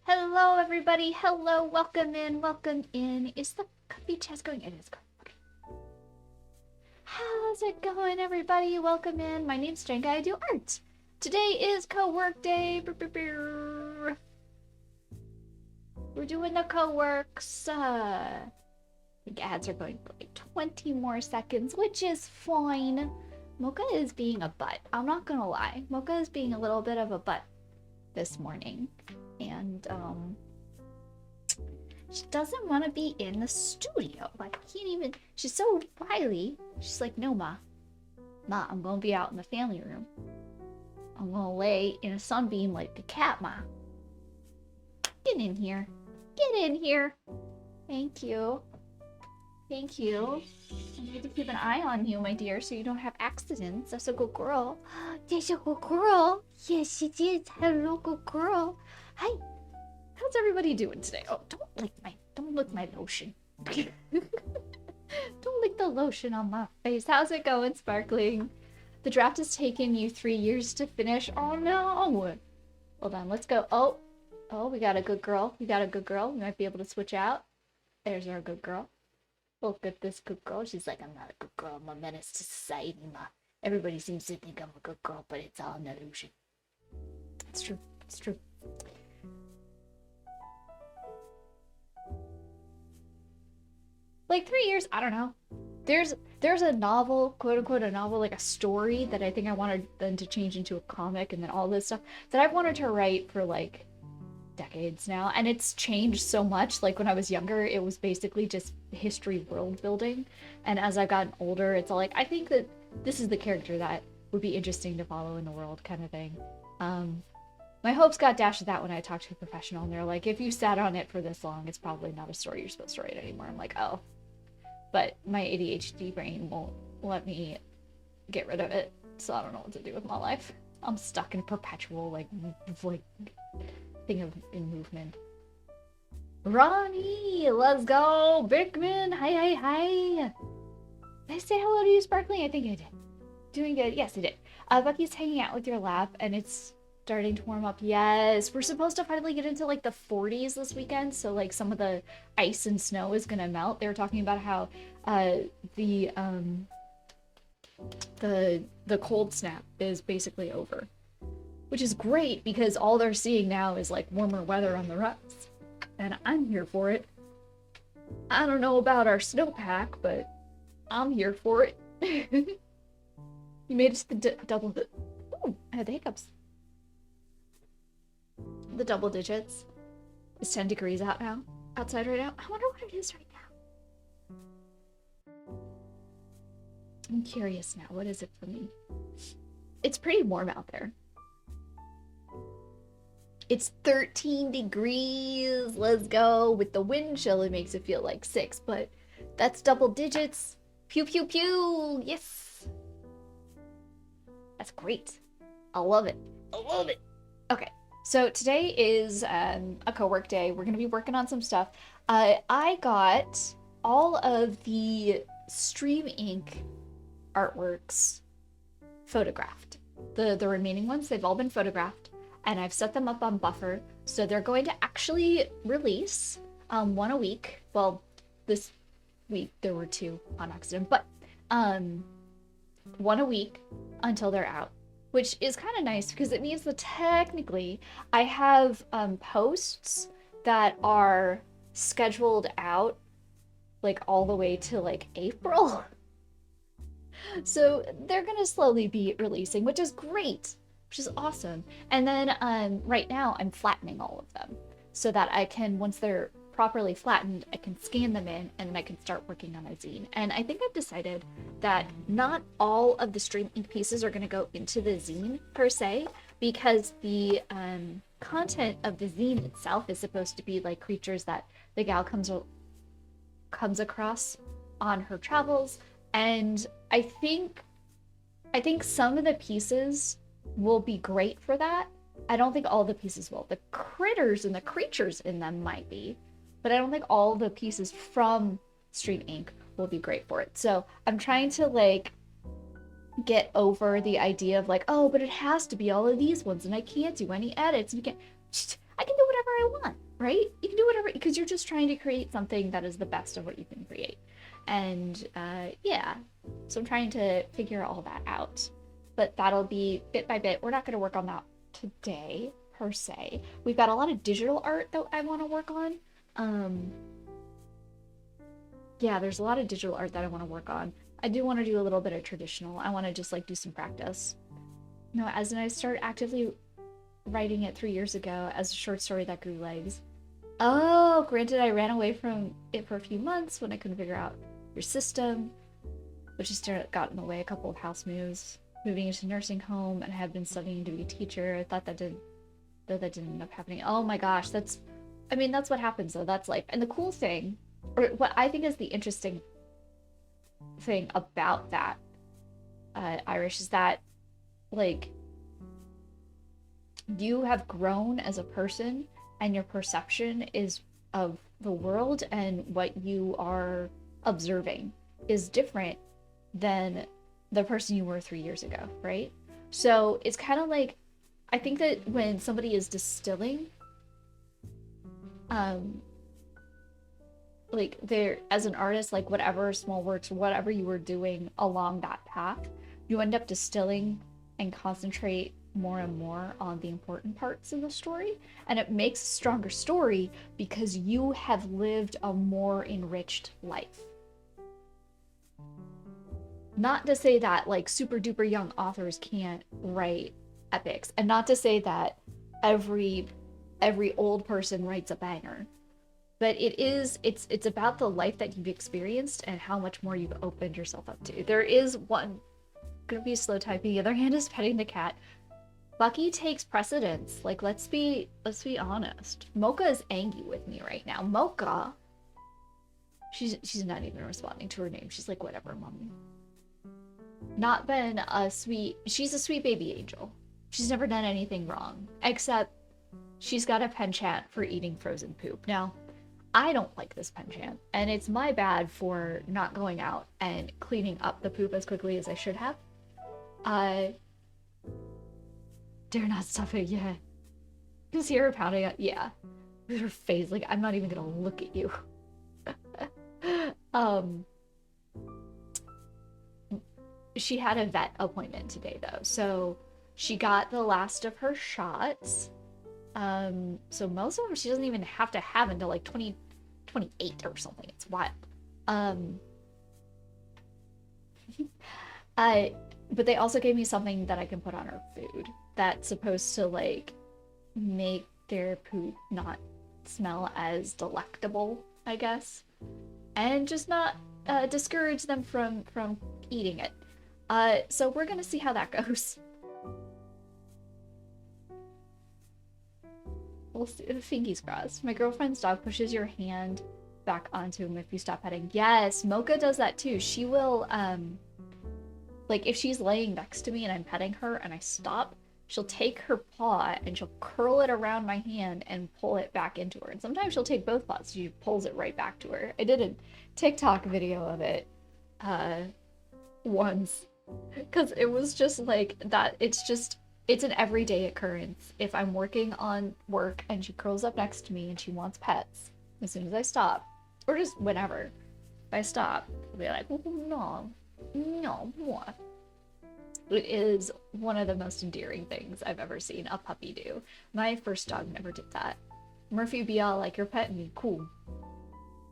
Hello, everybody. Hello, welcome in, welcome in. Is the coffee chat going? It is going. Okay. How's it going, everybody? Welcome in. My name's Jenga. I do art. Today is co-work day. We're doing the co-works. I think ads are going for like 20 more seconds, which is fine. Mocha is being a butt. I'm not gonna lie. Mocha is being a little bit of a butt this morning. And, she doesn't want to be in the studio. Like, I can't even. She's so wily. She's like, no, Ma. Ma, I'm going to be out in the family room. I'm going to lay in a sunbeam like a cat, Ma. Get in here. Get in here. Thank you. Thank you. I need to keep an eye on you, my dear, so you don't have accidents. That's a good girl. That's a good girl. Yes, she did. Hello, good girl. Hi. How's everybody doing today? Oh, don't lick my lotion. Don't lick the lotion on my face. How's it going, Sparkling? The draft has taken you 3 years to finish. Oh no. Hold on, let's go. Oh, we got a good girl. We got a good girl. We might be able to switch out. There's our good girl. Look at this good girl. She's like, I'm not a good girl. I'm a menace to society, Ma. Everybody seems to think I'm a good girl, but it's all an illusion. It's true. It's true. Like 3 years, I don't know. There's a novel, quote unquote, a novel, like a story that I think I wanted then to change into a comic and then all this stuff that I've wanted to write for like decades now. And it's changed so much. Like when I was younger, it was basically just history world building. And as I've gotten older, it's all like, I think that this is the character that would be interesting to follow in the world kind of thing. My hopes got dashed at that when I talked to a professional and they're like, if you sat on it for this long, it's probably not a story you're supposed to write anymore. I'm like, oh. But my ADHD brain won't let me get rid of it, so I don't know what to do with my life. I'm stuck in a perpetual like thing of in movement. Ronnie, let's go, Bickman. Hi. Did I say hello to you, Sparkling? I think I did. Doing good. Yes, I did. Bucky's hanging out with your lap, and it's starting to warm up. Yes, we're supposed to finally get into like the 40s this weekend, so like some of the ice and snow is gonna melt. They were talking about how the cold snap is basically over, which is great because all they're seeing now is like warmer weather on the rise, and I'm here for it. I don't know about our snowpack, but I'm here for it. You made it to the double. Ooh, I had the hiccups. The double digits. It's 10 degrees outside right now. I wonder what it is right now. I'm curious now. What is it for me? It's pretty warm out there. It's 13 degrees. Let's go. With the wind chill, it makes it feel like 6, but that's double digits. Pew, pew, pew. Yes. That's great. I love it. I love it. Okay. So today is a co-work day. We're going to be working on some stuff. I got all of the Stream Inc. artworks photographed. The remaining ones, they've all been photographed, and I've set them up on Buffer. So they're going to actually release one a week. Well, this week there were 2 on accident, but one a week until they're out, which is kind of nice because it means that technically I have posts that are scheduled out like all the way to like April. So they're gonna slowly be releasing, which is great, which is awesome. And then right now I'm flattening all of them so that I can, once they're properly flattened, I can scan them in and then I can start working on a zine. And I think I've decided that not all of the Stream Ink pieces are going to go into the zine per se, because the content of the zine itself is supposed to be like creatures that the gal comes across on her travels. And I think some of the pieces will be great for that. I don't think all the pieces will. The critters and the creatures in them might be, but I don't think all the pieces from Stream Inc. will be great for it. So I'm trying to like get over the idea of like, oh, but it has to be all of these ones and I can't do any edits. And I can do whatever I want, right? You can do whatever, because you're just trying to create something that is the best of what you can create. And yeah, so I'm trying to figure all that out. But that'll be bit by bit. We're not going to work on that today, per se. We've got a lot of digital art that I want to work on. Um, yeah, there's a lot of digital art that I want to work on. I do want to do a little bit of traditional. I want to just like do some practice. No, as in I started actively writing it 3 years ago as a short story that grew legs. Oh, granted, I ran away from it for a few months when I couldn't figure out your system, which has got in the way a couple of house moves, moving into nursing home, and I had been studying to be a teacher. I thought that did, though that didn't end up happening. Oh my gosh, that's, I mean, that's what happens though. That's life. And the cool thing, or what I think is the interesting thing about that, Irish, is that like you have grown as a person and your perception is of the world and what you are observing is different than the person you were 3 years ago, right? So it's kind of like, I think that when somebody is distilling, um, like they're, as an artist, like whatever small works, whatever you were doing along that path, you end up distilling and concentrate more and more on the important parts of the story. And it makes a stronger story because you have lived a more enriched life. Not to say that like super duper young authors can't write epics, and not to say that every old person writes a banger, but it's about the life that you've experienced and how much more you've opened yourself up to. There is one, gonna be slow typing, the other hand is petting the cat. Bucky takes precedence. Like, let's be honest. Mocha is angry with me right now. Mocha, she's not even responding to her name. She's like, whatever, mommy. Not been a sweet, she's a sweet baby angel. She's never done anything wrong, except she's got a penchant for eating frozen poop. Now, I don't like this penchant, and it's my bad for not going out and cleaning up the poop as quickly as I should have. Dare not stuff it yet. Just hear her pounding it. Yeah. Her face, like, I'm not even gonna look at you. She had a vet appointment today, though, so she got the last of her shots. So most of them she doesn't even have to have until like 2028 or something. It's wild. But they also gave me something that I can put on her food that's supposed to like make their poop not smell as delectable, I guess, and just not discourage them from eating it. So we're gonna see how that goes. We'll see. Fingers crossed. My girlfriend's dog pushes your hand back onto him if you stop petting. Yes, Mocha does that too. She will, like if she's laying next to me and I'm petting her and I stop, she'll take her paw and she'll curl it around my hand and pull it back into her. And sometimes she'll take both paws. She pulls it right back to her. I did a TikTok video of it once because it was just like that. It's an everyday occurrence. If I'm working on work and she curls up next to me and she wants pets, as soon as I stop, or just whenever, if I stop, I'll be like, oh, no, what? It is one of the most endearing things I've ever seen a puppy do. My first dog never did that. Murphy would be all like, you're petting me, cool.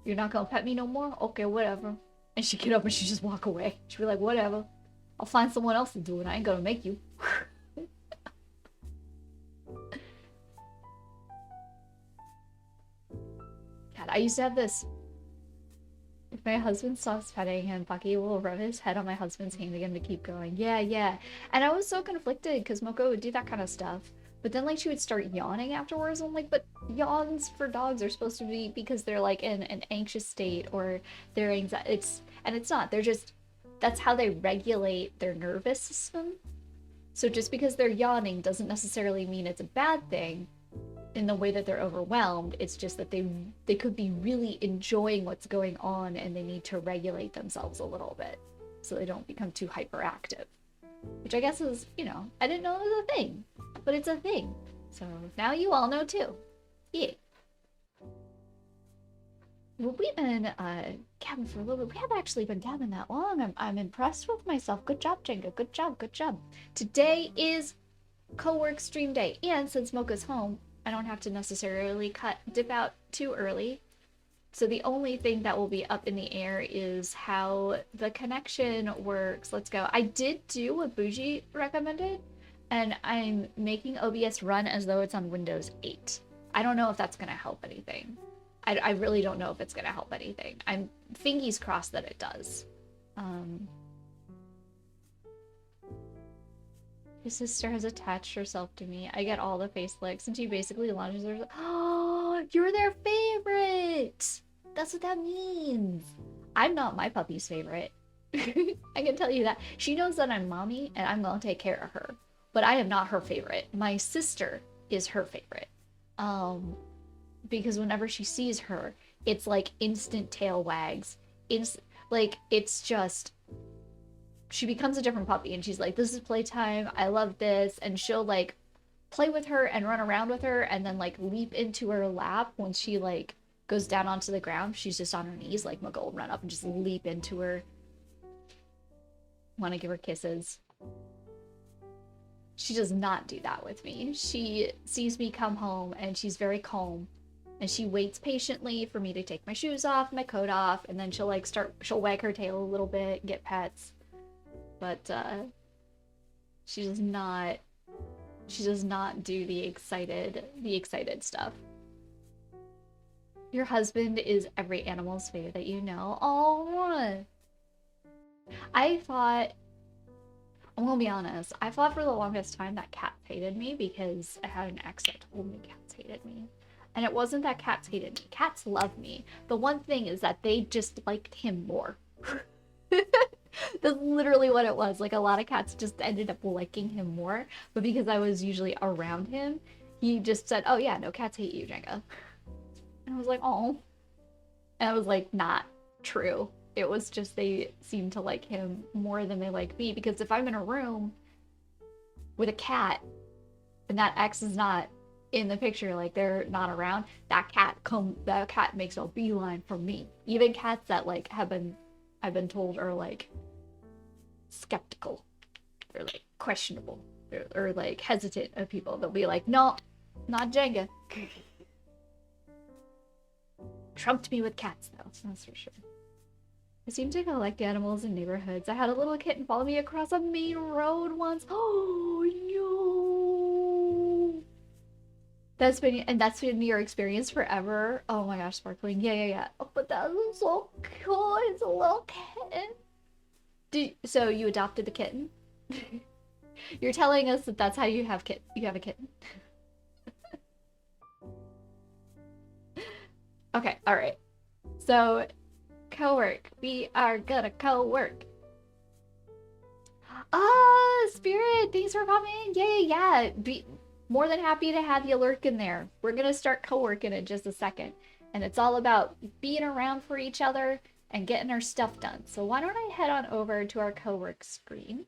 You're not gonna pet me no more? Okay, whatever. And she'd get up and she'd just walk away. She'd be like, whatever. I'll find someone else to do it. I ain't gonna make you. God, I used to have this. If my husband stops petting him, Bucky will rub his head on my husband's hand again to keep going. Yeah, yeah. And I was so conflicted because Moko would do that kind of stuff. But then, like, she would start yawning afterwards. I'm like, but yawns for dogs are supposed to be because they're, like, in an anxious state or their anxiety. And it's not. They're just, that's how they regulate their nervous system. So just because they're yawning doesn't necessarily mean it's a bad thing in the way that they're overwhelmed. It's just that they could be really enjoying what's going on and they need to regulate themselves a little bit so they don't become too hyperactive, which I guess is, I didn't know it was a thing, but it's a thing. So now you all know too. Yeah. Well, we've been gabbing for a little bit. We haven't actually been gabbing that long. I'm impressed with myself. Good job, Jenga. Good job. Good job. Today is co-work stream day, and since Mocha's home, I don't have to necessarily dip out too early. So the only thing that will be up in the air is how the connection works. Let's go. I did do what Bougie recommended, and I'm making OBS run as though it's on Windows 8. I don't know if that's going to help anything. I really don't know if it's going to help anything. I'm fingies crossed that it does. His sister has attached herself to me. I get all the face licks, and she basically launches her. Oh, you're their favorite! That's what that means. I'm not my puppy's favorite. I can tell you that. She knows that I'm mommy, and I'm gonna take care of her. But I am not her favorite. My sister is her favorite. Because whenever she sees her, it's like instant tail wags. Like, it's just... She becomes a different puppy, and she's like, this is playtime, I love this, and she'll, like, play with her and run around with her, and then, like, leap into her lap when she, like, goes down onto the ground. She's just on her knees, like, Muggle will run up and just leap into her. Want to give her kisses. She does not do that with me. She sees me come home, and she's very calm. And she waits patiently for me to take my shoes off, my coat off, and then she'll, like, she'll wag her tail a little bit, get pets. But, she does not do the excited stuff. Your husband is every animal's favorite that you know. Oh, I thought, I'm gonna be honest, I thought for the longest time that cats hated me because I had an ex that told me cats hated me. And it wasn't that cats hated me. Cats love me. The one thing is that they just liked him more. That's literally what it was. Like, a lot of cats just ended up liking him more, but because I was usually around him, he just said, oh yeah, no, cats hate you, Jenga. And I was like, oh. And I was like, not true. It was just they seemed to like him more than they like me, because if I'm in a room with a cat and that ex is not in the picture, like they're not around, that cat makes a beeline for me. Even cats that like I've been told are like skeptical or like questionable or like hesitant of people, they'll be like, no, not Jenga. Trumped me with cats though, that's for sure. I seem to collect animals in neighborhoods. I had a little kitten follow me across a main road once. Oh no! That's been your experience forever. Oh my gosh, sparkling. Yeah. Oh, but that was so cool. It's a little kitten. So you adopted the kitten? You're telling us that that's how you have a kitten. Okay, all right. So co-work. We are gonna co-work. Spirit, thanks for coming. Yeah. Be more than happy to have you lurk in there. We're gonna start co-working in just a second. And it's all about being around for each other and getting our stuff done. So why don't I head on over to our co-work screen.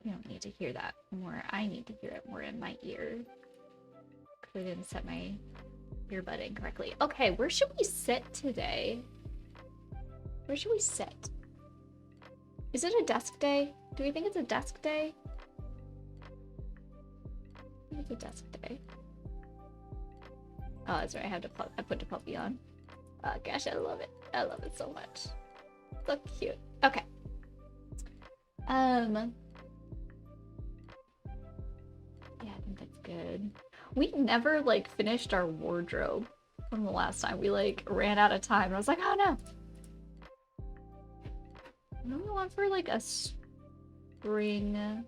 You don't need to hear that more. I need to hear it more in my ear. Because I didn't set my earbud in correctly. Okay, where should we sit today? Where should we sit? Is it a desk day? Do we think it's a desk day? I think it's a desk day. Oh, that's right. I put the puppy on. Oh gosh, I love it. I love it so much. So cute. Okay. Yeah, I think that's good. We never like finished our wardrobe from the last time. We like ran out of time and I was like, oh no. What do we want for like a spring? I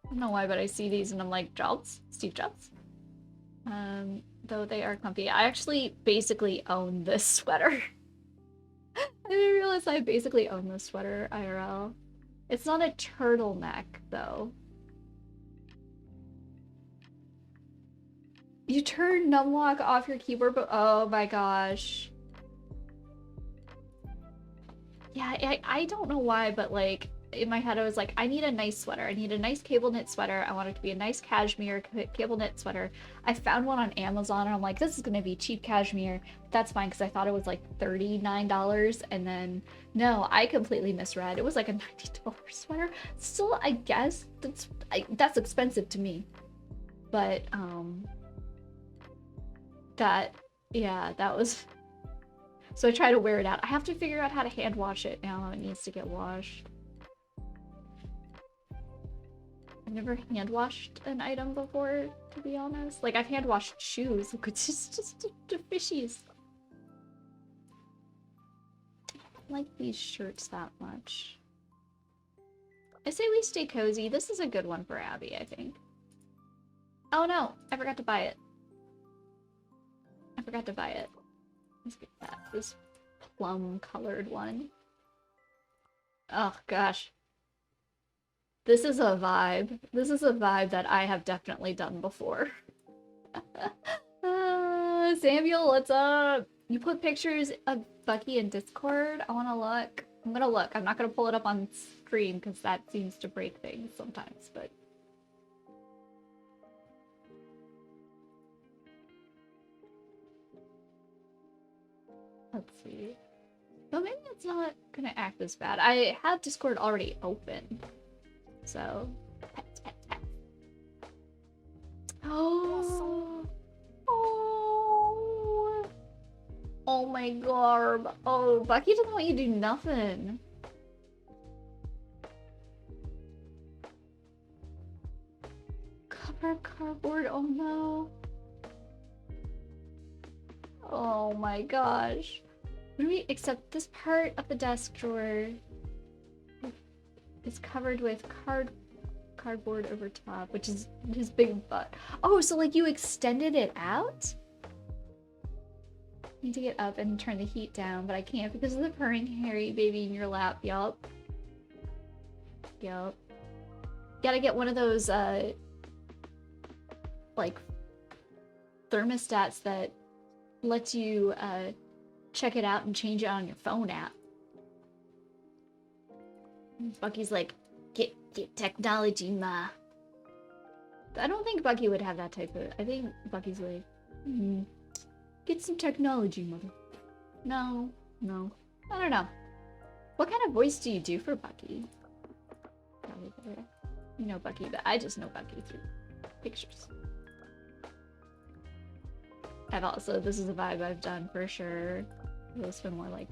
don't know why, but I see these and I'm like, Jobs? Steve Jobs? Though they are comfy. I actually basically own this sweater. I didn't realize I basically own this sweater IRL. It's not a turtleneck though. You turn numlock off your keyboard, but oh my gosh. Yeah, I don't know why, but like in my head I was like, I need a nice sweater. I need a nice cable knit sweater. I want it to be a nice cashmere cable knit sweater. I found one on Amazon and I'm like, this is gonna be cheap cashmere. That's fine because I thought it was like $39, and then no, I completely misread. It was like a $90 sweater. Still, I guess that's expensive to me. But that yeah, that was so I try to wear it out. I have to figure out how to hand wash it now. It needs to get washed. I've never hand washed an item before, to be honest. Like, I've hand washed shoes. Look, it's just the fishies. I don't like these shirts that much. I say we stay cozy. This is a good one for Abby, I think. Oh no, I forgot to buy it. I forgot to buy it. Let's get that. This plum colored one. Oh gosh. This is a vibe. This is a vibe that I have definitely done before. Samuel, what's up? You put pictures of Bucky in Discord? I wanna look. I'm gonna look. I'm not gonna pull it up on stream because that seems to break things sometimes, but... Let's see. But maybe it's not gonna act as bad. I have Discord already open. So... Oh... Oh... Oh my garb. Oh, Bucky doesn't want you to do nothing. Cover cardboard, oh no. Oh my gosh. Maybe except this part of the desk drawer is covered with cardboard over top, which is his big butt. Oh, so like you extended it out? Need to get up and turn the heat down, but I can't because of the purring hairy baby in your lap. Yup. Yup. Gotta get one of those, like, thermostats that lets you, check it out and change it on your phone app. Bucky's like, get technology, ma. I don't think Bucky would have that type of... I think Bucky's like, get some technology, mother. No, no. I don't know. What kind of voice do you do for Bucky? Probably better. You know Bucky, but I just know Bucky through pictures. I've also... This is a vibe I've done for sure. It's been more like...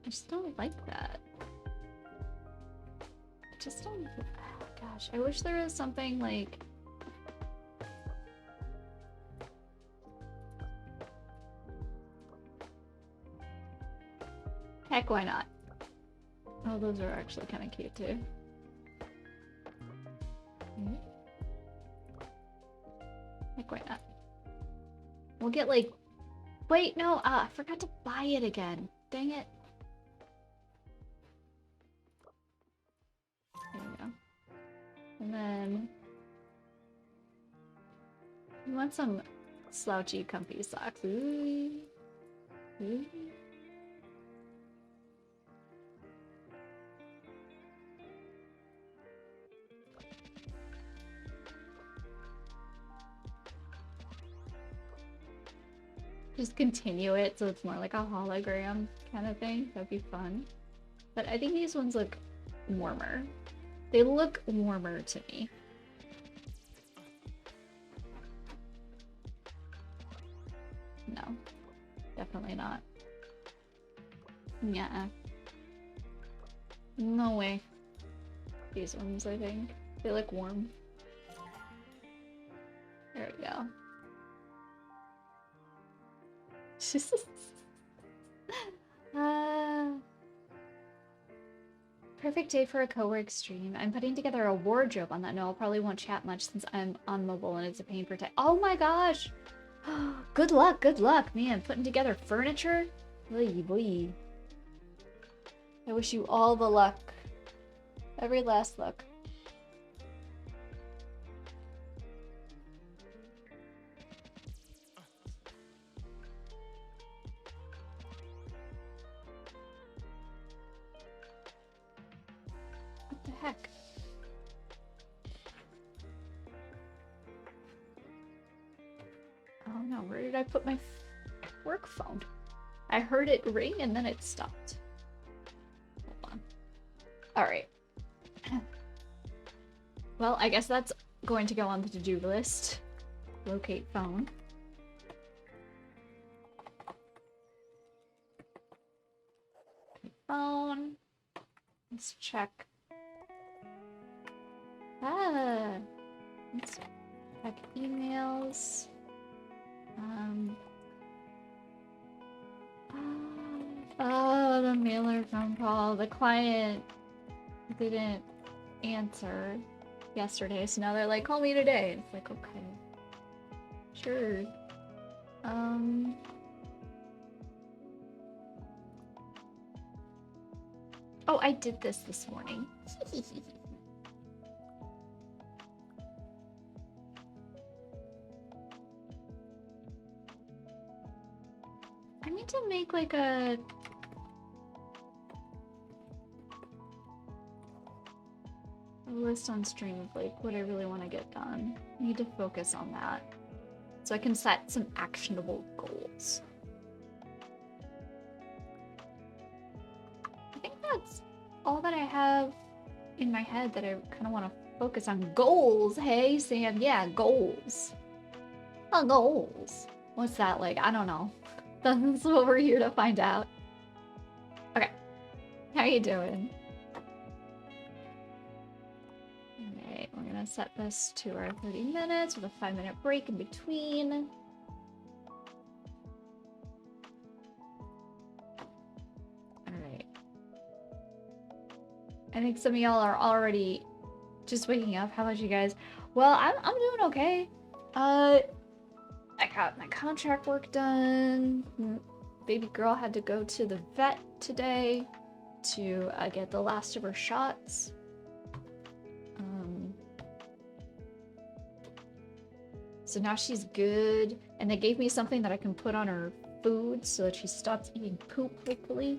I just don't like that. I just don't... Oh, gosh, I wish there was something like... Heck, why not? Oh, those are actually kind of cute too. Heck, why not? We'll get like... Wait, no, I forgot to buy it again. Dang it. There we go. And then... We want some slouchy, comfy socks. Ooh. Ooh. Just continue it so it's more like a hologram kind of thing. That'd be fun. But I think these ones look warmer. They look warmer to me. No. Definitely not. Yeah. No way. These ones, I think. They look warm. There we go. Perfect day for a co-work stream. I'm putting together a wardrobe on that. No, I probably won't chat much since I'm on mobile and it's a pain for time. Oh my gosh! Good luck, man. Putting together furniture? Oy, boy. I wish you all the luck. Every last luck. The heck? Oh no, where did I put my work phone? I heard it ring and then it stopped. Hold on. Alright. Well, I guess that's going to go on the to-do list. Locate phone. Phone. Let's check. Let's check emails. Oh, the mailer phone call. The client didn't answer yesterday, so now they're like, call me today. It's like, okay. Sure. Oh, I did this morning. I need to make like a list on stream of like what I really want to get done. I need to focus on that so I can set some actionable goals. I think that's all that I have in my head that I kind of want to focus on. Goals, hey Sam, yeah, goals. Oh, goals. What's that like? I don't know. That's what we're here to find out. Okay, how you doing? Alright, we're gonna set this to our 30 minutes with a 5-minute break in between. Alright. I think some of y'all are already just waking up. How about you guys? Well, I'm doing okay. I got my contract work done. Baby girl had to go to the vet today to get the last of her shots. So now she's good, and they gave me something that I can put on her food so that she stops eating poop, hopefully.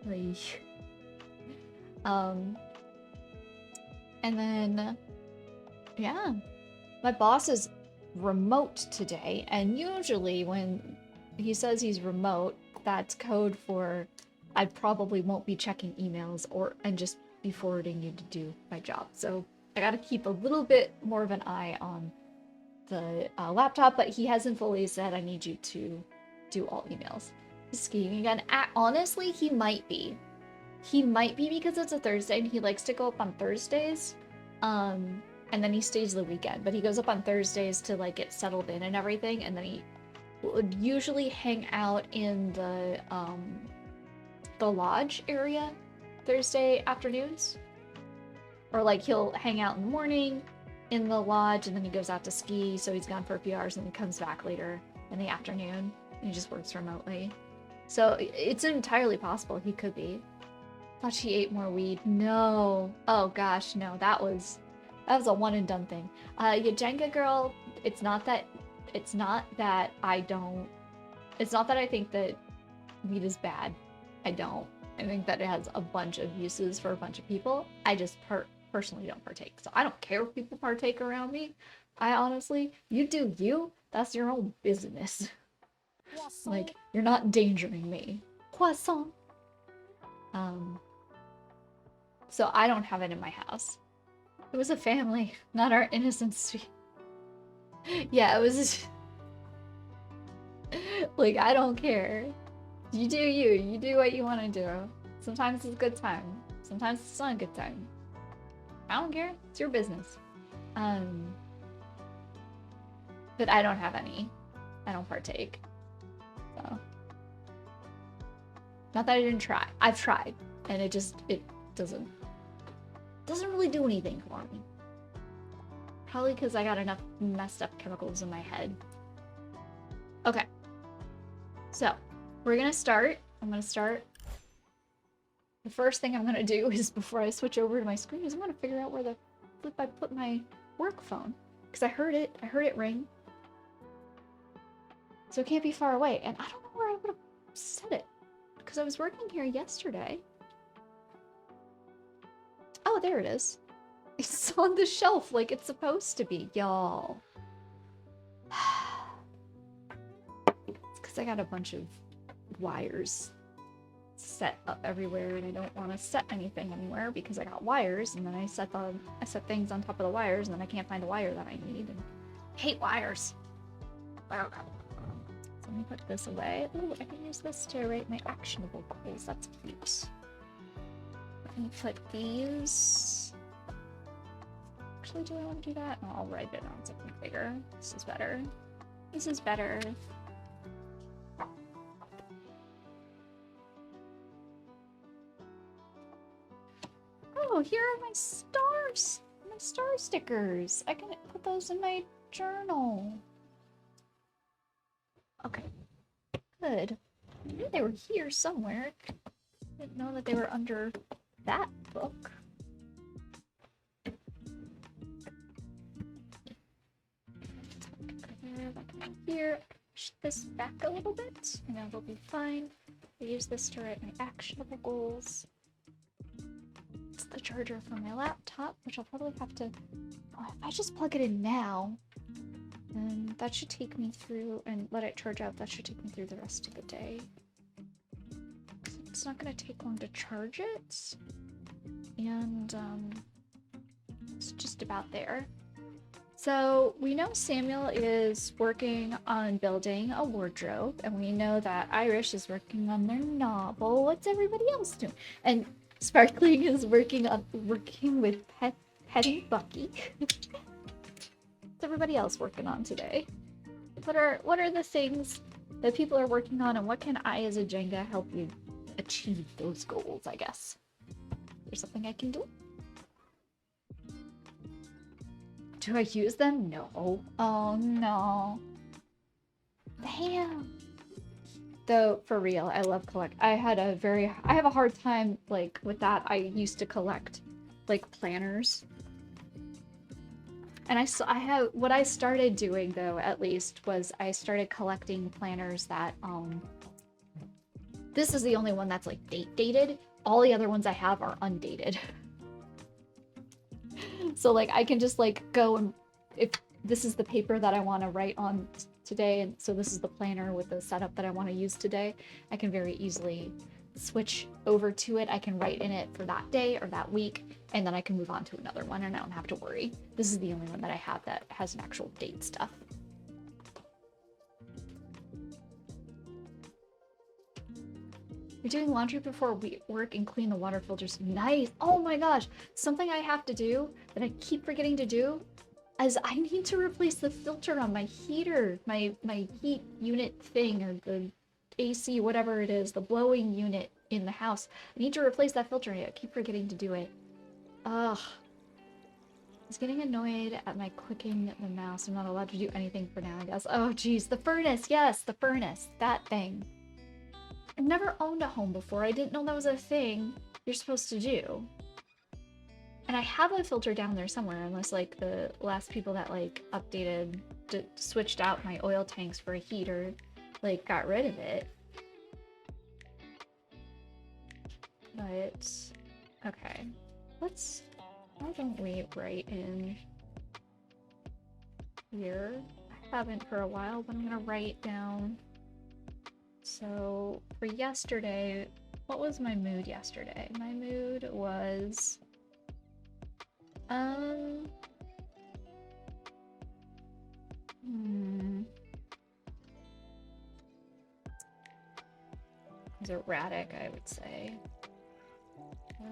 Like, and then, yeah, my boss is remote today, and usually when he says he's remote, that's code for I probably won't be checking emails and just be forwarding you to do my job. So I gotta keep a little bit more of an eye on the laptop, but he hasn't fully said I need you to do all emails. He's skiing again. Honestly, he might be. He might be because it's a Thursday and he likes to go up on Thursdays. And then he stays the weekend, but he goes up on Thursdays to like get settled in and everything, and then he would usually hang out in the lodge area Thursday afternoons. Or like he'll hang out in the morning in the lodge and then he goes out to ski, so he's gone for a few hours and then comes back later in the afternoon and he just works remotely. So it's entirely possible he could be. Thought she ate more weed. No. Oh gosh, no. That was a one and done thing. Jenga girl, it's not that I think that weed is bad. I don't. I think that it has a bunch of uses for a bunch of people. I just personally don't partake. So I don't care if people partake around me. I honestly, you do you. That's your own business. Like, you're not endangering me. Croissant. So I don't have it in my house. It was a family, not our innocent sweet. Yeah, it was like, I don't care. You do you. You do what you want to do. Sometimes it's a good time. Sometimes it's not a good time. I don't care. It's your business. But I don't have any. I don't partake. So. Not that I didn't try. I've tried. And it doesn't really do anything for me. Probably because I got enough messed up chemicals in my head. Okay. So, we're gonna start. I'm gonna start. The first thing I'm gonna do is, before I switch over to my screen, is I'm gonna figure out where the flip I put my work phone. Because I heard it ring. So it can't be far away. And I don't know where I would have set it. Because I was working here yesterday. Oh, Oh, there it is. It's on the shelf like it's supposed to be, y'all. It's because I got a bunch of wires set up everywhere and I don't want to set anything anywhere because I got wires and then I set things on top of the wires and then I can't find the wire that I need and I hate wires. So let me put this away. Ooh, I can use this to write my actionable goals. That's cute. Let me put these. Actually, do I want to do that? No, I'll write it on something bigger. This is better. This is better. Oh, here are my stars! My star stickers! I can put those in my journal. Okay. Good. I knew they were here somewhere. Didn't know that they were under that book. Here, push this back a little bit, and it'll be fine. I use this to write my actionable goals. It's the charger for my laptop, which I'll probably have to... Oh, if I just plug it in now, then that should take me through, and let it charge out, that should take me through the rest of the day. It's not going to take long to charge it, and it's just about there. So we know Samuel is working on building a wardrobe, and we know that Irish is working on their novel. What's everybody else doing? And Sparkling is working with Petting Bucky. What's everybody else working on today? What are the things that people are working on, and what can I as a Jenga help you achieve those goals, I guess? There's something I can do? Do I use them? No. Oh no. Damn. Though, for real, I love I have a hard time, like, with that. I used to collect, like, planners. And what I started doing, though, at least, was I started collecting planners that, this is the only one that's, like, dated. All the other ones I have are undated. So, like, I can just, like, go and, if this is the paper that I want to write on today, and so this is the planner with the setup that I want to use today, I can very easily switch over to it. I can write in it for that day or that week, and then I can move on to another one, and I don't have to worry. This is the only one that I have that has an actual date stuff. You're doing laundry before work and clean the water filters. Nice. Oh my gosh. Something I have to do that I keep forgetting to do is I need to replace the filter on my heater, my heat unit thing, or the AC, whatever it is, the blowing unit in the house. I need to replace that filter. I keep forgetting to do it. Ugh. I was getting annoyed at my clicking the mouse. I'm not allowed to do anything for now, I guess. Oh geez, the furnace. Yes, the furnace. That thing. I've never owned a home before. I didn't know that was a thing you're supposed to do. And I have a filter down there somewhere, unless, like, the last people that, like, updated, switched out my oil tanks for a heater, like, got rid of it. But, okay. Why don't we write in here? I haven't for a while, but I'm gonna write down. So, for yesterday, what was my mood yesterday? My mood was, it was erratic, I would say.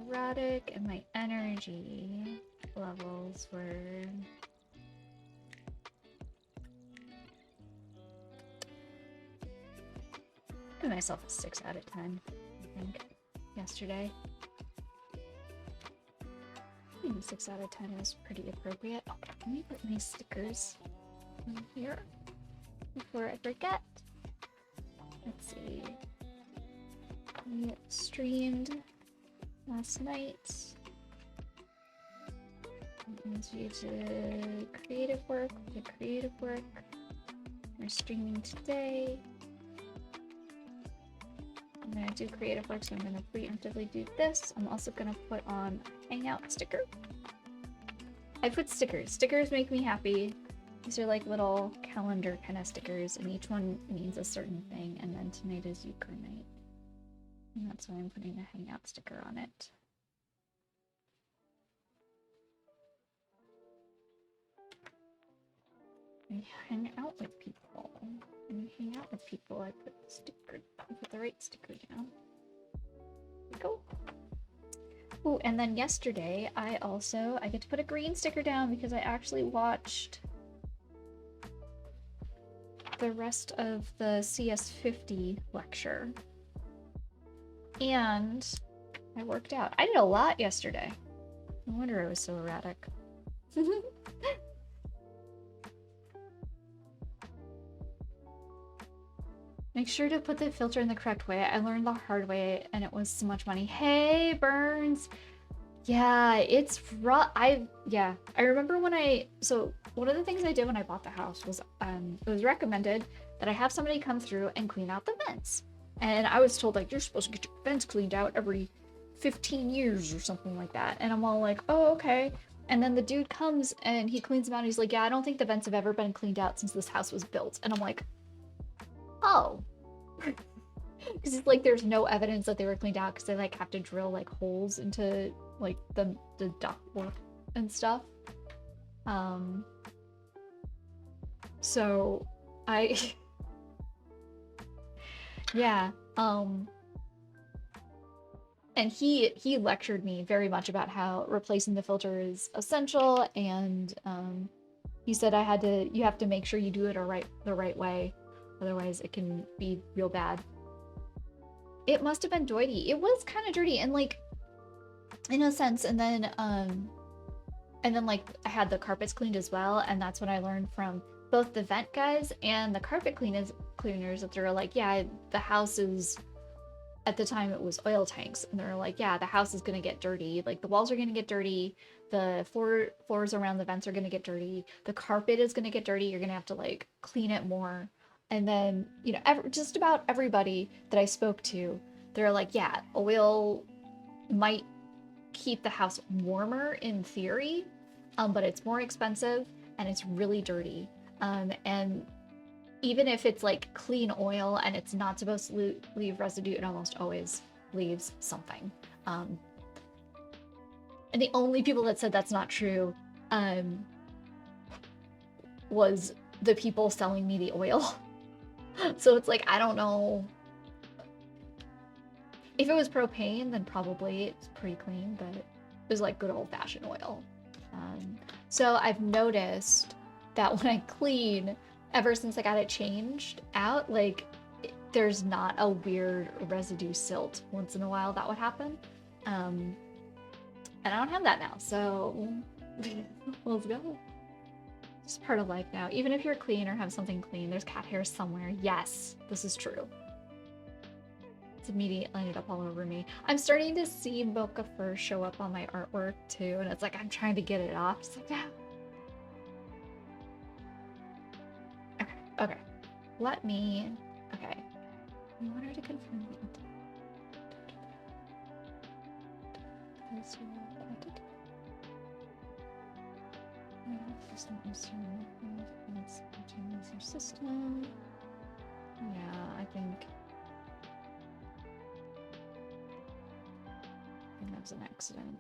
Erratic, and my energy levels were... I gave myself a 6 out of 10, I think, yesterday. I think 6 out of 10 is pretty appropriate. Oh, let me put my stickers in here before I forget. Let's see. We streamed last night. And we did creative work. We're streaming today. I'm gonna do creative work, so I'm gonna preemptively do this. I'm also gonna put on hangout sticker. I put stickers. Stickers make me happy. These are like little calendar kind of stickers, and each one means a certain thing. And then tonight is euchre night. And that's why I'm putting a hangout sticker on it. I hang out with people. When you hang out with people, I put the right sticker down. There we go. Oh, and then yesterday I get to put a green sticker down because I actually watched the rest of the CS50 lecture. And I worked out. I did a lot yesterday. No wonder I was so erratic. Make sure to put the filter in the correct way. I learned the hard way and it was so much money. Hey, Burns! Yeah, it's rough. I remember when so one of the things I did when I bought the house was it was recommended that I have somebody come through and clean out the vents. And I was told, like, you're supposed to get your vents cleaned out every 15 years or something like that. And I'm all like, oh, okay. And then the dude comes and he cleans them out and he's like, yeah, I don't think the vents have ever been cleaned out since this house was built. And I'm like, oh. Because it's like there's no evidence that they were cleaned out because they like have to drill like holes into like the ductwork and stuff. So I yeah, and he lectured me very much about how replacing the filter is essential, and he said you have to make sure you do it the right way, otherwise it can be real bad. It must have been dirty. It was kind of dirty, and like in a sense, and then like I had the carpets cleaned as well, and that's when I learned from both the vent guys and the carpet cleaners that they were like, yeah, the house is, at the time it was oil tanks, and they're like, yeah, the house is gonna get dirty, like the walls are gonna get dirty, the floors around the vents are gonna get dirty, the carpet is gonna get dirty, you're gonna have to like clean it more. And then, you know, just about everybody that I spoke to, they're like, yeah, oil might keep the house warmer in theory, but it's more expensive and it's really dirty. And even if it's like clean oil and it's not supposed to leave residue, it almost always leaves something. And the only people that said that's not true was the people selling me the oil. So it's like, I don't know. If it was propane, then probably it's pretty clean, but it was like good old-fashioned oil. So I've noticed that when I clean, ever since I got it changed out, like there's not a weird residue silt. Once in a while that would happen. And I don't have that now, so let's go. It's part of life now. Even if you're clean or have something clean, there's cat hair somewhere. Yes, this is true. It's immediately ended up all over me. I'm starting to see mocha fur show up on my artwork too, and it's like I'm trying to get it off. It's like, ah. Okay. Let me. Okay. I want her to confirm the intent. System. Yeah, I think that was an accident.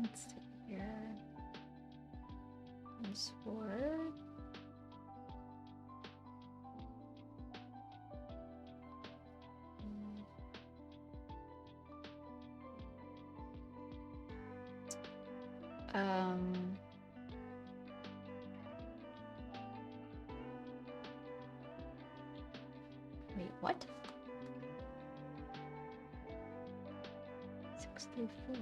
Let's see here. Password. Wait, what? 634.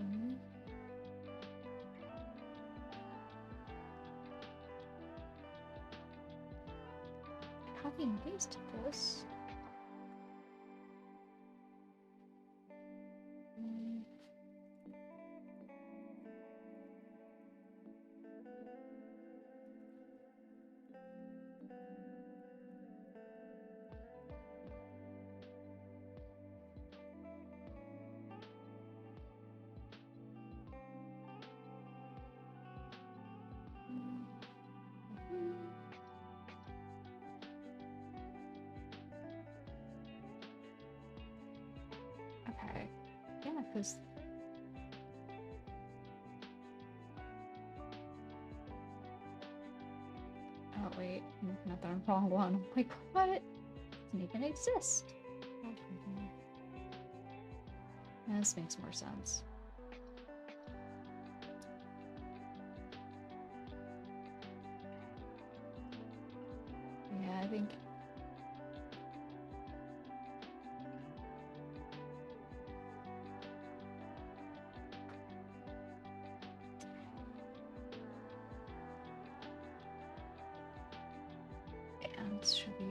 Copy and paste this. Okay. Yeah, because... Oh, wait. Not that I'm wrong one. I'm like, what? Doesn't even exist. Yeah, this makes more sense. Yeah, I think... And it should be...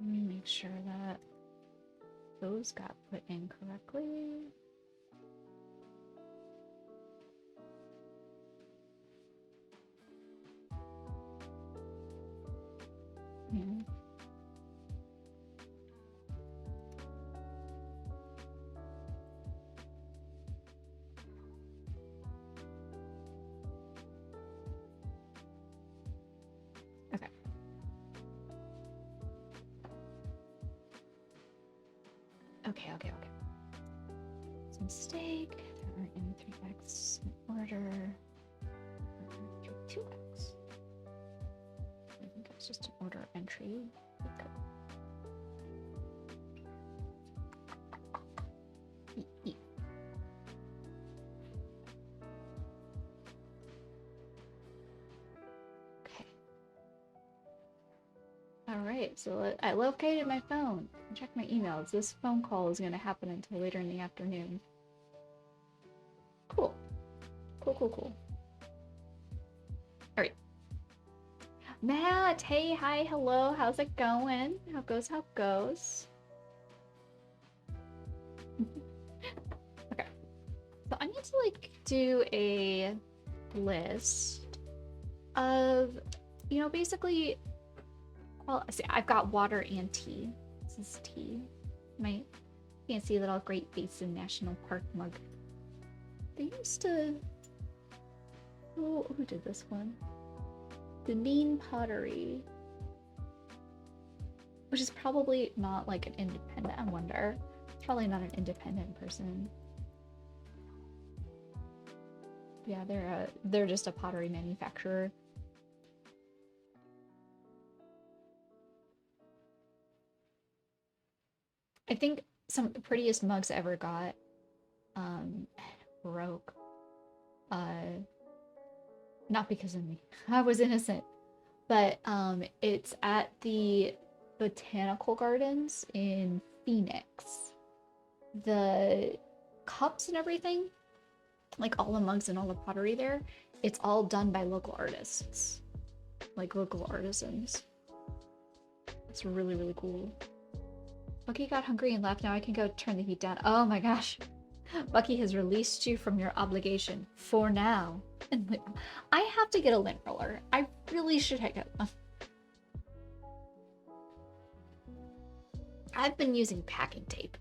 Let me make sure that those got put in correctly. Yeah. Okay. Okay. Some steak. There are in 3x order. 2x. I think it's just an order entry. Okay. Alright, so I located my phone. Check my emails. This phone call is going to happen until later in the afternoon. Cool. Cool. Alright. Matt, hey, hi, hello. How's it going? How goes? Okay. So I need to, like, do a list of, you know, basically... Well, see, I've got water and tea. This is tea. My fancy little Great Basin National Park mug. They used to... who did this one? Deneen Pottery. Which is probably not like an independent, I wonder. It's probably not an independent person. Yeah, they're just a pottery manufacturer. I think some of the prettiest mugs I ever got broke. Not because of me. I was innocent. But it's at the Botanical Gardens in Phoenix. The cups and everything, like all the mugs and all the pottery there, it's all done by local artists. Like local artisans. It's really cool. Bucky got hungry and left. Now I can go turn the heat down. Oh my gosh. Bucky has released you from your obligation. For now. And like, I have to get a lint roller. I really should get one. I've been using packing tape.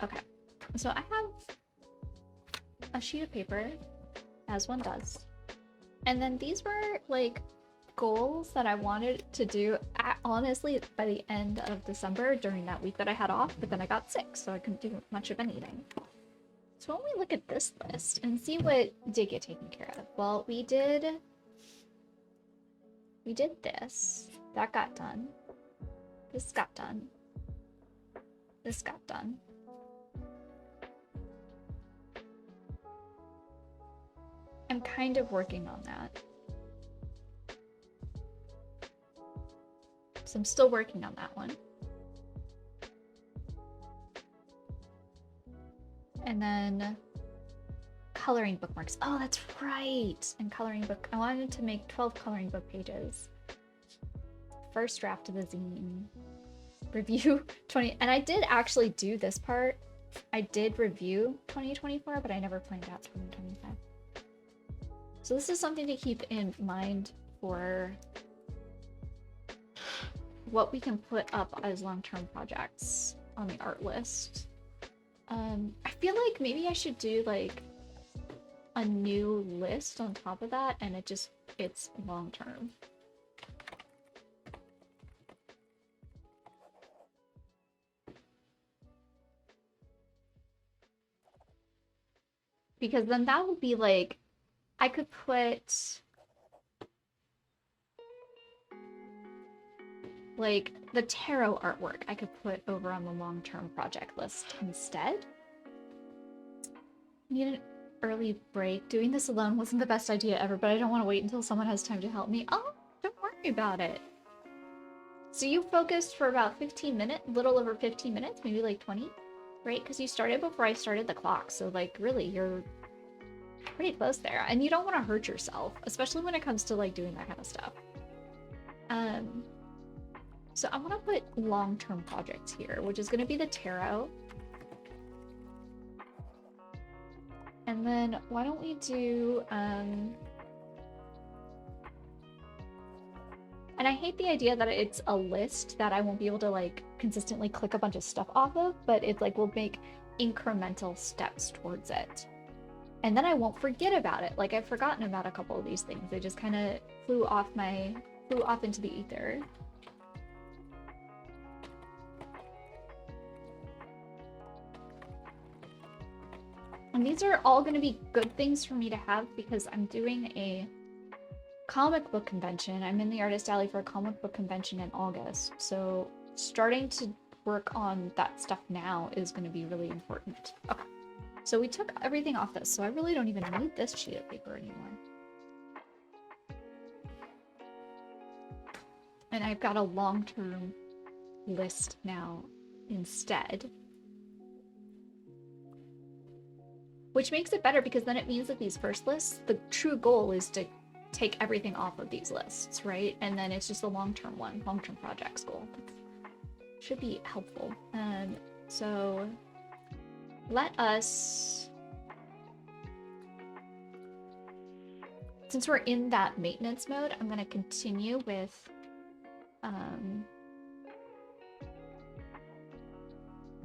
Okay. So I have a sheet of paper, as one does. And then these were like goals that I wanted to do honestly by the end of December during that week that I had off, but then I got sick, so I couldn't do much of anything. So when we look at this list and see what did get taken care of, well, we did this. That got done. This got done. This got done. I'm kind of working on that. So I'm still working on that one. And then coloring bookmarks. Oh, that's right. And coloring book. I wanted to make 12 coloring book pages. First draft of the zine. Review 20. And I did actually do this part. I did review 2024, but I never planned out 2025. So this is something to keep in mind for what we can put up as long-term projects on the art list. I feel like maybe I should do like a new list on top of that, and it's long-term. Because then that would be like, I could put like the tarot artwork I could put over on the long-term project list instead. Need an early break. Doing this alone wasn't the best idea ever, but I don't want to wait until someone has time to help me. Oh, don't worry about it. So you focused for about 15 minutes, a little over 15 minutes, maybe like 20, right? Because you started before I started the clock. So like really, you're pretty close there. And you don't want to hurt yourself, especially when it comes to like doing that kind of stuff. So I want to put long-term projects here, which is going to be the tarot. And then why don't we do, and I hate the idea that it's a list that I won't be able to like consistently click a bunch of stuff off of, but it like will make incremental steps towards it. And then I won't forget about it. Like I've forgotten about a couple of these things. They just kind of flew off into the ether. And these are all going to be good things for me to have because I'm doing a comic book convention. I'm in the Artist Alley for a comic book convention in August. So starting to work on that stuff now is going to be really important. Okay. So we took everything off this, so I really don't even need this sheet of paper anymore. And I've got a long-term list now instead. Which makes it better because then it means that these first lists, the true goal is to take everything off of these lists, right? And then it's just a long-term one, long-term projects goal. Should be helpful. So let us, since we're in that maintenance mode, I'm going to continue with,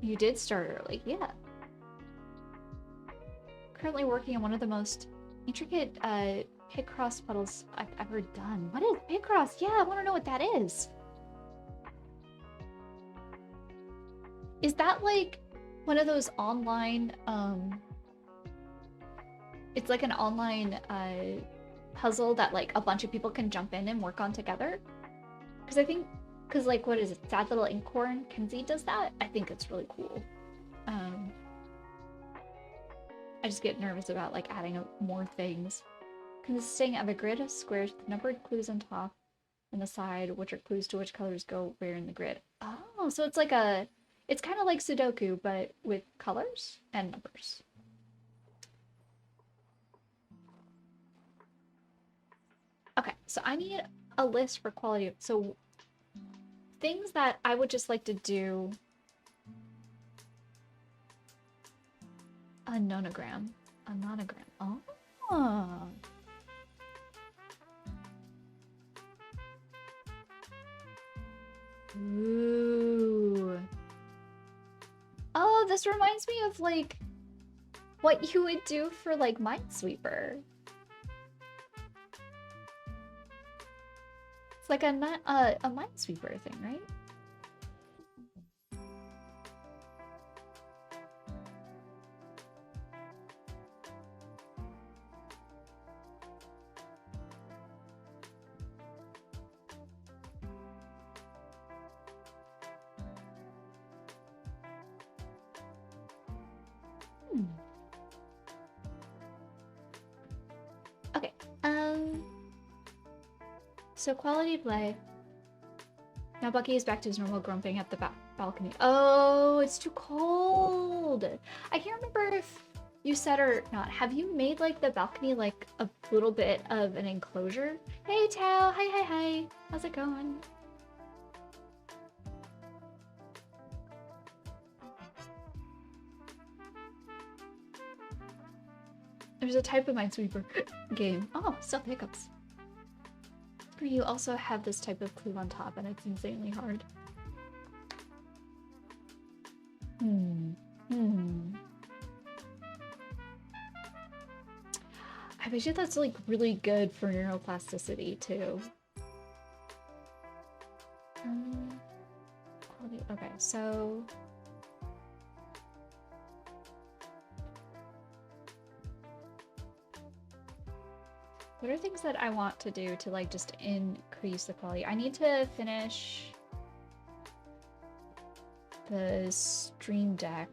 you did start early, yeah. Currently working on one of the most intricate Picross puddles I've ever done. What is Picross? Yeah, I want to know what that is. Is that like one of those online, it's like an online puzzle that like a bunch of people can jump in and work on together? Because I think, because like, what is it? Sad Little Inkhorn Kenzie does that? I think it's really cool. I just get nervous about like adding more things. Consisting of a grid of squares with numbered clues on top and the side, which are clues to which colors go where in the grid. Oh, so it's like it's kind of like Sudoku, but with colors and numbers. Okay, so I need a list for quality. So things that I would just like to do. A nonogram. A nonogram. Oh. Ooh. Oh, this reminds me of like what you would do for like Minesweeper. It's like a Minesweeper thing, right? Okay. So quality of life. Now Bucky is back to his normal grumping at the balcony. Oh, it's too cold. I can't remember if you said or not. Have you made like the balcony like a little bit of an enclosure? Hey Tao, hi. How's it going? There's a type of Minesweeper game. Oh, Stealth Hiccups. You also have this type of clue on top and it's insanely hard. I bet you that's like really good for neuroplasticity too. Okay, so what are things that I want to do to like just increase the quality? I need to finish the Stream Deck.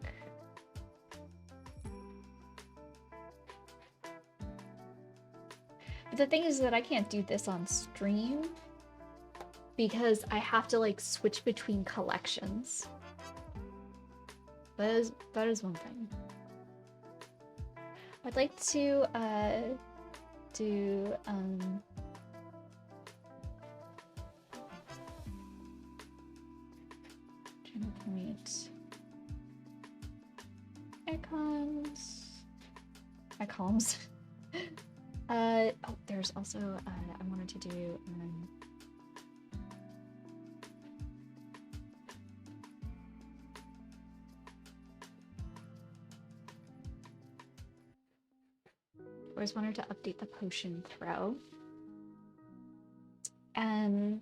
But the thing is that I can't do this on stream because I have to like switch between collections. That is one thing. I'd like to do channel point icons. Oh, there's also I wanted to do always wanted to update the potion throw. And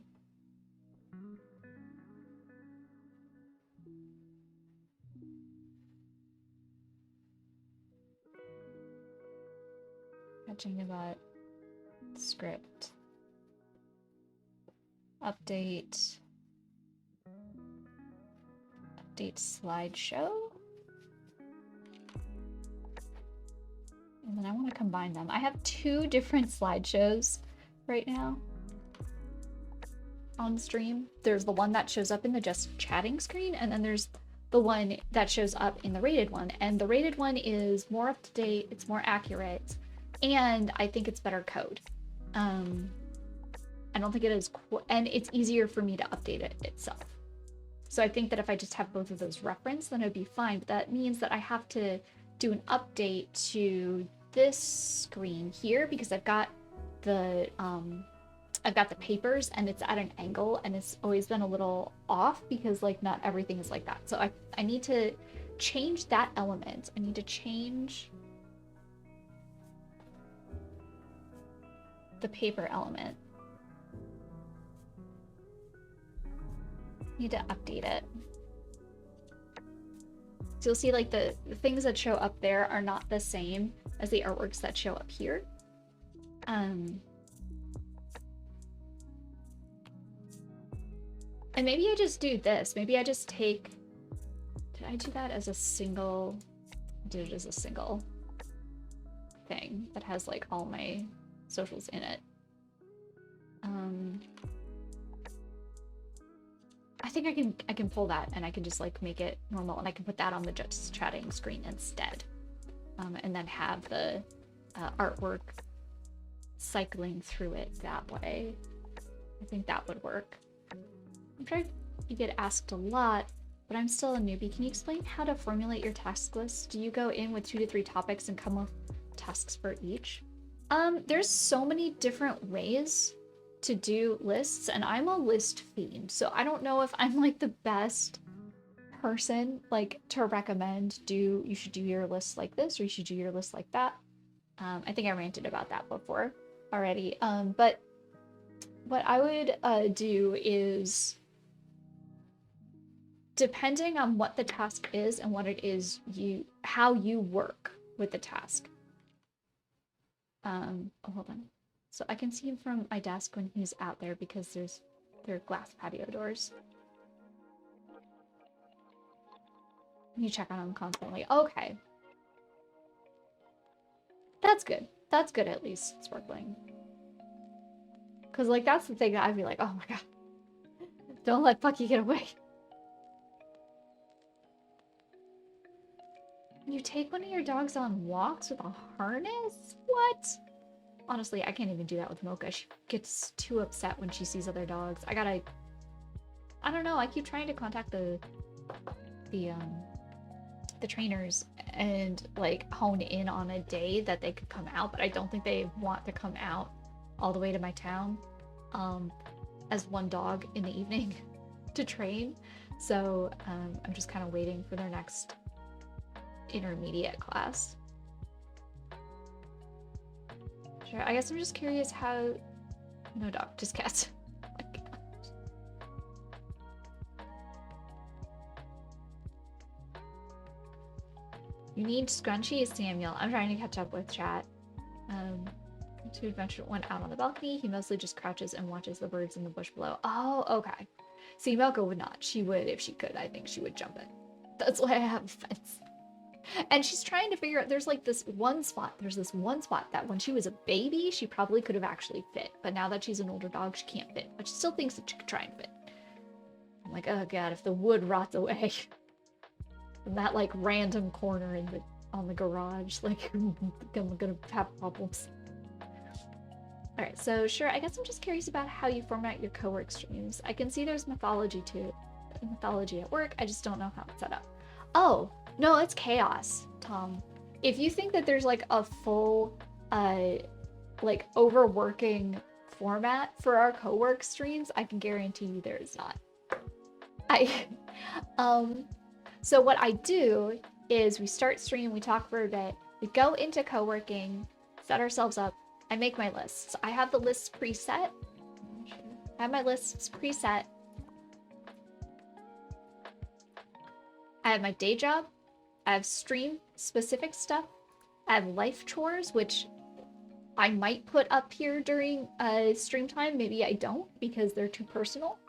about script update slideshow, and then I want to combine them. I have two different slideshows right now on stream. There's the one that shows up in the just chatting screen, and then there's the one that shows up in the rated one. And the rated one is more up to date, it's more accurate, and I think it's better code. I don't think it is, and it's easier for me to update it itself. So I think that if I just have both of those referenced, then it'd be fine. But that means that I have to do an update to this screen here because I've got the papers and it's at an angle and it's always been a little off because like not everything is like that. So I need to change that element. I need to change the paper element. Need to update it. So you'll see like the things that show up there are not the same as the artworks that show up here. And maybe I just do this. Maybe I just take, did I do that as a single, I did it as a single thing that has like all my socials in it. I think I can pull that and I can just like make it normal and I can put that on the just chatting screen instead. And then have the artwork cycling through it that way. I think that would work. I'm sure you get asked a lot, but I'm still a newbie. Can you explain how to formulate your task list? Do you go in with 2 to 3 topics and come up with tasks for each? There's so many different ways to do lists, and I'm a list fiend, so I don't know if I'm like the best person like to recommend you should do your list like this or you should do your list like that. I think I ranted about that before already. But what I would do is, depending on what the task is and what it is how you work with the task. Oh, hold on. So I can see him from my desk when he's out there because there are glass patio doors. You check on him constantly. Okay. That's good. That's good, at least, Sparkling. Because, like, that's the thing that I'd be like, oh my god. Don't let Bucky get away. You take one of your dogs on walks with a harness? What? Honestly, I can't even do that with Mocha. She gets too upset when she sees other dogs. I don't know. I keep trying to contact the trainers and like hone in on a day that they could come out, but I don't think they want to come out all the way to my town as one dog in the evening to train. So I'm just kind of waiting for their next intermediate class. Sure, I guess I'm just curious how... No dog, just cats. You need scrunchies, Samuel. I'm trying to catch up with chat. To adventure went out on the balcony. He mostly just crouches and watches the birds in the bush below. Oh, okay. See, Milka would not. She would if she could. I think she would jump in. That's why I have a fence. And she's trying to figure out, there's this one spot that when she was a baby, she probably could have actually fit. But now that she's an older dog, she can't fit. But she still thinks that she could try and fit. I'm like, oh god, if the wood rots away. In that like random corner on the garage, like I'm gonna have problems. Alright, so sure, I guess I'm just curious about how you format your co-work streams. I can see there's mythology at work, I just don't know how it's set up. Oh, no, it's chaos, Tom. If you think that there's like a full like overworking format for our co-work streams, I can guarantee you there is not. So what I do is we start stream, we talk for a bit, we go into co-working, set ourselves up, I make my lists. I have the lists preset. I have my lists preset. I have my day job. I have stream specific stuff. I have life chores, which I might put up here during stream time. Maybe I don't because they're too personal.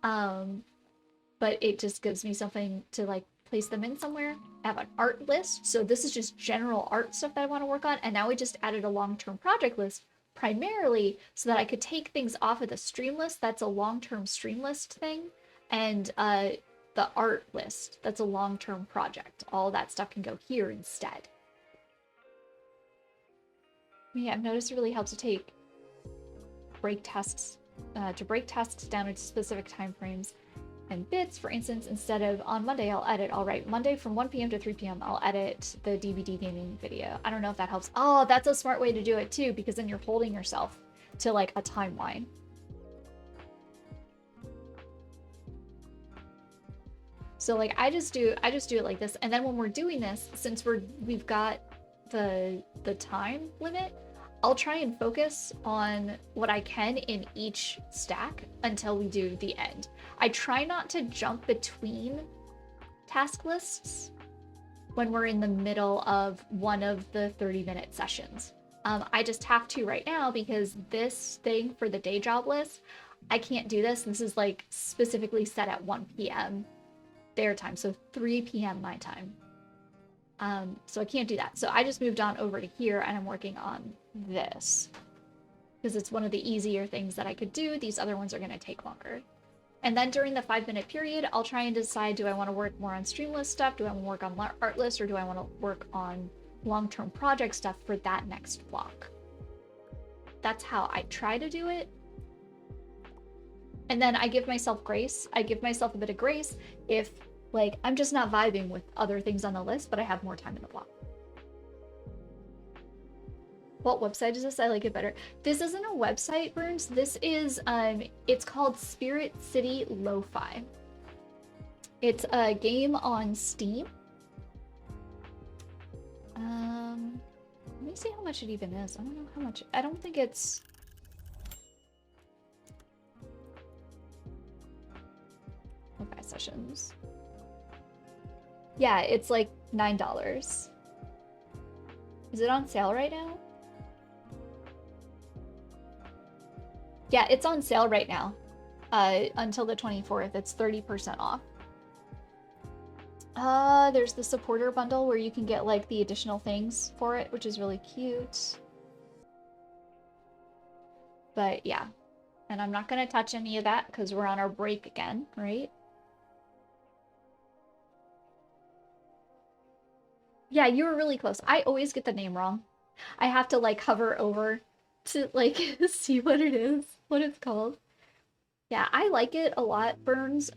But it just gives me something to like place them in somewhere. I have an art list. So this is just general art stuff that I want to work on. And now we just added a long-term project list primarily so that I could take things off of the stream list. That's a long-term stream list thing. And the art list, that's a long-term project. All that stuff can go here instead. Yeah, I've noticed it really helps to break tasks down into specific time frames and bits. For instance, instead of on Monday, I'll write Monday from 1 p.m. to 3 p.m. I'll edit the DVD gaming video. I don't know if that helps. Oh, that's a smart way to do it too, because then you're holding yourself to like a timeline. So like I just do it like this, and then when we're doing this, since we've got the time limit, I'll try and focus on what I can in each stack until we do the end. I try not to jump between task lists when we're in the middle of one of the 30-minute sessions. I just have to right now because this thing for the day job list, I can't do this. This is like specifically set at 1 p.m. their time, so 3 p.m. my time. So I can't do that. So I just moved on over to here and I'm working on this because it's one of the easier things that I could do. These other ones are going to take longer. And then during the 5-minute period, I'll try and decide, do I want to work more on Streamlist stuff? Do I want to work on art list? Or do I want to work on long-term project stuff for that next block? That's how I try to do it. And then I give myself grace. I give myself a bit of grace if like I'm just not vibing with other things on the list, but I have more time in the block. What website is this? I like it better. This isn't a website, Burns. This is, it's called Spirit City Lo-Fi. It's a game on Steam. Let me see how much it even is. I don't know how much. I don't think it's... Lo-Fi sessions. Yeah, it's like $9. Is it on sale right now? Yeah, it's on sale right now. Until the 24th, it's 30% off. There's the supporter bundle where you can get like the additional things for it, which is really cute. But yeah. And I'm not going to touch any of that because we're on our break again, right? Yeah, you were really close. I always get the name wrong. I have to like hover over to like see what it is, what it's called. Yeah, I like it a lot, Burns.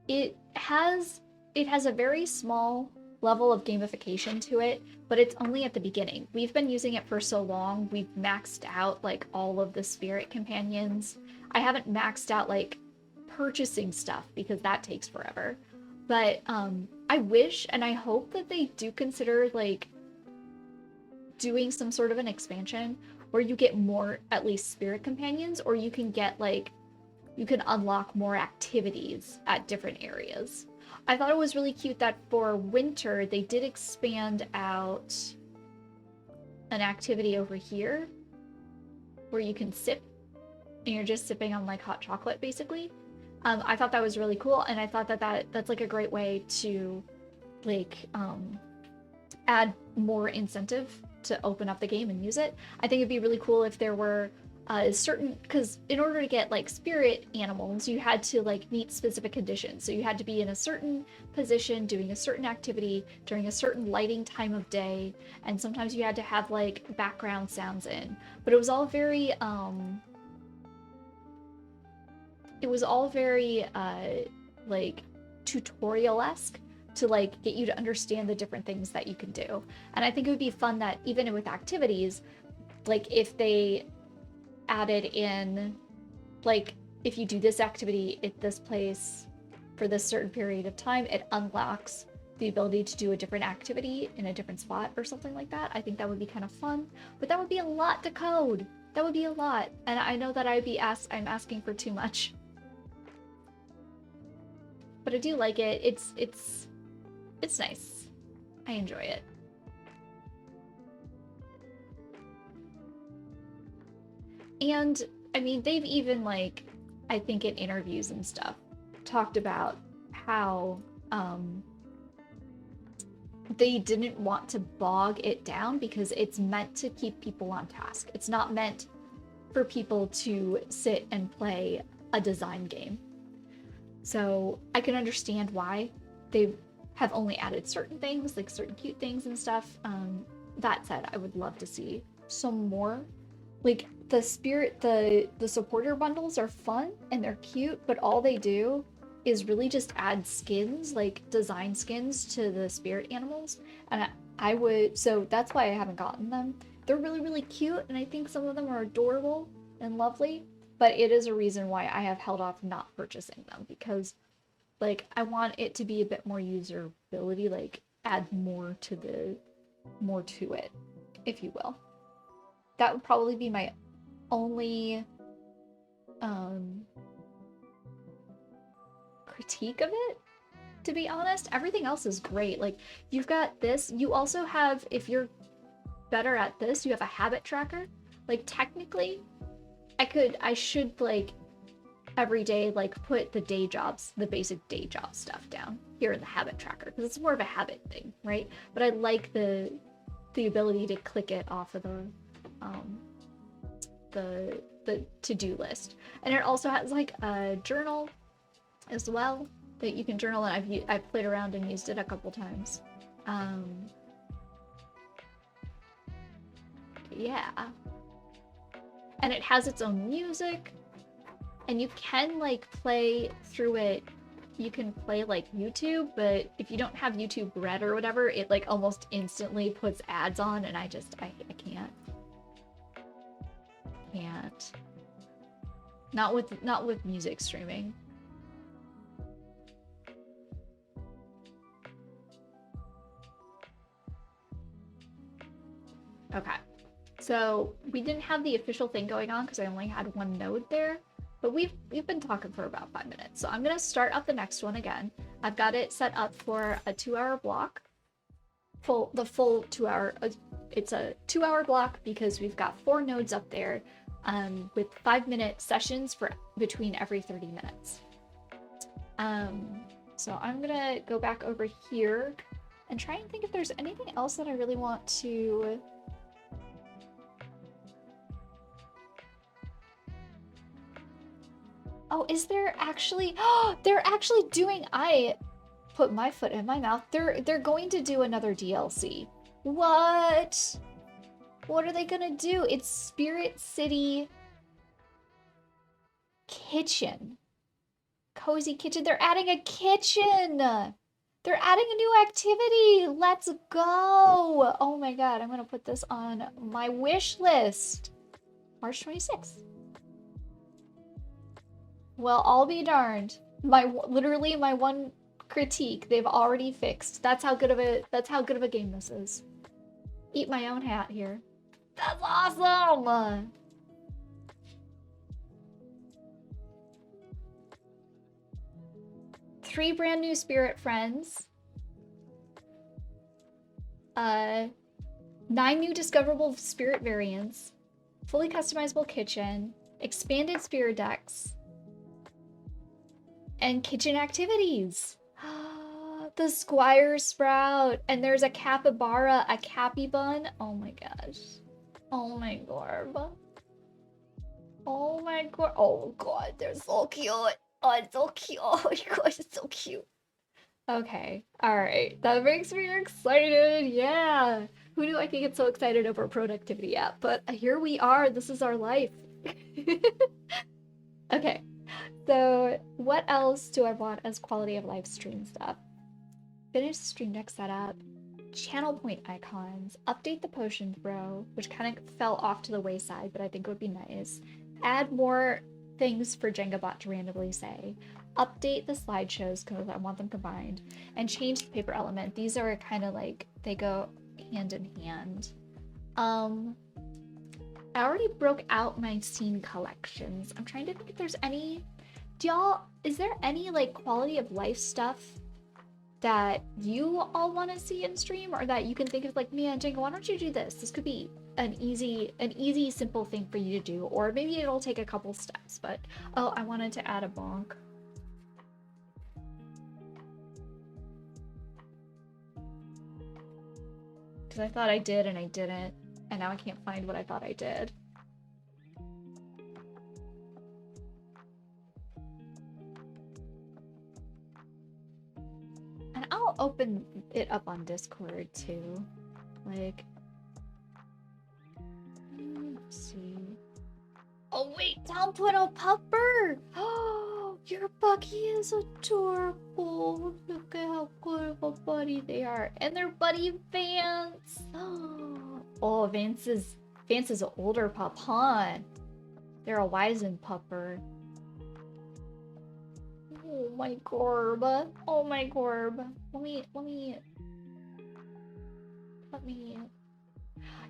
It has it has a very small level of gamification to it, but it's only at the beginning. We've been using it for so long, we've maxed out like all of the spirit companions. I haven't maxed out like purchasing stuff because that takes forever. But I wish and I hope that they do consider like doing some sort of an expansion where you get more at least spirit companions, or you can get like you can unlock more activities at different areas. I thought it was really cute that for winter they did expand out an activity over here where you can sip and you're just sipping on like hot chocolate basically. I thought that was really cool, and I thought that that's like a great way to like add more incentive to open up the game and use it. I think it'd be really cool if there were certain, because in order to get like spirit animals, you had to like meet specific conditions. So you had to be in a certain position, doing a certain activity during a certain lighting time of day, and sometimes you had to have like background sounds in. But it was all very like tutorial-esque to like get you to understand the different things that you can do. And I think it would be fun that even with activities, like if they added in like if you do this activity at this place for this certain period of time, it unlocks the ability to do a different activity in a different spot or something like that. I think that would be kind of fun, but that would be a lot to code. That would be a lot, and I know that I'm asking for too much. But I do like it. It's nice. I enjoy it. And I mean, they've even like I think in interviews and stuff talked about how they didn't want to bog it down because it's meant to keep people on task. It's not meant for people to sit and play a design game. So I can understand why they have only added certain things, like certain cute things and stuff. That said, I would love to see some more. Like the supporter bundles are fun and they're cute, but all they do is really just add skins, like design skins to the spirit animals. And I would, so that's why I haven't gotten them. They're really, really cute, and I think some of them are adorable and lovely, but it is a reason why I have held off not purchasing them because like I want it to be a bit more usability, like add more to it, if you will. That would probably be my only um critique of it, to be honest. Everything else is great. Like you've got this, you also have, if you're better at this, you have a habit tracker. Like technically, I should like every day like put the basic day job stuff down here in the habit tracker because it's more of a habit thing, right? But I like the ability to click it off of um the to-do list. And it also has like a journal as well that you can journal, and I've played around and used it a couple times. Um yeah. And it has its own music, and you can like play through it. You can play like YouTube, but if you don't have YouTube Red or whatever, it like almost instantly puts ads on, and I can't. Can't. Not with music streaming. Okay. So we didn't have the official thing going on because I only had one node there, but we've been talking for about 5 minutes. So I'm gonna start up the next one again. I've got it set up for a 2-hour block. The full 2 hour. It's a 2-hour block because we've got 4 nodes up there, with 5-minute sessions for between every 30 minutes. So I'm gonna go back over here and try and think if there's anything else that I really want to Oh, is there actually? Oh, they're actually doing. I put my foot in my mouth. They're going to do another DLC. What? What are they gonna do? It's Spirit City Kitchen. Cozy Kitchen. They're adding a kitchen. They're adding a new activity. Let's go. Oh my god, I'm gonna put this on my wish list. March 26th. Well, I'll be darned. Literally my one critique they've already fixed. That's how good of a game this is. Eat my own hat here. That's awesome. 3 brand new spirit friends. 9 new discoverable spirit variants. Fully customizable kitchen. Expanded spirit decks. And kitchen activities. The Squire Sprout. And there's a capybara, a capybun. Oh my gosh. Oh my god. Oh my god. Oh god, they're so cute. Oh, it's so cute. Oh my gosh, it's so cute. Okay. Alright. That makes me excited. Yeah. Who knew I could get so excited over a productivity app? But here we are. This is our life. Okay. So what else do I want as quality of life stream stuff? Finish the stream deck setup, channel point icons, update the potion throw, which kind of fell off to the wayside, but I think it would be nice. Add more things for Jengabot to randomly say. Update the slideshows because I want them combined. And change the paper element. These are kind of like, they go hand in hand. I already broke out my scene collections. I'm trying to think if there's any... is there any like quality of life stuff that you all want to see in stream, or that you can think of like, man, Jenga, why don't you do this? This could be an easy, simple thing for you to do, or maybe it'll take a couple steps, but oh, I wanted to add a bonk. Because I thought I did and I didn't, and now I can't find what I thought I did. And I'll open it up on Discord too. Like, let's see. Oh wait, Tom put a pupper! Oh, your Bucky is adorable. Look at how good of a buddy they are. And they're buddy Vance. Oh, Vance is an older pup, huh? They're a wizened pupper. Oh my Gorb. Oh my Gorb. Let me...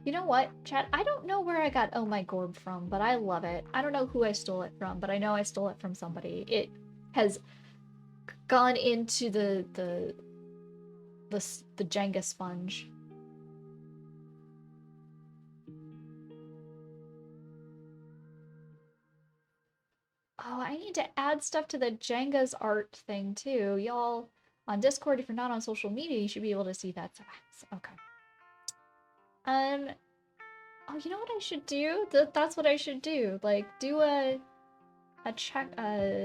You know what, chat? I don't know where I got Oh My Gorb from, but I love it. I don't know who I stole it from, but I know I stole it from somebody. It has gone into the Jenga sponge. Oh, I need to add stuff to the Jenga's art thing too. Y'all on Discord, if you're not on social media, you should be able to see that. Okay. Oh, you know what I should do? That's what I should do. Like, do a checklist.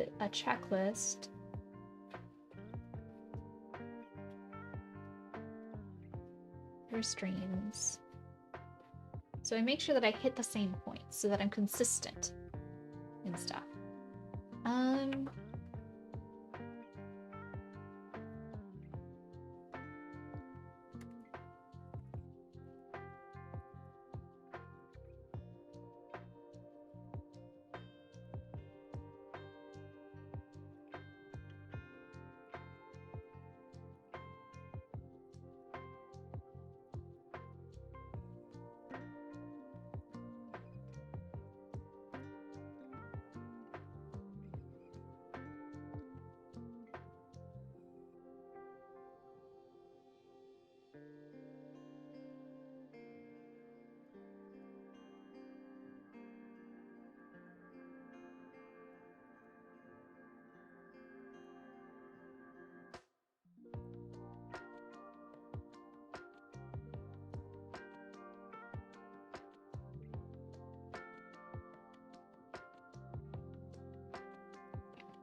For streams. So I make sure that I hit the same points so that I'm consistent and stuff.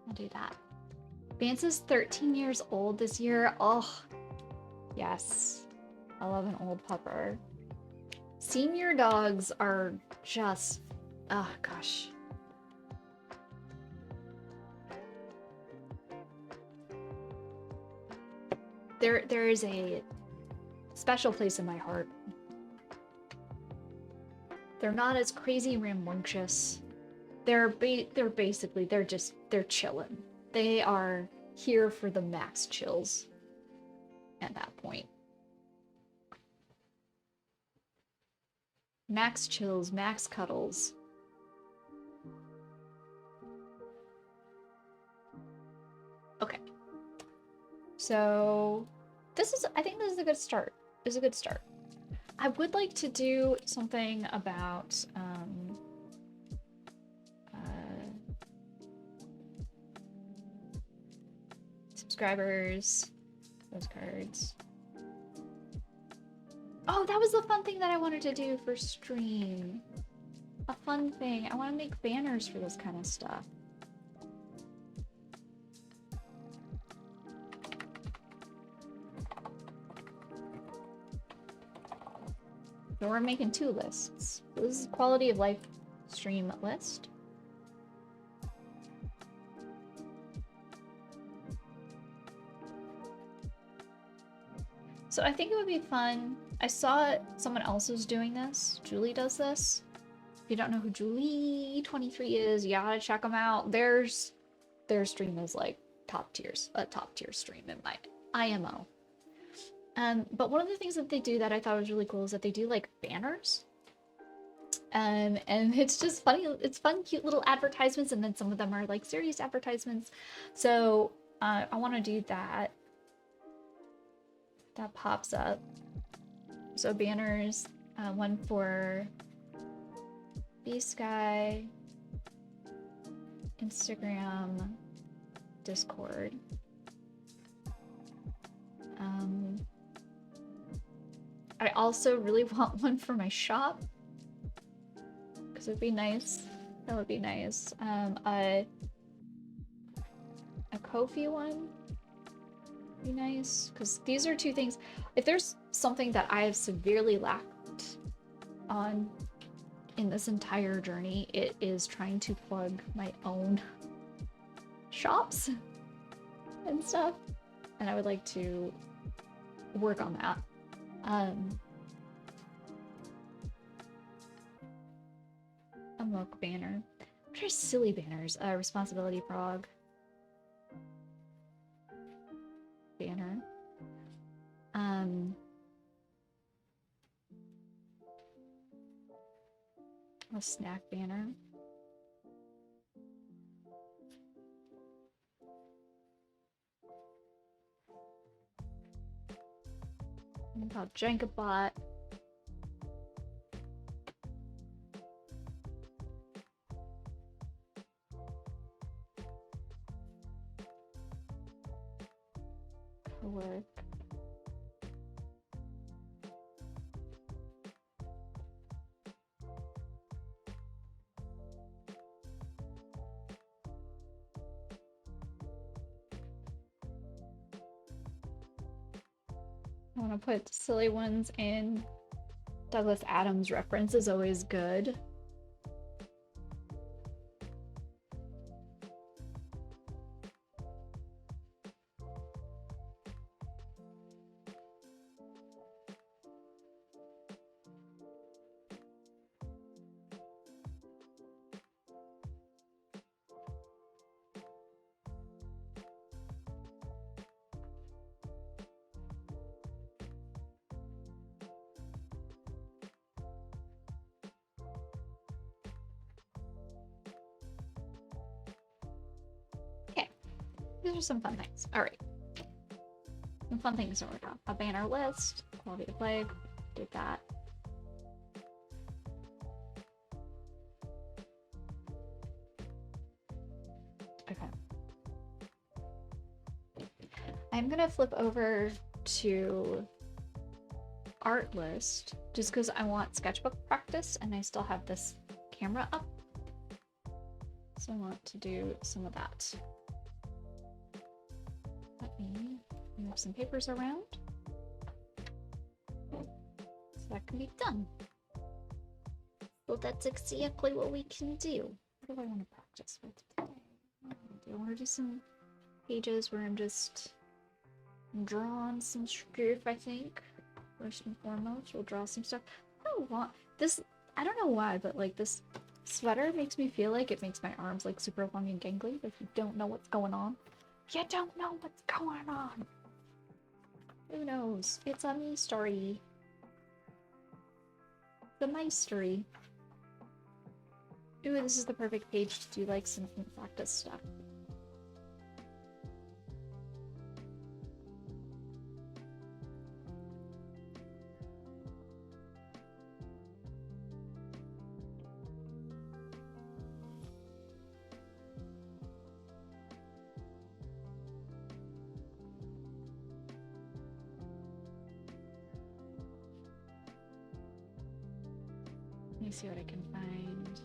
I'll do that. Vance is 13 years old this year. Oh, yes. I love an old pupper. Senior dogs are just, oh gosh. There is a special place in my heart. They're not as crazy rambunctious. They're basically, they're chilling. They are here for the max chills at that point. Max chills, max cuddles. Okay. So I think this is a good start. This is a good start. I would like to do something about subscribers, those cards. Oh, that was the fun thing that I wanted to do for stream. A fun thing. I want to make banners for this kind of stuff. So we're making 2 lists. This is quality of life stream list. So I think it would be fun. I saw someone else was doing this. Julie does this. If you don't know who Julie23 is, you gotta check them out. Their stream is like top tier stream in my IMO. But one of the things that they do that I thought was really cool is that they do like banners. And it's just funny. It's fun, cute little advertisements, and then some of them are like serious advertisements. So I want to do that. That pops up. So banners, one for B-Sky, Instagram, Discord. I also really want one for my shop, because it would be nice. That would be nice. A Ko-fi one would be nice, because these are 2 things. If there's something that I have severely lacked on in this entire journey, it is trying to plug my own shops and stuff. And I would like to work on that. A Mook banner. What are silly banners? Responsibility Prog. Banner. A snack banner. About Jankabot. Work. I want to put silly ones in. Douglas Adams reference is always good. These are some fun things. All right. Some fun things to work on. A banner list, quality of life, did that. Okay. I'm gonna flip over to art list just because I want sketchbook practice and I still have this camera up. So I want to do some of that. Let me move some papers around. So that can be done. So that's exactly what we can do. What do I want to practice with today? Do I want to do some pages where I'm just drawing some stuff, I think. First and foremost, we'll draw some stuff. I don't want this. I don't know why, but like this sweater makes me feel like it makes my arms like super long and gangly. Like you don't know what's going on. You don't know what's going on. Who knows? It's a mystery. The mystery. Ooh, this is the perfect page to do like some practice stuff. Let me see what I can find.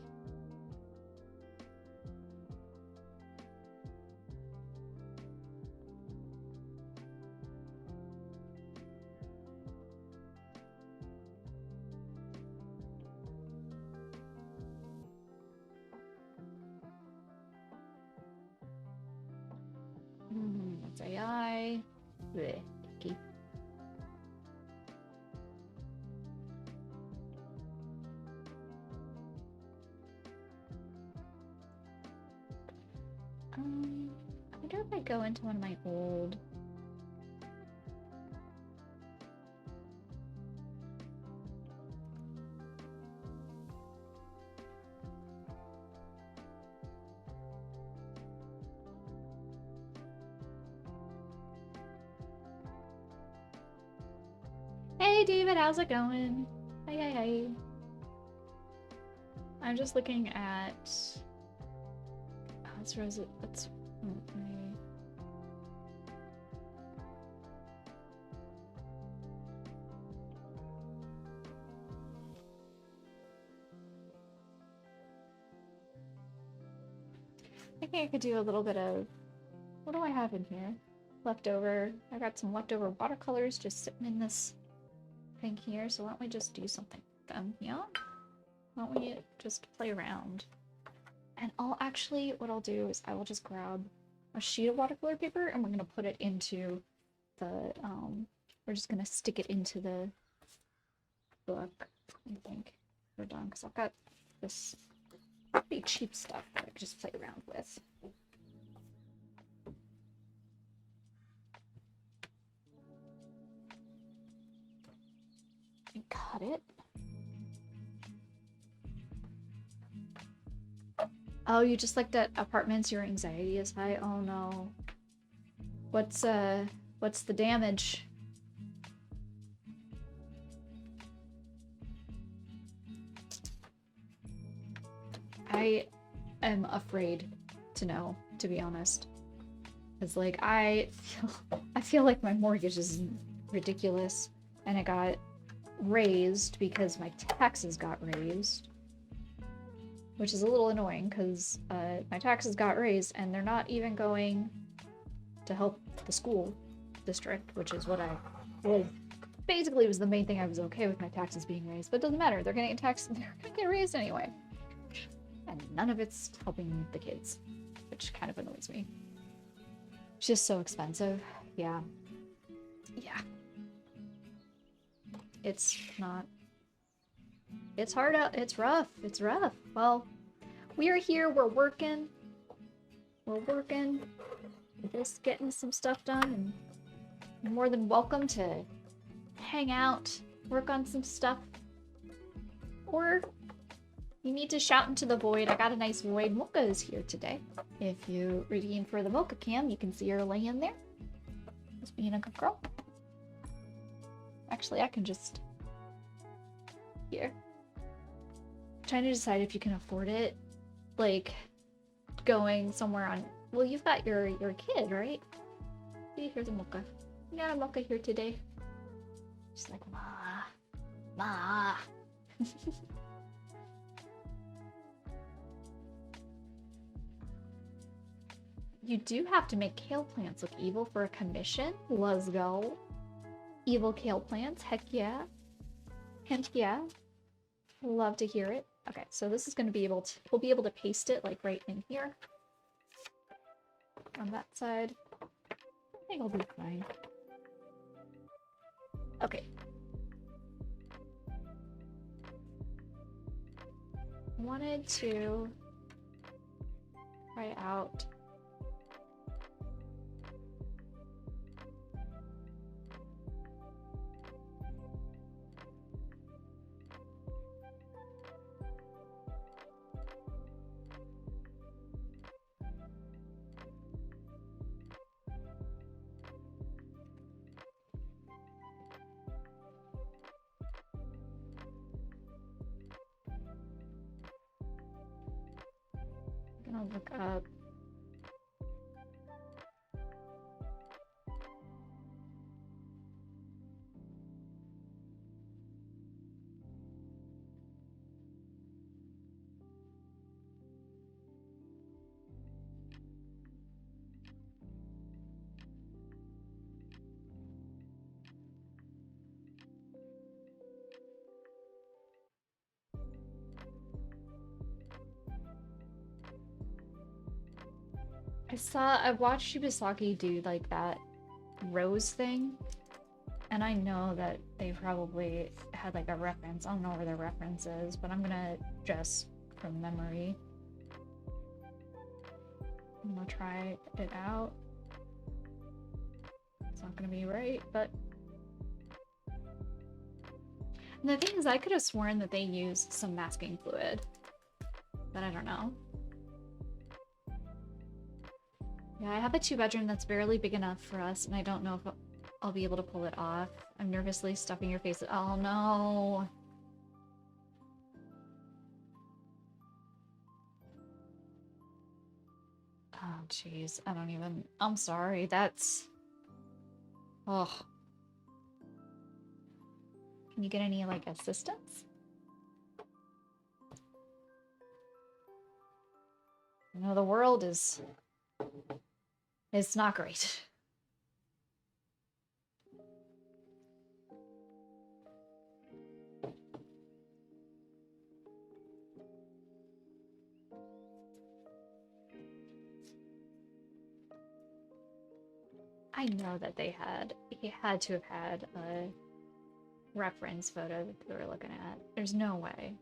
That's AI. Blech, icky. I wonder if I go into one of my old. Hey David, how's it going? Hey. I'm just looking at. Oh, that's Rosa. That's. I think I could do a little bit of. What do I have in here? Leftover. I got some leftover watercolors just sitting in this thing here. So why don't we just do something with them? Yeah. Why don't we just play around? And what I'll do is I will just grab a sheet of watercolor paper and we're gonna put it into the, we're just gonna stick it into the book, I think. We're done, because I've got this pretty cheap stuff that I can just play around with. And cut it. Oh, you just looked at apartments, your anxiety is high? Oh no. What's the damage? I am afraid to know, to be honest. Because like I feel like my mortgage is ridiculous and it got raised because my taxes got raised. Which is a little annoying because my taxes got raised and they're not even going to help the school district, which is what I was. Basically, it was the main thing I was okay with my taxes being raised, but it doesn't matter. They're getting taxed. They're gonna get raised anyway, and none of it's helping the kids, which kind of annoys me. It's just so expensive. Yeah. It's not. It's hard out. It's rough. Well, we're here. We're working. We're just getting some stuff done, and you're more than welcome to hang out, work on some stuff, or you need to shout into the void. I got a nice void. Mocha is here today. If you redeem for the Mocha cam, you can see her laying there. Just being a good girl. Actually, I can just... Here. I'm trying to decide if you can afford it. Like, going somewhere on... Well, you've got your kid, right? See, here's a Mocha. We got a Mocha here today. She's like, Ma. You do have to make kale plants look evil for a commission. Let's go. Evil kale plants. Heck yeah. Heck yeah. Love to hear it. Okay, so this is going to be able to... We'll be able to paste it, like, right in here. On that side. I think I'll be fine. Okay. I wanted to try out... I'm gonna look up... I watched Shibasaki do like that rose thing, and I know that they probably had like a reference. I don't know where the reference is, but I'm gonna just from memory. I'm gonna try it out. It's not gonna be right, but... And the thing is, I could have sworn that they used some masking fluid, but I don't know. Yeah, I have a 2-bedroom that's barely big enough for us, and I don't know if I'll be able to pull it off. I'm nervously stuffing your face. Oh no! Oh jeez, I don't even... I'm sorry, that's... Ugh. Can you get any, like, assistance? You know, the world is... It's not great. I know that he had to have had a reference photo that they were looking at. There's no way.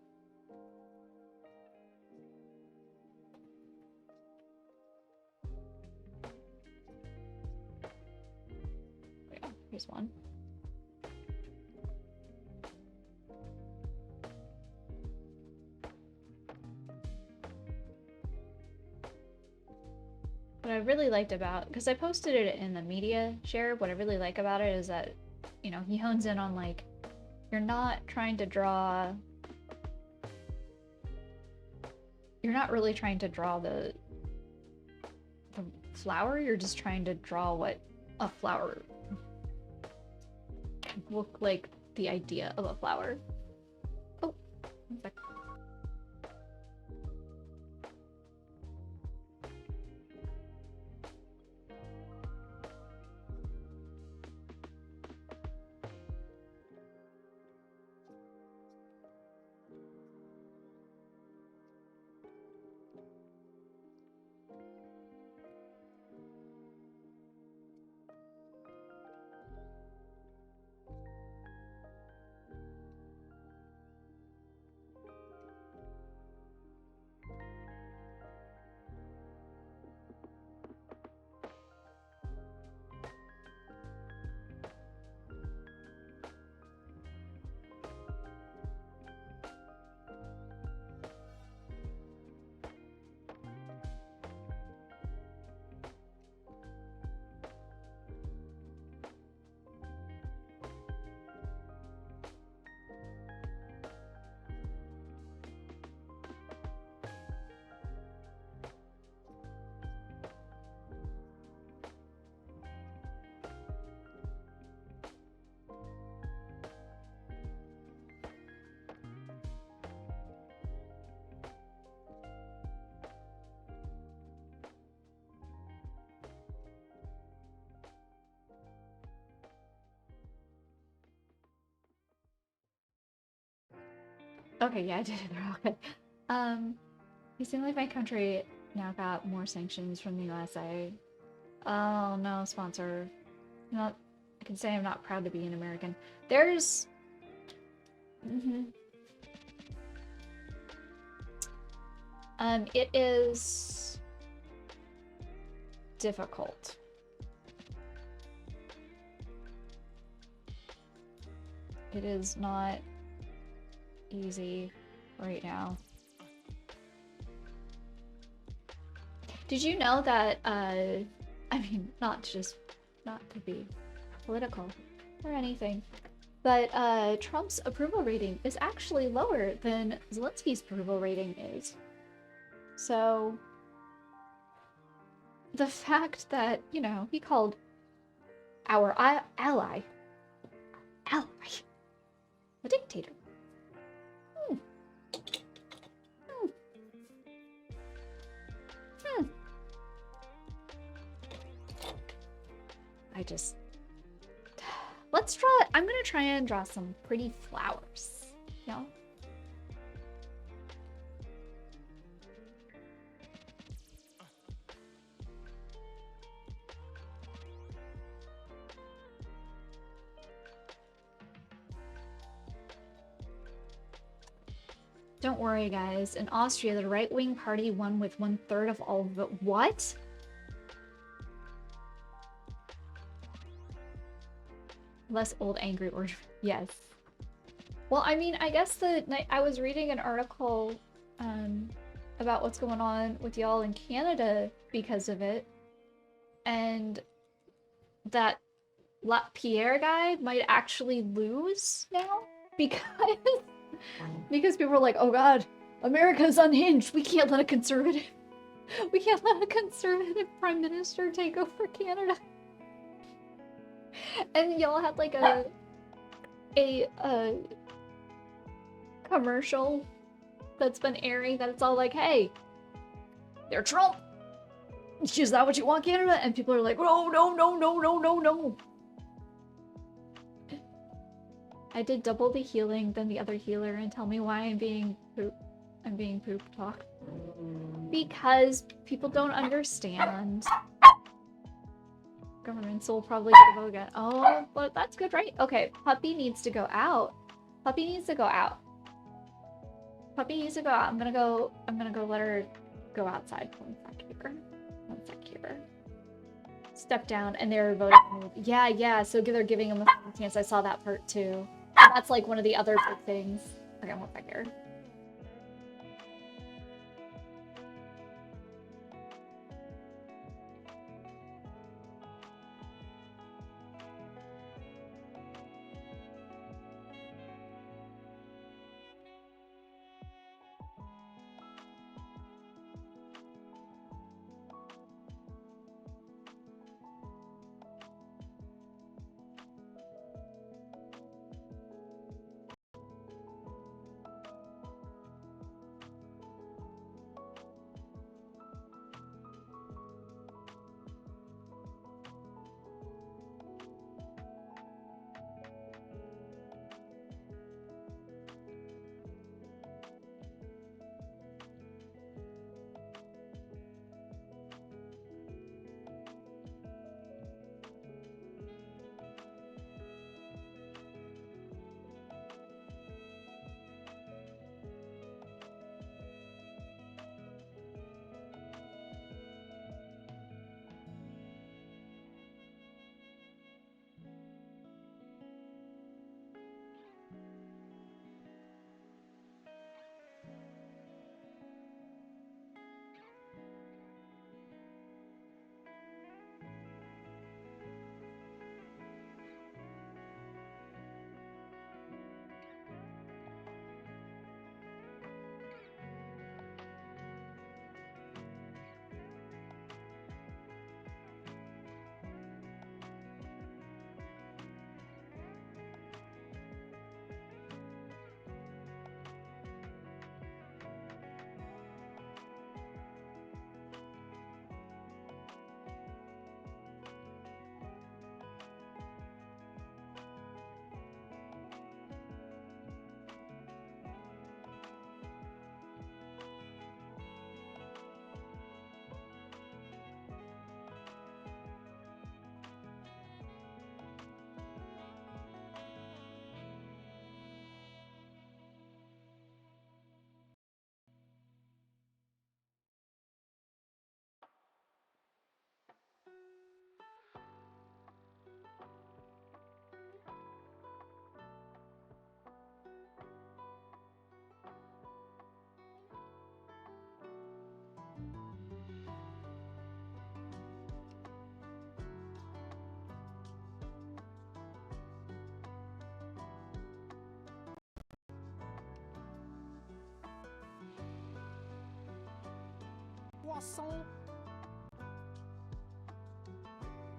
Yeah, here's one. What I really liked about, because I posted it in the media share, what I really like about it is that, you know, he hones in on, like, you're not trying to draw... You're not really trying to draw the flower, you're just trying to draw what a flower can look like, the idea of a flower. Oh, one sec. Okay, yeah, I did it. Okay. Um, you seem like my country now got more sanctions from the USA. Oh no, sponsor. Not. I can say I'm not proud to be an American. There's. Mhm. It is difficult. It is not easy right now. Did you know that, I mean, not to be political or anything, but Trump's approval rating is actually lower than Zelensky's approval rating is. So the fact that, you know, he called our ally a dictator. Hmm. Hmm. Hmm. I just let's draw. I'm gonna try and draw some pretty flowers. You know? Don't worry, guys. In Austria, the right-wing party won with 1/3 of all vote. What? Less old, angry, or yes. Well, I mean, I guess I was reading an article about what's going on with y'all in Canada because of it, and that Pierre guy might actually lose now because because people are like, oh god, America's unhinged. We can't let a conservative prime minister take over Canada. And y'all had like a commercial that's been airing that it's all like, hey, they're Trump. Is that what you want, Canada? And people are like, no, no, no, no, no, no, no. I did double the healing than the other healer, and tell me why I'm being poop talk. Because people don't understand. Governments will probably go again. Oh, but that's good, right? Okay, puppy needs to go out. Puppy needs to go out. Puppy needs to go out. I'm gonna go let her go outside. One sec here. Step down, and they're voting. Yeah, so they're giving him a chance. I saw that part too. That's like one of the other big things. Okay, one sec here.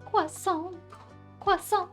Croissant. Croissant.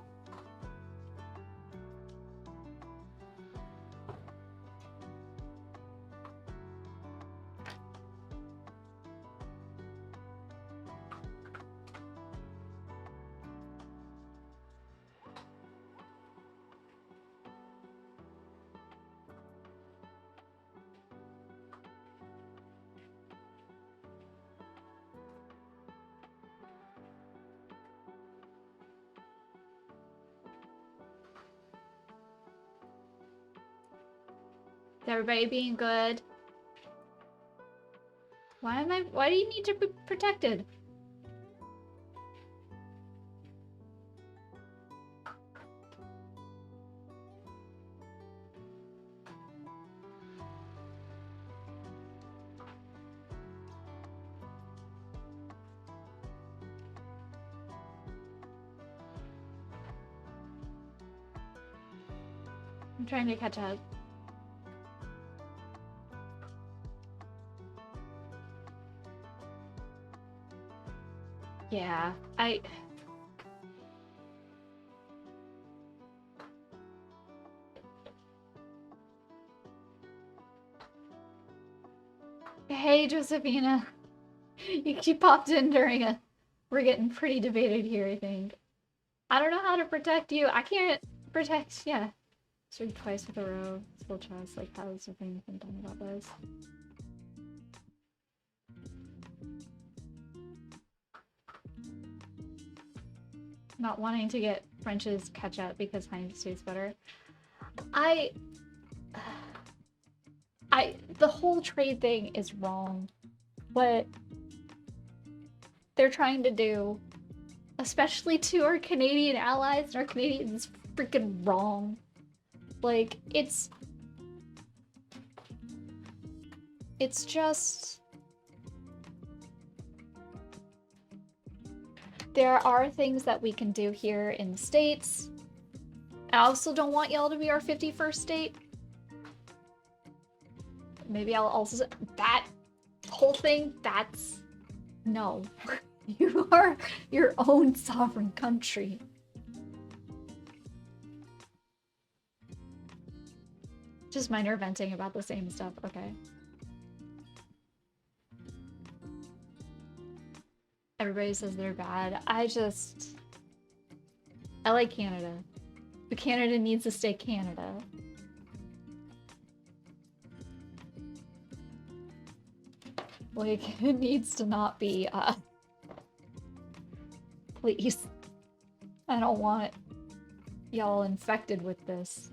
Is everybody being good? Why do you need to be protected? I'm trying to catch up. Yeah, Hey, Josephina. You popped in during a... We're getting pretty debated here, I think. I don't know how to protect you. I can't protect... Yeah. Swing twice with a row. Full chest. Like, how is the thing been done about this? Not wanting to get French's ketchup because Heinz tastes better. The whole trade thing is wrong. What they're trying to do, especially to our Canadian allies and our Canadians, is freaking wrong. Like, it's just... There are things that we can do here in the States. I also don't want y'all to be our 51st state. Maybe I'll also... That whole thing, that's... No. You are your own sovereign country. Just minor venting about the same stuff, okay. Everybody says they're bad. I like Canada. But Canada needs to stay Canada. Like, it needs to not be, please. I don't want y'all infected with this.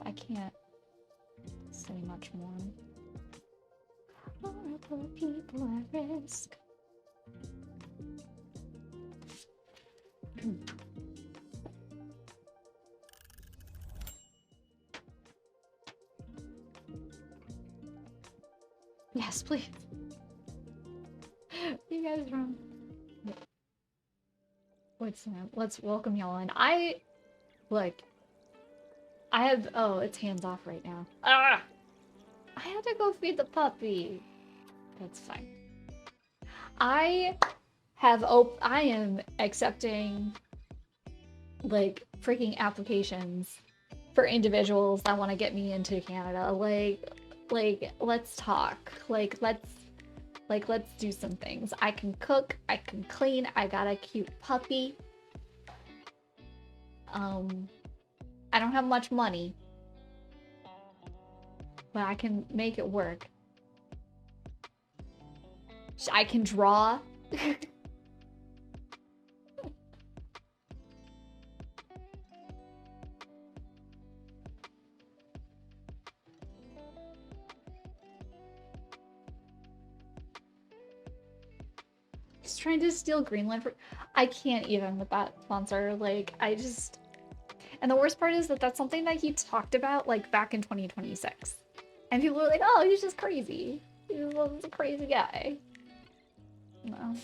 I can't say much more. Vulnerable people at risk. Yes, please. You guys from... Let's welcome y'all in. Look. I have... Oh, it's hands off right now. Ah! I had to go feed the puppy. That's fine. I am accepting, like, freaking applications for individuals that want to get me into Canada. Like, let's talk. Let's do some things. I can cook, I can clean, I got a cute puppy. I don't have much money, but I can make it work. I can draw. He's trying to steal Greenland for... I can't even with that sponsor. Like, I just... And the worst part is that that's something that he talked about, like, back in 2026. And people were like, oh, he's just crazy. He's a crazy guy. No.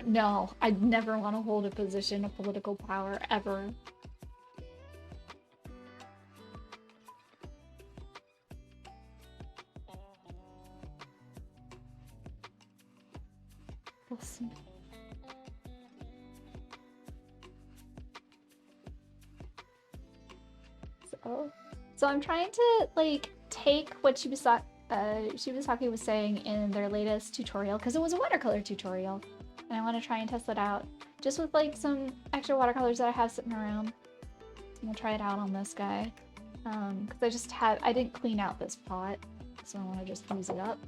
No, I'd never want to hold a position of political power ever. Listen. So I'm trying to like take what Shibasaki was saying in their latest tutorial, because it was a watercolor tutorial, and I want to try and test it out just with like some extra watercolors that I have sitting around. I'm gonna try it out on this guy, because I didn't clean out this pot, so I want to just use it up.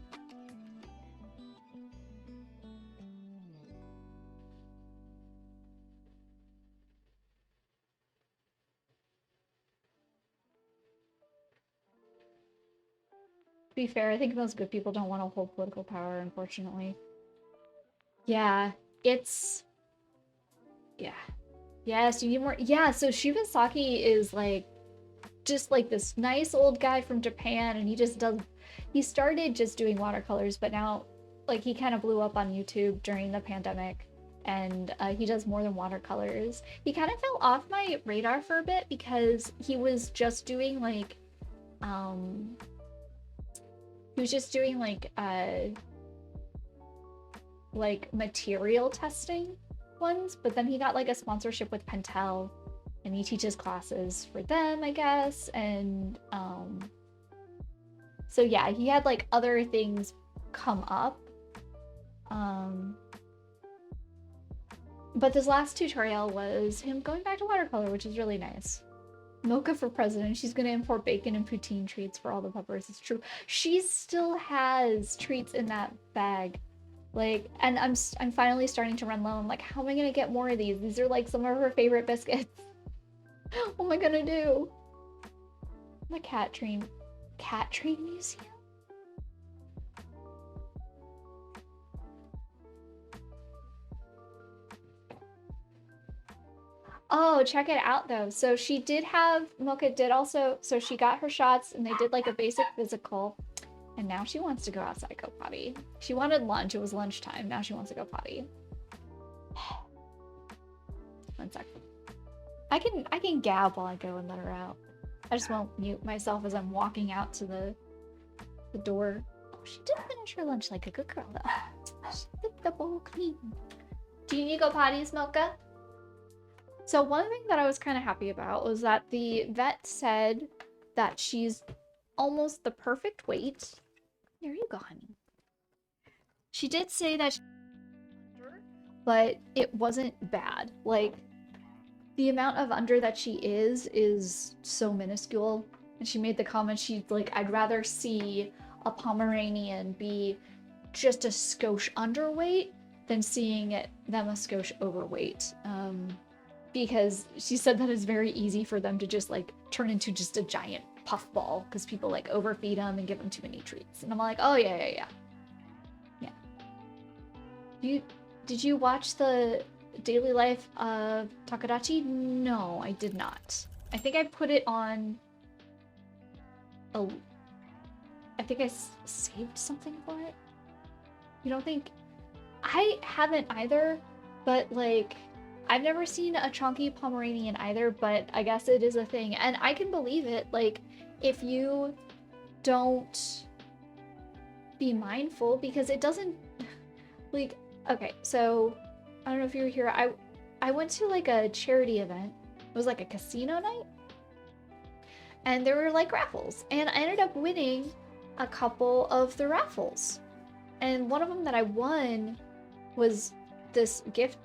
To be fair, I think most good people don't want to hold political power, unfortunately. Yeah, it's... Yeah. Yes, you need more... Yeah, so Shibasaki is, like, just, like, this nice old guy from Japan, and he just does... He started just doing watercolors, but now, like, he kind of blew up on YouTube during the pandemic, and he does more than watercolors. He kind of fell off my radar for a bit because he was just doing, like material testing ones, but then he got like a sponsorship with Pentel, and he teaches classes for them, I guess. And so yeah, he had like other things come up. But this last tutorial was him going back to watercolor, which is really nice. Mocha for president. She's gonna import bacon and poutine treats for all the puppers. It's true. She still has treats in that bag. Like, and I'm finally starting to run low. I'm like, how am I gonna get more of these? These are like some of her favorite biscuits. What am I gonna do? The cat train museum? Oh, check it out though. So she did have, Mocha did also, so she got her shots and they did like a basic physical, and now she wants to go outside, go potty. She wanted lunch, it was lunchtime. Now she wants to go potty. 1 sec. I can gab while I go and let her out. I just won't mute myself as I'm walking out to the door. Oh, she did finish her lunch like a good girl though. She did the bowl clean. Do you need to go potty, Mocha? So one thing that I was kind of happy about was that the vet said that she's almost the perfect weight. There you go, honey. She did say that but it wasn't bad. Like, the amount of under that she is so minuscule. And she made the comment, she's like, I'd rather see a Pomeranian be just a skosh underweight than seeing them a skosh overweight. Because she said that it's very easy for them to just like turn into just a giant puffball because people like overfeed them and give them too many treats. And I'm like, oh yeah. Did you watch the Daily Life of Takadachi? No, I did not. I think I put it on. Oh, I think I saved something for it. You don't think? I haven't either, but like, I've never seen a chunky Pomeranian either, but I guess it is a thing. And I can believe it. Like, if you don't be mindful, because it doesn't, like, okay, so I don't know if you were here. I went to like a charity event. It was like a casino night. And there were like raffles. And I ended up winning a couple of the raffles. And one of them that I won was this gift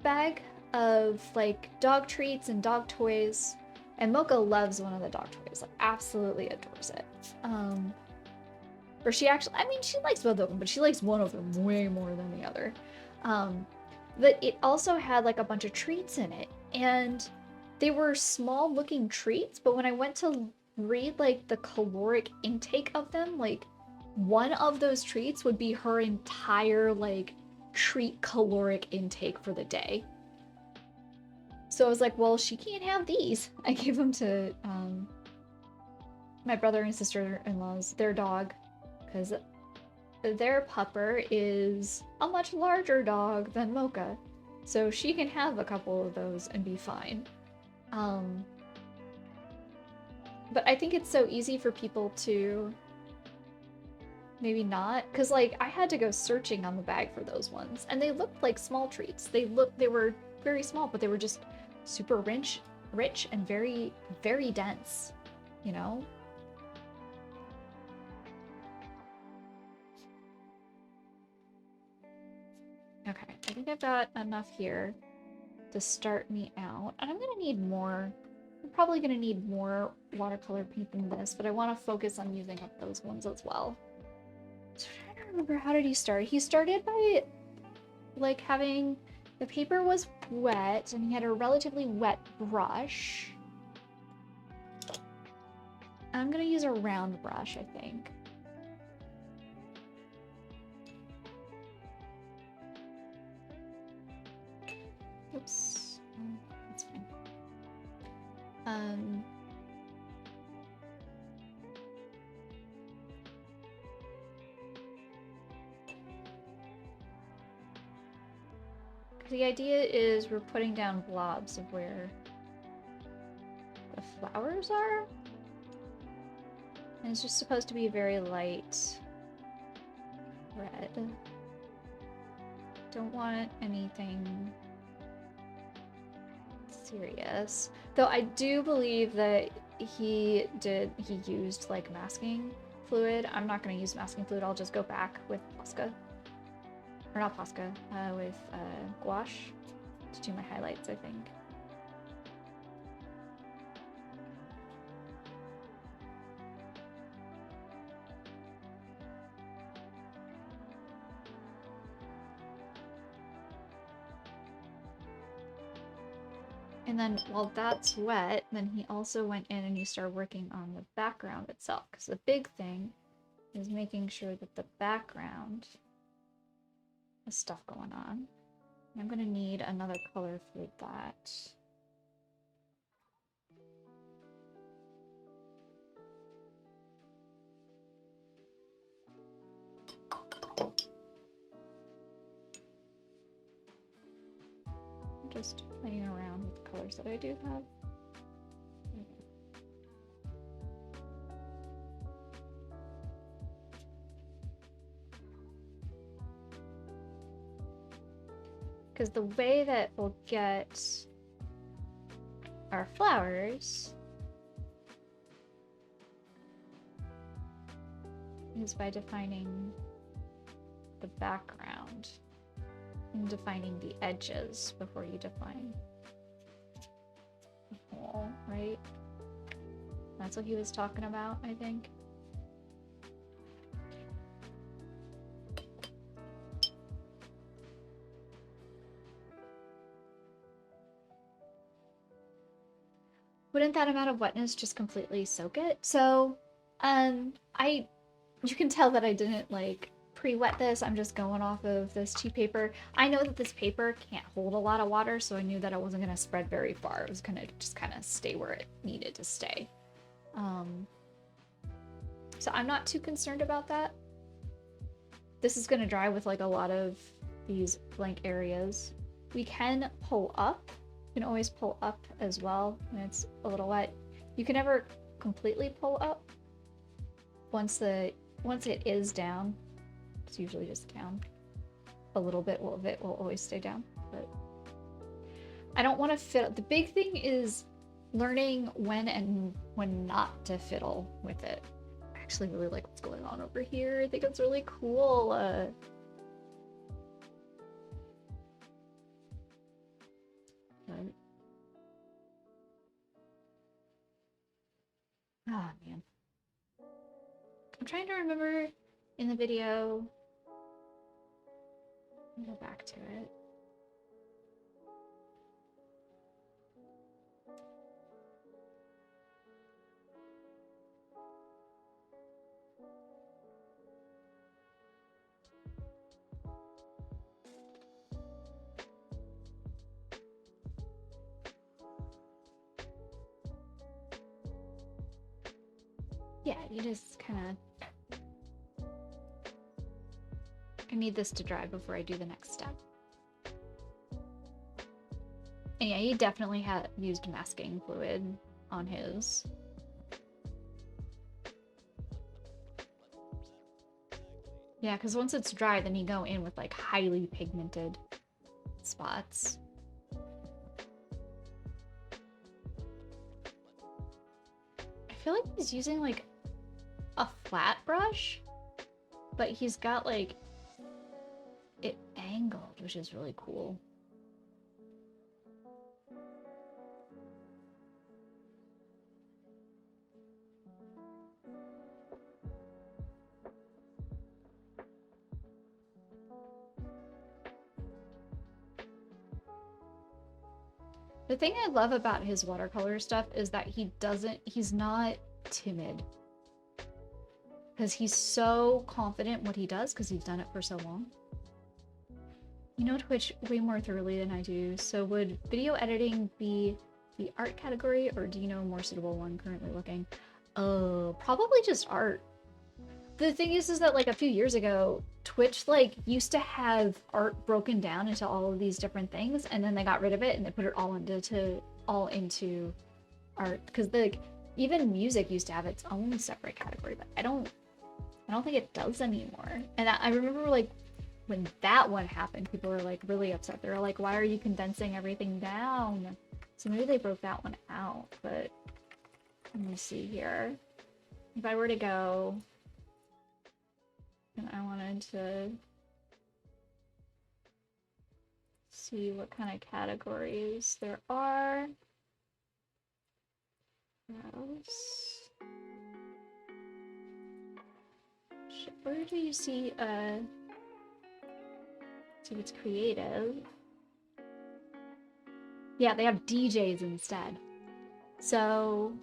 bag of like dog treats and dog toys, and Mocha loves one of the dog toys, like absolutely adores it. Or she actually, I mean, she likes both of them, but she likes one of them way more than the other. But it also had like a bunch of treats in it, and they were small looking treats, but when I went to read like the caloric intake of them, like one of those treats would be her entire like treat caloric intake for the day. So I was like, well, she can't have these. I gave them to my brother and sister-in-law's, their dog, because their pupper is a much larger dog than Mocha, so she can have a couple of those and be fine. But I think it's so easy for people to maybe not, because like I had to go searching on the bag for those ones, and they looked like small treats. They were very small, but they were just super rich and very, very dense, you know? Okay, I think I've got enough here to start me out. And I'm gonna need more. I'm probably gonna need more watercolor paint than this, but I want to focus on using up those ones as well. So I'm trying to remember, how did he start? He started by like having the paper was wet and he had a relatively wet brush. I'm gonna use a round brush, I think. Oops, that's fine. The idea is we're putting down blobs of where the flowers are. And it's just supposed to be very light red. Don't want anything serious. Though I do believe that he used like masking fluid. I'm not going to use masking fluid. I'll just go back with Posca. Or not Posca, with gouache to do my highlights, I think. And then while that's wet, then he also went in and he started working on the background itself. Because the big thing is making sure that the background has stuff going on. I'm going to need another color for that. I'm just playing around with the colors that I do have. Because the way that we'll get our flowers is by defining the background and defining the edges before you define the whole, right? That's what he was talking about, I think. Wouldn't that amount of wetness just completely soak it? So, you can tell that I didn't like pre-wet this. I'm just going off of this cheap paper. I know that this paper can't hold a lot of water, so I knew that I wasn't gonna spread very far. It was gonna just kind of stay where it needed to stay. So I'm not too concerned about that. This is gonna dry with like a lot of these blank areas. We can pull up. You can always pull up as well when it's a little wet. You can never completely pull up. Once it is down, it's usually just down. A little bit of it will always stay down, but I don't want to fiddle. The big thing is learning when and when not to fiddle with it. I actually really like what's going on over here. I think it's really cool. Oh man. I'm trying to remember in the video. Let me go back to it. you just kind of... I need this to dry before I do the next step. And yeah, he definitely had used masking fluid on his. Yeah, because once it's dry, then you go in with like highly pigmented spots. I feel like he's using like a flat brush, but he's got like it angled, which is really cool. The thing I love about his watercolor stuff is that he's not timid. Because he's so confident what he does because he's done it for so long. You know Twitch way more thoroughly than I do, so would video editing be the art category, or do you know a more suitable one currently looking? Probably just art. The thing is that like a few years ago, Twitch like used to have art broken down into all of these different things, and then they got rid of it and they put it all into art. Because like even music used to have its own separate category, but I don't think it does anymore. And I remember like when that one happened, people were like really upset. They were like, "Why are you condensing everything down?" So maybe they broke that one out. But let me see here. If I were to go. And I wanted to see what kind of categories there are. Browse. Where do you see see what's creative? Yeah, they have DJs instead. So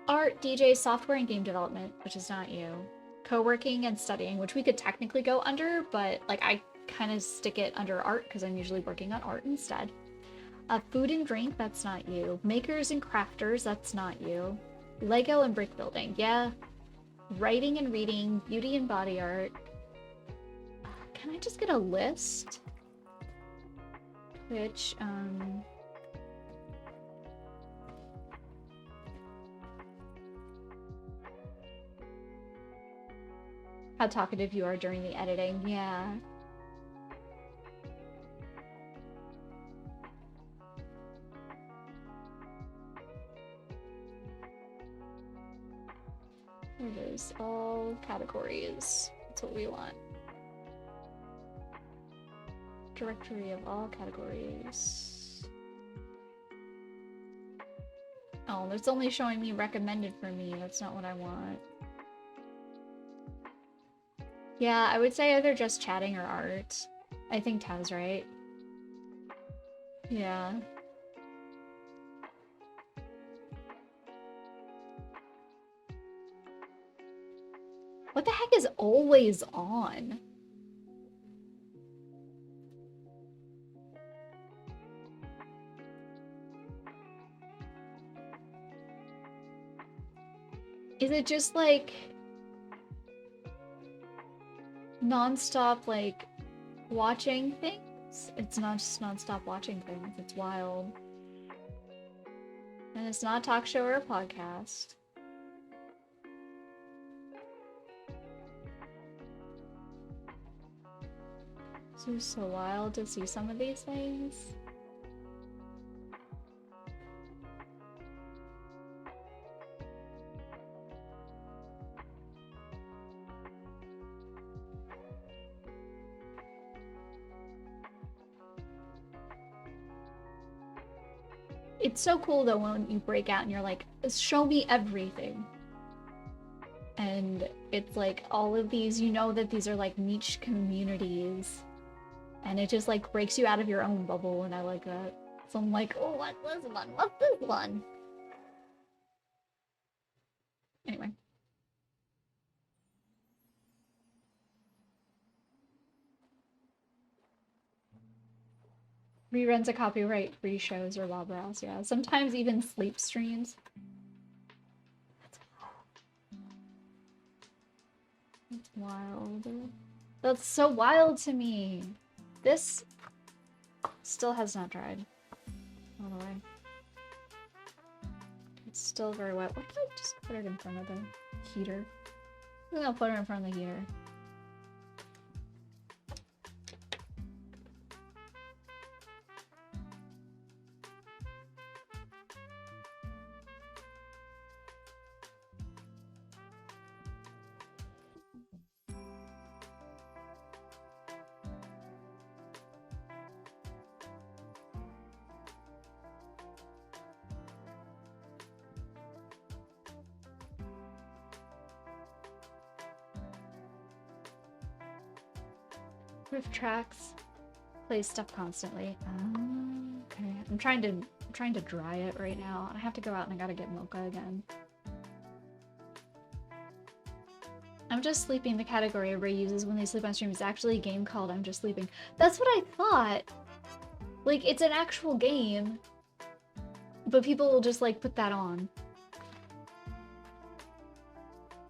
art, DJ, software and game development, which is not you. Co-working and studying, which we could technically go under, but like I kind of stick it under art because I'm usually working on art instead. Food and drink, that's not you. Makers and crafters, that's not you. Lego and brick building, yeah. Writing and reading, beauty and body art. Can I just get a list? Which, how talkative you are during the editing, yeah. It is all categories. That's what we want. Directory of all categories. Oh, it's only showing me recommended for me. That's not what I want. Yeah, I would say either just chatting or art. I think Taz, right? Yeah. What the heck is always on? Is it just like non-stop like watching things? It's not just non-stop watching things, it's wild. And it's not a talk show or a podcast. It's just so wild to see some of these things. It's so cool though when you break out and you're like, show me everything. And it's like all of these, you know that these are like niche communities. And it just like breaks you out of your own bubble, and I like that. So I'm like, oh, what's this one? What's this one? Anyway. Reruns of copyright-free shows or log browse, yeah. Sometimes even sleep streams. Wild. That's so wild to me. This still has not dried. All the way. It's still very wet. What did I just put it in front of the heater? I think I'll put it in front of the heater. Roof tracks. Play stuff constantly. Okay. I'm trying to dry it right now. I have to go out and I gotta get Mocha again. I'm Just Sleeping, the category everybody uses when they sleep on stream, is actually a game called I'm Just Sleeping. That's what I thought. Like, it's an actual game, but people will just like put that on.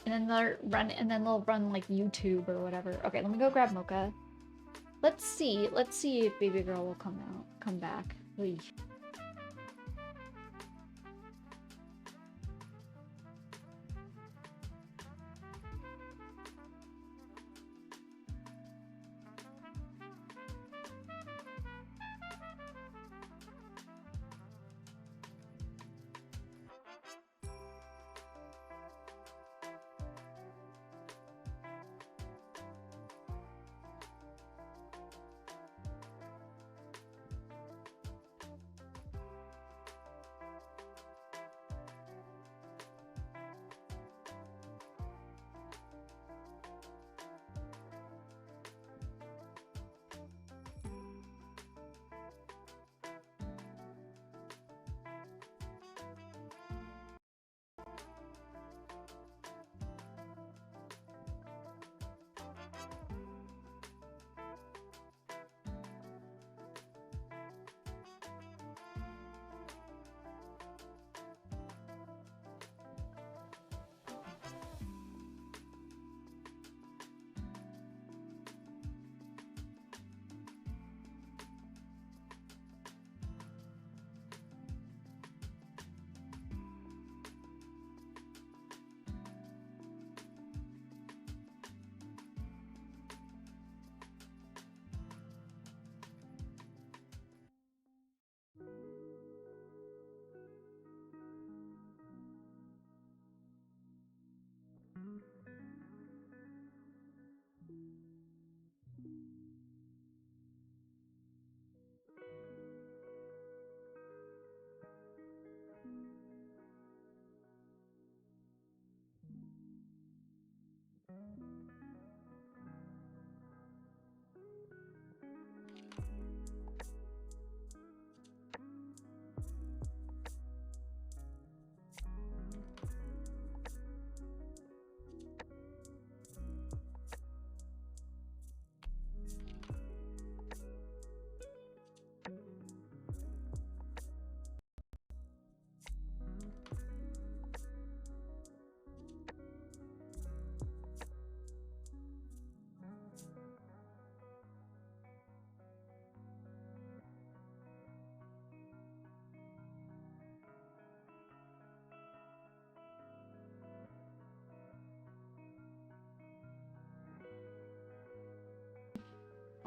And then they'll run like YouTube or whatever. Okay, let me go grab Mocha. Let's see if Baby Girl will come back. Oy.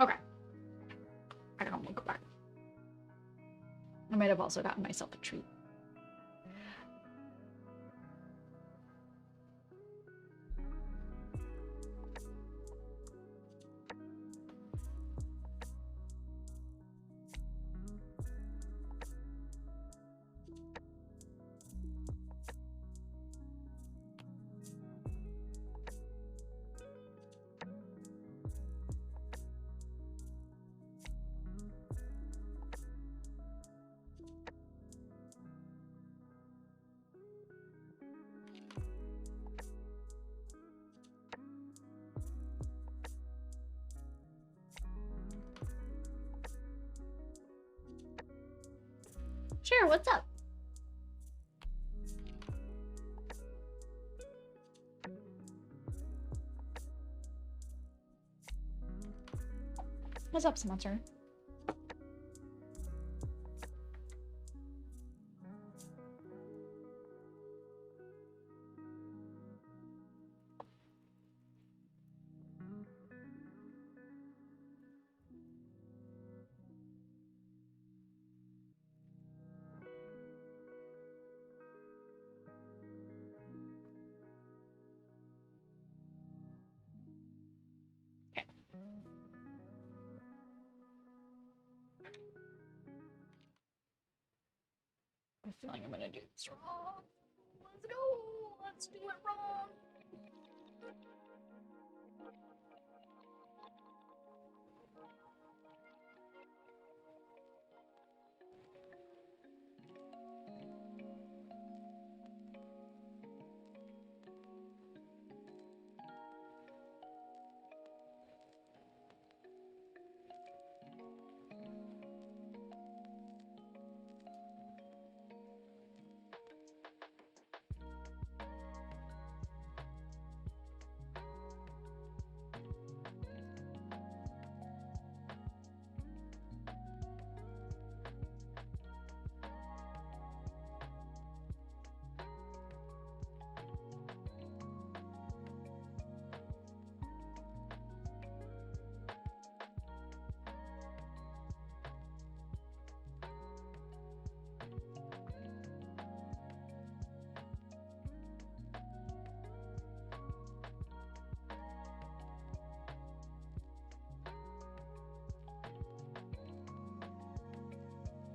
Okay. I don't want to go back. I might have also gotten myself a treat. Sure, what's up? What's up, sponsor? I feel like I'm gonna do this wrong. Let's go. Let's do it wrong.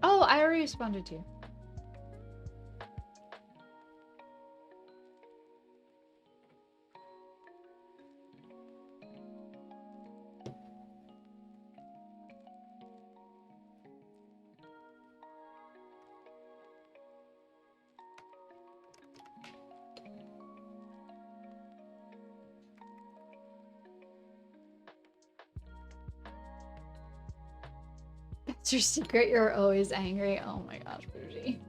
Oh, I already responded to you. That's your secret. You're always angry. Oh my gosh, Bougie.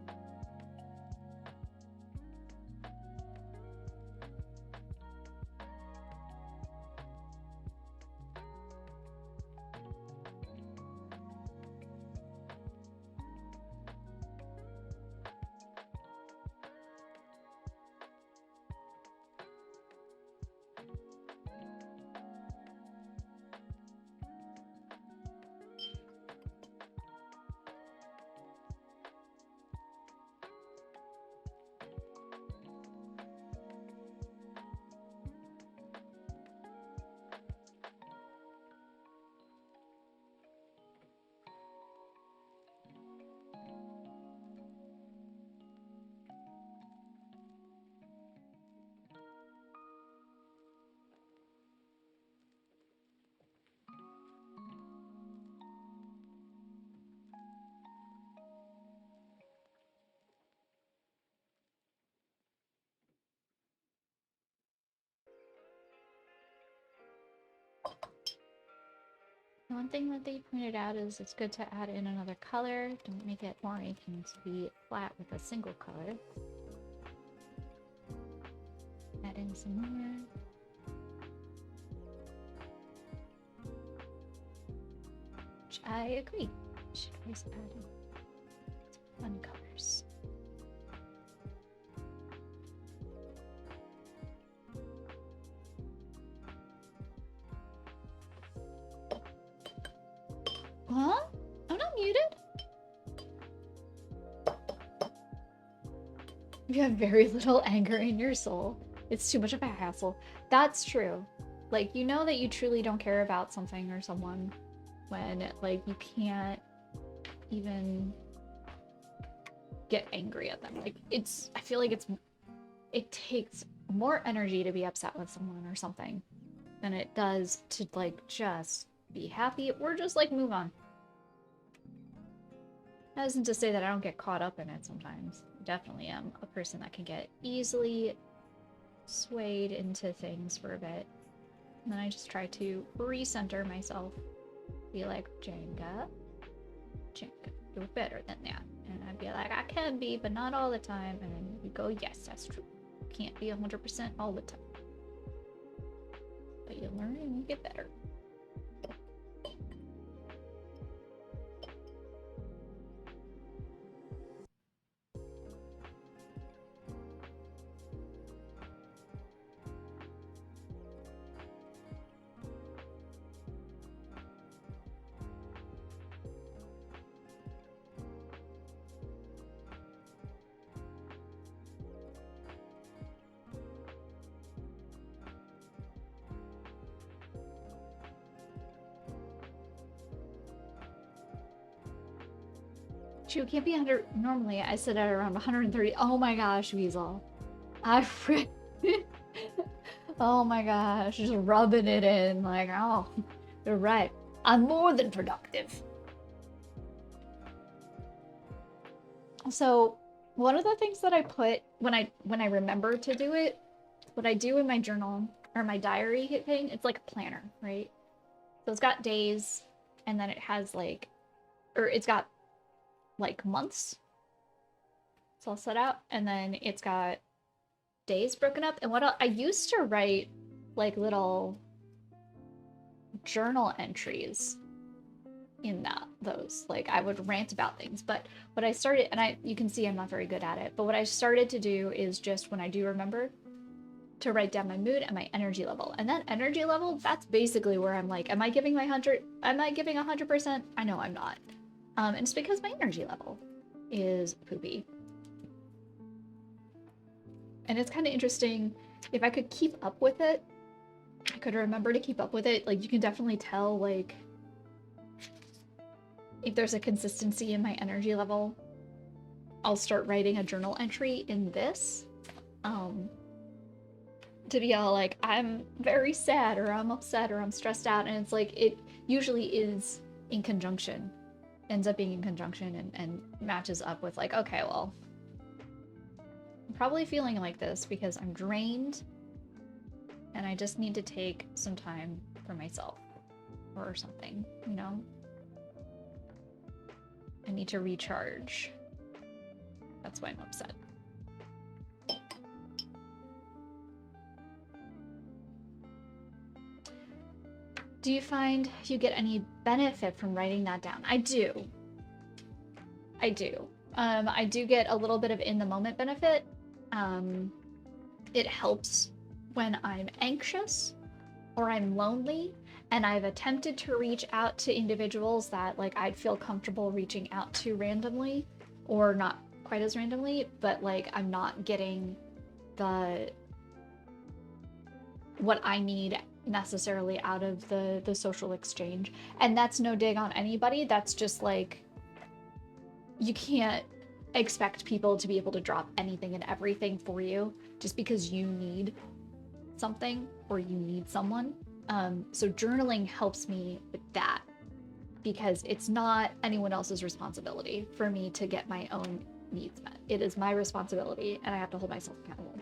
One thing that they pointed out is it's good to add in another color. Don't make it more aching to be flat with a single color. Add in some more. Which I agree. Should always add in fun colors. Huh? I'm not muted. You have very little anger in your soul. It's too much of a hassle. That's true. Like, you know that you truly don't care about something or someone when, like, you can't even get angry at them. Like, I feel like it takes more energy to be upset with someone or something than it does to, like, just be happy or just, like, move on. That isn't to say that I don't get caught up in it sometimes. I definitely am a person that can get easily swayed into things for a bit. And then I just try to recenter myself. Be like, Jenga, you're better than that. And I'd be like, I can be, but not all the time. And then you go, yes, that's true. Can't be 100% all the time. But you learn and you get better. Shoot, can't be 100. Normally, I sit at around 130. Oh my gosh, Weasel. I oh my gosh, just rubbing it in. Like, oh, you're right. I'm more than productive. So, one of the things that I put when I remember to do it, what I do in my journal or my diary thing, it's like a planner, right? So it's got days, and then it has like, or it's got like months. It's all set out, and then it's got days broken up. And I used to write like little journal entries in those. Like I would rant about things, but what I started, and you can see I'm not very good at it, but what I started to do is just when I do remember to write down my mood and my energy level. And that energy level, that's basically where I'm like, am I giving 100%? I know I'm not. And it's because my energy level is poopy. And it's kind of interesting. If I could keep up with it, I could remember to keep up with it. Like you can definitely tell like if there's a consistency in my energy level. I'll start writing a journal entry in this. To be all like, I'm very sad or I'm upset or I'm stressed out. And it's like, it usually is in conjunction, ends up being in conjunction and matches up with like, okay, well, I'm probably feeling like this because I'm drained and I just need to take some time for myself or something, you know? I need to recharge. That's why I'm upset. Do you find you get any benefit from writing that down? I do. I do. I do get a little bit of in the moment benefit. It helps when I'm anxious or I'm lonely and I've attempted to reach out to individuals that like I'd feel comfortable reaching out to randomly or not quite as randomly, but like I'm not getting what I need necessarily out of the social exchange. And that's no dig on anybody. That's just like, you can't expect people to be able to drop anything and everything for you just because you need something or you need someone. So journaling helps me with that because it's not anyone else's responsibility for me to get my own needs met. It is my responsibility and I have to hold myself accountable.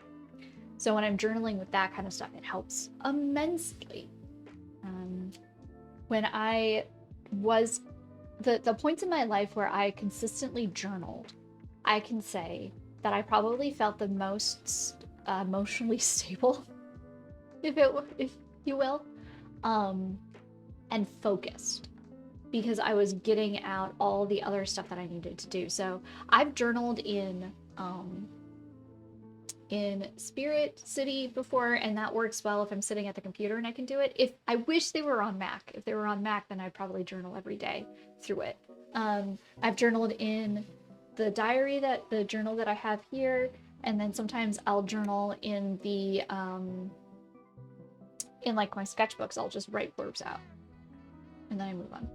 So when I'm journaling with that kind of stuff, it helps immensely. When I was, the points in my life where I consistently journaled, I can say that I probably felt the most emotionally stable, if you will, and focused because I was getting out all the other stuff that I needed to do. So I've journaled in Spirit City before, and that works well if I'm sitting at the computer and I can do it. If I wish they were on Mac. If they were on Mac, then I'd probably journal every day through it. I've journaled in the journal that I have here, and then sometimes I'll journal in the in like my sketchbooks. I'll just write blurbs out, and then I move on.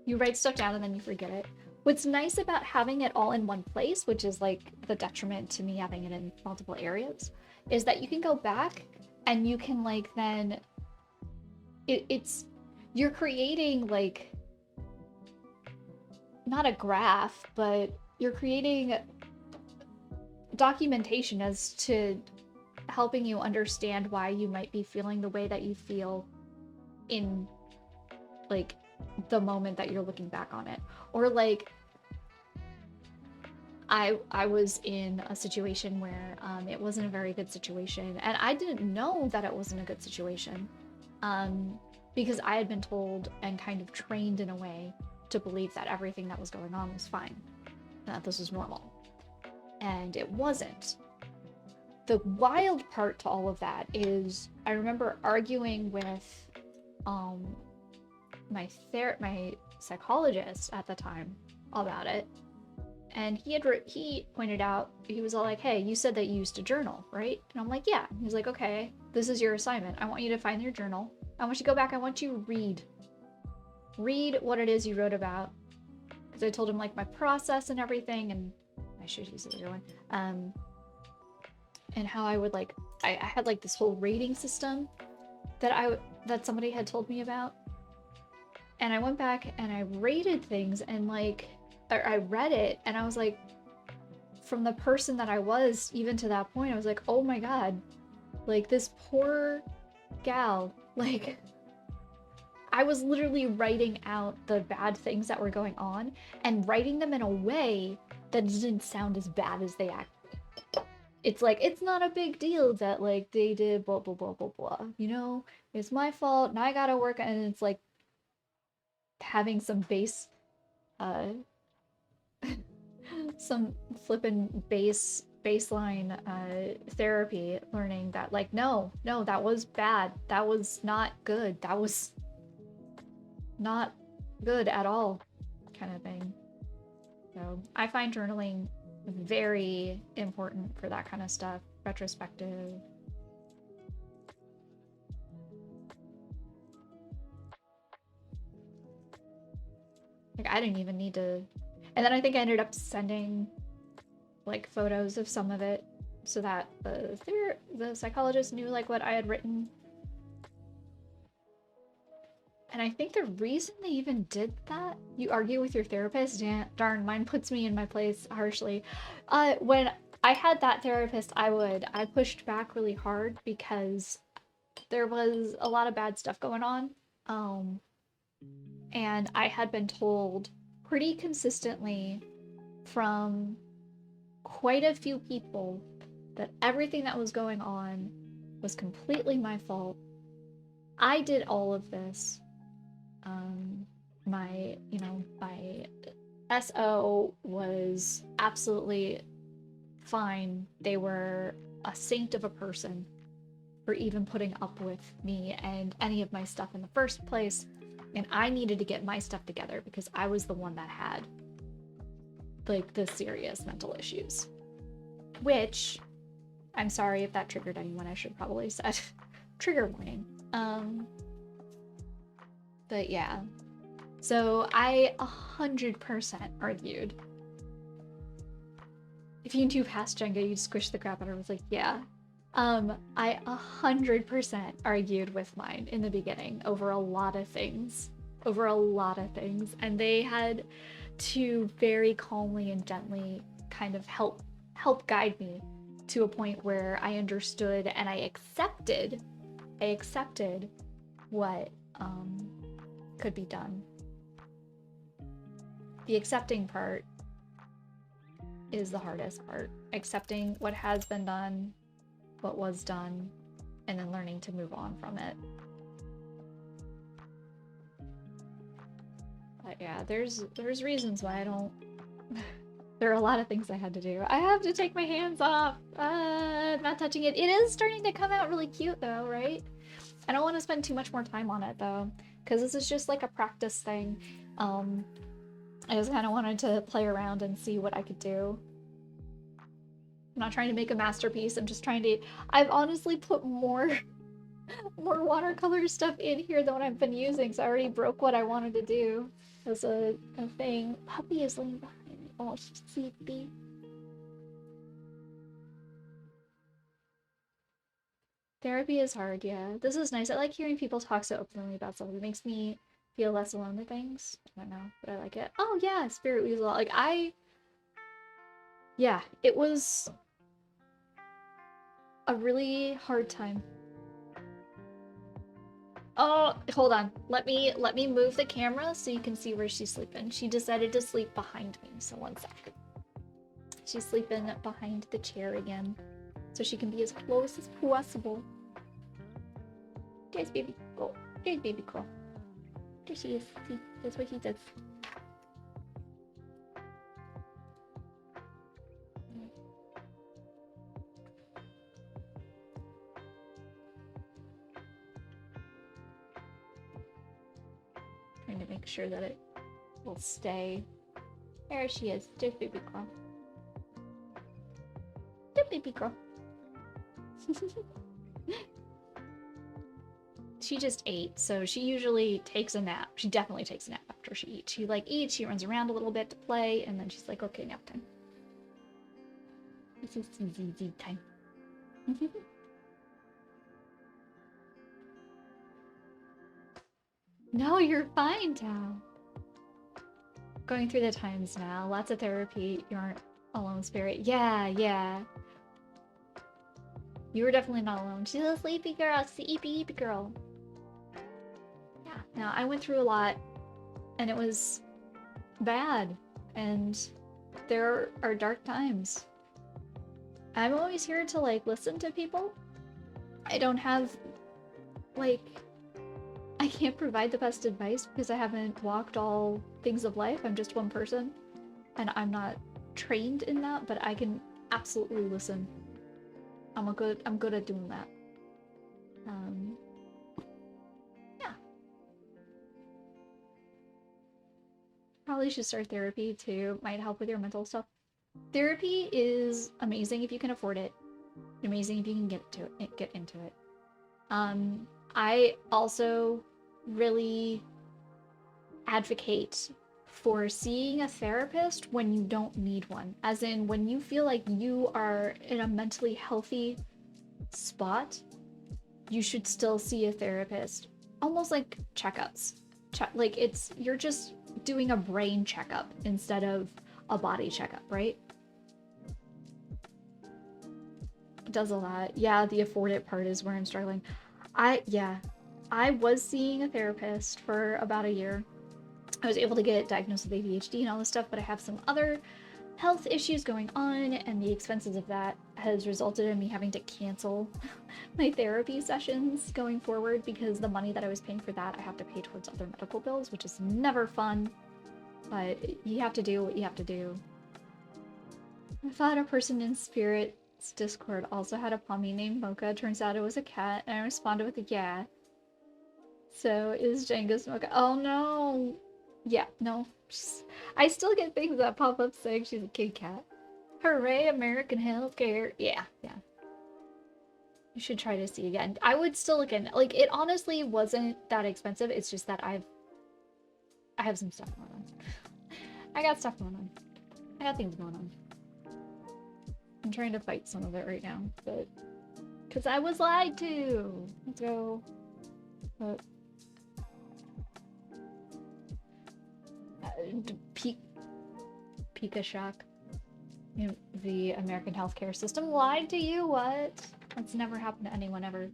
You write stuff down and then you forget it. What's nice about having it all in one place, which is like the detriment to me having it in multiple areas, is that you can go back and you can like then you're creating like not a graph, but you're creating documentation as to helping you understand why you might be feeling the way that you feel in like the moment that you're looking back on it. Or like I was in a situation where it wasn't a very good situation and I didn't know that it wasn't a good situation because I had been told and kind of trained in a way to believe that everything that was going on was fine and that this was normal, and it wasn't. The wild part to all of that is I remember arguing with my psychologist at the time about it, and he pointed out, he was all like, hey, you said that you used to journal, right? And I'm like, yeah. He's like, okay, this is your assignment. I want you to find your journal. I want you to go back. I want you to read what it is you wrote about, because I told him like my process and everything, and I should use the other one. And how I would like, I had like this whole rating system that somebody had told me about, and I went back and I rated things, and like, or I read it, and I was like, from the person that I was even to that point, I was like, oh my god, like this poor gal, like I was literally writing out the bad things that were going on and writing them in a way that didn't sound as bad as they act. It's like, it's not a big deal that like they did blah blah blah blah blah, you know, it's my fault and I gotta work, and it's like having some uh some flippin' baseline therapy, learning that like no, that was bad, that was not good, that was not good at all, kind of thing. So I find journaling very important for that kind of stuff. Retrospective. Like I didn't even need to, and then I think I ended up sending like photos of some of it so that the psychologist knew like what I had written. And I think the reason they even did that, you argue with your therapist, darn, mine puts me in my place harshly. When I had that therapist, I pushed back really hard because there was a lot of bad stuff going on. And I had been told pretty consistently from quite a few people that everything that was going on was completely my fault. I did all of this. My SO was absolutely fine. They were a saint of a person for even putting up with me and any of my stuff in the first place. And I needed to get my stuff together because I was the one that had like the serious mental issues. Which, I'm sorry if that triggered anyone, I should probably said trigger warning. But yeah, so I 100% argued. If you knew past Jenga, you'd squish the crap out of her. I was like, yeah. I 100% argued with mine in the beginning over a lot of things. And they had to very calmly and gently kind of help guide me to a point where I understood and I accepted what could be done. The accepting part is the hardest part. Accepting what has been done, what was done, and then learning to move on from it. But yeah, there's reasons why I don't. There are a lot of things I had to do. I have to take my hands off. Not touching it. It is starting to come out really cute though, right? I don't want to spend too much more time on it though, because this is just like a practice thing. I just kind of wanted to play around and see what I could do. I'm not trying to make a masterpiece. I'm just trying to. I've honestly put more watercolor stuff in here than what I've been using, so I already broke what I wanted to do as a thing. Puppy is laying behind me. Oh, she's sleepy. Therapy is hard, yeah. This is nice. I like hearing people talk so openly about stuff. It makes me feel less alone with things. I don't know, but I like it. Oh yeah, Spirit Weasel. Like yeah, it was a really hard time. Oh, hold on. Let me move the camera so you can see where she's sleeping. She decided to sleep behind me, so one sec. She's sleeping behind the chair again, so she can be as close as possible. There's baby girl. There's baby girl. There she is. See, that's what she does. Trying to make sure that it will stay. There she is. There's baby girl. There's baby girl. She just ate, so she usually takes a nap. She definitely takes a nap after after she eats. She like eats, she runs around a little bit to play, and then she's like, okay, nap time. This is ZZ time. No, you're fine, Tao. Going through the times now. Lots of therapy. You aren't alone, Spirit. Yeah, yeah. You were definitely not alone. She's a sleepy girl. Sleepy girl. Yeah. Now, I went through a lot, and it was bad. And there are dark times. I'm always here to, like, listen to people. I don't have, like... I can't provide the best advice because I haven't walked all things of life. I'm just one person, and I'm not trained in that, but I can absolutely listen. I'm good at doing that. Yeah. Probably should start therapy too. Might help with your mental stuff. Therapy is amazing if you can afford it. Amazing if you can get into it. I also really advocate for seeing a therapist when you don't need one. As in, when you feel like you are in a mentally healthy spot, you should still see a therapist. Almost like checkups. Like you're just doing a brain checkup instead of a body checkup, right? It does a lot. Yeah, the afford it part is where I'm struggling. I was seeing a therapist for about a year. I was able to get diagnosed with ADHD and all this stuff, but I have some other health issues going on, and the expenses of that has resulted in me having to cancel my therapy sessions going forward because the money that I was paying for that I have to pay towards other medical bills, which is never fun, but you have to do what you have to do. I thought a person in Spirit's Discord also had a pommy named Mocha. Turns out it was a cat, and I responded with a yeah. So is Jenga's Mocha? Oh no! Yeah, no. I still get things that pop up saying she's a kitty cat. Hooray, American healthcare! Yeah, yeah. You should try to see again. I would still look in. Like, it honestly wasn't that expensive. It's just that I have some stuff going on. I got stuff going on. I got things going on. I'm trying to fight some of it right now, but because I was lied to. Let's go. But Pika Shock. You know, the American healthcare system lied to you? What? That's never happened to anyone ever.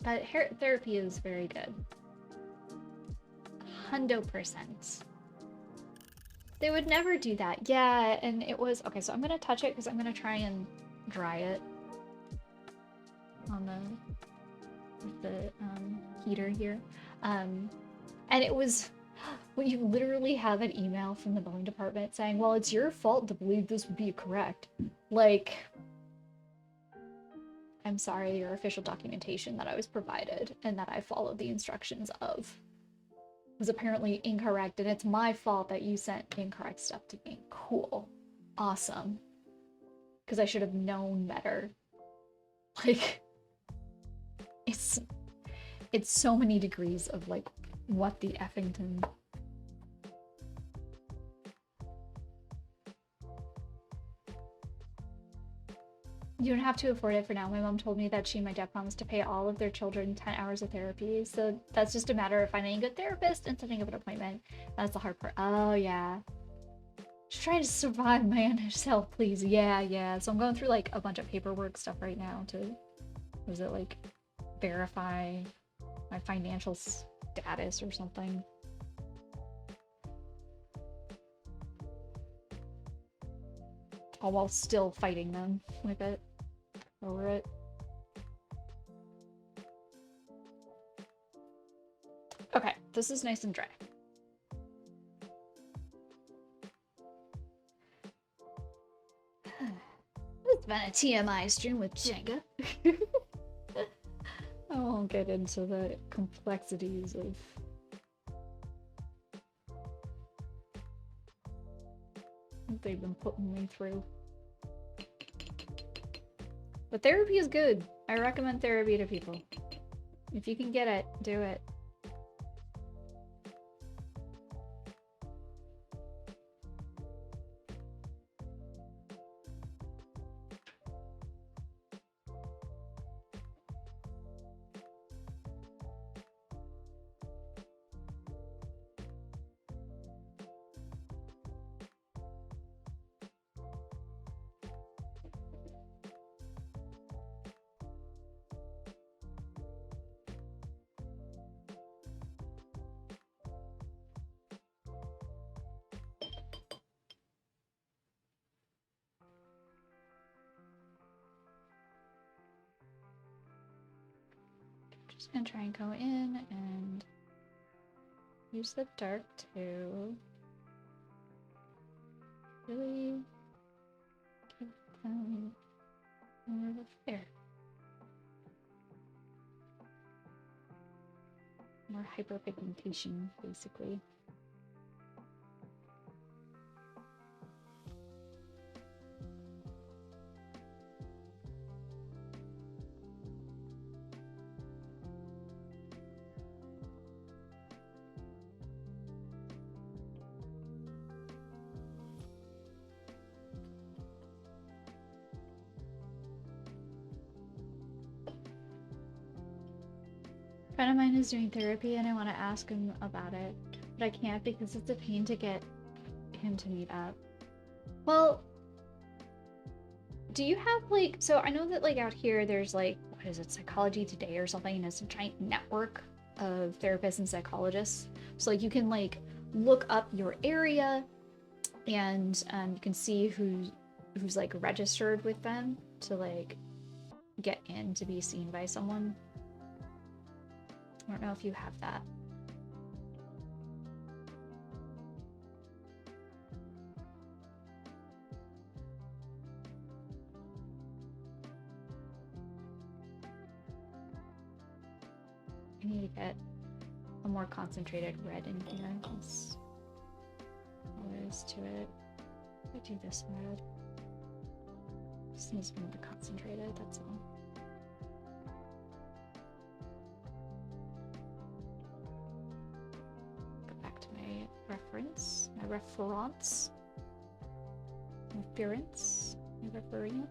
But therapy is very good. 100%. They would never do that. Yeah, and it was... Okay, so I'm gonna touch it because I'm gonna try and dry it on the heater here. And it was... Well, you literally have an email from the billing department saying, well, it's your fault to believe this would be correct. Like... I'm sorry, your official documentation that I was provided and that I followed the instructions of was apparently incorrect, and it's my fault that you sent incorrect stuff to me. Cool. Awesome. Because I should have known better. Like, it's so many degrees of, like, what the effington. You don't have to afford it for now. My mom told me that she and my dad promised to pay all of their children 10 hours of therapy. So that's just a matter of finding a good therapist and setting up an appointment. That's the hard part. Oh, yeah. Just trying to survive my NH health, please. Yeah, yeah. So I'm going through, like, a bunch of paperwork stuff right now to, was it, like, verify my financial status or something. All while still fighting them with it. Over it. Okay, this is nice and dry. It's been a TMI stream with Jenga. I won't get into the complexities of what they've been putting me through. But therapy is good. I recommend therapy to people. If you can get it, do it. Just gonna try and go in and use the dark to really give them more of a flare. More hyperpigmentation, basically. A friend of mine is doing therapy and I want to ask him about it, but I can't because it's a pain to get him to meet up. Well, do you have like, so I know that like out here there's like, what is it, Psychology Today or something, and it's a giant network of therapists and psychologists. So like you can like look up your area and you can see who's like registered with them to like get in to be seen by someone. I don't know if you have that. I need to get a more concentrated red in here. That's all there is to it. I do this red. This needs to be more concentrated, that's all. Go back to my reference, my reference, my reference.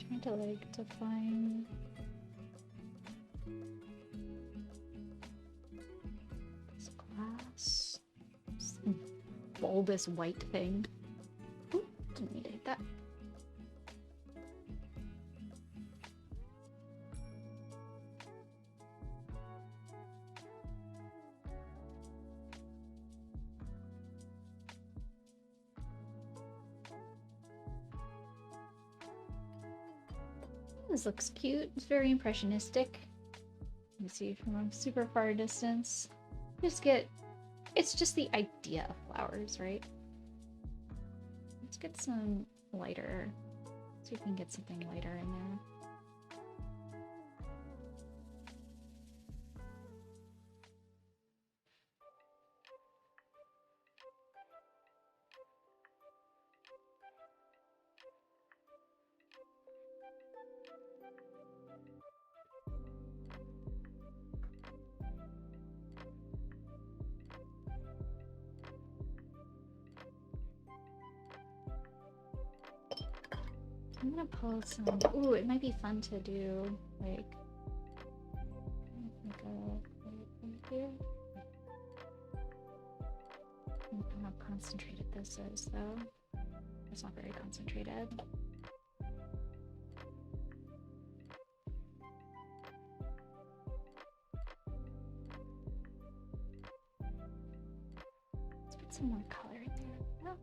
Trying to like define this glass, this bulbous white thing. Ooh, didn't mean to hit that. This looks cute. It's very impressionistic. You see from a super far distance. It's just the idea of flowers, right? Let's get some lighter. See if we can get something lighter in there. I'm gonna pull some. Ooh, it might be fun to do like right here. I don't know how concentrated this is though. It's not very concentrated. Let's put some more color in there. Oh.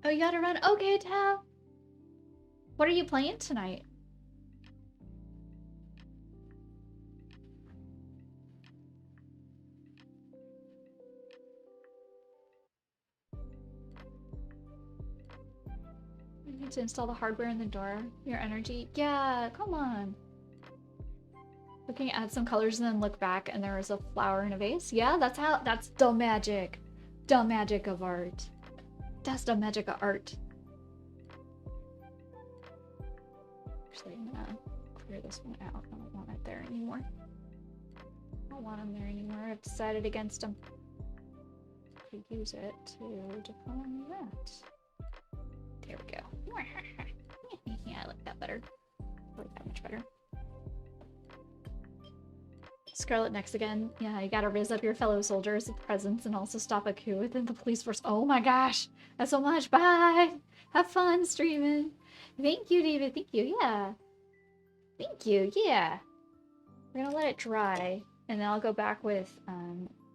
Oh, you gotta run. Okay, Tao. What are you playing tonight? You need to install the hardware in the door. Your energy. Yeah, come on. Looking at some colors and then look back and there was a flower in a vase. Yeah, that's the magic. The magic of art. That's the magic of art. Actually, I'm gonna clear this one out. I don't want it there anymore. I don't want him there anymore. I've decided against him. I could use it to define that. There we go. Yeah, I like that better. I like that much better. Scarlet next again. Yeah, you gotta raise up your fellow soldiers with presence and also stop a coup within the police force. Oh my gosh! That's so much. Bye! Have fun streaming. Thank you, David. Thank you. Yeah. Thank you. Yeah. We're gonna let it dry, and then I'll go back with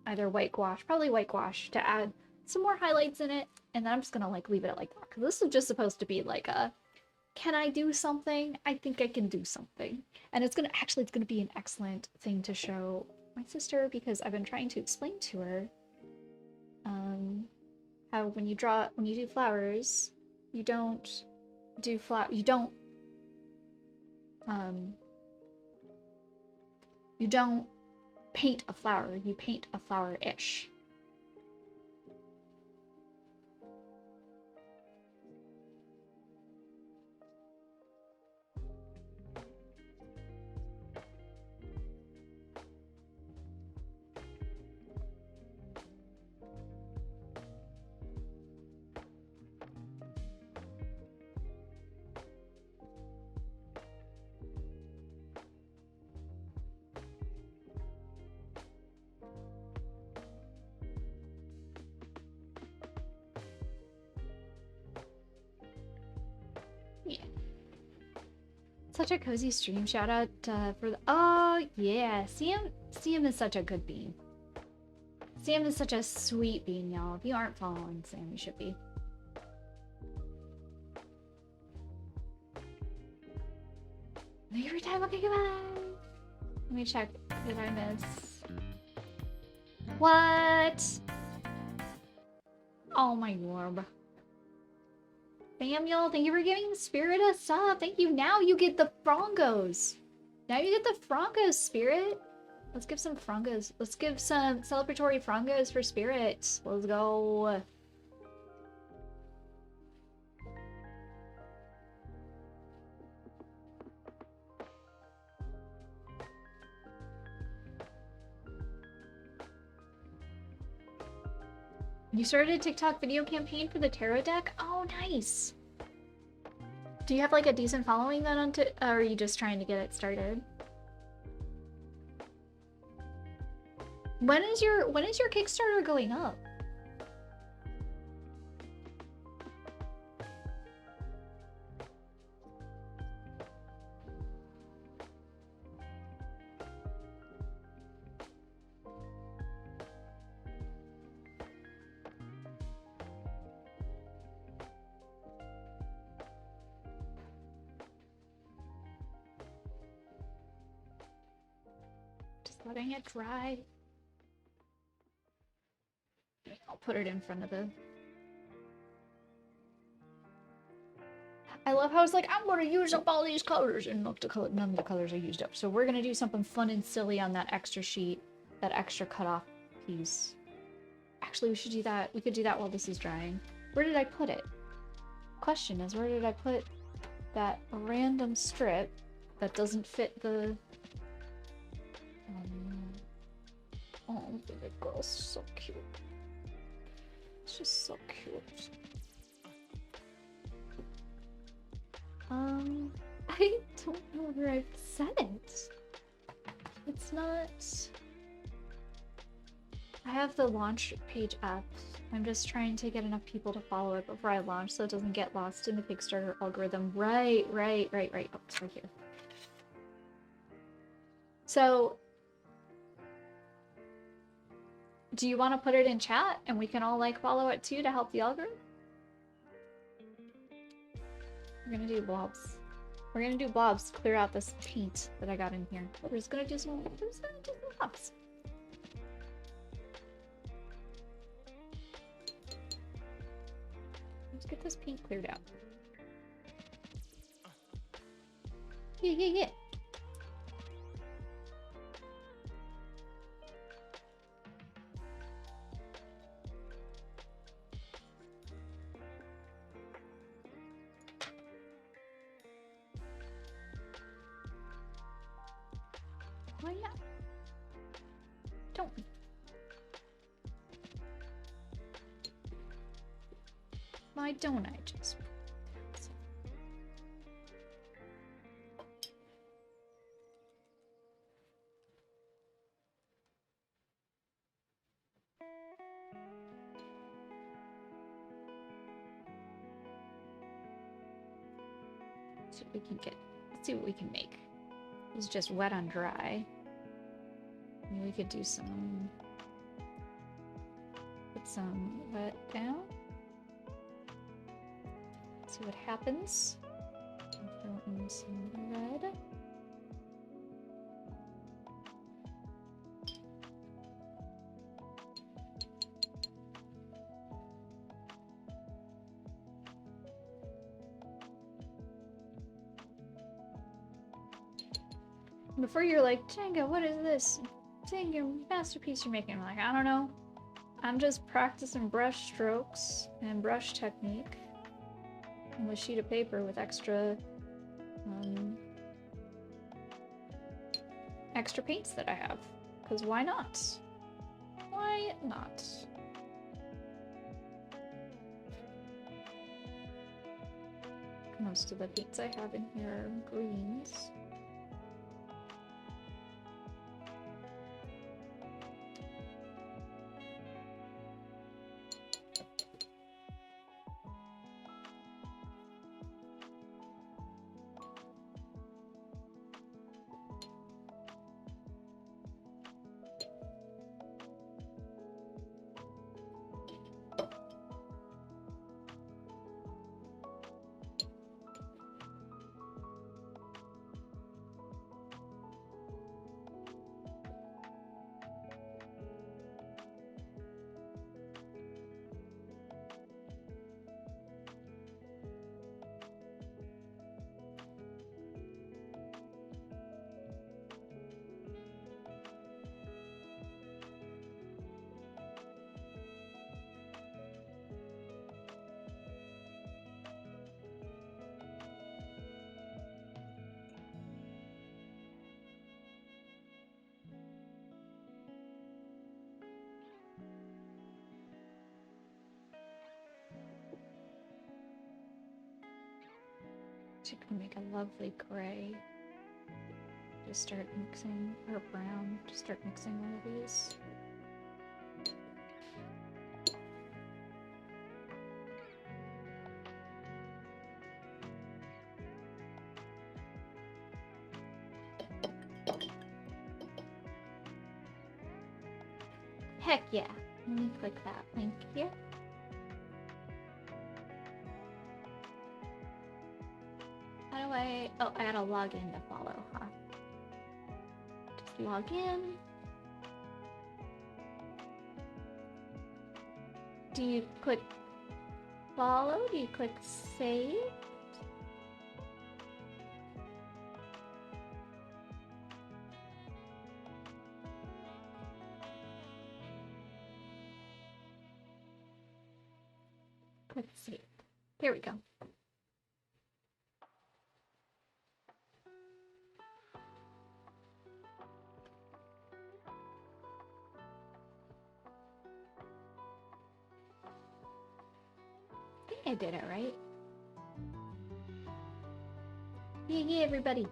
either white gouache, probably white gouache, to add some more highlights in it, and then I'm just gonna like leave it like that, because this is just supposed to be like a, can I do something? I think I can do something. And it's gonna be an excellent thing to show my sister, because I've been trying to explain to her how when you do flowers, you don't do you don't paint a flower, you paint a flower-ish. Yeah. Such a cozy stream. Shout out for the. Oh yeah, Sam is such a good bean. Sam is such a sweet bean, y'all. If you aren't following Sam, you should be. Every time. Okay, goodbye. Let me check. Did I miss? What? Oh my orb. Samuel, thank you for giving Spirit a sub. Thank you. Now you get the frongos. Now you get the frongos, Spirit. Let's give some frongos. Let's give some celebratory frongos for Spirit. Let's go. You started a TikTok video campaign for the tarot deck? Oh, nice. Do you have like a decent following then on or are you just trying to get it started? When is your Kickstarter going up? letting it dry. I'll put it in front of the... I love how it's like, I'm gonna use up all these colors, and look, none of the colors are used up. So we're gonna do something fun and silly on that extra sheet, that extra cutoff piece. Actually, we should do that. We could do that while this is drying. Where did I put it? Question is, where did I put that random strip that doesn't fit the... Oh, baby girl's so cute. It's just so cute. I don't know where I've set it. It's not... I have the launch page up. I'm just trying to get enough people to follow it before I launch so it doesn't get lost in the Kickstarter algorithm. Right. Oh, it's right here. So... do you want to put it in chat and we can all like follow it too to help the algorithm? We're gonna do blobs. We're gonna do blobs to clear out this paint that I got in here. We're just gonna do some blobs. Let's get this paint cleared out. Yeah. Why not? Don't we? Why don't I just... see what we can get. Let's see what we can make. It's just wet on dry. Maybe we could do some... put some wet down. See what happens. Throw in some red. Before you're like, Jenga, what is this? Dang, your masterpiece you're making. I'm like, I don't know. I'm just practicing brush strokes and brush technique on a sheet of paper with extra extra paints that I have. Because why not? Why not? Most of the paints I have in here are greens. She can make a lovely gray. Just start mixing, or brown. Just start mixing all of these. Heck yeah. Let me click that link here. How do I... oh, I gotta log in to follow, huh? Just log in. Do you click follow? Do you click save? Click save. Here we go. I think I did it right. Yeah, everybody.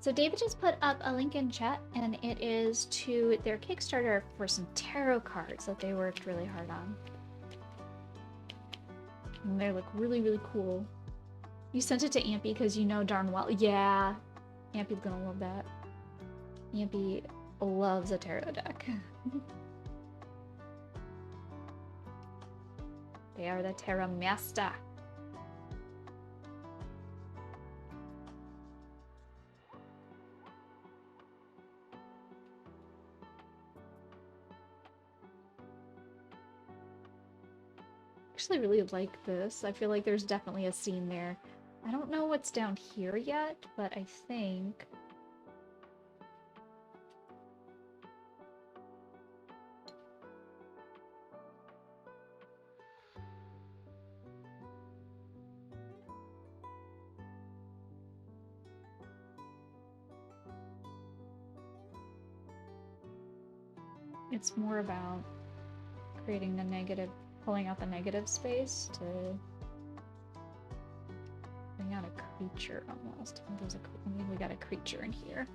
So David just put up a link in chat, and it is to their Kickstarter for some tarot cards that they worked really hard on. And they look really, really cool. You sent it to Ampy because you know darn well. Yeah, Ampy's gonna love that. Ampy loves a tarot deck. They are the Tarot Master. Actually really like this. I feel like there's definitely a scene there. I don't know what's down here yet, but I think... It's more about creating the negative, pulling out the negative space to bring out a creature almost. I think we got a creature in here.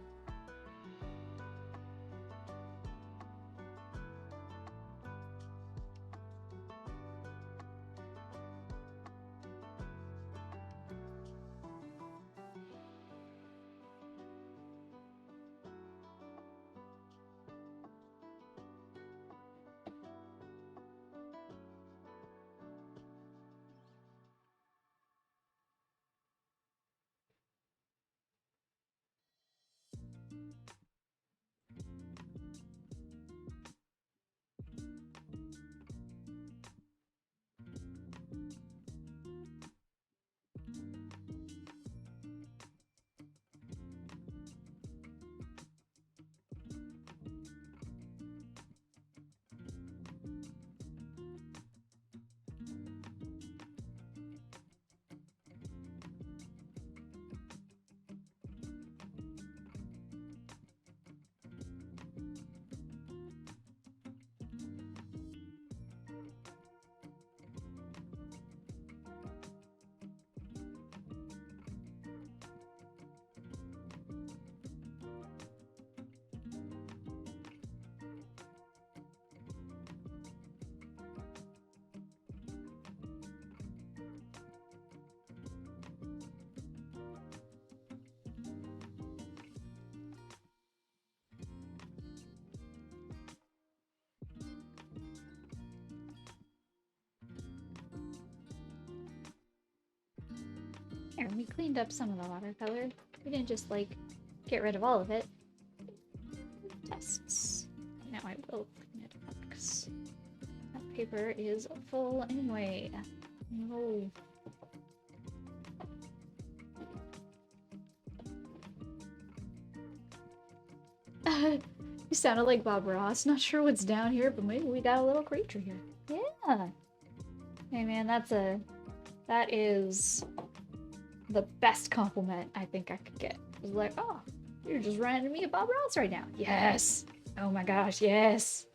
There, we cleaned up some of the watercolor. We didn't just, like, get rid of all of it. Tests. Now I will clean it up, because that paper is full anyway. No. You sounded like Bob Ross. Not sure what's down here, but maybe we got a little creature here. Yeah. Hey man, that is the best compliment I think I could get. It was like, oh, you're just reminding me of Bob Ross right now. Yes. Oh my gosh, yes.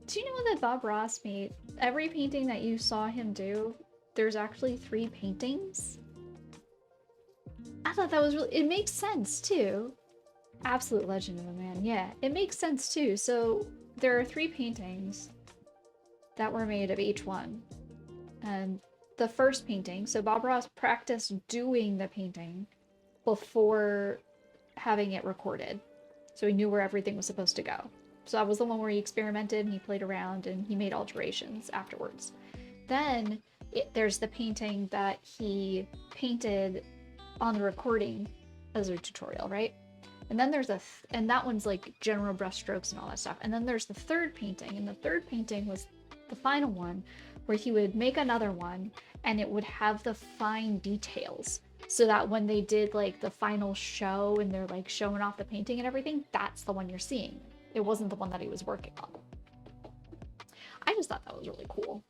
Do you know that Bob Ross made every painting that you saw him do? There's actually 3 paintings. I thought that was really, it makes sense too. Absolute legend of a man. Yeah, it makes sense too. So there are 3 paintings that were made of each one. And the first painting, so Bob Ross practiced doing the painting before having it recorded. So he knew where everything was supposed to go. So that was the one where he experimented and he played around and he made alterations afterwards. Then there's the painting that he painted on the recording as a tutorial, right? And then there's and that one's like general brushstrokes and all that stuff. And then there's the third painting, and the third painting was the final one, where he would make another one, and it would have the fine details, so that when they did like the final show and they're like showing off the painting and everything, that's the one you're seeing. It wasn't the one that he was working on. I just thought that was really cool.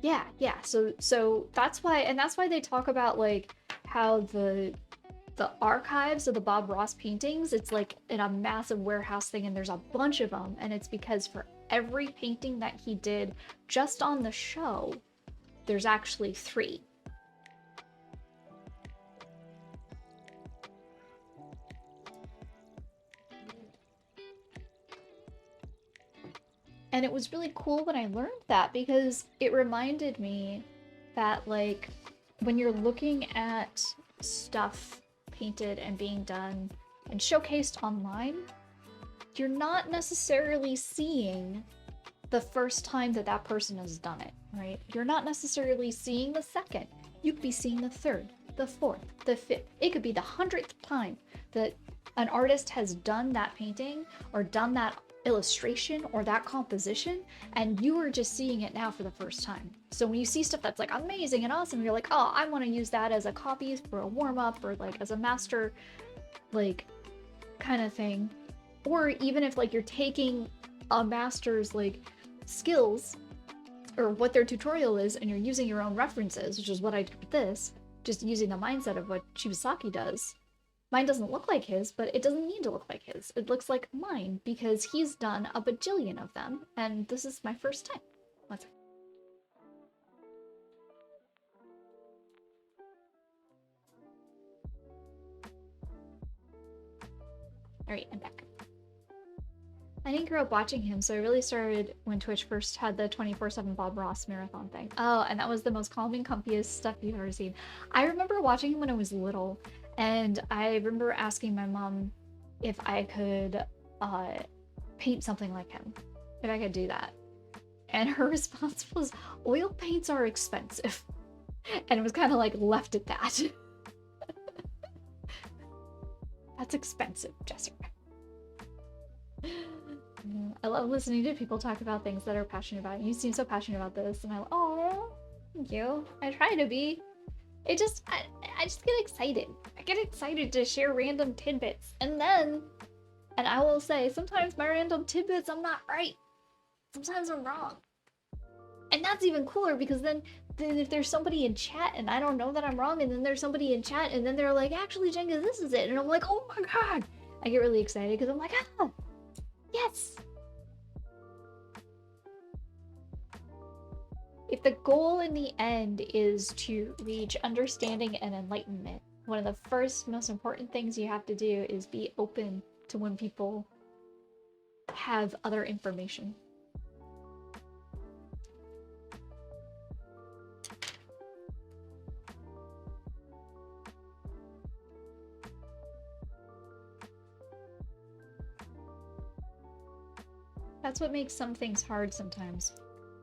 Yeah, yeah. So that's why, and that's why they talk about like how the archives of the Bob Ross paintings, it's like in a massive warehouse thing, and there's a bunch of them, and it's because for every painting that he did just on the show, there's actually 3. And it was really cool when I learned that, because it reminded me that like when you're looking at stuff painted and being done and showcased online, you're not necessarily seeing the first time that that person has done it, right? You're not necessarily seeing the second. You could be seeing the third, the fourth, the fifth. It could be the 100th time that an artist has done that painting or done that illustration or that composition, and you are just seeing it now for the first time. So when you see stuff that's like amazing and awesome, you're like, oh, I want to use that as a copy for a warm-up, or like as a master like kind of thing. Or even if like you're taking a master's like skills or what their tutorial is, and you're using your own references, which is what I did with this, just using the mindset of what Shibasaki does. Mine doesn't look like his, but it doesn't need to look like his. It looks like mine because he's done a bajillion of them, and this is my first time. Let's. Alright, I'm back. I didn't grow up watching him, so I really started when Twitch first had the 24/7 Bob Ross marathon thing. Oh, and that was the most calming, comfiest stuff you've ever seen. I remember watching him when I was little, and I remember asking my mom if I could paint something like him, if I could do that. And her response was, oil paints are expensive. And it was kind of like left at that. That's expensive, Jessica. I love listening to people talk about things that are passionate about. You seem so passionate about this, and I'm like, oh, thank you. I try to be. I just get excited. I get excited to share random tidbits, and I will say, sometimes my random tidbits, I'm not right. Sometimes I'm wrong. And that's even cooler, because then if there's somebody in chat and I don't know that I'm wrong, and then there's somebody in chat and then they're like, actually, Jenga, this is it. And I'm like, oh my god. I get really excited because I'm like, ah, yes. If the goal in the end is to reach understanding and enlightenment, one of the first most important things you have to do is be open to when people have other information. That's what makes some things hard sometimes.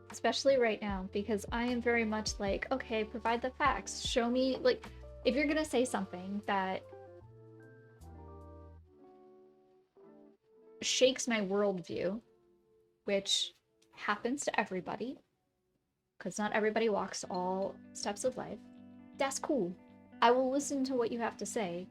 Especially right now, because I am very much like, okay, provide the facts. Show me, like, if you're gonna say something that shakes my worldview, which happens to everybody, because not everybody walks all steps of life, that's cool. I will listen to what you have to say.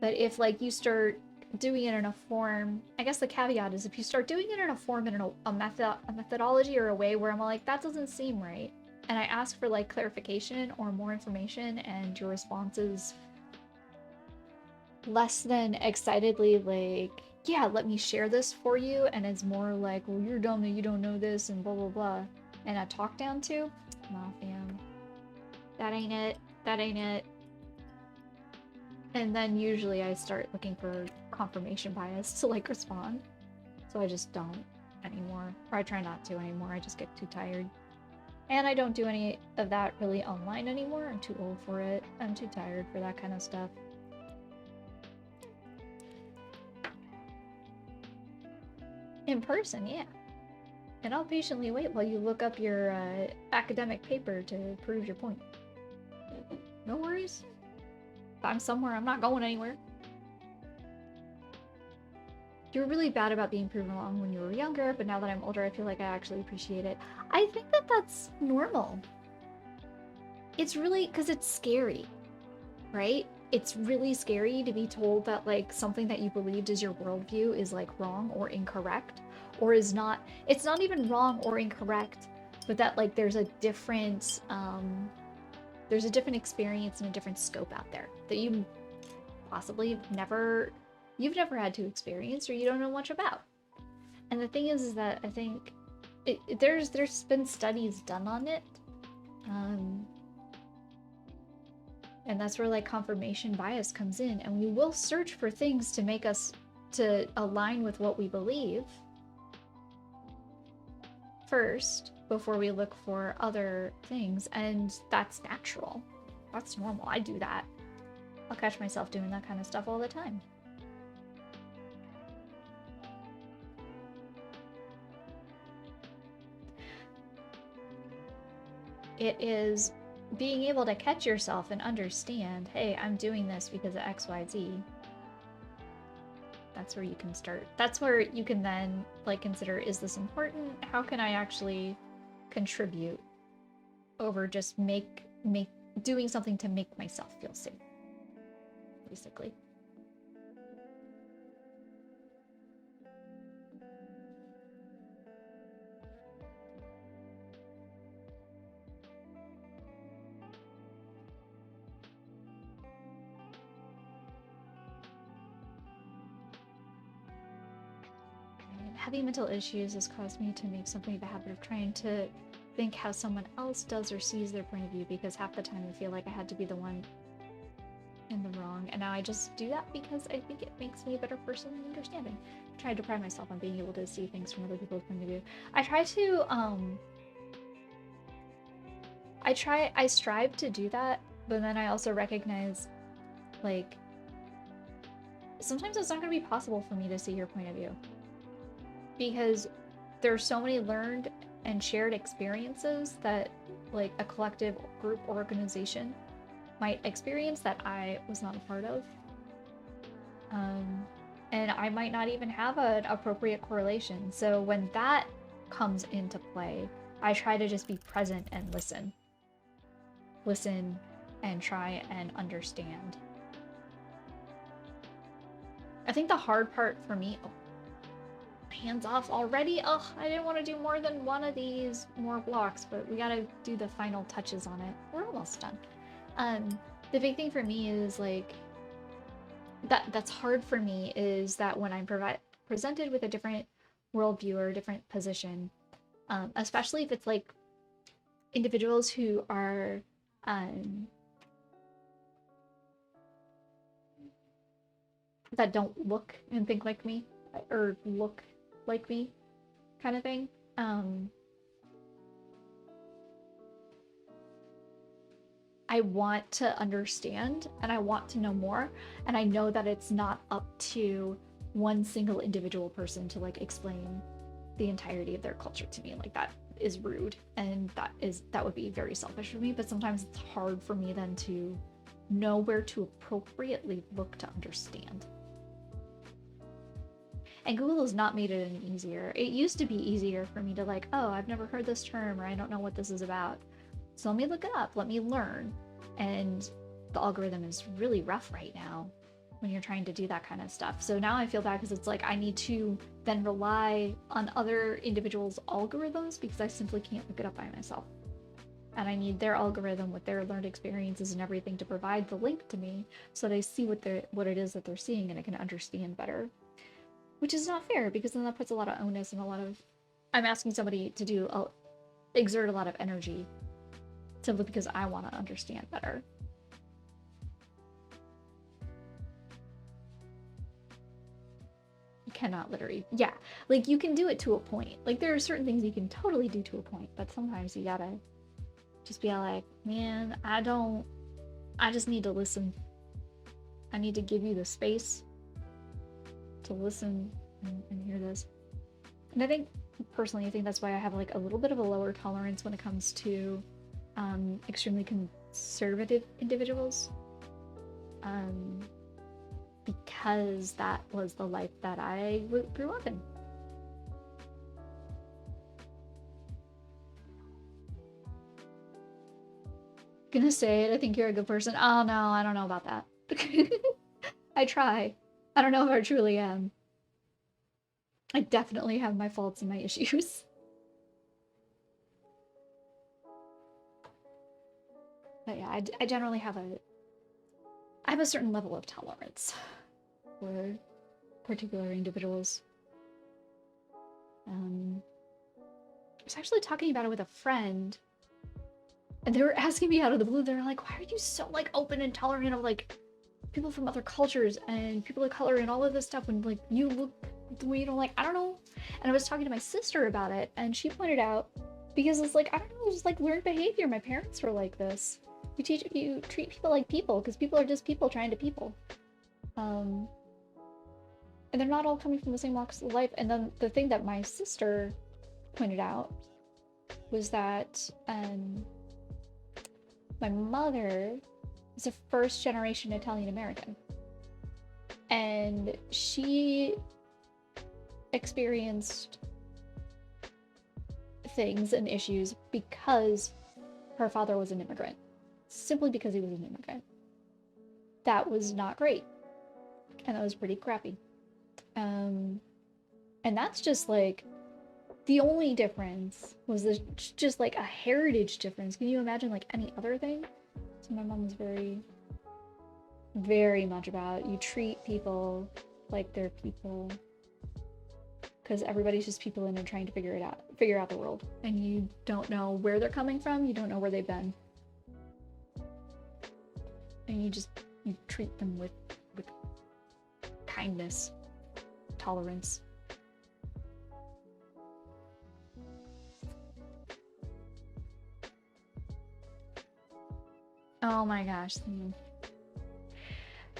But if, like, you start doing it in a form, I guess the caveat is if you start doing it in a form, in a methodology or a way where I'm like, that doesn't seem right, and I ask for like clarification or more information, and your response is less than excitedly like, yeah, let me share this for you, and it's more like, well, you're dumb that you don't know this and blah blah blah, and a talk down to, nah fam, that ain't it, that ain't it. And then usually I start looking for confirmation bias to like respond. So I just don't anymore. Or I try not to anymore. I just get too tired. And I don't do any of that really online anymore. I'm too old for it. I'm too tired for that kind of stuff. In person, yeah. And I'll patiently wait while you look up your academic paper to prove your point. No worries. If I'm somewhere, I'm not going anywhere. you were really bad about being proven wrong when you were younger, but now that I'm older, I feel like I actually appreciate it. I think that that's normal. It's really because it's scary, right? It's really scary to be told that like something that you believed is your worldview is like wrong or incorrect, or is not. It's not even wrong or incorrect, but that like there's a different experience and a different scope out there that you possibly you've never had to experience or you don't know much about. And the thing is that I think there's been studies done on it, um, and that's where like confirmation bias comes in. And we will search for things to make us to align with what we believe first before we look for other things, and that's natural. That's normal. I do that. I'll catch myself doing that kind of stuff all the time. It is being able to catch yourself and understand, hey, I'm doing this because of XYZ. That's where you can start. That's where you can then like consider, is this important? How can I actually contribute over just doing something to make myself feel safe, basically. Having mental issues has caused me to make something of a habit of trying to think how someone else does or sees their point of view, because half the time I feel like I had to be the one in the wrong, and now I just do that because I think it makes me a better person in understanding. I try to pride myself on being able to see things from other people's point of view. I strive to do that, but then I also recognize, like, sometimes it's not going to be possible for me to see your point of view. Because there are so many learned and shared experiences that, like, a collective group or organization might experience that I was not a part of. And I might not even have an appropriate correlation. So when that comes into play, I try to just be present and listen. Listen and try and understand. I think the hard part for me... Oh, hands off already? Ugh, I didn't want to do more than one of these more blocks, but we gotta do the final touches on it. We're almost done. The big thing for me is, like, that's hard for me is that when I'm presented with a different worldview or a different position, especially if it's like individuals who are that don't look and think like me, or look like me, kind of thing. I want to understand and I want to know more, and I know that it's not up to one single individual person to like explain the entirety of their culture to me. Like, that is rude, and that would be very selfish for me, but sometimes it's hard for me then to know where to appropriately look to understand. And Google has not made it any easier. It used to be easier for me to like, oh, I've never heard this term, or I don't know what this is about. So let me look it up, let me learn. And the algorithm is really rough right now when you're trying to do that kind of stuff. So now I feel bad because it's like I need to then rely on other individuals' algorithms because I simply can't look it up by myself. And I need their algorithm with their learned experiences and everything to provide the link to me so that I see what it is that they're seeing and I can understand better. Which is not fair, because then that puts a lot of onus and I'm asking somebody to exert a lot of energy simply because I want to understand better. You cannot literally, yeah, like you can do it to a point. Like there are certain things you can totally do to a point, but sometimes you gotta just be like, man, I just need to listen. I need to give you the space to listen and hear this. And I think personally, I think that's why I have like a little bit of a lower tolerance when it comes to extremely conservative individuals. because that was the life that I grew up in. Gonna say it, I think you're a good person. Oh no, I don't know about that. I try. I don't know if I truly am. I definitely have my faults and my issues. But yeah, I generally have I have a certain level of tolerance for particular individuals. I was actually talking about it with a friend, and they were asking me out of the blue. They're like, "Why are you so like open and tolerant of like people from other cultures and people of color and all of this stuff when like you look the way you don't like?" I don't know. And I was talking to my sister about it, and she pointed out because it's like I don't know, it's just like learned behavior. My parents were like this. You treat people like people because people are just people trying to people. And they're not all coming from the same walks of life. And then the thing that my sister pointed out was that my mother is a first generation Italian American. And she experienced things and issues because her father was an immigrant. Simply because he was an immigrant. That was not great. And that was pretty crappy. And that's just like the only difference was just like a heritage difference. Can you imagine like any other thing? So my mom was very, very much about you treat people like they're people, because everybody's just people and they're trying to figure out the world, and you don't know where they're coming from, you don't know where they've been, and you treat them with kindness, tolerance. Oh my gosh.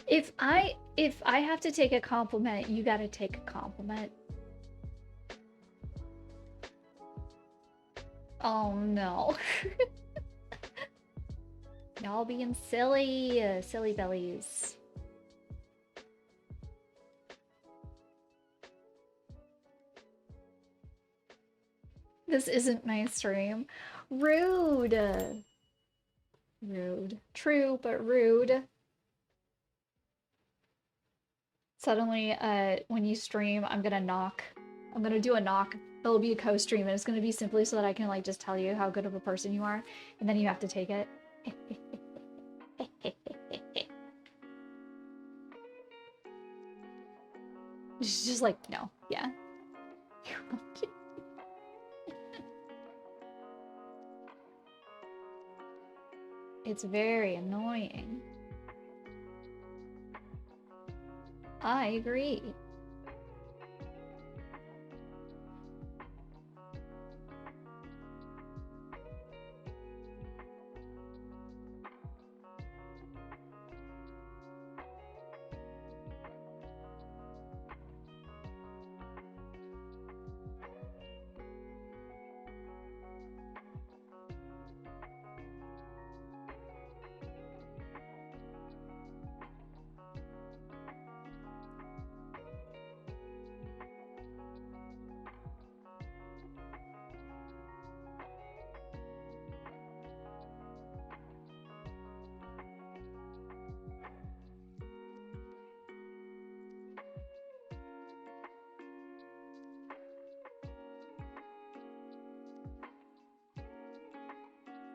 If I have to take a compliment, you gotta take a compliment. Oh no. Y'all being silly, silly bellies. This isn't my stream. Rude. Rude. True, but rude. Suddenly, when you stream, I'm gonna knock. I'm gonna do a knock. It'll be a co-stream, and it's gonna be simply so that I can like just tell you how good of a person you are, and then you have to take it. She's just like, no, yeah. It's very annoying. I agree.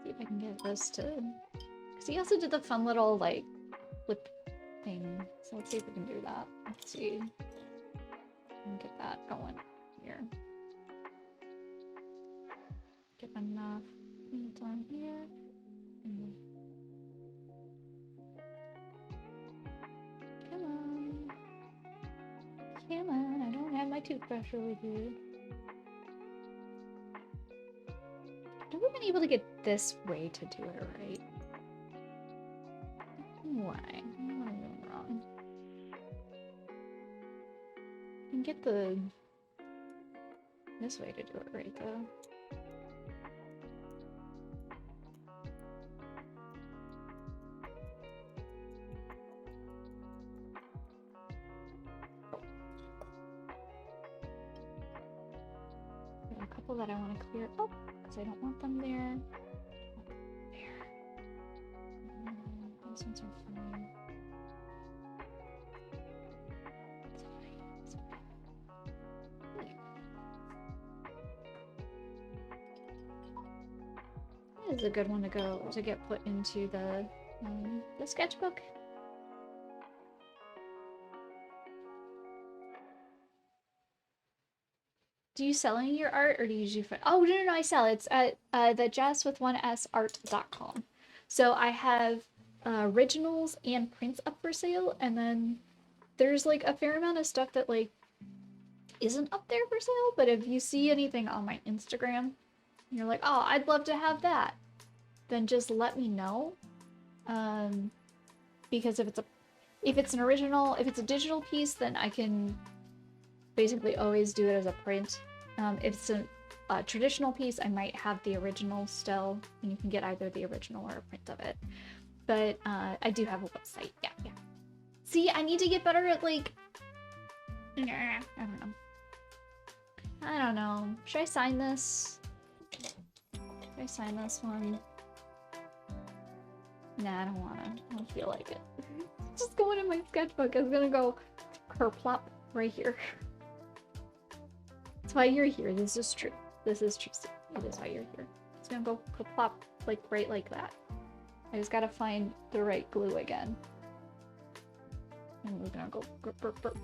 See if I can get this to... Because he also did the fun little, like, flip thing. So let's see if we can do that. Let's see. Get that going here. Get enough on here. Come on. Come on, I don't have my toothbrush over here. I've never been able to get this way to do it right. Why? What am I doing wrong? I can get this way to do it right, though. There are a couple that I want to clear up because I don't want them there. There. Those ones are fine. It's fine. It's fine. This is a good one to get put into the sketchbook. Do you sell any of your art, or do you usually find... Oh, no, I sell. It's at the jess.art.com. So I have originals and prints up for sale, and then there's like a fair amount of stuff that like isn't up there for sale, but if you see anything on my Instagram, and you're like, oh, I'd love to have that, then just let me know. Because if it's an original, if it's a digital piece, then I can basically always do it as a print. If it's a traditional piece, I might have the original still, and you can get either the original or a print of it. But I do have a website. Yeah. See, I need to get better at like... I don't know. Should I sign this? Should I sign this one? Nah, I don't want to. I don't feel like it. Just going in my sketchbook. I was gonna go kerplop right here. That's why you're here. This is true. This is true. That is why you're here. It's gonna go kerplop like right like that. I just gotta find the right glue again. And we're gonna go burp, burp, burp.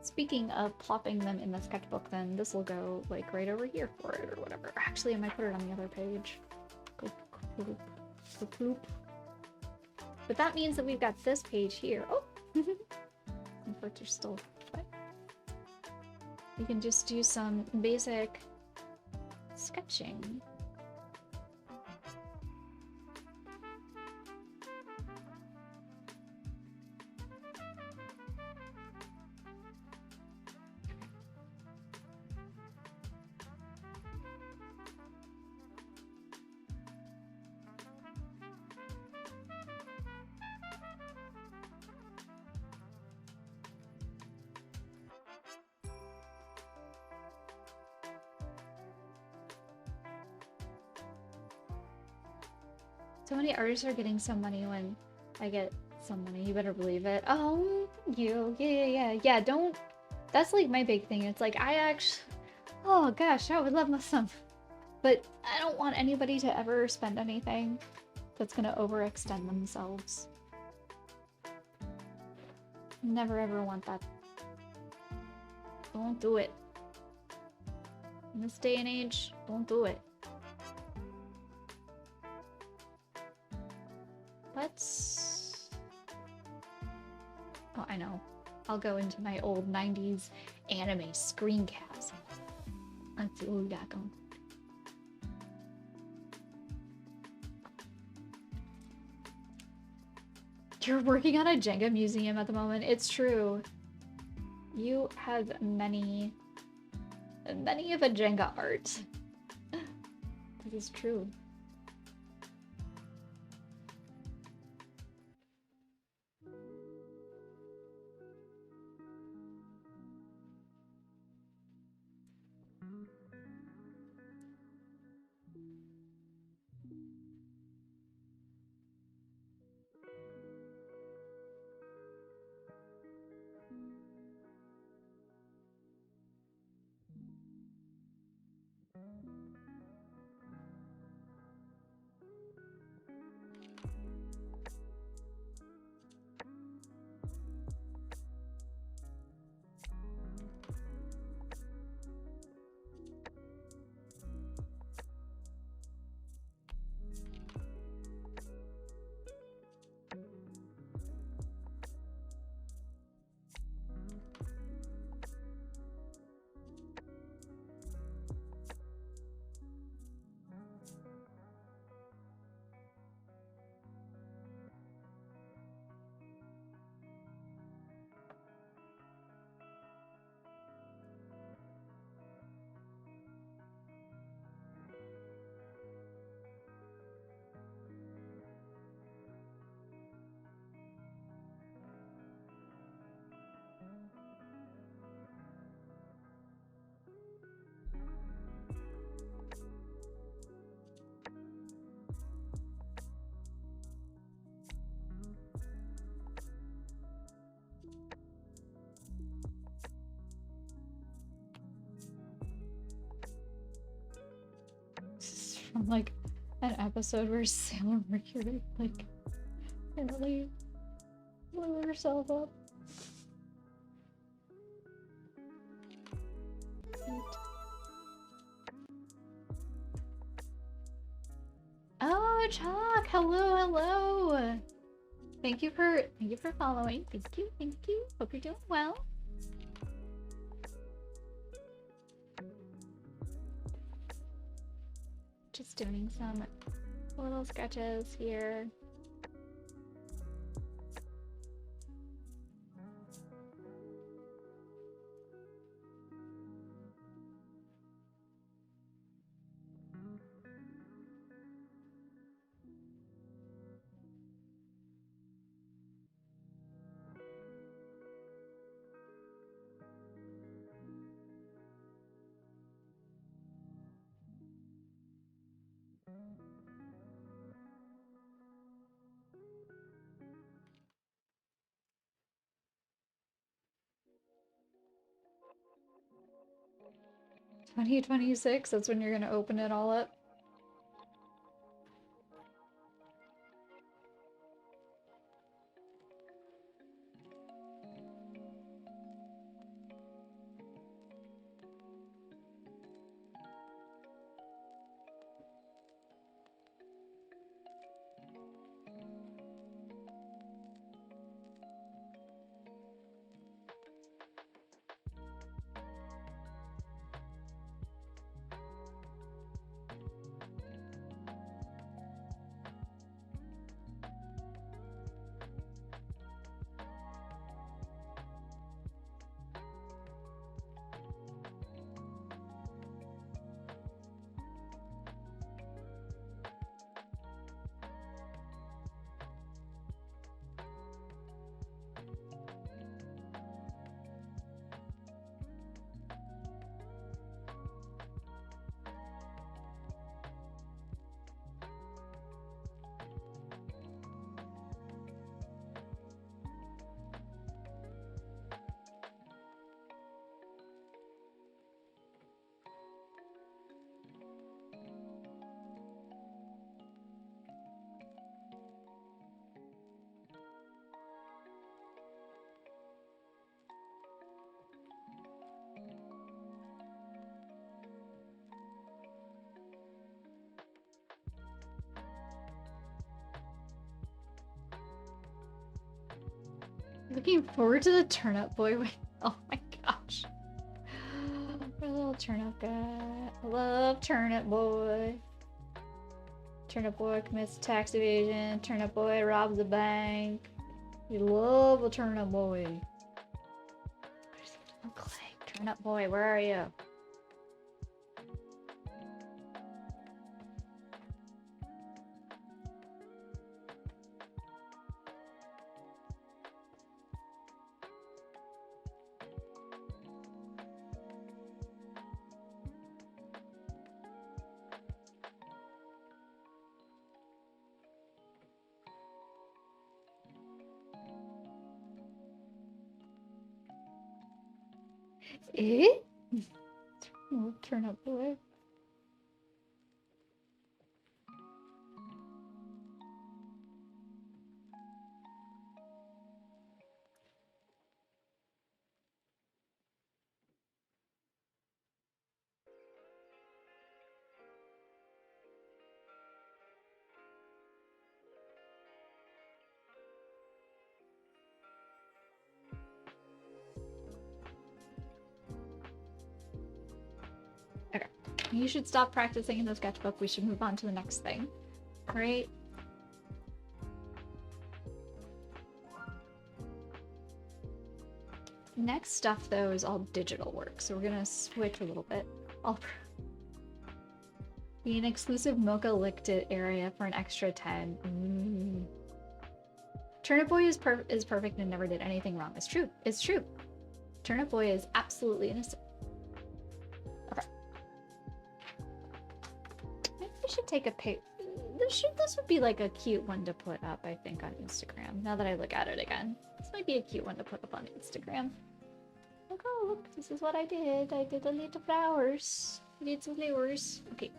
Speaking of plopping them in the sketchbook, then this will go like right over here for it or whatever. Actually, I might put it on the other page. Go ploop, go ploop. But that means that we've got this page here. Oh! My parts are still wet. We can just do some basic sketching. So many artists are getting some money when I get some money. You better believe it. Oh, thank you. Yeah. Don't... That's like my big thing. It's like, I actually... Oh gosh, I would love some. But I don't want anybody to ever spend anything that's gonna overextend themselves. Never ever want that. Don't do it. In this day and age, don't do it. Let's... Oh, I know. I'll go into my old 90s anime screencast. Let's see what we got going. You're working on a Jenga museum at the moment. It's true. You have many of a Jenga art. That is true. from like an episode where Sailor Mercury like apparently blew herself up. Oh, Chalk! Hello, hello! Thank you for following. Thank you. Hope you're doing well. Just doing some little sketches here. $2026, that's when you're gonna open it all up. Looking forward to the Turnip Boy. Oh my gosh. Our little turnip guy. I love Turnip Boy. Turnip Boy commits tax evasion. Turnip Boy robs a bank. We love a Turnip Boy. What does it look like? Turnip Boy, where are you? Eh? Oh, Turnip Boy. Okay. You should stop practicing in the sketchbook. We should move on to the next thing. Right? Next stuff, though, is all digital work, so we're gonna switch a little bit. I'll be an exclusive Mocha Licked It area for an extra 10. Turnip Boy is perfect and never did anything wrong. It's true. It's true. Turnip Boy is absolutely innocent. Okay. Maybe we should take a pic. This would be like a cute one to put up, I think, on Instagram. Now that I look at it again, this might be a cute one to put up on Instagram. Like, oh look, this is what I did. I did a little flowers. I did some flowers. Okay.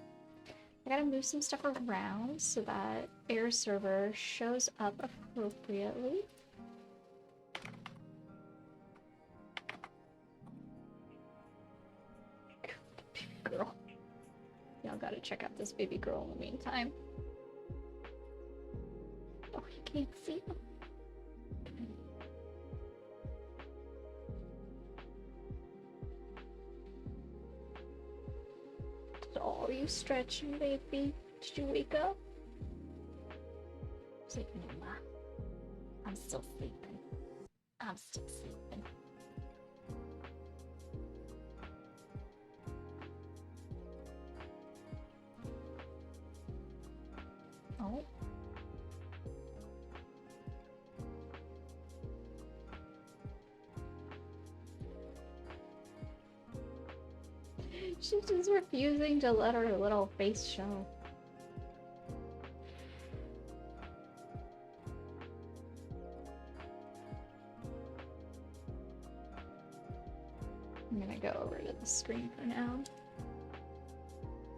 I gotta move some stuff around so that air server shows up appropriately. Baby girl. Y'all gotta check out this baby girl in the meantime. Oh, you can't see them. Oh, are you stretching, baby? Did you wake up? She's like, no, Ma. I'm still sleeping. I'm still sleeping. Oh. She's just refusing to let her little face show. I'm gonna go over to the screen for now.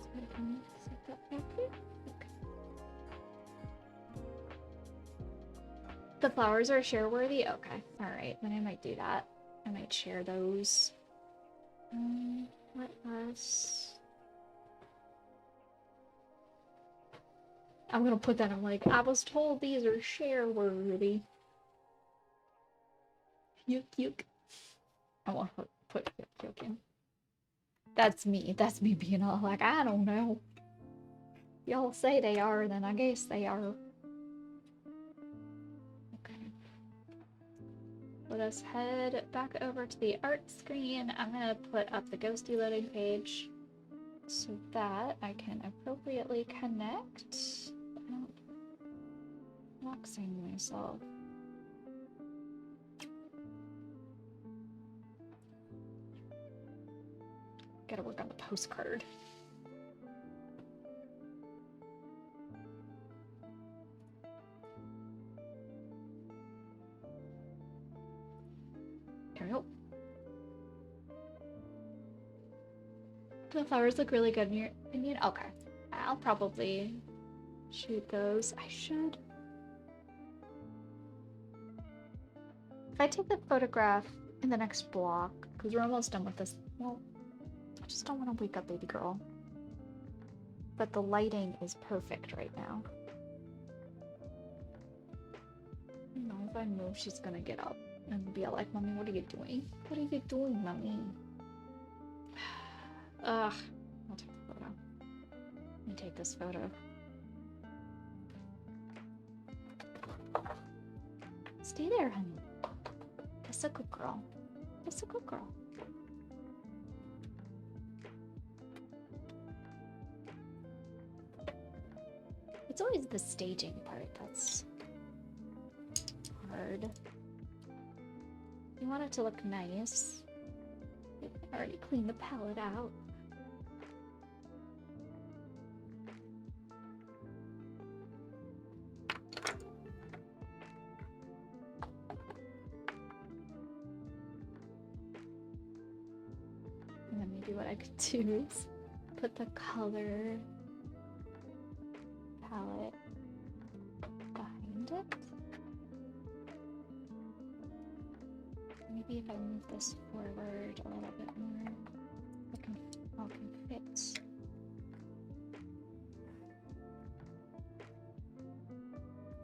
So I can set that back here. Okay. The flowers are share worthy? Okay. Alright, then I might do that. I might share those. Let us... I'm gonna put that in like, I was told these are share worthy. Yuck, yuck. I want to put yuck, yuck in. That's me. That's me being all like, I don't know. Y'all say they are, then I guess they are. Okay. Let us head back over to the art screen. I'm gonna put up the ghosty loading page so that I can appropriately connect. I'm boxing myself. Gotta work on the postcard. There we go. Do the flowers look really good in your opinion? Okay. I'll probably shoot those. I should. If I take the photograph in the next block, because we're almost done with this. Well, I just don't want to wake up baby girl. But the lighting is perfect right now. I don't know if I move, she's gonna get up and be like, Mommy, what are you doing? What are you doing, Mommy? Ugh. I'll take the photo. Let me take this photo. Stay there, honey. That's a good girl. That's a good girl. It's always the staging part that's hard. You want it to look nice. I already cleaned the palette out. And then maybe what I could do is put the color palette behind it. Maybe if I move this forward a little bit more, all can fit.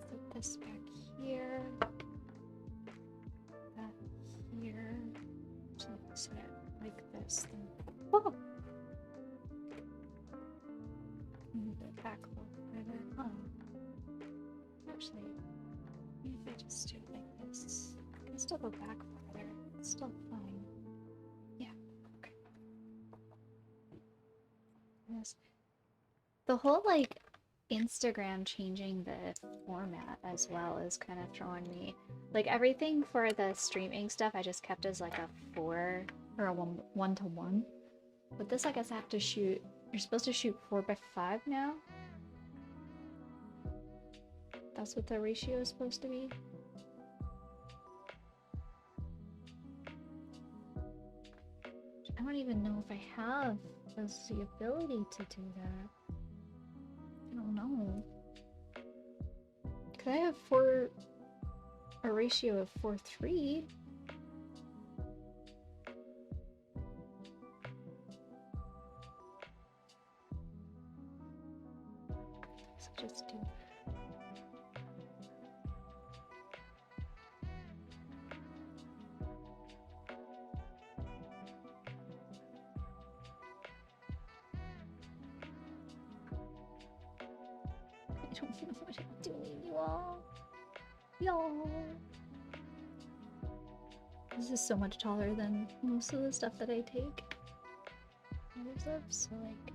Put this back here. That here. So set it like this. Then. Whoa! Move it back a little further. Oh. Actually, maybe if I just do it like this. I can still go back farther. It's still fine. Yeah, okay. Yes. The whole like Instagram changing the format as well is kind of throwing me. Like everything for the streaming stuff I just kept as like a 4 or a 1:1. But this I guess I have to shoot, you're supposed to shoot 4:5 now? That's what the ratio is supposed to be? I don't even know if I have the ability to do that. don't know. Could I have a ratio of 4:3? So just do. I don't know what I'm doing, you all. Y'all. This is so much taller than most of the stuff that I take photos of, so like,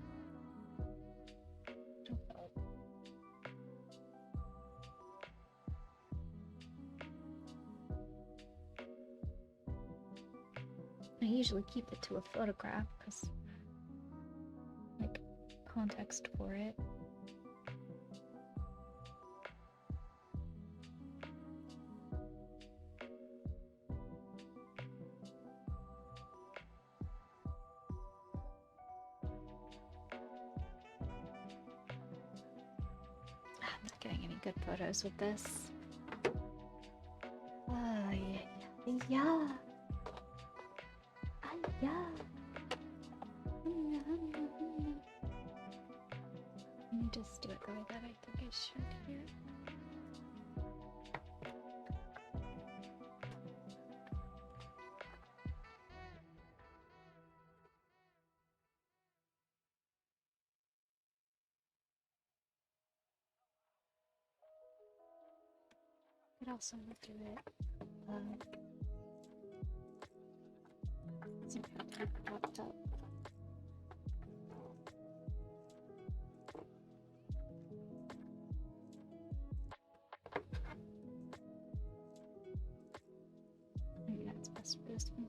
I don't know. I usually keep it to a photograph because, like, context for it. I'm not getting any good photos with this. Yeah. Yeah. Let me just do it the way that I think I should here. Could also do it. Something popped up. Maybe that's best for this one.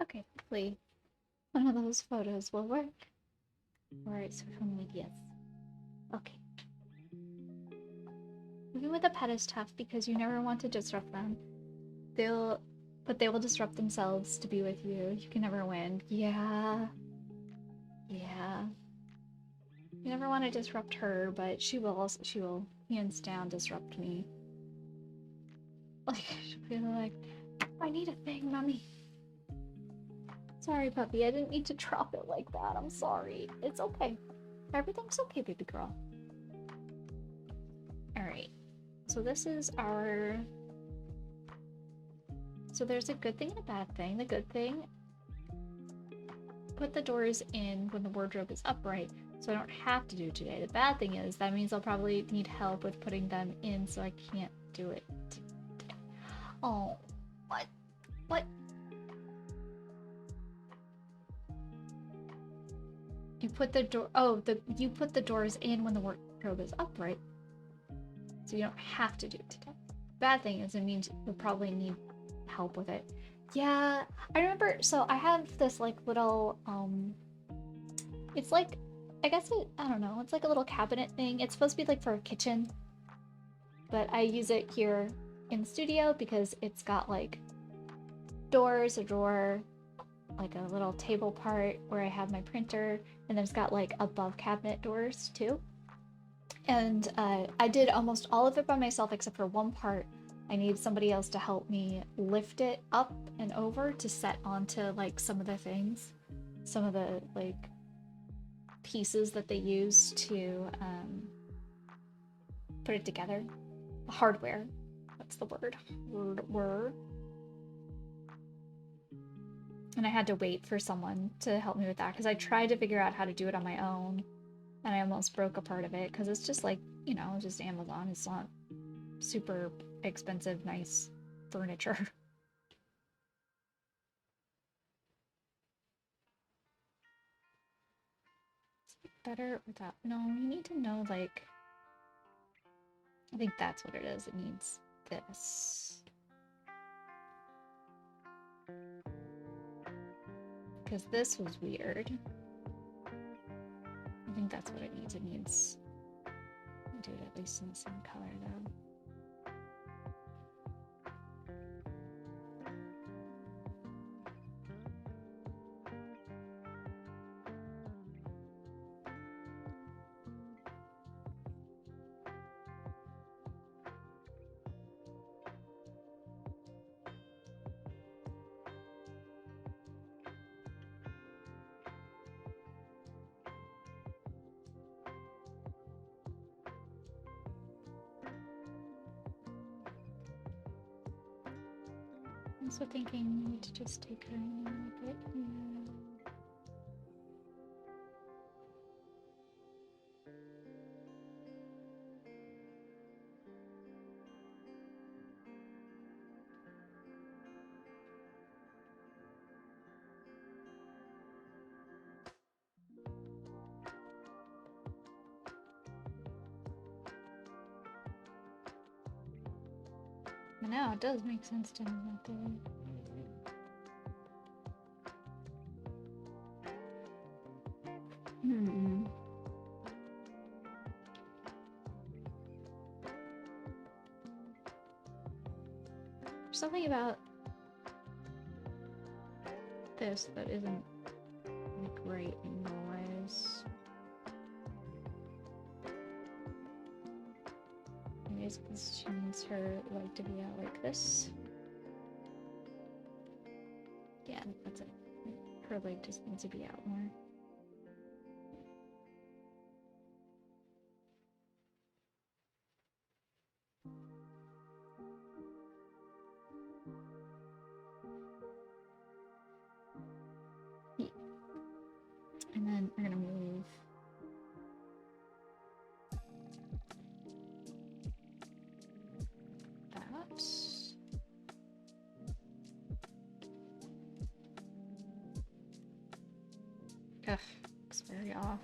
Okay, hopefully one of those photos will work. Alright, social medias. Okay. Living with a pet is tough because you never want to disrupt them. But they will disrupt themselves to be with you. You can never win. Yeah. Yeah. You never want to disrupt her, but she will hands down disrupt me. Like, she'll be like, I need a thing, mommy. Sorry, puppy, I didn't mean to drop it like that. I'm sorry. It's okay. Everything's okay, baby girl. Alright. So this is our... So there's a good thing and a bad thing. The good thing, put the doors in when the wardrobe is upright, so I don't have to do it today. The bad thing is that means I'll probably need help with putting them in, so I can't do it today. Oh, what? What? You put the door. Oh, you put the doors in when the wardrobe is upright, so you don't have to do it today. Bad thing is it means you'll probably need help with it. Yeah, I remember. So I have this like little it's like, I guess I don't know. It's like a little cabinet thing. It's supposed to be like for a kitchen, but I use it here in the studio because it's got like doors, a drawer, like a little table part where I have my printer, and then it's got like above cabinet doors too. And I did almost all of it by myself except for one part. I need somebody else to help me lift it up and over to set onto like some of the things, some of the like pieces that they use to put it together. Hardware. That's the word. Word. And I had to wait for someone to help me with that because I tried to figure out how to do it on my own, and I almost broke a part of it because it's just like, you know, just Amazon. It's not super expensive, nice furniture. better without... No, you need to know, like... I think that's what it is. It needs this. Because this was weird. I think that's what it needs. It needs... do it at least in the same color, though. I'm also thinking we need to just take her in a little bit here. But now it does make sense to me that they... There's something about this that isn't like great noise. Anyways, because she needs her leg to be out like this. Yeah, that's it. Her leg just needs to be out more. And then we're gonna move that. Ugh, looks very off.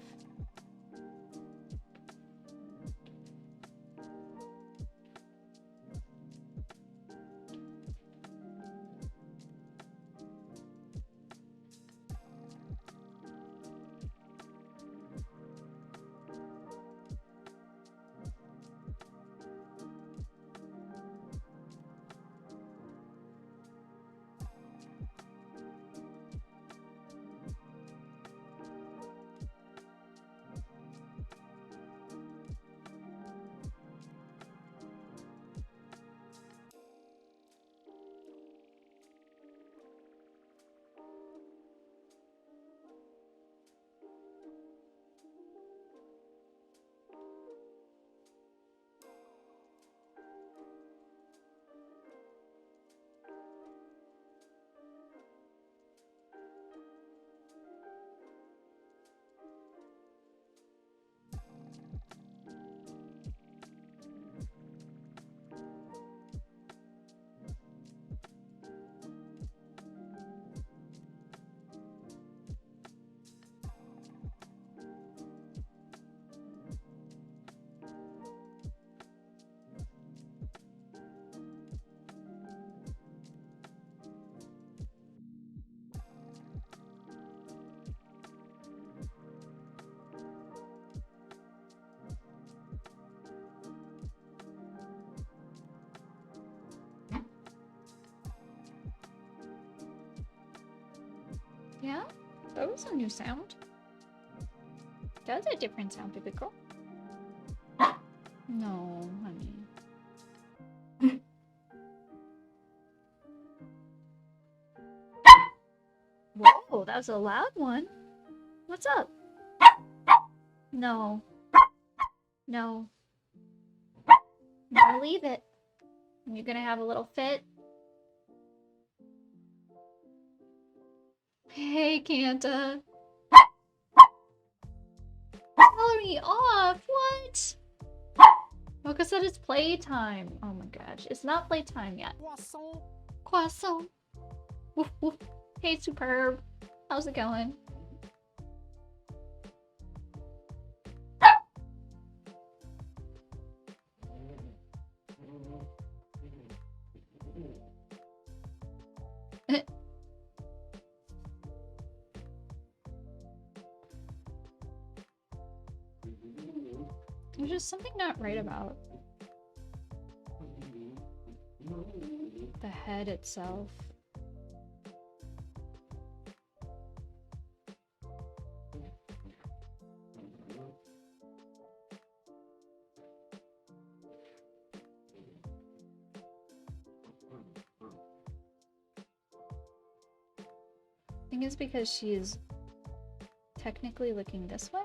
Yeah, that was a new sound. That's a different sound, baby girl. No, honey. Whoa, that was a loud one. What's up? No. No. No, leave it. You're gonna have a little fit. Hey, Kanta. Follow me off. What? Mocha said it's playtime. Oh my gosh. It's not playtime yet. Croissant. Croissant. Woof, woof. Hey, Superb. How's it going? There's just something not right about the head itself. I think it's because she's technically looking this way.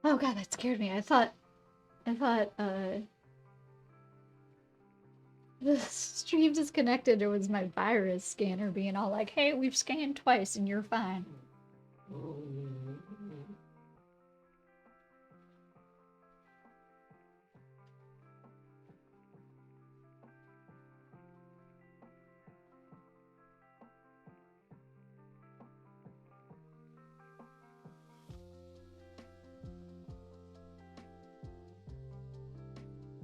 Oh god, that scared me. I thought the stream disconnected or was my virus scanner being all like, hey, we've scanned twice and you're fine.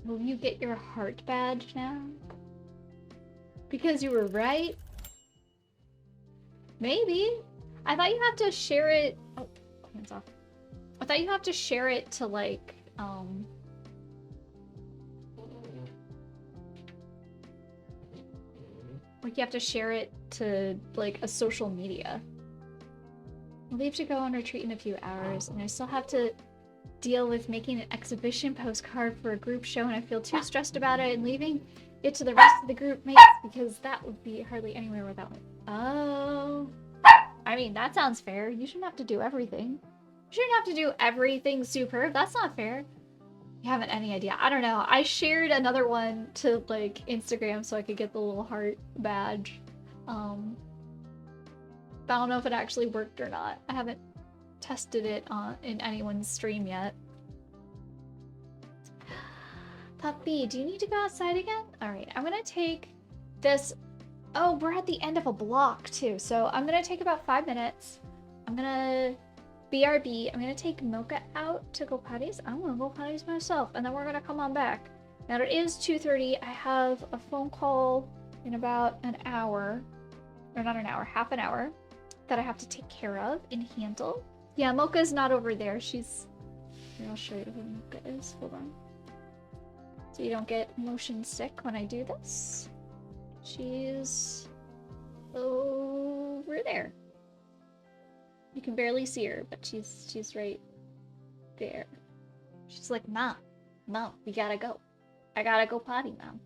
Will you get your heart badge now? Because you were right? Maybe. I thought you have to share it. Oh, hands off. I thought you have to share it to like, like you have to share it to like a social media. I'll leave to go on retreat in a few hours, and I still have to deal with making an exhibition postcard for a group show, and I feel too stressed about it and leaving it to the rest of the group mates because that would be hardly anywhere without me. Oh. I mean, that sounds fair. You shouldn't have to do everything. You shouldn't have to do everything superb. That's not fair. You haven't any idea. I don't know. I shared another one to like Instagram so I could get the little heart badge. But I don't know if it actually worked or not. I haven't tested it in anyone's stream yet. Puppy, do you need to go outside again? Alright, I'm gonna take this. Oh, we're at the end of a block too, so I'm gonna take about 5 minutes. I'm gonna BRB. I'm gonna take Mocha out to go potties. I'm gonna go potties myself, and then we're gonna come on back. Now it is 2:30. I have a phone call in about an hour, or not an hour, half an hour, that I have to take care of and handle. Yeah, Mocha's not over there. She's... Here, I'll show you who Mocha is. Hold on. So you don't get motion sick when I do this. She's over there. You can barely see her, but she's right there. She's like, Mom, we gotta go. I gotta go potty, Mom.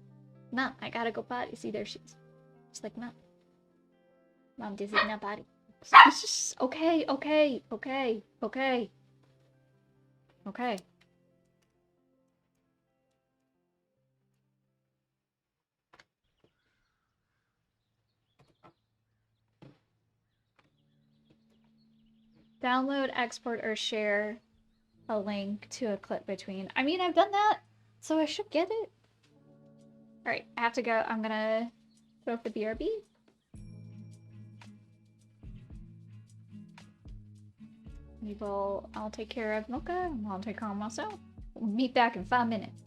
Mom, I gotta go potty. See, there she is. She's like, Mom, this is not potty. Okay. Download, export, or share a link to a clip between. I mean, I've done that, so I should get it. Alright, I have to go. I'm gonna go for the BRB. I'll take care of Mocha, and I'll take care of myself. We'll meet back in 5 minutes.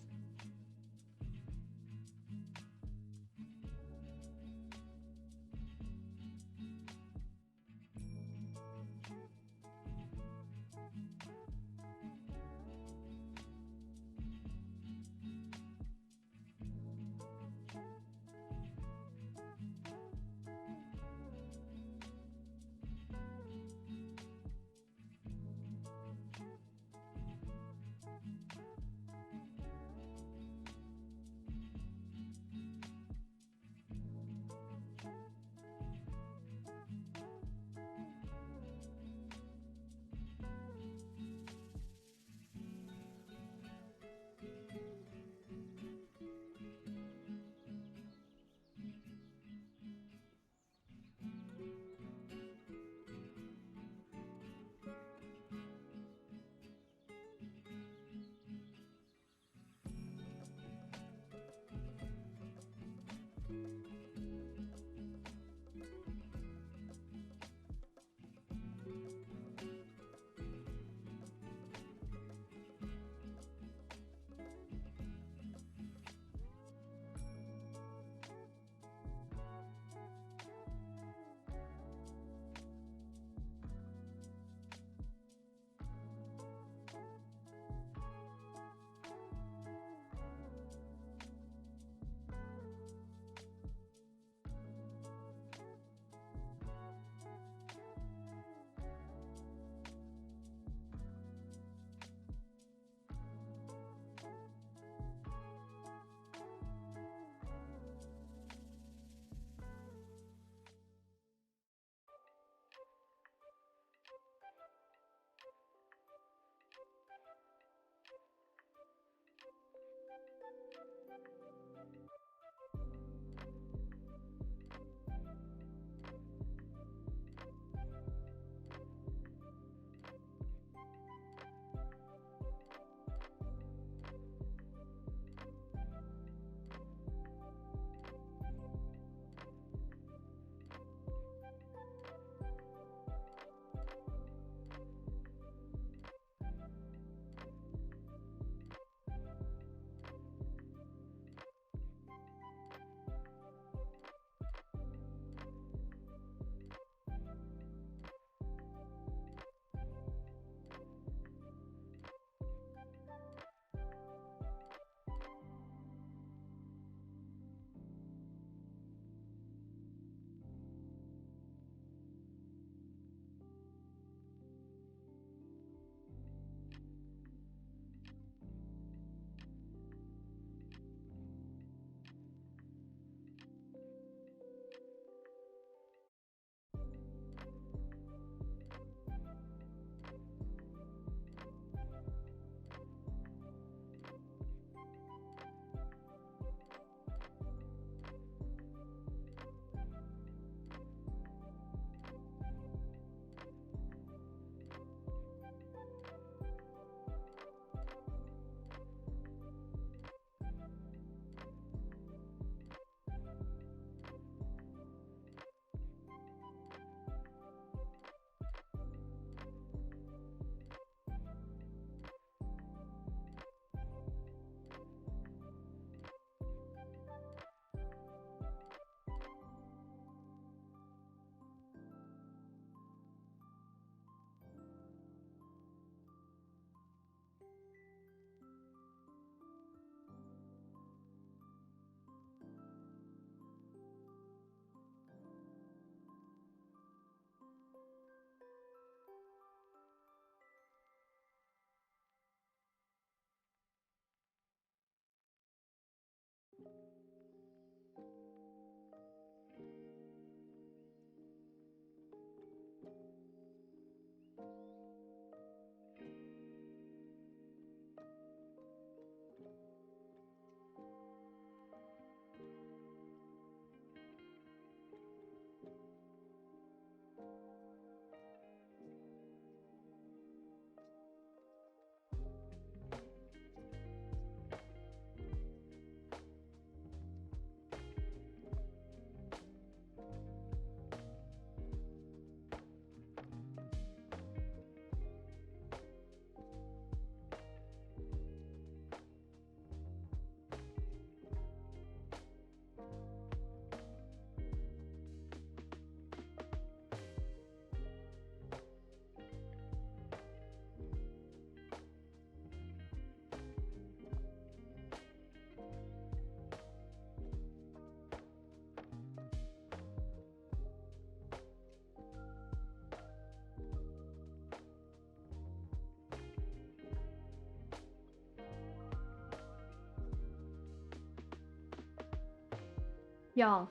Y'all,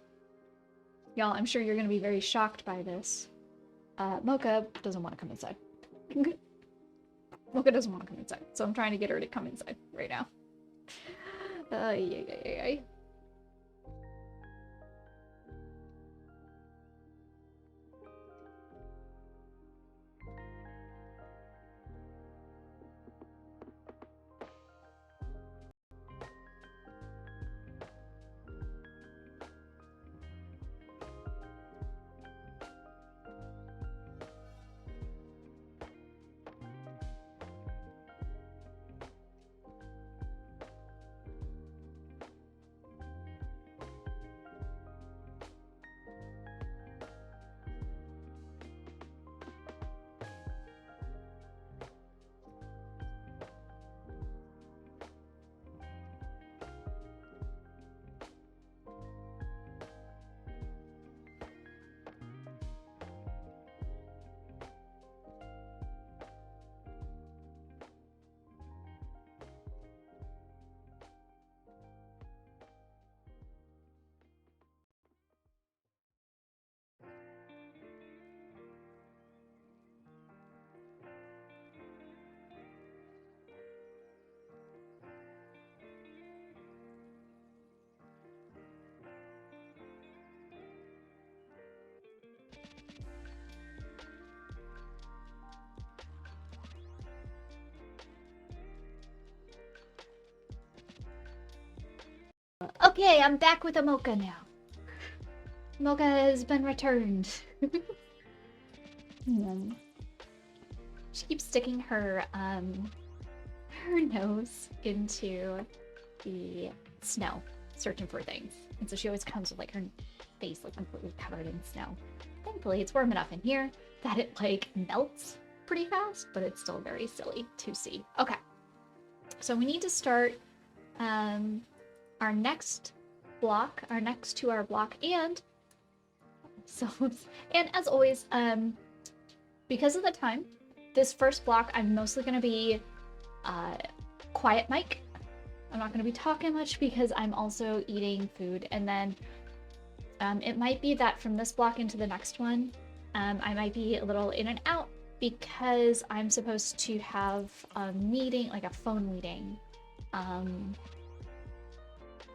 I'm sure you're gonna be very shocked by this. Mocha doesn't want to come inside. Mocha doesn't want to come inside, so I'm trying to get her to come inside right now. Yeah. Okay, I'm back with a Mocha now. Mocha has been returned. She keeps sticking her nose into the snow, searching for things. And so she always comes with like her face like completely covered in snow. Thankfully, it's warm enough in here that it like melts pretty fast, but it's still very silly to see. Okay, so we need to start our next block, our next 2-hour block, and so, and as always, because of the time, this first block I'm mostly gonna be quiet mic. I'm not gonna be talking much because I'm also eating food, and then it might be that from this block into the next one, I might be a little in and out because I'm supposed to have a meeting, like a phone meeting,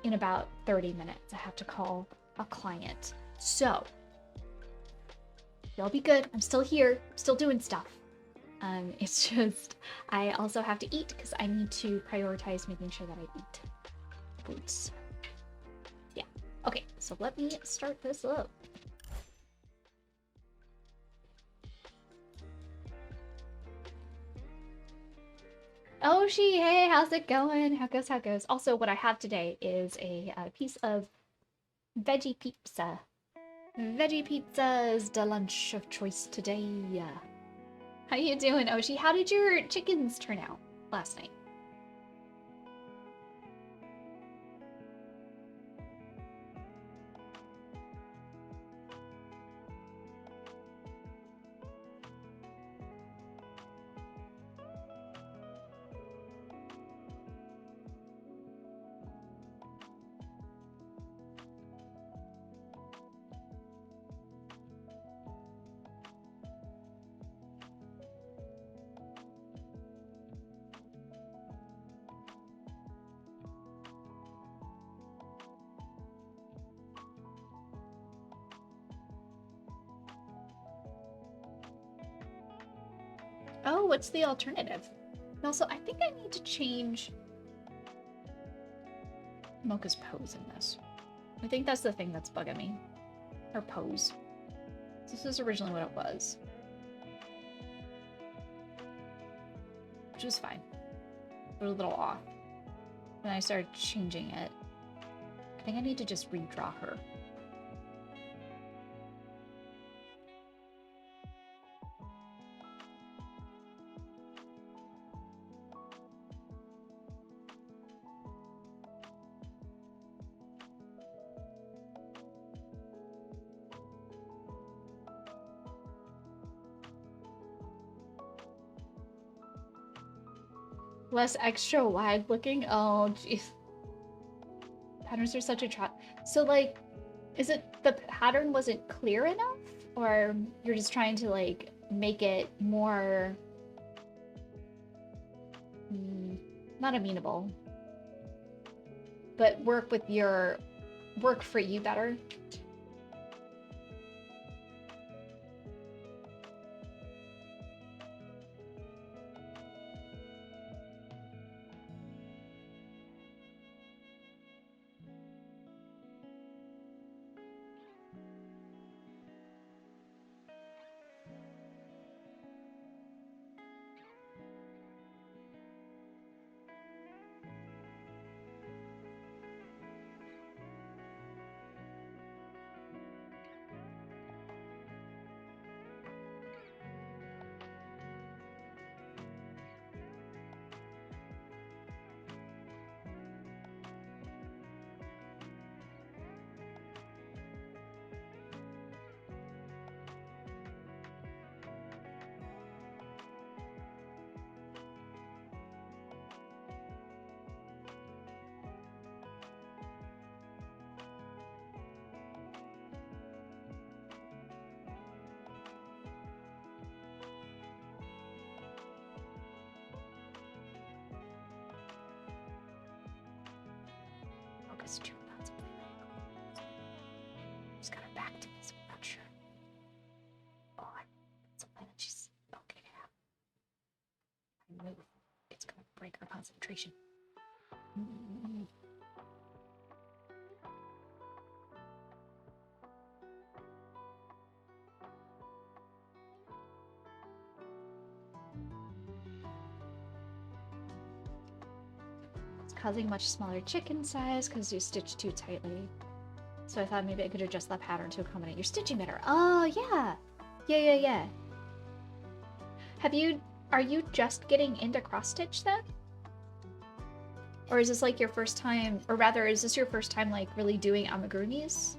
in about 30 minutes. I have to call a client. So, y'all be good. I'm still here, I'm still doing stuff. It's just, I also have to eat because I need to prioritize making sure that I eat foods. Yeah. Okay, so let me start this up. Oh, hey, how's it going? How goes? Also, what I have today is a piece of veggie pizza. Veggie pizza is the lunch of choice today. How you doing, Oshi? How did your chickens turn out last night? Oh, what's the alternative? And also, I think I need to change Mocha's pose in this. I think that's the thing that's bugging me. Her pose. This is originally what it was. Which was fine. But a little off. When I started changing it, I think I need to just redraw her. Less extra wide looking? Oh, jeez. Patterns are such a trap. So, like, Is it the pattern wasn't clear enough? Or you're just trying to like make it more not amenable, but work for you better? Focus 2 pounds of playback. She's got her back to me, so I'm not sure. Oh, it's something that she's okay. I move. It's gonna break her concentration. It's causing much smaller chicken size because you stitched too tightly. So I thought maybe I could adjust that pattern to accommodate your stitching better. Oh, yeah. Yeah. Are you just getting into cross stitch then? Or is this like your first time, or rather, is this your first time like really doing amigurumis?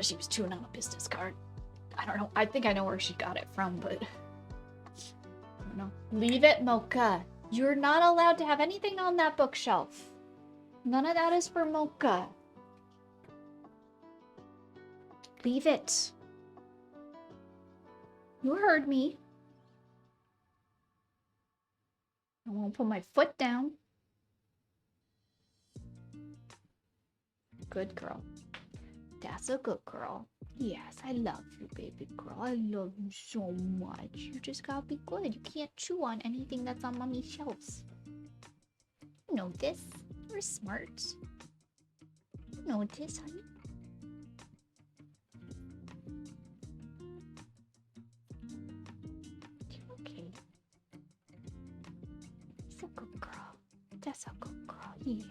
She was chewing on a business card. I don't know. I think I know where she got it from, but I don't know. Leave it, Mocha. You're not allowed to have anything on that bookshelf. None of that is for Mocha. Leave it. You heard me. I won't put my foot down. Good girl. That's a good girl. Yes, I love you, baby girl. I love you so much. You just gotta be good. You can't chew on anything that's on mommy's shelves. You know this. You're smart. You know this, honey. Okay. That's a good girl. That's a good girl. Yeah.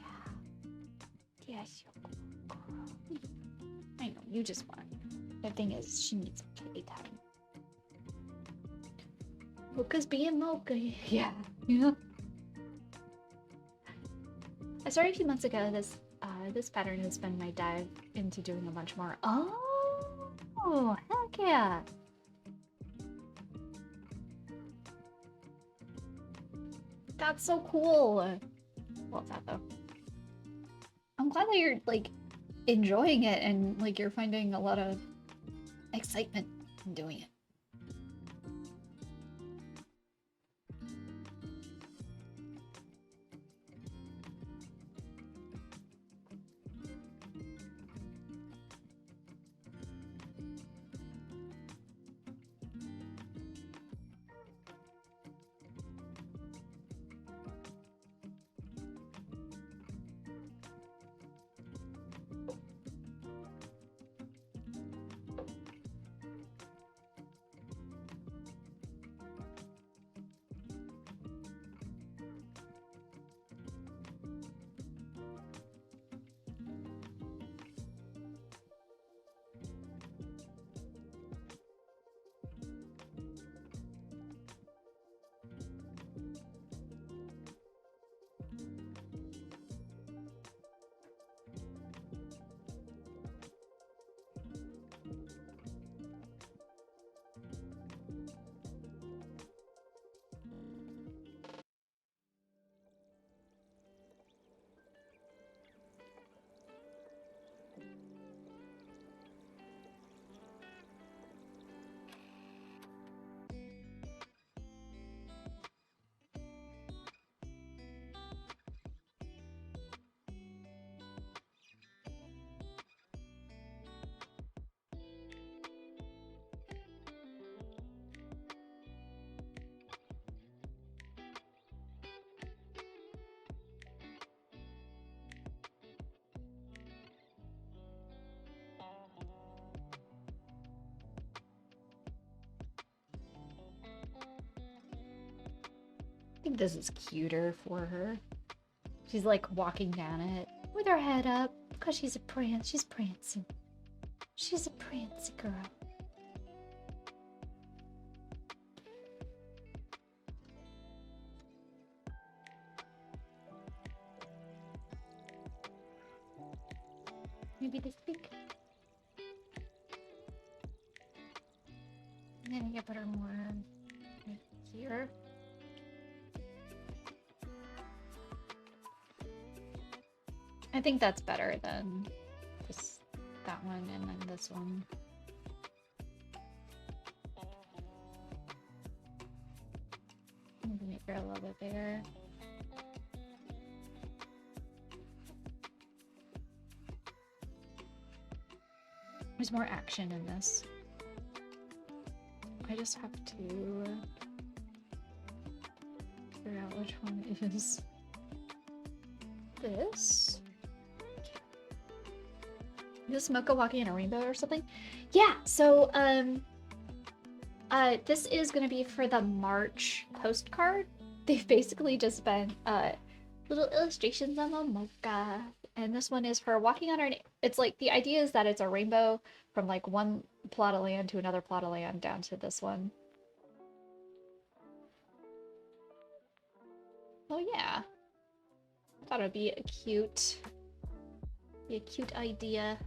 Yes, you're a good girl. I know, you just want. The thing is, she needs playtime. Mocha's being Mocha. Yeah. I started a few months ago. This pattern has been my dive into doing a bunch more. Oh, heck yeah. That's so cool. Love that though. I'm glad that you're like enjoying it and like you're finding a lot of excitement in doing it. this is cuter for her. She's like walking down it with her head up because she's prancing. She's a prancy girl. Maybe this big. And then I can put her more right here. I think that's better than that one and then this one. Maybe make her a little bit bigger. There's more action in this. I just have to figure out which one is this. Is this Mocha walking in a rainbow or something? Yeah, so this is gonna be for the March postcard. They've basically just been little illustrations of a mocha. And this one is for walking on our it's like the idea is that it's a rainbow from like one plot of land to another plot of land down to this one. Oh yeah. Thought it'd be a cute idea.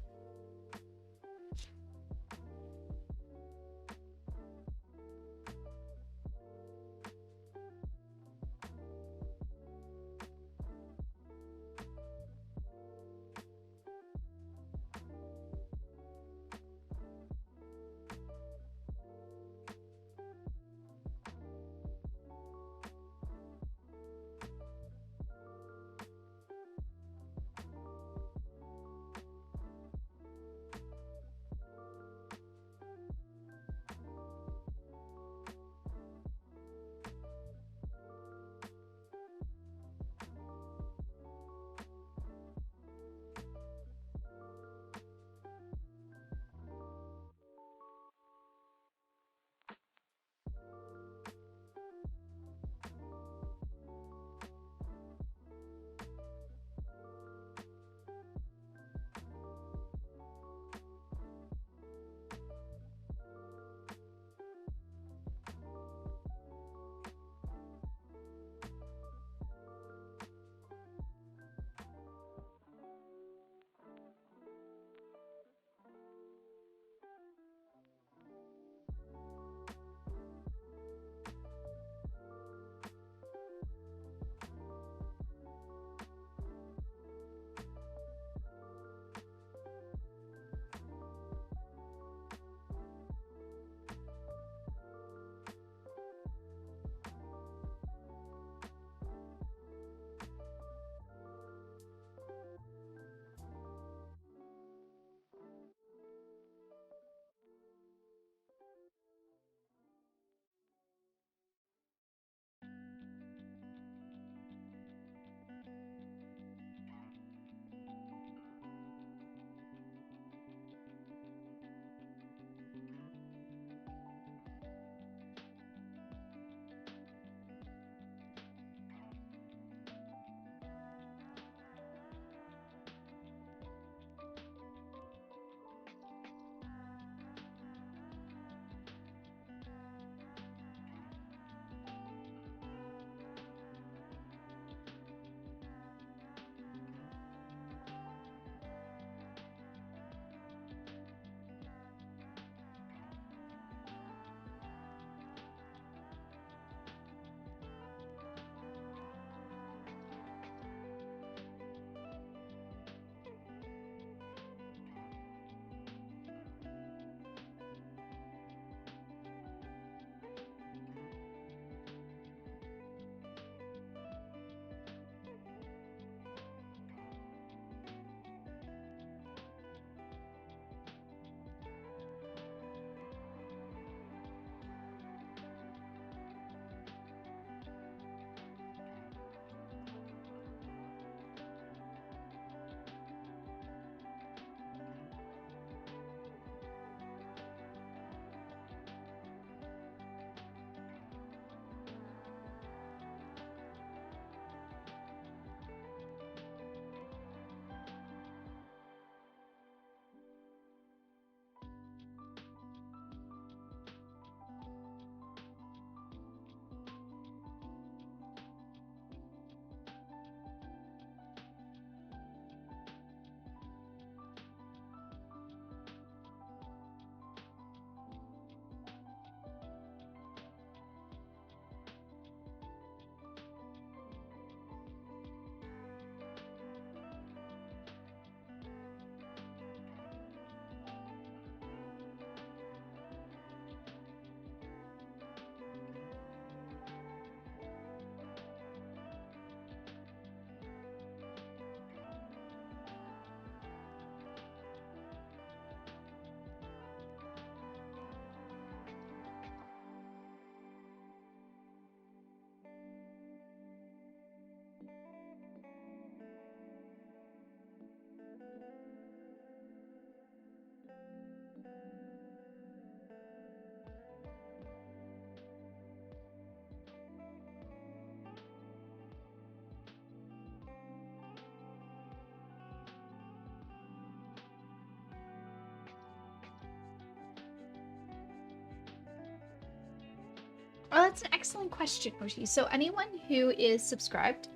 that's an excellent question, Moshi. So anyone who is subscribed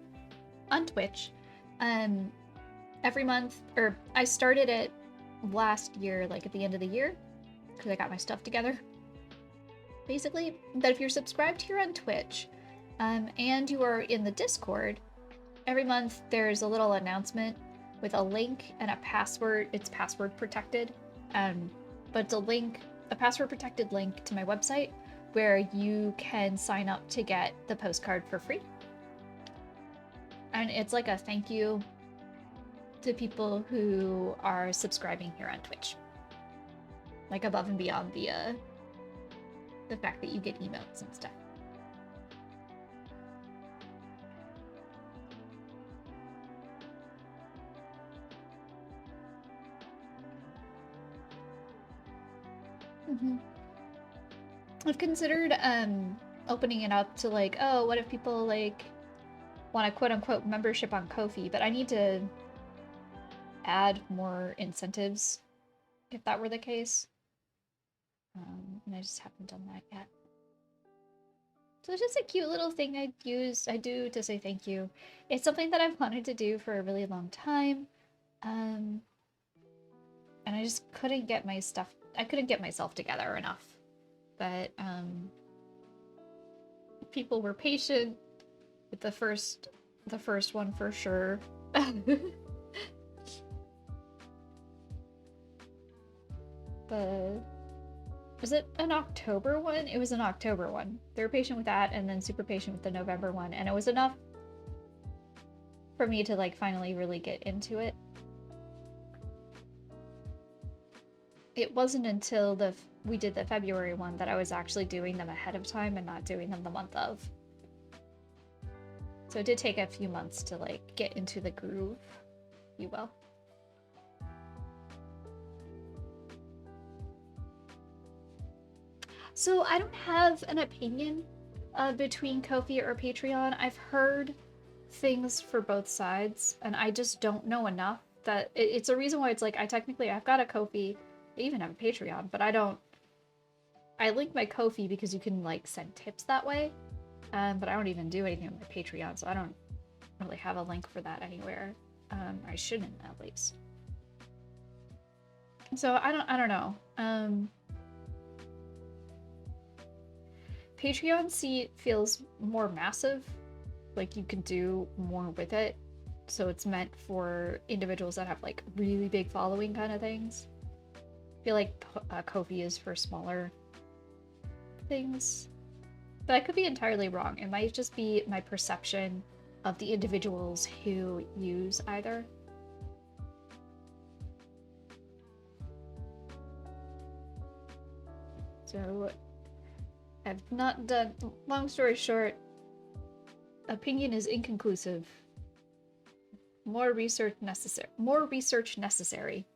on Twitch, every month, or I started it last year, like at the end of the year, because I got my stuff together, basically. But if you're subscribed here on Twitch, and you are in the Discord, every month there's a little announcement with a link and a password. It's password protected, but it's a password protected link to my website where you can sign up to get the postcard for free. And it's like a thank you to people who are subscribing here on Twitch, like above and beyond the fact that you get emails and stuff. I've considered opening it up to like, oh, what if people like want a quote unquote membership on Ko-fi, but I need to add more incentives if that were the case. And I just haven't done that yet. So it's just a cute little thing I do to say thank you. It's something that I've wanted to do for a really long time. And I just couldn't get myself together enough. But people were patient with the first one for sure. Was it an October one? It was an October one. They were patient with that, and then super patient with the November one, and it was enough for me to like finally really get into it. It wasn't until we did the February one that I was actually doing them ahead of time and not doing them the month of. So it did take a few months to like get into the groove, if you will. So I don't have an opinion between Ko-fi or Patreon. I've heard things for both sides, and I just don't know enough that it's a reason why it's like I've got a Ko-fi, I even have a Patreon, but I link my Ko-fi because you can like send tips that way, but I don't even do anything with my Patreon, so I don't really have a link for that anywhere. I shouldn't, at least. So I don't know. Patreon feels more massive, like you can do more with it, so it's meant for individuals that have like really big following kind of things. I feel like Ko-fi is for smaller things, but I could be entirely wrong. It might just be my perception of the individuals who use either. So I've not done, long story short, opinion is inconclusive. More research necessary.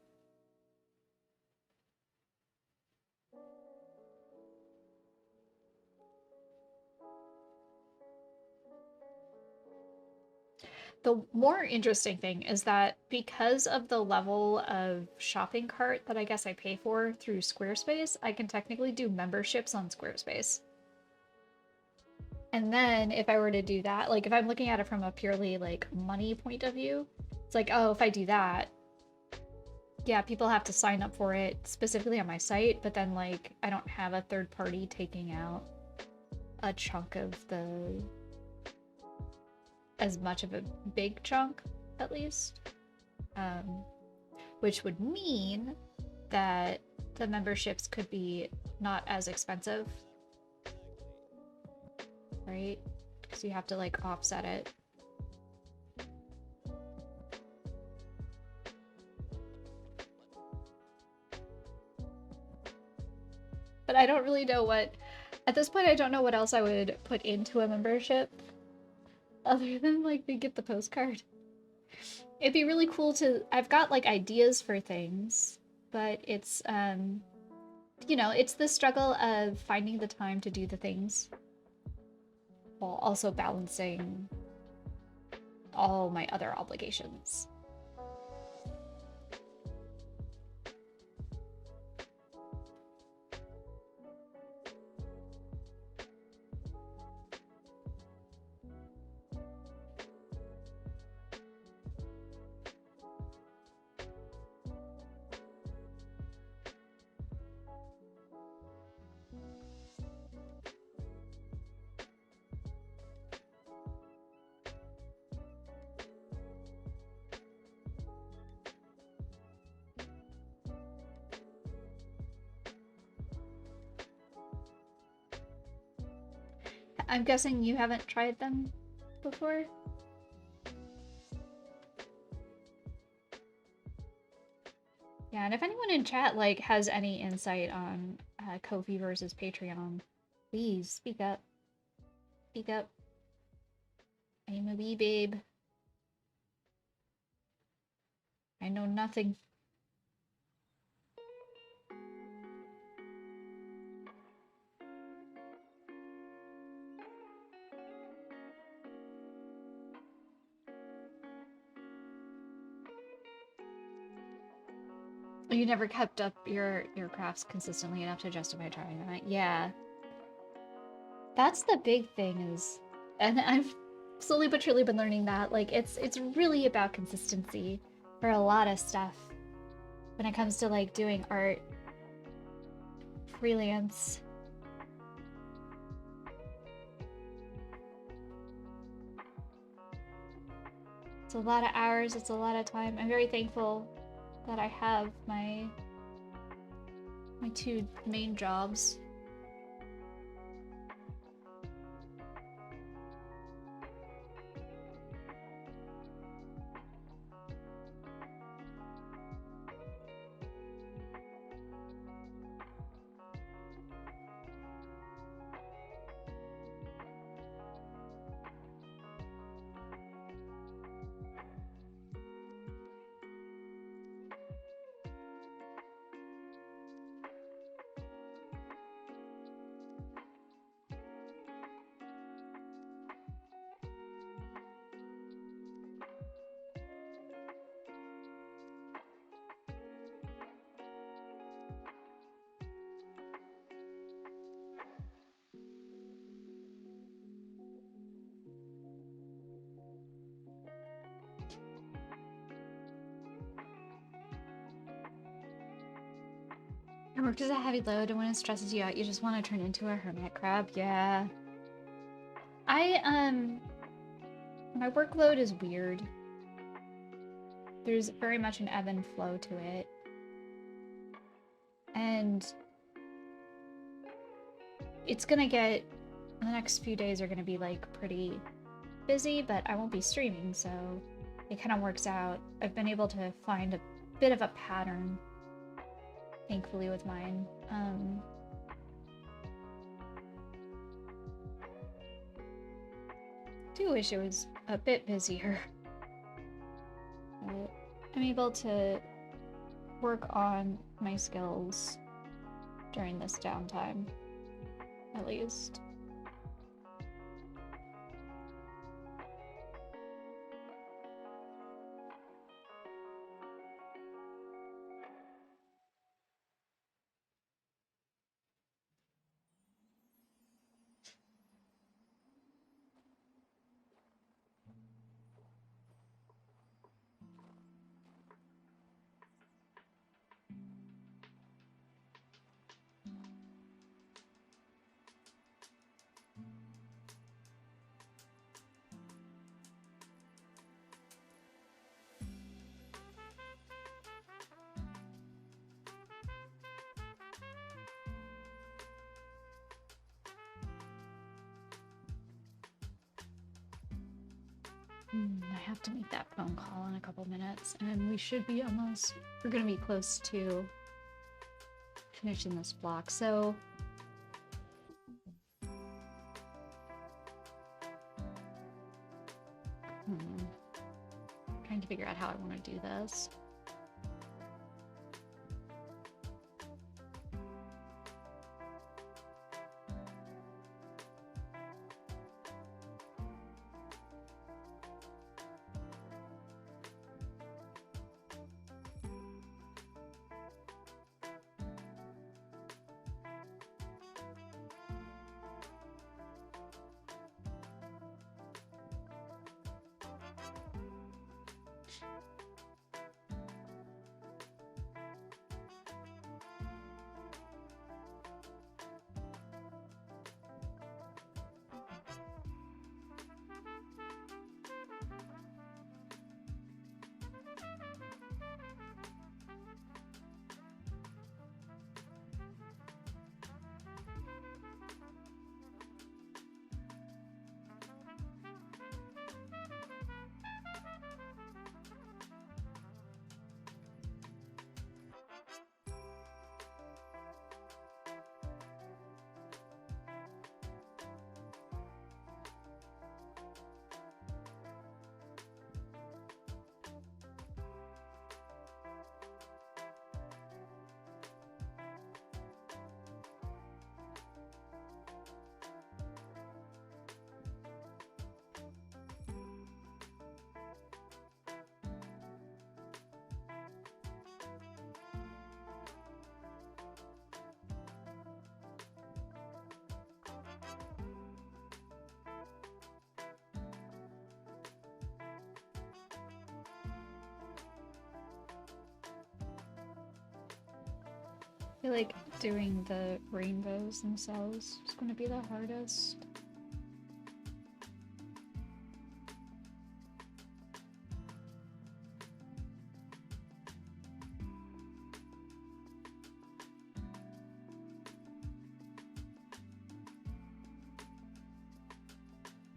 The more interesting thing is that because of the level of shopping cart that I guess I pay for through Squarespace, I can technically do memberships on Squarespace. And then if I were to do that, like if I'm looking at it from a purely like money point of view, it's like, oh, if I do that, yeah, people have to sign up for it specifically on my site, but then like I don't have a third party taking out a chunk of as much of a big chunk, at least. Which would mean that the memberships could be not as expensive, right? Because you have to like offset it. But I don't really know at this point I don't know what else I would put into a membership other than like they get the postcard. It'd be really cool I've got like ideas for things, but it's you know, it's the struggle of finding the time to do the things while also balancing all my other obligations. I'm guessing you haven't tried them before? Yeah, and if anyone in chat like has any insight on Ko-fi versus Patreon, please speak up. Speak up. I'm a wee babe. I know nothing. You never kept up your crafts consistently enough to justify trying them. Yeah. That's the big thing is, and I've slowly but surely been learning that, like, it's really about consistency for a lot of stuff when it comes to, like, doing art freelance. It's a lot of hours, it's a lot of time. I'm very thankful that I have my two main jobs. Your work is a heavy load, and when it stresses you out, you just want to turn into a hermit crab. Yeah. My workload is weird. There's very much an ebb and flow to it. And it's gonna get, the next few days are gonna be like pretty busy, but I won't be streaming, so it kind of works out. I've been able to find a bit of a pattern, thankfully, with mine. Do wish it was a bit busier. But I'm able to work on my skills during this downtime, at least. I have to make that phone call in a couple minutes, and we should be almost, we're gonna be close to finishing this block, so trying to figure out how I want to do this. I feel like doing the rainbows themselves is going to be the hardest.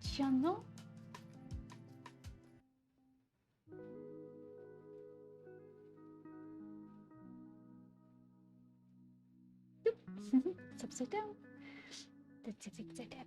Tiano? It's upside down. It's upside down.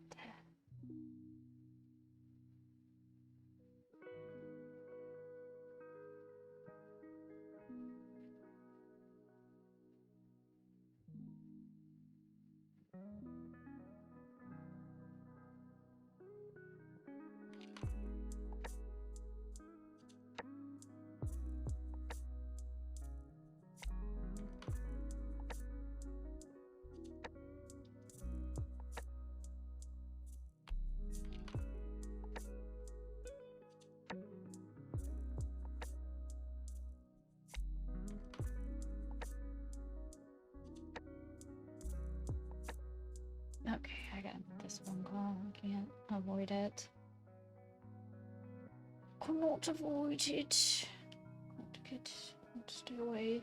Okay, I got this one call. I can't avoid it. Cannot avoid it. Can't stay away.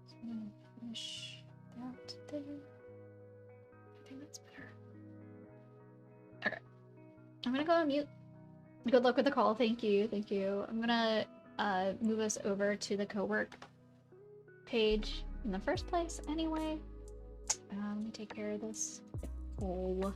So I'm gonna finish that there. I think that's better. Okay. I'm gonna go on mute. Good luck with the call. Thank you. Thank you. I'm gonna move us over to the co-work page in the first place anyway. Let me take care of this poll.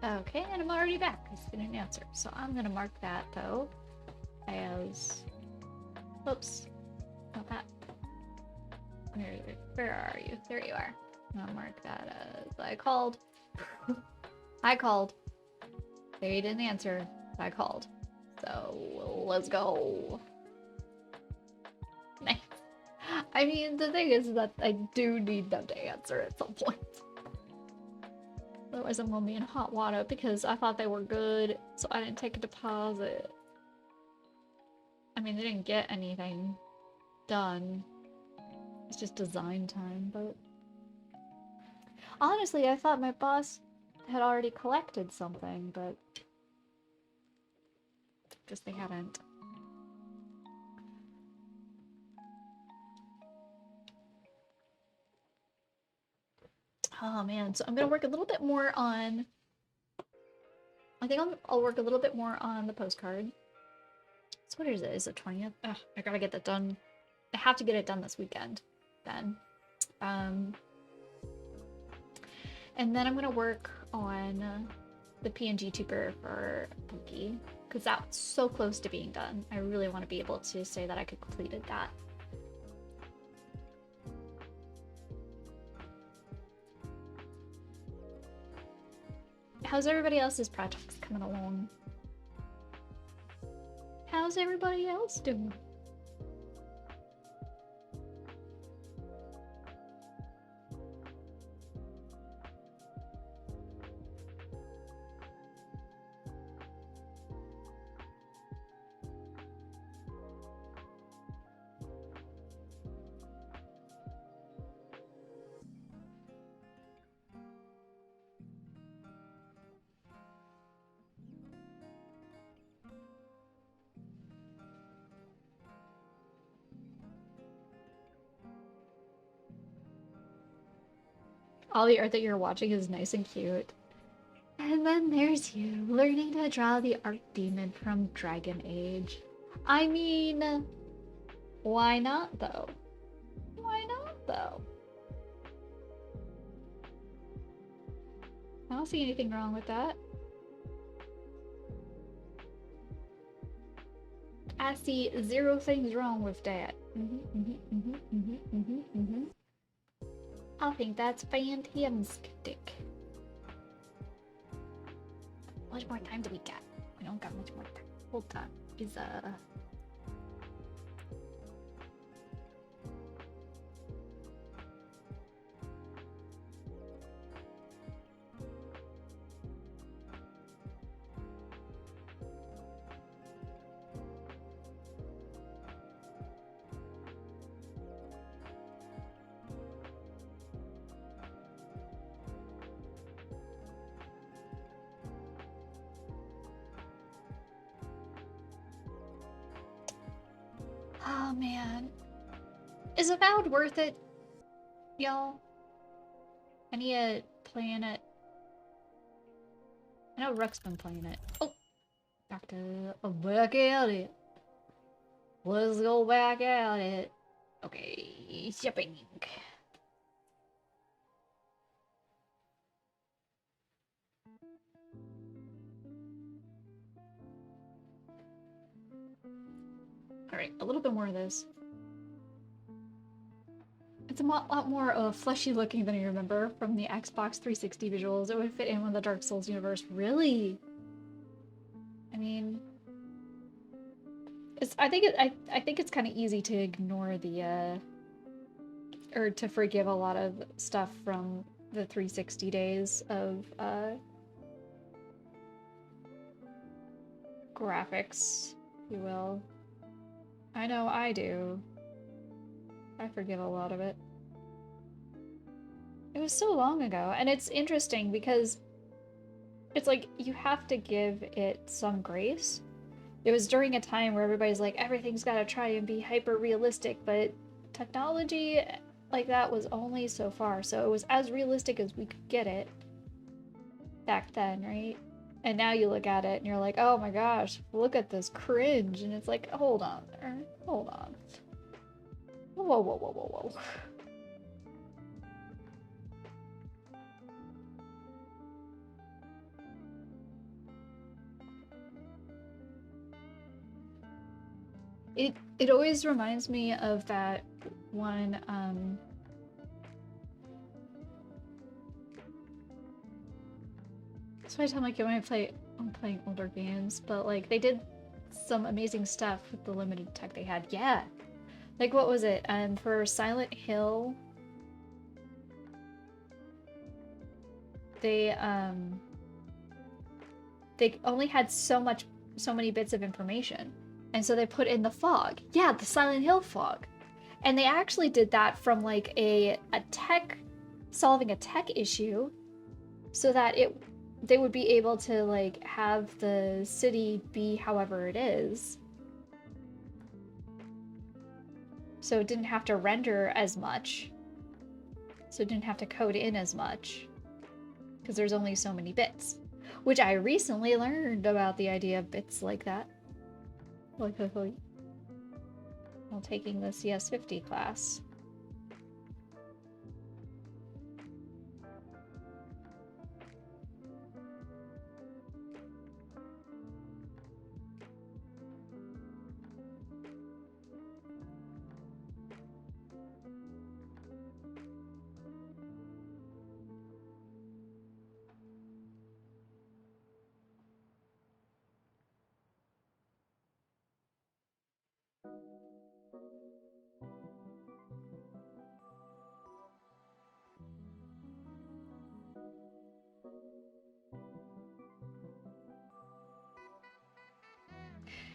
Okay, and I'm already back. I didn't answer. So I'm gonna mark that though as. Oops. Not that. Where are you? There you are. I'll mark that as I called. I called. They didn't answer. I called. So let's go. Nice. I mean, the thing is that I do need them to answer at some point. Otherwise, I'm gonna be in hot water because I thought they were good, so I didn't take a deposit. I mean, they didn't get anything done. It's just design time, but... Honestly, I thought my boss had already collected something, but... guess they hadn't. Oh man, so I'm gonna work a little bit more on... I think I'll work a little bit more on the postcard. So what is it? Is it 20th? Ugh, I gotta get that done. I have to get it done this weekend, then. And then I'm gonna work on the PNG tuber for Punky, because that's so close to being done. I really want to be able to say that I could completed that. How's everybody else's projects coming along? How's everybody else doing? All the art that you're watching is nice and cute. And then there's you, learning to draw the Arc Demon from Dragon Age. I mean, why not though? Why not though? I don't see anything wrong with that. I see zero things wrong with that. I think that's fantastic. How much more time do we got? We don't got much more time. Hold on. Is oh man. Is Avowed worth it, y'all? I need to playing it. I know Rook's been playing it. Oh! Back at it. Let's go back at it. Okay, shipping. Alright, a little bit more of this. It's a lot more fleshy looking than I remember from the Xbox 360 visuals. It would fit in with the Dark Souls universe. Really? I mean... I think it's kind of easy to ignore the, or to forgive a lot of stuff from the 360 days of, graphics, if you will. I know I do. I forgive a lot of it. It was so long ago, and it's interesting because it's like you have to give it some grace. It was during a time where everybody's like, everything's gotta try and be hyper realistic, but technology like that was only so far, so it was as realistic as we could get it back then, right? And now you look at it and you're like, oh my gosh, look at this cringe, and it's like, hold on there, hold on. Whoa, whoa, whoa, whoa, whoa. It always reminds me of that one that's why I tell my kid when I'm playing older games, but like they did some amazing stuff with the limited tech they had. Yeah. Like what was it? For Silent Hill, they only had so many bits of information. And so they put in the fog. Yeah, the Silent Hill fog. And they actually did that from like a tech solving a tech issue so that they would be able to like have the city be however it is. So it didn't have to render as much. So it didn't have to code in as much. Because there's only so many bits. Which I recently learned about the idea of bits like that. Like, while taking the CS50 class.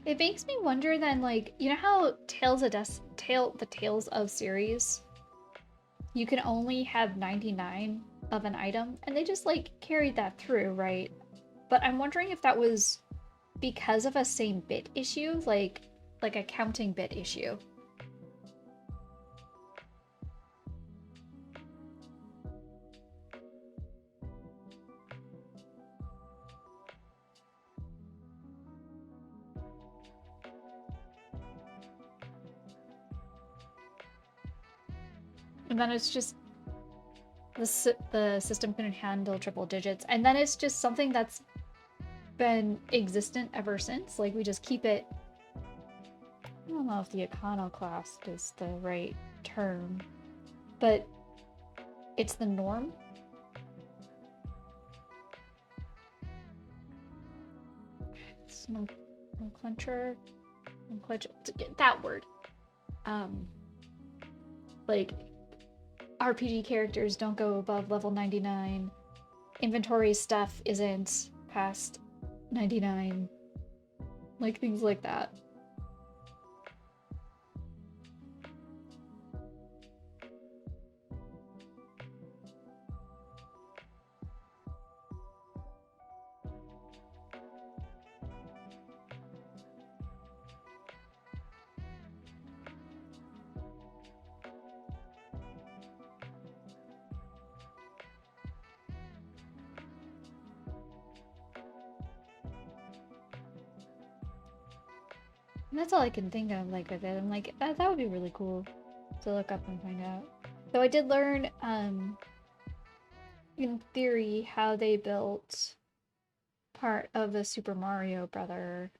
It makes me wonder then, like, you know how the Tales of series, you can only have 99 of an item, and they just like carried that through, right? But I'm wondering if that was because of a same bit issue, like a counting bit issue. And then it's just the system couldn't handle triple digits, and then it's just something that's been existent ever since. Like we just keep it. I don't know if the iconoclast is the right term, but it's the norm. Nomenclature, that word. Like RPG characters don't go above level 99. Inventory stuff isn't past 99. Like things like that. And that's all I can think of, like, with it. I'm like, that would be really cool to look up and find out. Though I did learn, in theory, how they built part of the Super Mario Brother,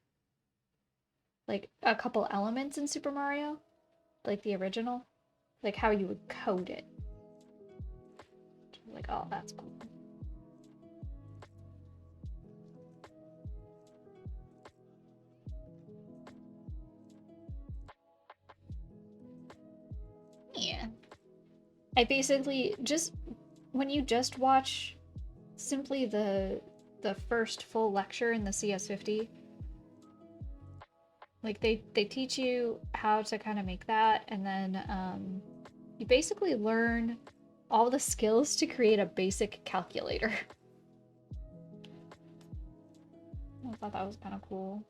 like, a couple elements in Super Mario, like the original, like how you would code it. Like, oh, that's cool. Yeah. I basically just when you just watch simply the first full lecture in the CS50, like they teach you how to kind of make that, and then you basically learn all the skills to create a basic calculator. I thought that was kind of cool.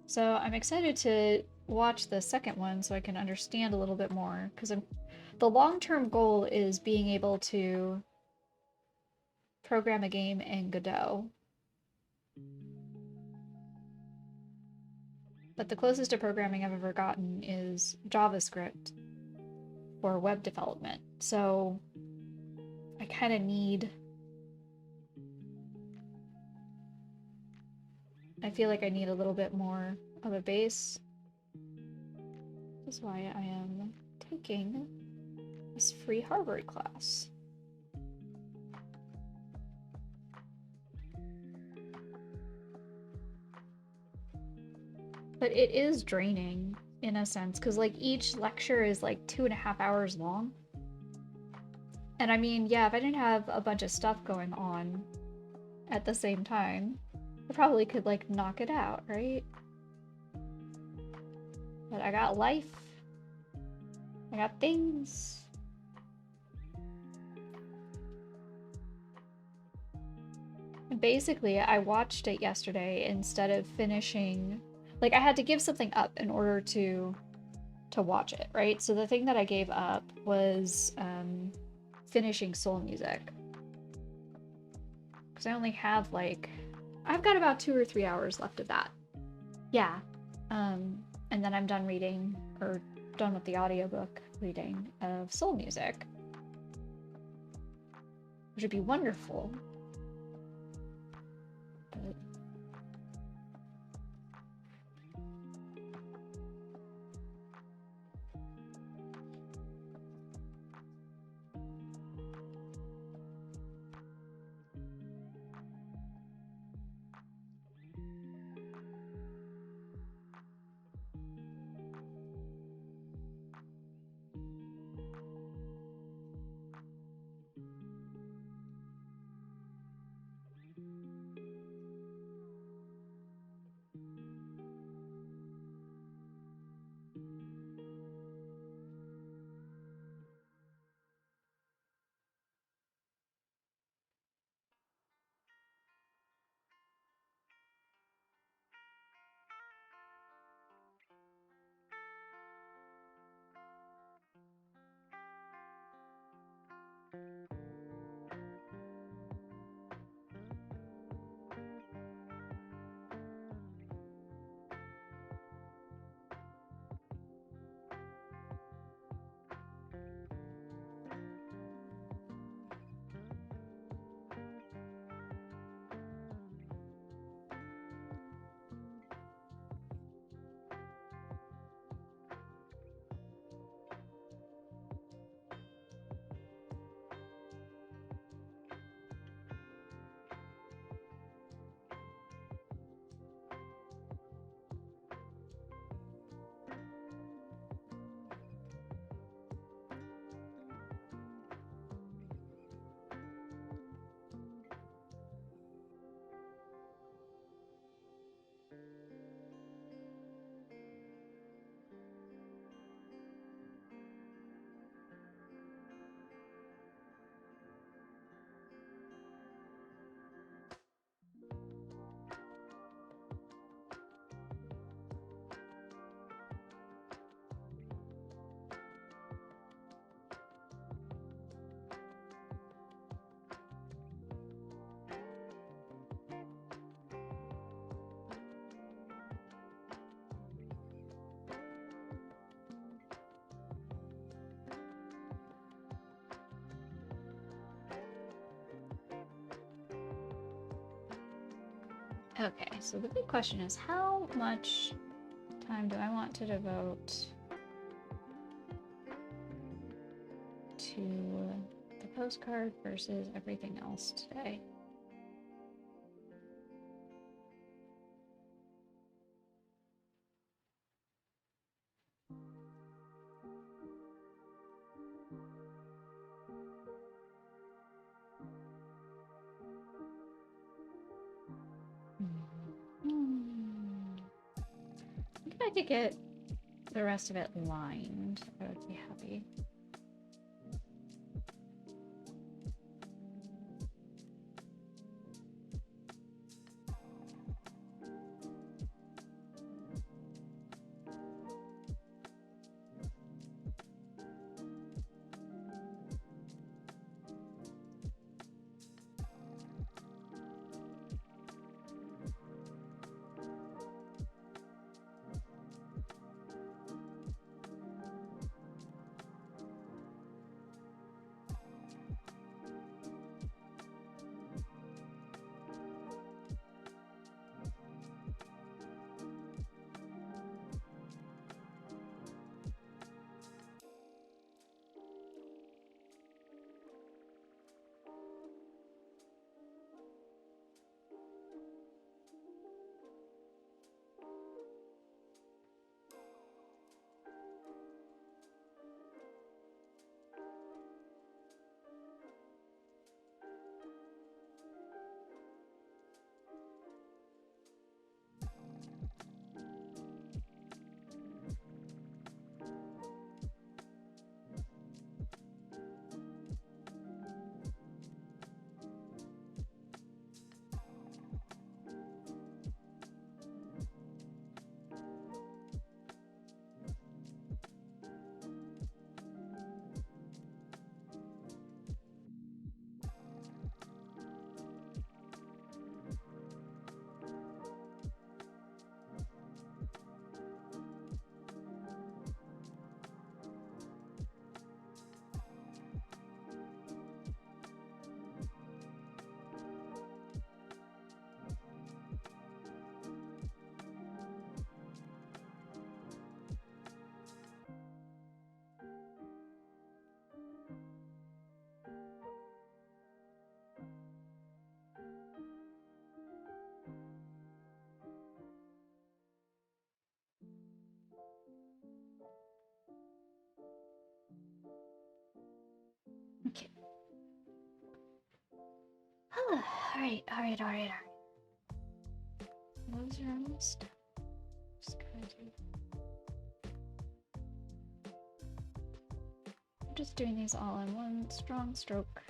So I'm excited to watch the second one so I can understand a little bit more, because the long-term goal is being able to program a game in Godot. But the closest to programming I've ever gotten is JavaScript for web development. So I kind of need I feel like I need a little bit more of a base. That's why I am taking this free Harvard class. But it is draining in a sense, because like each lecture is like 2.5 hours long. And I mean, yeah, if I didn't have a bunch of stuff going on at the same time, I probably could like knock it out, right? But I got life. I got things. And basically, I watched it yesterday instead of finishing. Like I had to give something up in order to watch it, right? So the thing that I gave up was finishing Soul Music. Because I only have like, I've got about 2 or 3 hours left of that. Yeah. And then I'm done reading, or done with the audiobook reading of Soul Music, which would be wonderful. But okay, so the big question is, how much time do I want to devote to the postcard versus everything else today? If I could get the rest of it lined, I would be happy. Alright. Close your eyes. Just gonna do. I'm just doing these all in one strong stroke.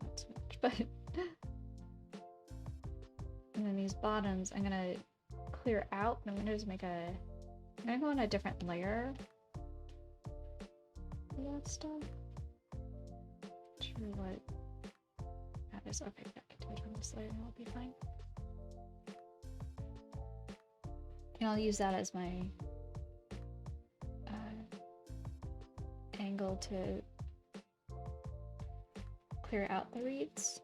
Not too much, but. And then these bottoms, I'm gonna clear out, and I'm gonna just make a. I'm gonna go on a different layer for that stuff. Not sure what that is. Okay, I can do it on this layer and it'll be fine. And I'll use that as my angle to clear out the reeds.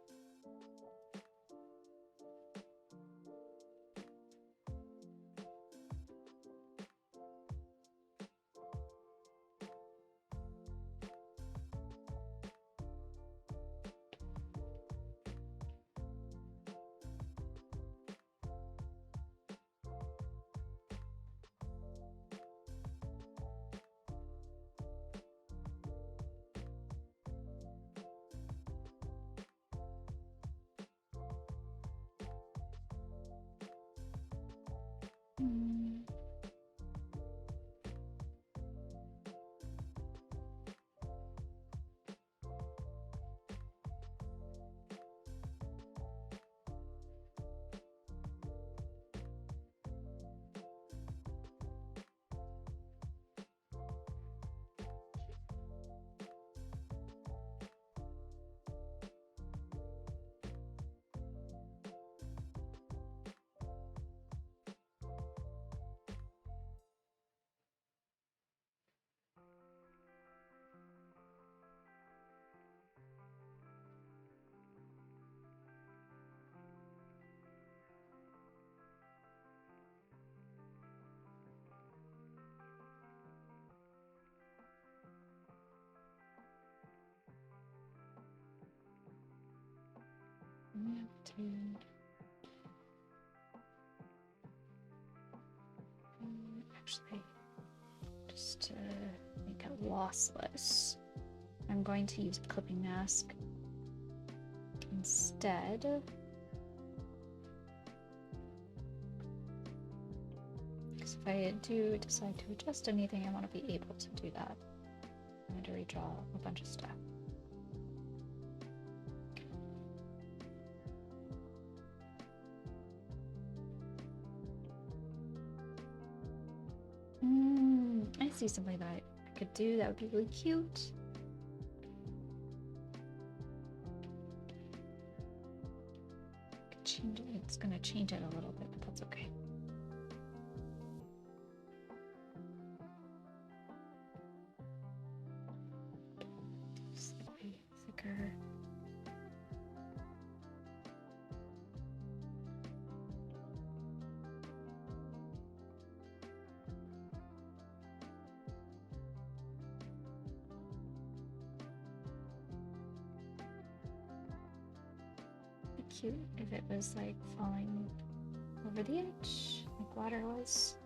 We have to actually just to make it lossless. I'm going to use a clipping mask instead. Because if I do decide to adjust anything, I want to be able to do that. I'm going to redraw a bunch of stuff. I see something that I could do that would be really cute. Change it. It's gonna change it a little bit, but that's okay. Slightly thicker. Cute if it was like falling over the edge, like water was.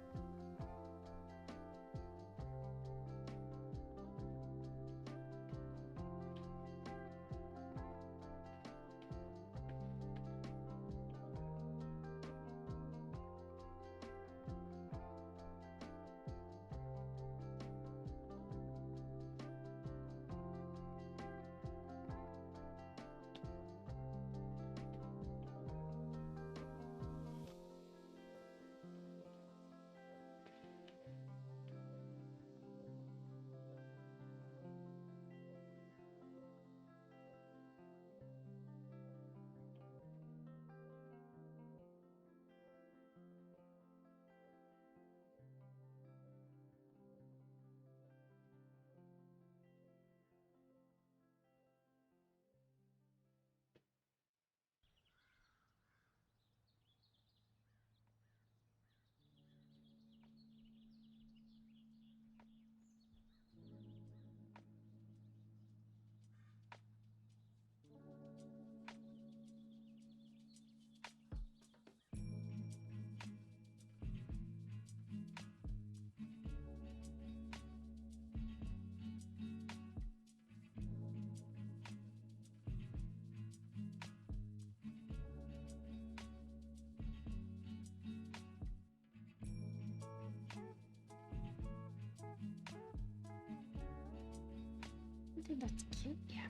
think that's cute. Yeah.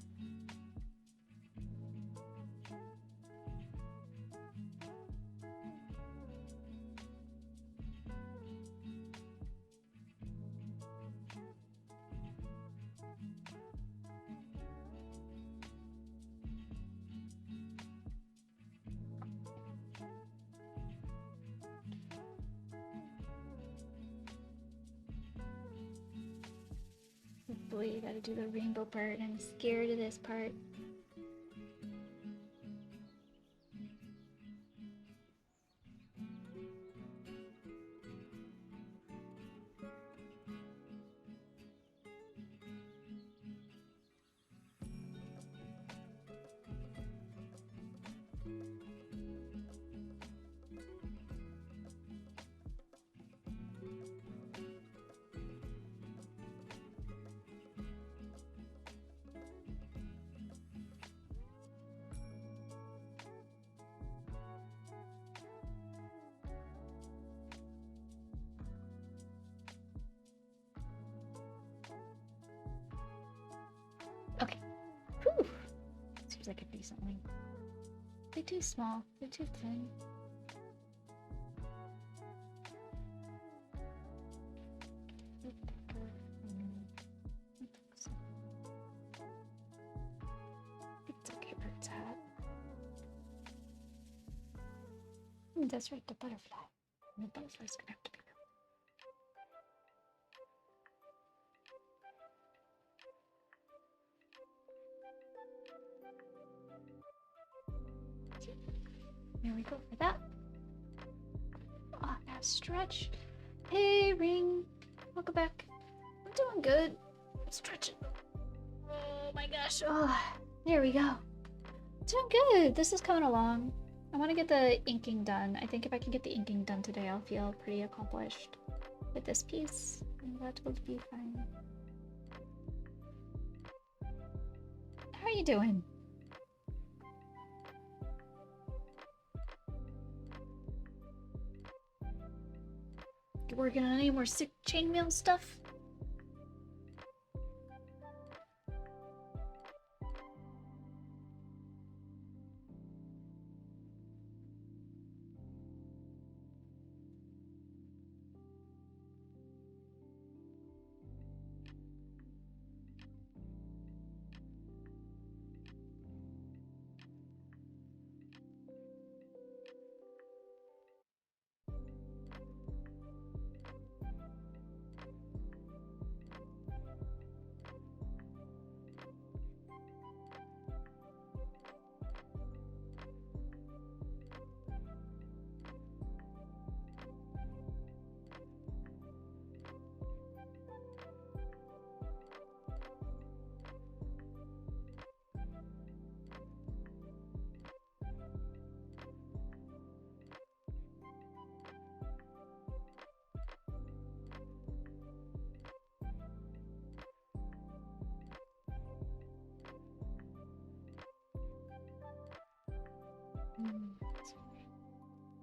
Boy, you gotta do the rainbow part. I'm scared of this part. Okay. Whew. Seems like a decent length. They're too small. They're too thin. It's okay, bird's hat. That's right, the butterfly. The butterfly's gonna have to be there we go for that. Ah, now stretch. Hey, Ring. Welcome back. I'm doing good. I'm stretching. Oh my gosh. Oh, there we go. Doing good. This is coming along. I want to get the inking done. I think if I can get the inking done today, I'll feel pretty accomplished with this piece. And that will be fine. How are you doing? You working on any more sick chainmail stuff?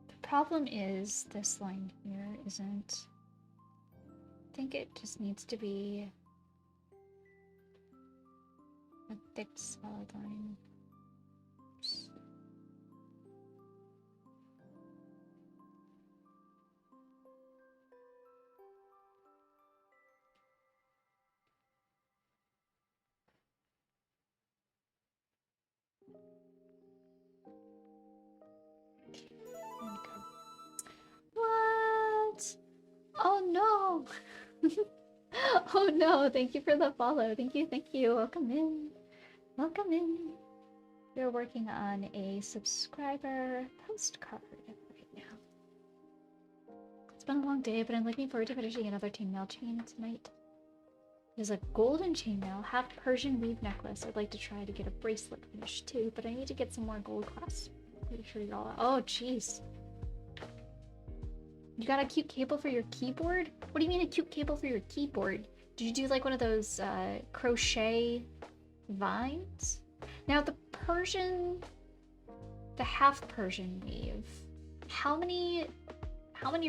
The problem is this line here isn't. I think it just needs to be a thick, solid line. What? Oh no! Oh no, thank you for the follow. Thank you, thank you. Welcome in. Welcome in. We're working on a subscriber postcard right now. It's been a long day, but I'm looking forward to finishing another chainmail chain tonight. There's a golden chainmail, half Persian weave necklace. I'd like to try to get a bracelet finished too, but I need to get some more gold clasps. Pretty sure you're all out. Oh, jeez. You got a cute cable for your keyboard? What do you mean a cute cable for your keyboard? Did you do like one of those crochet vines? Now the Persian, the half Persian weave, how many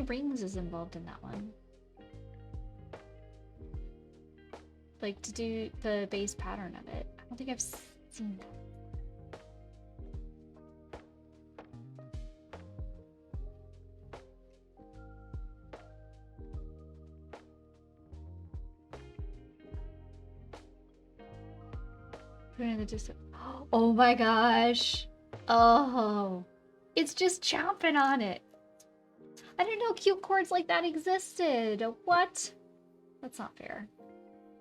rings is involved in that one? like to do the base pattern of it. I don't think I've seen that. Oh my gosh. Oh, it's just chomping on it. I didn't know cute cords like that existed. What? That's not fair.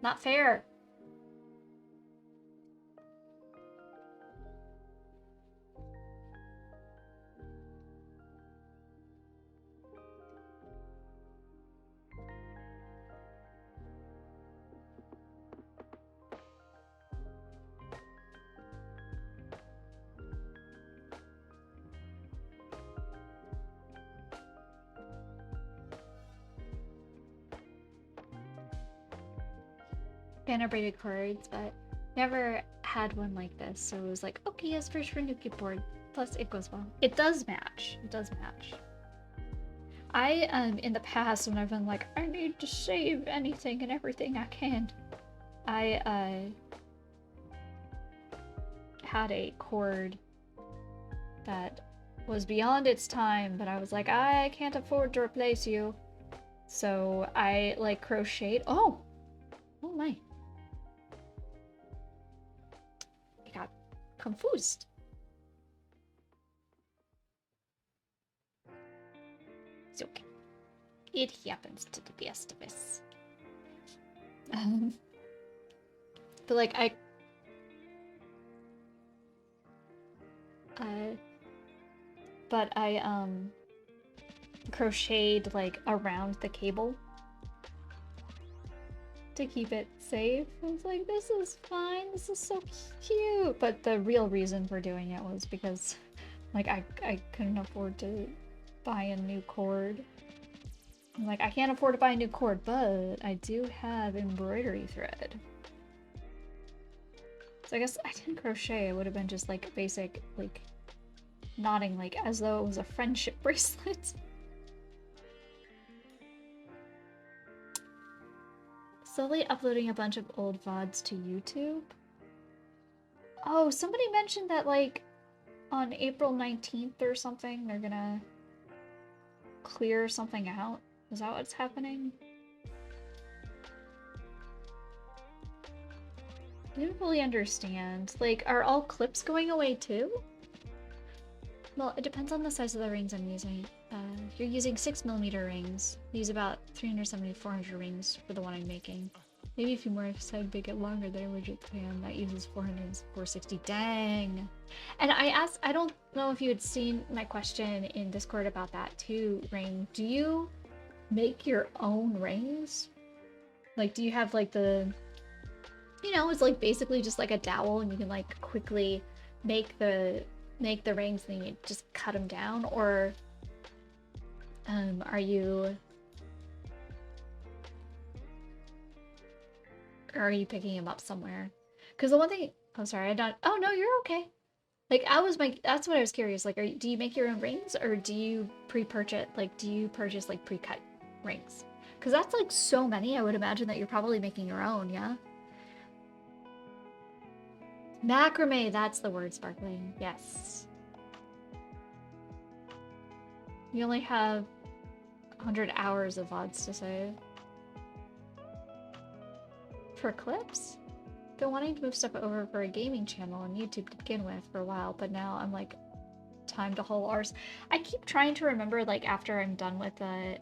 Not fair. Banner braided cords, but never had one like this, so it was like, okay, yes, first for new keyboard. Plus, it goes well. It does match. It does match. I, in the past, when I've been like, I need to save anything and everything I can, I, had a cord that was beyond its time, but I was like, I can't afford to replace you. So I, like, crocheted. Oh! Oh my. I got confused. It's okay. It happens to the best of us. But like I crocheted like around the cable to keep it safe. I was like, this is fine, this is so cute. But the real reason for doing it was because like I couldn't afford to buy a new cord. I'm like, I can't afford to buy a new cord, but I do have embroidery thread. So I guess I didn't crochet, it would have been just like basic like knotting, like as though it was a friendship bracelet. Slowly uploading a bunch of old VODs to YouTube. Oh, somebody mentioned that like on April 19th or something, they're gonna clear something out. Is that what's happening? I didn't fully understand. Like, are all clips going away too? Well, it depends on the size of the rings I'm using. If you're using 6mm rings, I use about 370 to 400 rings for the one I'm making. Maybe a few more if I make it longer than I originally planned. That uses 400 and 460. Dang! And I asked, I don't know if you had seen my question in Discord about that too, Ring. Do you make your own rings? Like, do you have like the, you know, it's like basically just like a dowel and you can like quickly make the rings and then you just cut them down? Or are you picking them up somewhere? Because the one thing, oh sorry, I don't, oh no, you're okay. Like that's what I was curious. Like, do you make your own rings or do you pre-purchase, like do you purchase like pre-cut rings? Because that's like so many, I would imagine that you're probably making your own, yeah? Macrame, that's the word, Sparkling. Yes. You only have 100 hours of VODs to save. For clips? Been wanting to move stuff over for a gaming channel on YouTube to begin with for a while, but now I'm like, time to haul ours. I keep trying to remember, like, after I'm done with a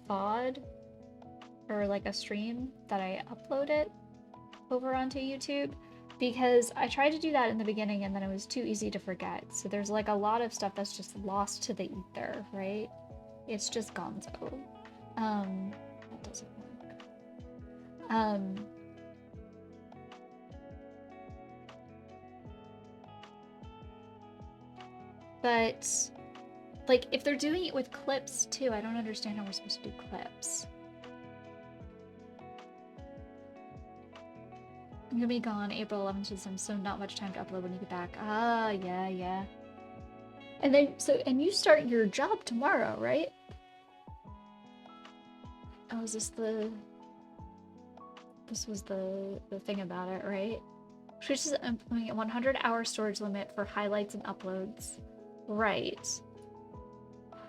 VOD or like a stream, that I upload it over onto YouTube, because I tried to do that in the beginning and then it was too easy to forget. So there's like a lot of stuff that's just lost to the ether, right? It's just gonzo. That doesn't work. But like if they're doing it with clips too, I don't understand how we're supposed to do clips. I'm gonna be gone April 11th, so not much time to upload when you get back. Ah, yeah. And then, and you start your job tomorrow, right? Oh, is this the this was the thing about it, right? Twitch is implementing a 100-hour storage limit for highlights and uploads. Right.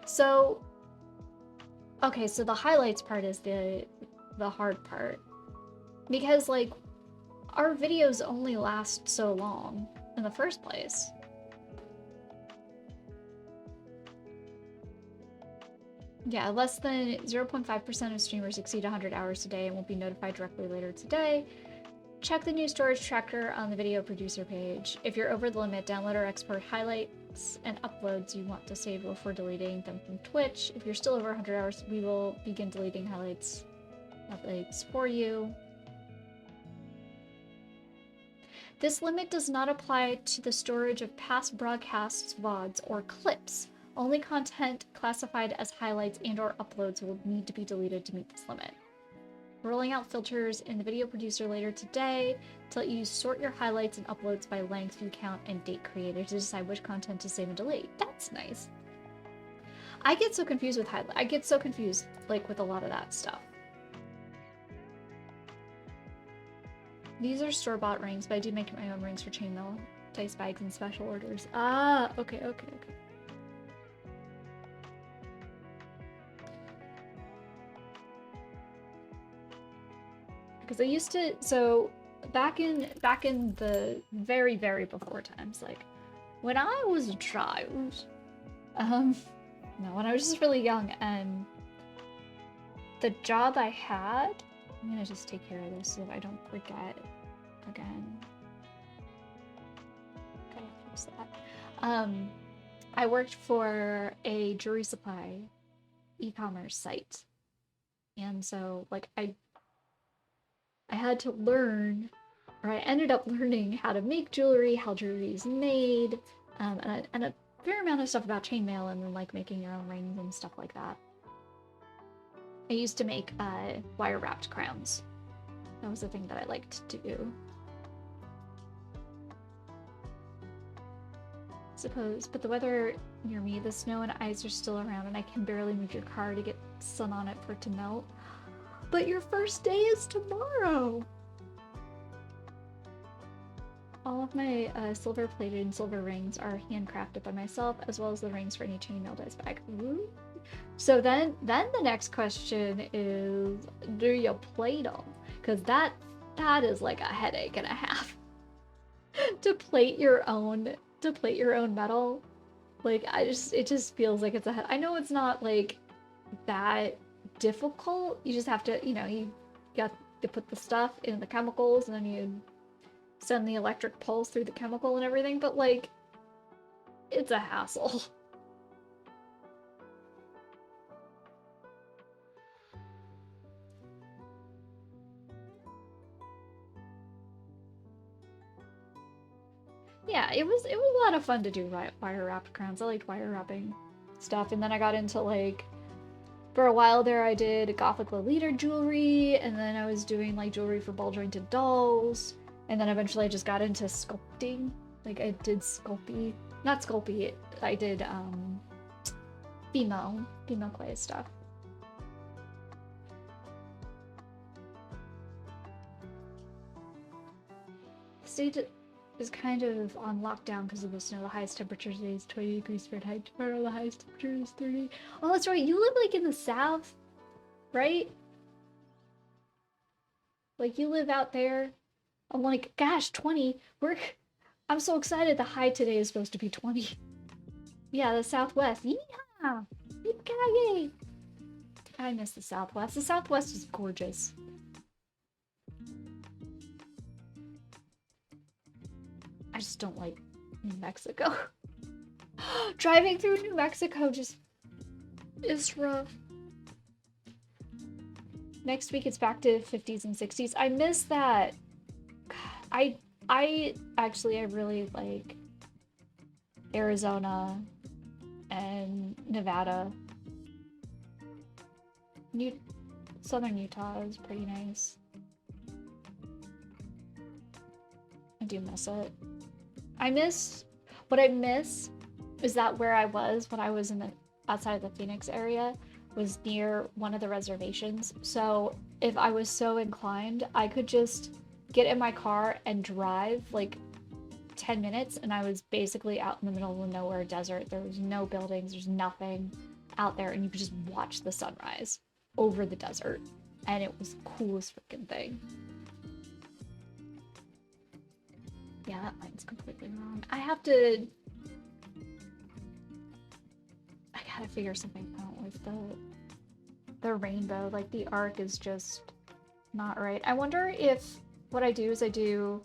So, okay, so the highlights part is the hard part. Because, like, our videos only last so long in the first place. Yeah, less than 0.5% of streamers exceed 100 hours a day and will be notified directly later today. Check the new storage tracker on the video producer page. If you're over the limit, download or export highlights and uploads you want to save before deleting them from Twitch. If you're still over 100 hours, we will begin deleting highlights for you. This limit does not apply to the storage of past broadcasts, VODs, or clips. Only content classified as highlights and/or uploads will need to be deleted to meet this limit. Rolling out filters in the video producer later today to let you sort your highlights and uploads by length, view count, and date created to decide which content to save and delete. That's nice. I get so confused with highlights. I get so confused, like, with a lot of that stuff. These are store-bought rings, but I do make my own rings for chainmail, dice bags, and special orders. Ah, okay. Because I used to, so back in the very, very before times, like when I was a child, no, when I was just really young, and the job I had, I'm gonna just take care of this so that I don't forget again. Gotta fix that. I worked for a jewelry supply e-commerce site, and so like I had to learn, or I ended up learning how to make jewelry, how jewelry is made, and a fair amount of stuff about chainmail and then like making your own rings and stuff like that. I used to make wire wrapped crowns. That was the thing that I liked to do. Suppose, but the weather near me, the snow and ice are still around and I can barely move your car to get sun on it for it to melt. But your first day is tomorrow! All of my silver-plated and silver rings are handcrafted by myself, as well as the rings for any chainmail dice bag. Ooh. So then the next question is, do you plate them? Because that is like a headache and a half. to plate your own metal. Like it just feels like it's I know it's not like that difficult. You just have to, you got to put the stuff in the chemicals and then you send the electric pulse through the chemical and everything, but like it's a hassle. Yeah, it was a lot of fun to do wire wrapped crowns. I liked wire wrapping stuff, and then I got into like, for a while there I did Gothic Lolita jewelry, and then I was doing like jewelry for ball jointed dolls, and then eventually I just got into sculpting. Like I did not Sculpey, I did female clay stuff. State is kind of on lockdown because of the snow. The highest temperature today is 20 degrees Fahrenheit. Tomorrow the highest temperature is 30. Oh, that's right. You live like in the south, right? Like you live out there. I'm like, gosh, 20. I'm so excited. The high today is supposed to be 20. Yeah, the Southwest. Yeehaw! Yippee-ki-yay! I miss the Southwest. The Southwest is gorgeous. I just don't like New Mexico. Driving through New Mexico just is rough. Next week it's back to 50s and 60s. I miss that. I really like Arizona and Nevada. Southern Utah is pretty nice. I do miss it. What I miss is that where I was when I was outside of the Phoenix area, was near one of the reservations. So if I was so inclined, I could just get in my car and drive like 10 minutes, and I was basically out in the middle of nowhere desert. There was no buildings, there's nothing out there, and you could just watch the sunrise over the desert. And it was the coolest freaking thing. Yeah, that line's completely wrong. I gotta figure something out with the rainbow. Like the arc is just not right. I wonder if what I do is I do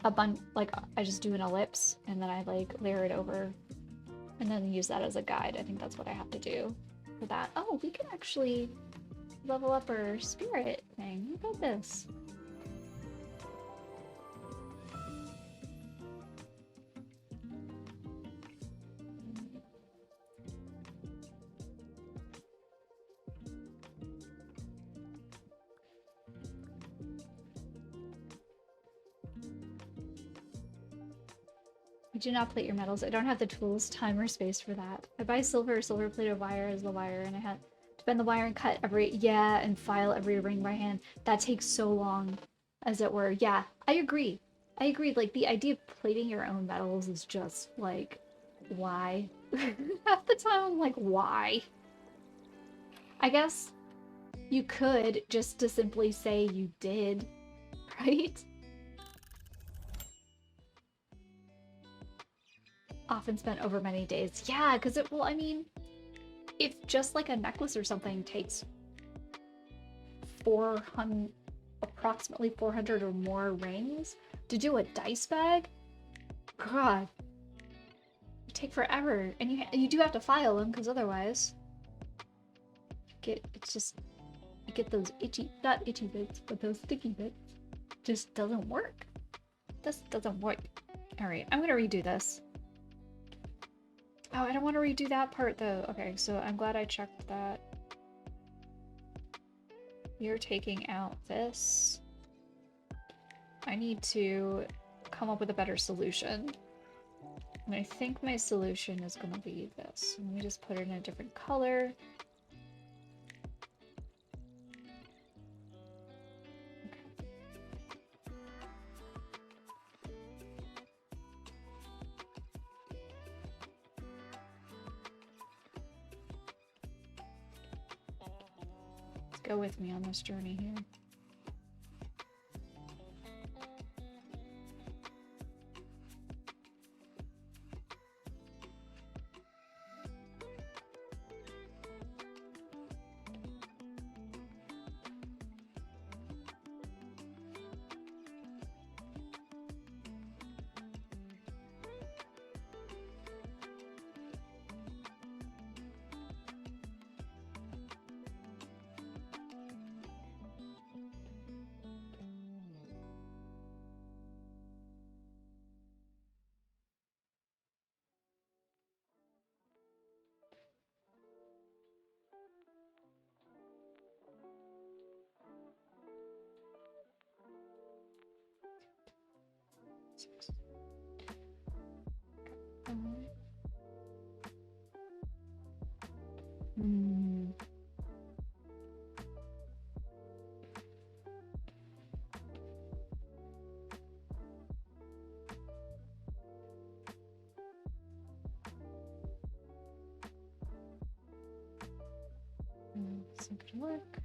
I just do an ellipse and then I like layer it over and then use that as a guide. I think that's what I have to do for that. Oh, we can actually level up our spirit thing. Look at this. You do not plate your metals. I don't have the tools, time, or space for that. I buy silver or silver-plated wire as the wire, and I had to bend the wire and cut and file every ring by hand. That takes so long, as it were. Yeah, I agree. I agree. Like, the idea of plating your own metals is just, like, why? Half the time, I'm like, why? I guess you could just to simply say you did, right? Often spent over many days. Yeah, because well, I mean, if just like a necklace or something takes 400, approximately 400 or more rings to do a dice bag, God, it take forever. And you do have to file them because otherwise, you get those not itchy bits, but those sticky bits. Just doesn't work. This doesn't work. All right, I'm gonna redo this. Oh, I don't want to redo that part though. Okay, so I'm glad I checked that. You're taking out this. I need to come up with a better solution. And I think my solution is going to be this. Let me just put it in a different color. Go with me on this journey here. It's not gonna work.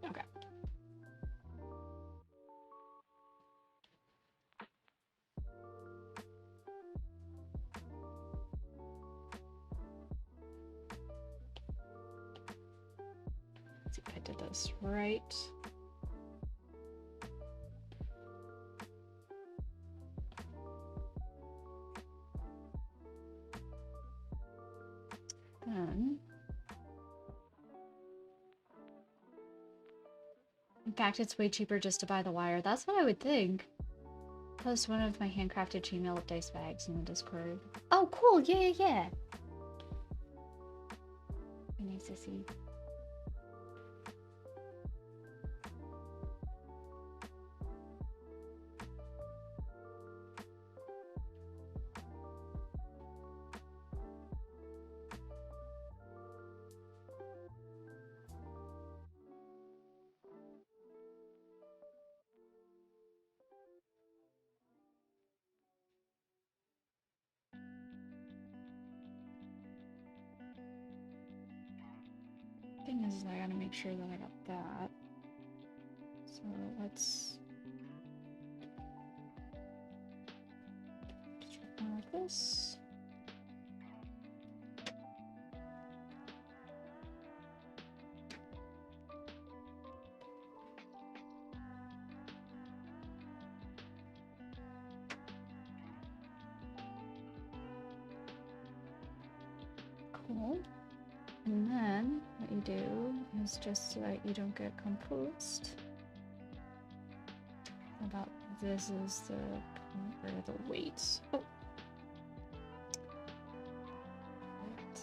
Okay. Let's see if I did this right. Then In fact, it's way cheaper just to buy the wire. That's what I would think. Post one of my handcrafted chainmail dice bags in the Discord. Oh, cool. Yeah. Nice to see. Thing is, I gotta make sure that I got that. So let's just like this. Cool. And then what you do is just so that you don't get compost. About this is the point where the weight. Oh. Right.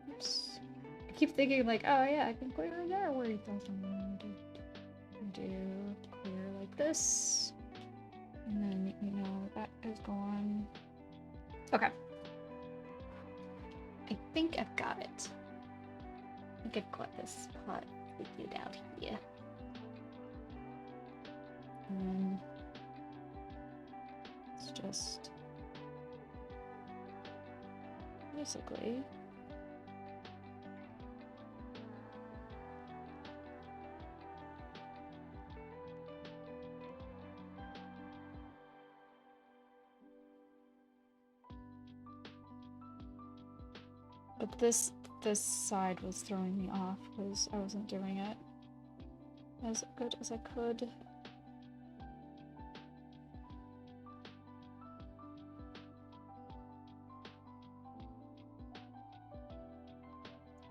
Oops. I keep thinking like, oh yeah, I can clear there where you thought someone would do clear like this, and then you know that is gone. Okay, I think I've got it. I could cut this pot liquid out here, and then it's just basically. But this side was throwing me off because I wasn't doing it as good as I could.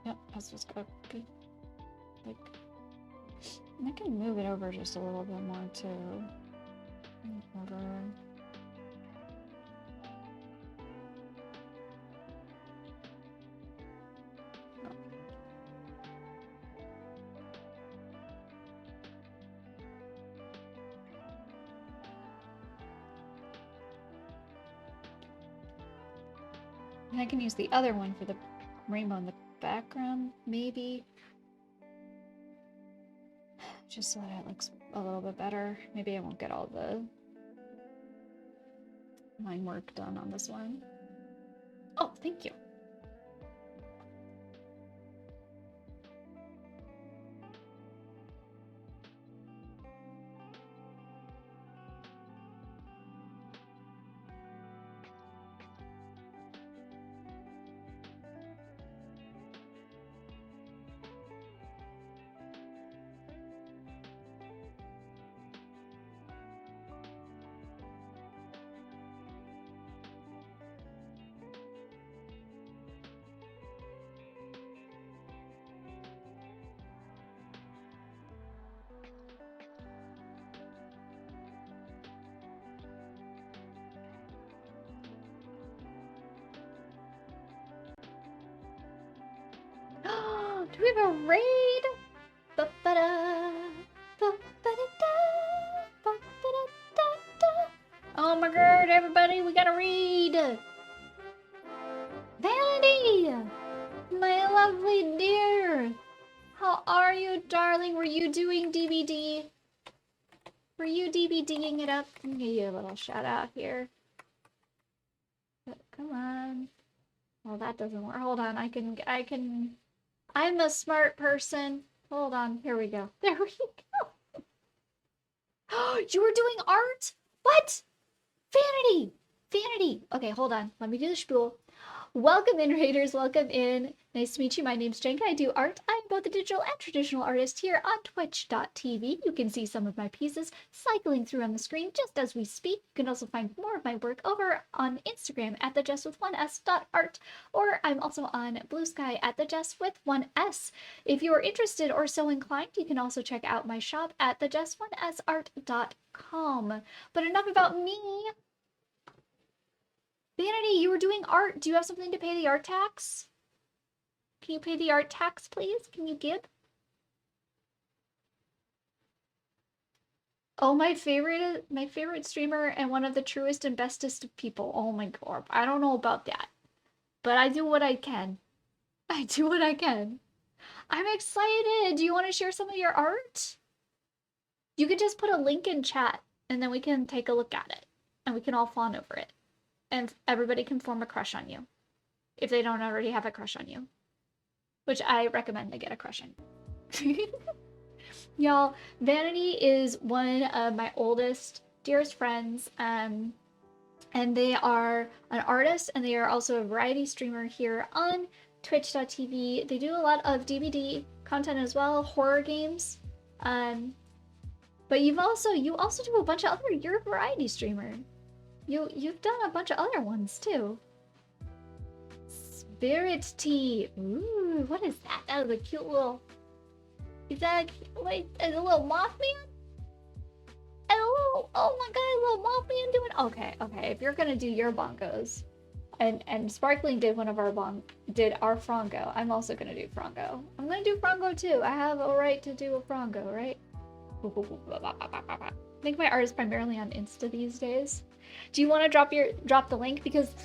Yep, that's what's good. Like, and I can move it over just a little bit more too. Over. And I can use the other one for the rainbow in the background, maybe. Just so that it looks a little bit better. Maybe I won't get all the line work done on this one. Oh, thank you. Do we have a raid? Oh my god, everybody, we got a raid! Vanity! My lovely dear! How are you, darling? Were you doing DBD? Were you DBDing it up? Let me give you a little shout out here. Come on. Well, that doesn't work. Hold on, I'm a smart person. Hold on, here we go. There we go. You were doing art? What? Vanity! Vanity! Okay, hold on. Let me do the spiel. Welcome in, Raiders. Welcome in. Nice to meet you. My name's Jenka. I do art. I'm both a digital and traditional artist here on Twitch.tv. You can see some of my pieces cycling through on the screen just as we speak. You can also find more of my work over on Instagram at thejesswith1s.art, or I'm also on Blue Sky at thejesswith1s. If you are interested or so inclined, you can also check out my shop at thejess1sart.com. But enough about me. Vanity, you were doing art. Do you have something to pay the art tax? Can you pay the art tax, please? Can you give? Oh, my favorite streamer and one of the truest and bestest of people. Oh my god. I don't know about that. But I do what I can. I do what I can. I'm excited. Do you want to share some of your art? You could just put a link in chat and then we can take a look at it. And we can all fawn over it. And everybody can form a crush on you. If they don't already have a crush on you. Which I recommend they get a crush on you. Y'all, Vanity is one of my oldest, dearest friends. And they are an artist and they are also a variety streamer here on Twitch.tv. They do a lot of DVD content as well, horror games. But you also do a bunch of other, you're a variety streamer. You've done a bunch of other ones too. Spirit tea. Ooh, what is that? That is a cute little. Is that wait? Is a little Mothman? And a little. Oh my god, a little Mothman doing. Okay. If you're gonna do your bongos, and Sparkling did our Frongo. I'm also gonna do Frongo. I'm gonna do Frongo too. I have a right to do a Frongo, right? I think my art is primarily on Insta these days. Do you want to drop the link? Because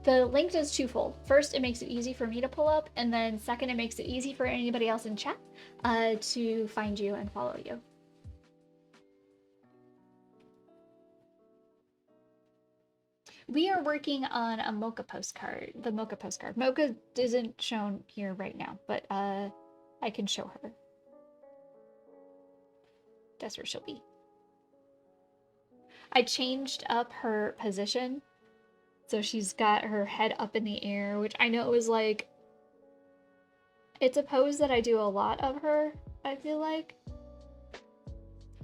the link does twofold. First, it makes it easy for me to pull up, and then second, it makes it easy for anybody else in chat to find you and follow you. We are working on a Mocha postcard, the Mocha postcard. Mocha isn't shown here right now, but I can show her. That's where she'll be. I changed up her position. So she's got her head up in the air, which I know is like... It's a pose that I do a lot of her, I feel like.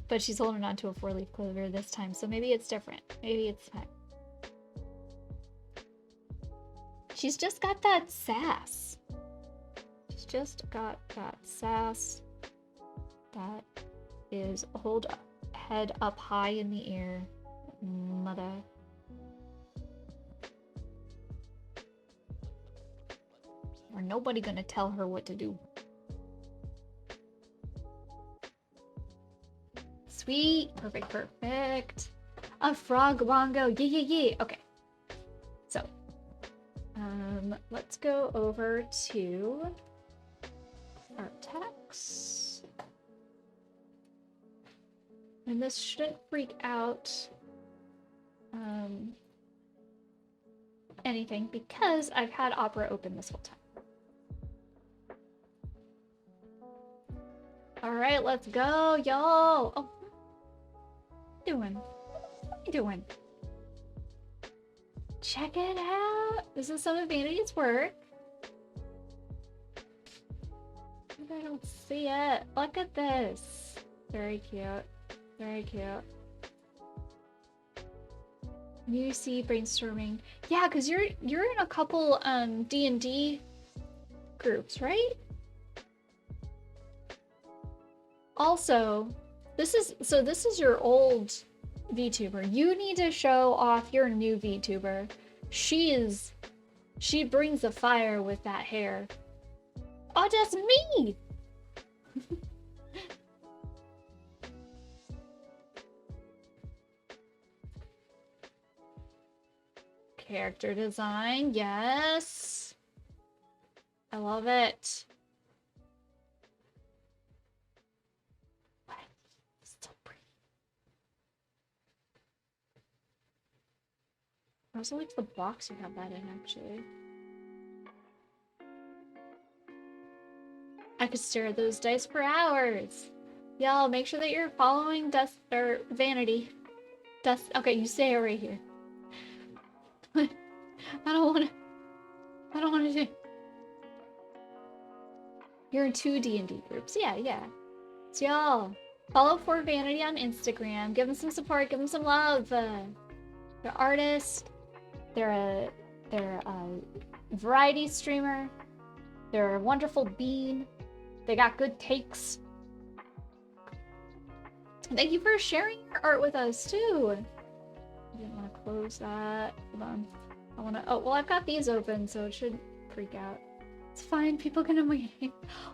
But she's holding on to a 4-leaf clover this time, so maybe it's different. Maybe it's fine. She's just got that sass. She's just got that sass. That is hold head up high in the air. Mother. Or nobody gonna tell her what to do. Sweet. Perfect. A frog bongo. Yeah. Okay. So, let's go over to our text. And this shouldn't freak out anything because I've had Opera open this whole time. All right, let's go, y'all. Oh, what are you doing? Check it out. This is some of Vanity's work. I don't see it. Look at this. Very cute. You see brainstorming. Yeah, because you're in a couple D&D groups, right? Also, this is your old VTuber. You need to show off your new VTuber. She brings the fire with that hair. Oh, that's me! Character design, yes. I love it. So pretty. I also like the box you have that in, actually. I could stare at those dice for hours. Y'all, make sure that you're following Vanity. Okay, you stay right here. I don't want to. I don't want to do. You're in 2 D&D groups. Yeah, yeah. So y'all, follow For Vanity on Instagram. Give them some support. Give them some love. They're artists. They're a variety streamer. They're a wonderful bean. They got good takes. Thank you for sharing your art with us too. I didn't want to close that. Hold on. I want to. Oh well, I've got these open, so it should freak out. It's fine. People can know my name.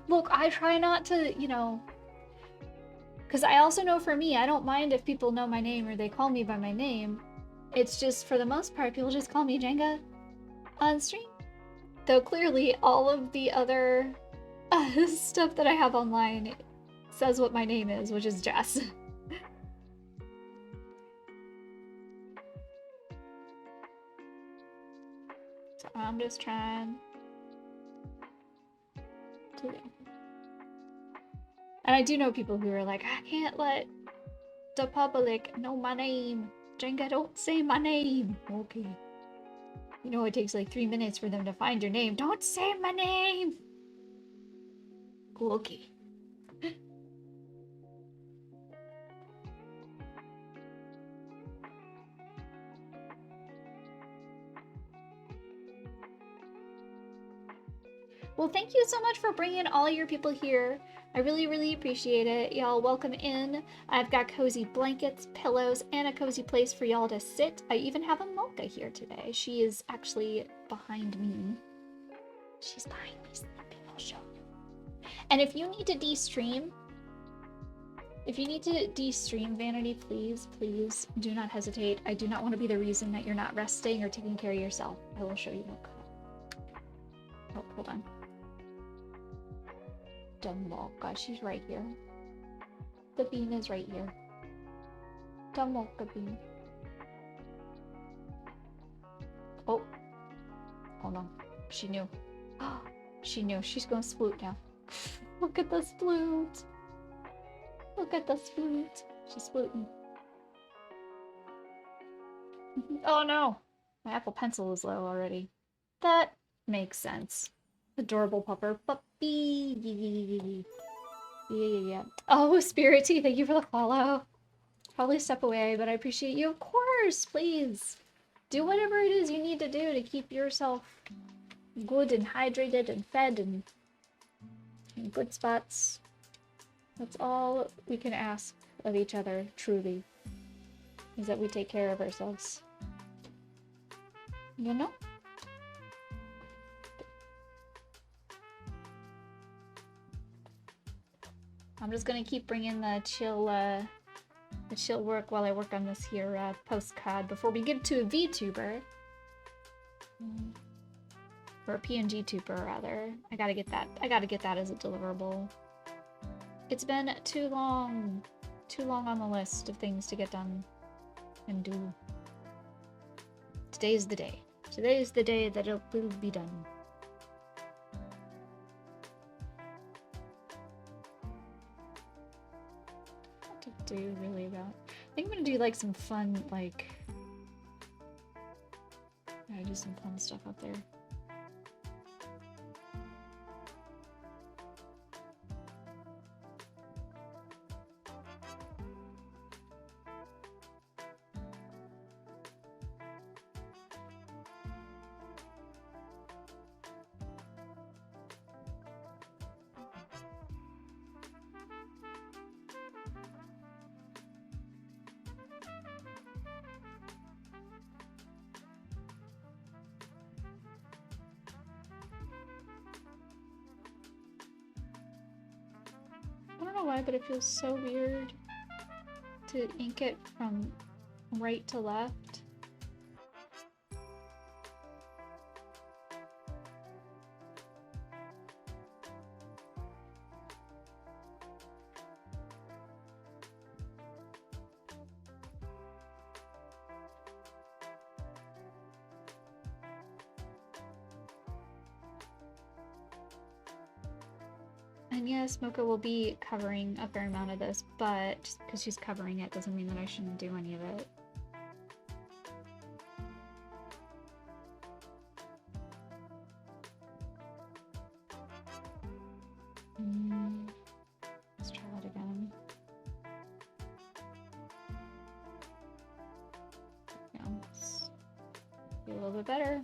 Look, I try not to, you know, because I also know for me, I don't mind if people know my name or they call me by my name. It's just for the most part, people just call me Jenga on stream. Though clearly, all of the other stuff that I have online says what my name is, which is Jess. So I'm just trying to. And I do know people who are like, I can't let the public know my name. Jenga, don't say my name. Okay. You know it takes like 3 minutes for them to find your name. Don't say my name. Okay. Well, thank you so much for bringing all your people here. I really, really appreciate it. Y'all welcome in. I've got cozy blankets, pillows, and a cozy place for y'all to sit. I even have a Mocha here today. She is actually behind me. She's behind me sleeping. I'll show you. And if you need to de-stream, Vanity, please, please do not hesitate. I do not want to be the reason that you're not resting or taking care of yourself. I will show you Mocha. Oh, hold on. Dumb Mocha, she's right here. The bean is right here. Dumb Mocha bean. Oh. Oh no. She knew. She knew. She's gonna sploot now. Look at the sploot. Look at the sploot. She's splooting. Oh no. My Apple Pencil is low already. That makes sense. Adorable pupper puppy. Yeah. Oh, Spirity, thank you for the follow. Probably step away, but I appreciate you. Of course, please. Do whatever it is you need to do to keep yourself good and hydrated and fed and in good spots. That's all we can ask of each other, truly, is that we take care of ourselves. You know? I'm just gonna keep bringing the chill work while I work on this here postcard before we give to a VTuber. Or a PNG tuber, rather. I gotta get that as a deliverable. It's been too long on the list of things to get done and do. Today's the day. Today's the day that it will be done. Do really about. I think I'm gonna do like some fun, like I do some fun stuff up there. But it feels so weird to ink it from right to left. And yes, Mocha will be covering a fair amount of this, but just because she's covering it doesn't mean that I shouldn't do any of it. Let's try that again. Yeah, let's be a little bit better.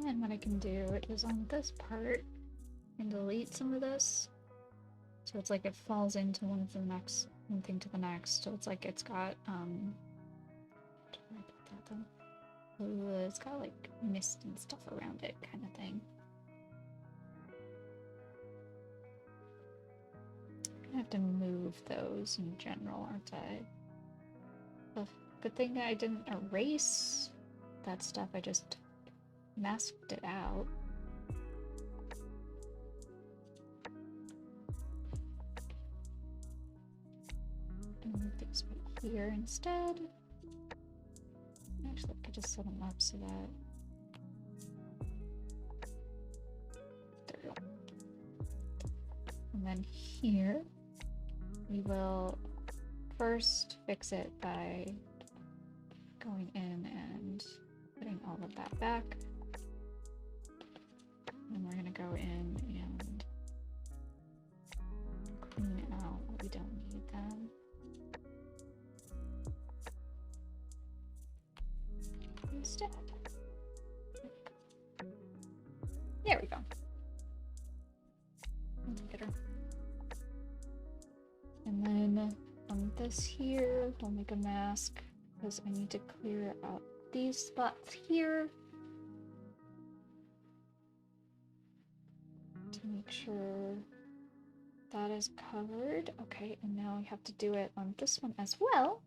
And what I can do is on this part, I can delete some of this. So it's like it falls into one thing to the next. So it's like it's got, it's got like mist and stuff around it kind of thing. I'm gonna have to move those in general, aren't I? Oh, good thing I didn't erase that stuff, I just masked it out. Move these right here instead. Actually, I could just set them up so that... There we go. And then here, we will first fix it by going in and putting all of that back. And we're gonna go in and clean out what we don't need then. Instead. There we go. That's better. And then on this here, we'll make a mask because I need to clear out these spots here to make sure that is covered. Okay, and now we have to do it on this one as well.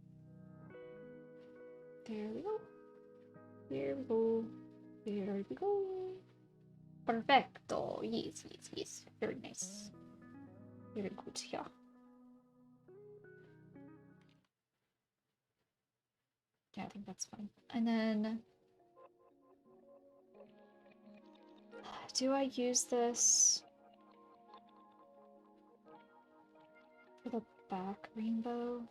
There we go. There we go. There we go. Perfecto. Yes, yes, yes. Very nice. Very good, yeah. Yeah, I think that's fine. And then... do I use this for the back rainbow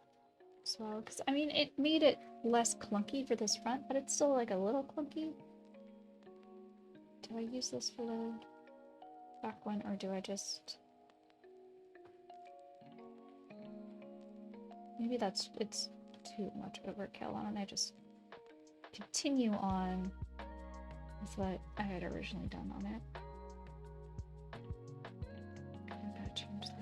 as well? Because, I mean, it made it less clunky for this front, but it's still, like, a little clunky. Do I use this for the back one, or do I just... maybe it's too much overkill. Why don't I just continue on with what I had originally done on it? I gotta change that.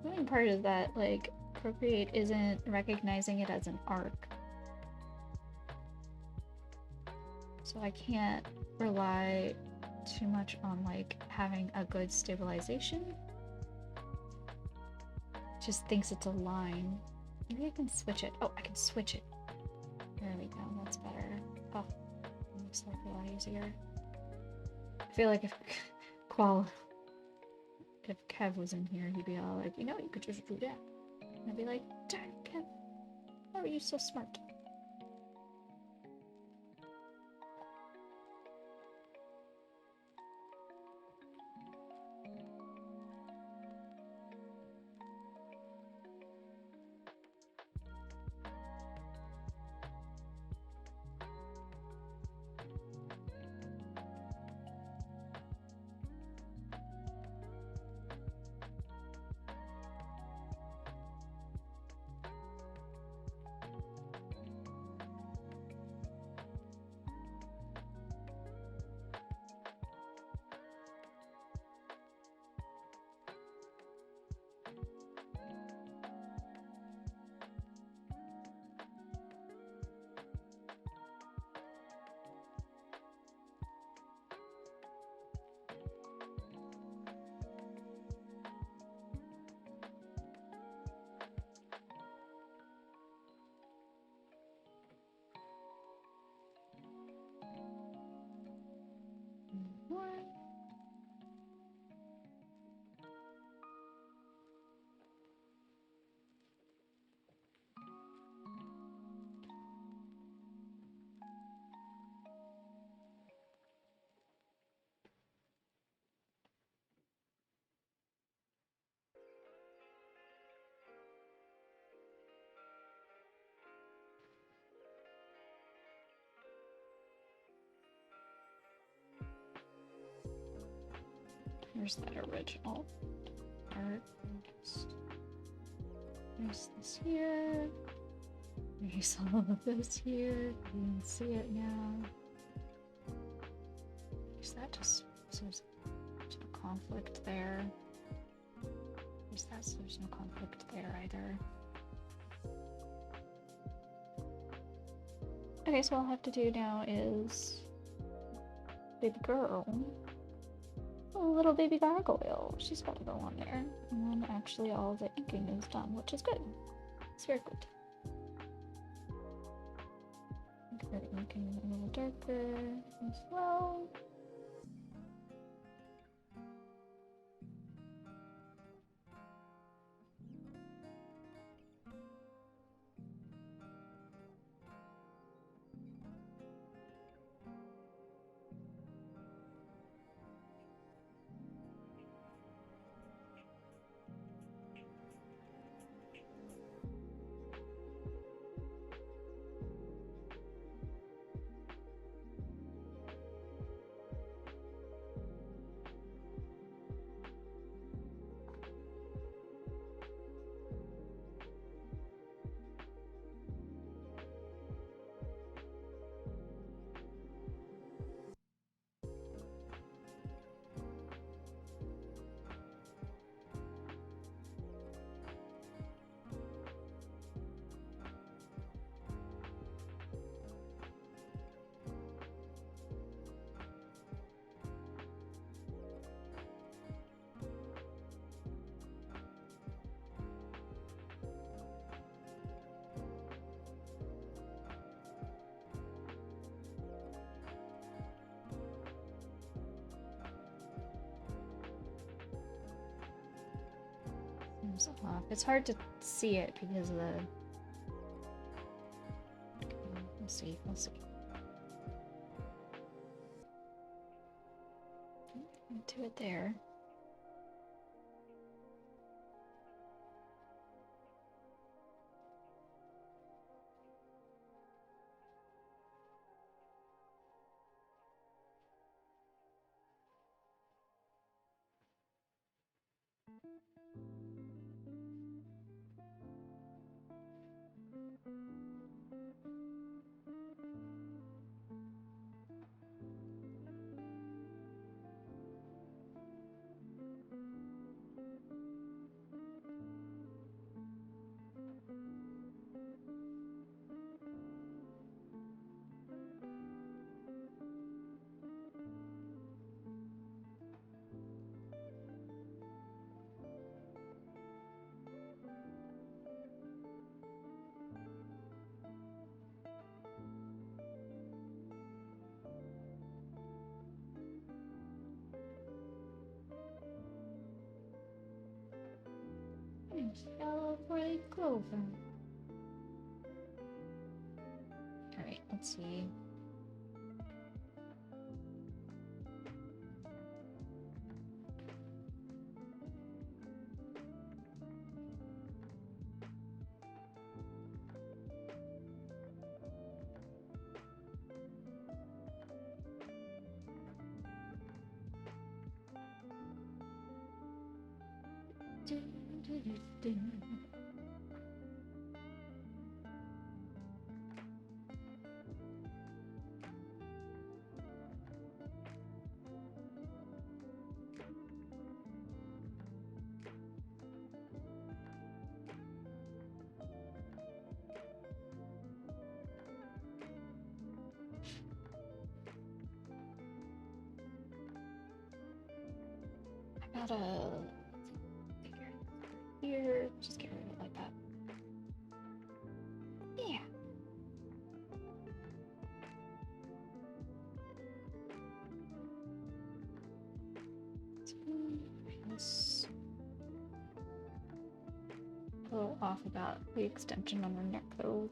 The main part is that, like, Procreate isn't recognizing it as an arc. So I can't rely too much on, like, having a good stabilization. It just thinks it's a line. Maybe I can switch it. Oh, I can switch it. There we go, that's better. Oh, it makes life a lot easier. I feel like if Kev was in here, he'd be all like, you know, you could just do that. And I'd be like, darn, Kev, how are you so smart? Where's that original art? There's this here. There's all of this here. You can see it now. Is that just so there's no conflict there? Is that so there's no conflict there either? Okay, so all I'll have to do now is baby girl. Oh, little baby gargoyle. She's got to go on there. And then actually all the inking is done, which is good. It's very good. Inking a little darker as well. Off. It's hard to see it because of the. We'll see. We'll see. Do it there. Yellow bright clover. Alright, let's see. I gotta figure it here. Just get rid of it like that. Yeah. It's a little off about the extension on the neck though.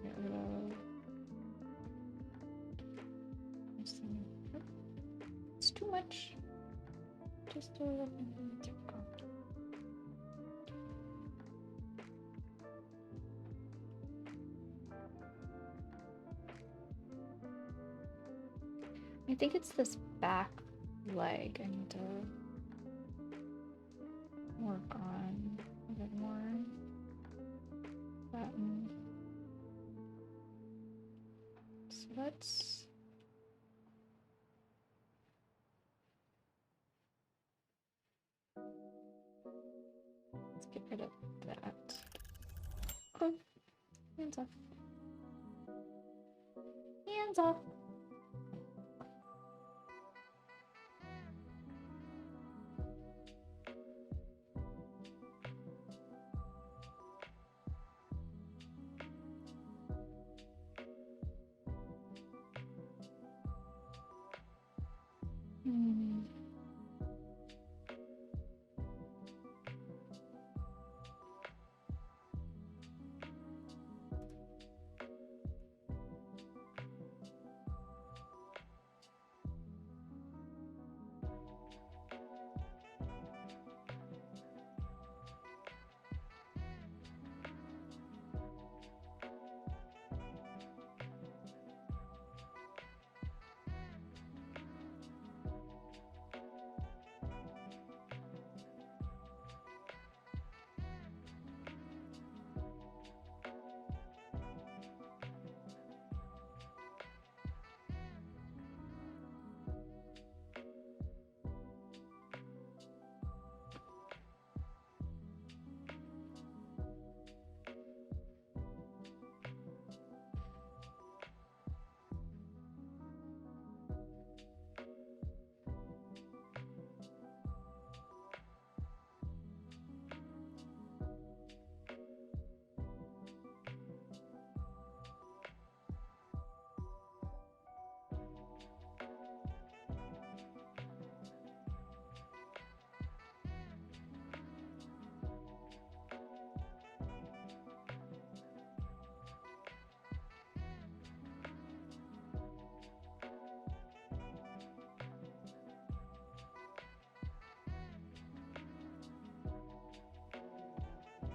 Get rid of this thing. It's too much. Just a little bit difficult. I think it's this back leg I need to work on a bit more. So let's get rid of that. Cool. Hands off. Hands off.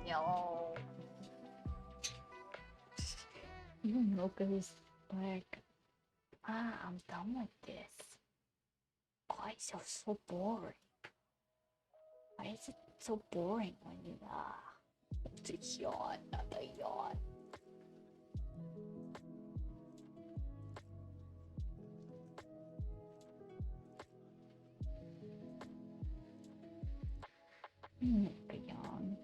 Yo. Mocha's like, I'm done with this. Why is it so boring? Why is it so boring when you it's a yawn, not a yawn. A yawn.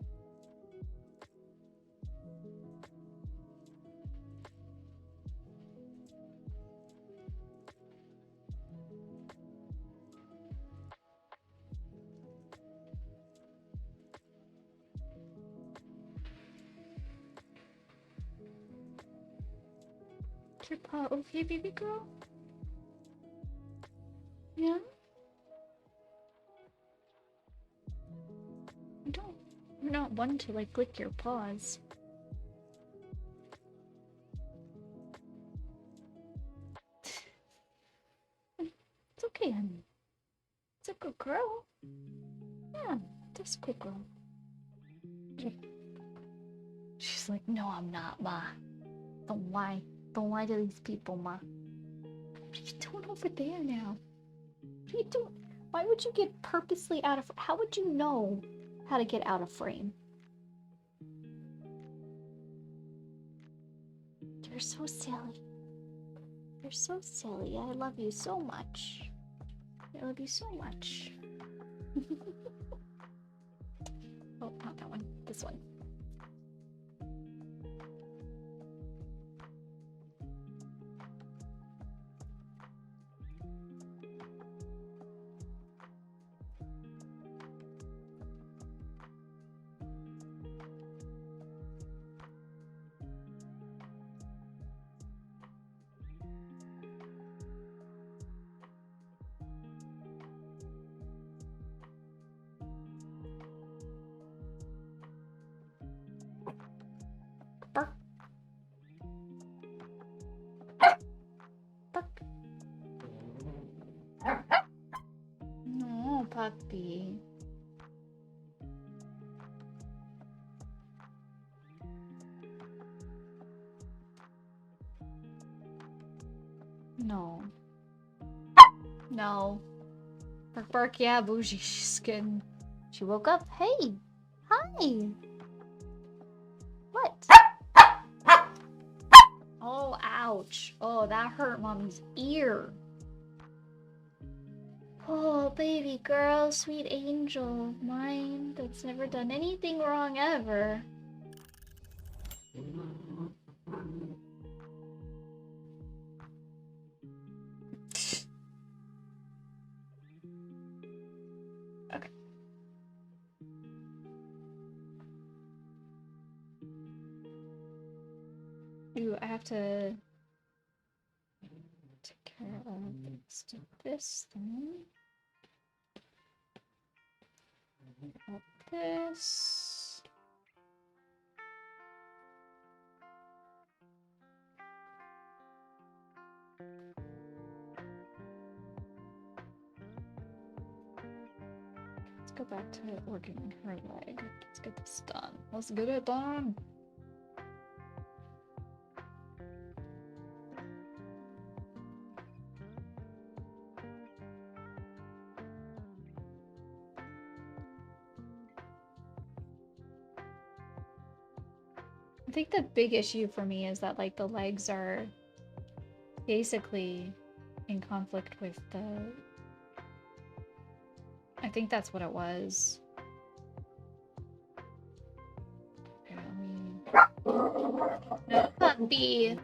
Your paw okay, baby girl? Yeah? You're not one to like lick your paws. It's okay, honey. It's a good girl. Yeah, that's a good girl. She's like, no, I'm not, Ma. Don't lie. Don't lie to these people, Ma. What are you doing over there now? What are you doing? Why would you get purposely out of... How would you know how to get out of frame? You're so silly. You're so silly. I love you so much. I love you so much. Oh, not that one. This one. Bark. Bark. No, puppy. No. No. Bark, bark, yeah, bougie. She's good. She woke up. Hey! Hi! What? Oh, ouch. Oh, that hurt Mommy's ear. Oh, baby girl, sweet angel of mine that's never done anything wrong ever. Okay. Ooh, I have to take care of this thing. Up this. Let's go back to working her leg. Let's get this done. Let's get it done. I think the big issue for me is that like the legs are basically in conflict with the... I think that's what it was. Okay, no puppy.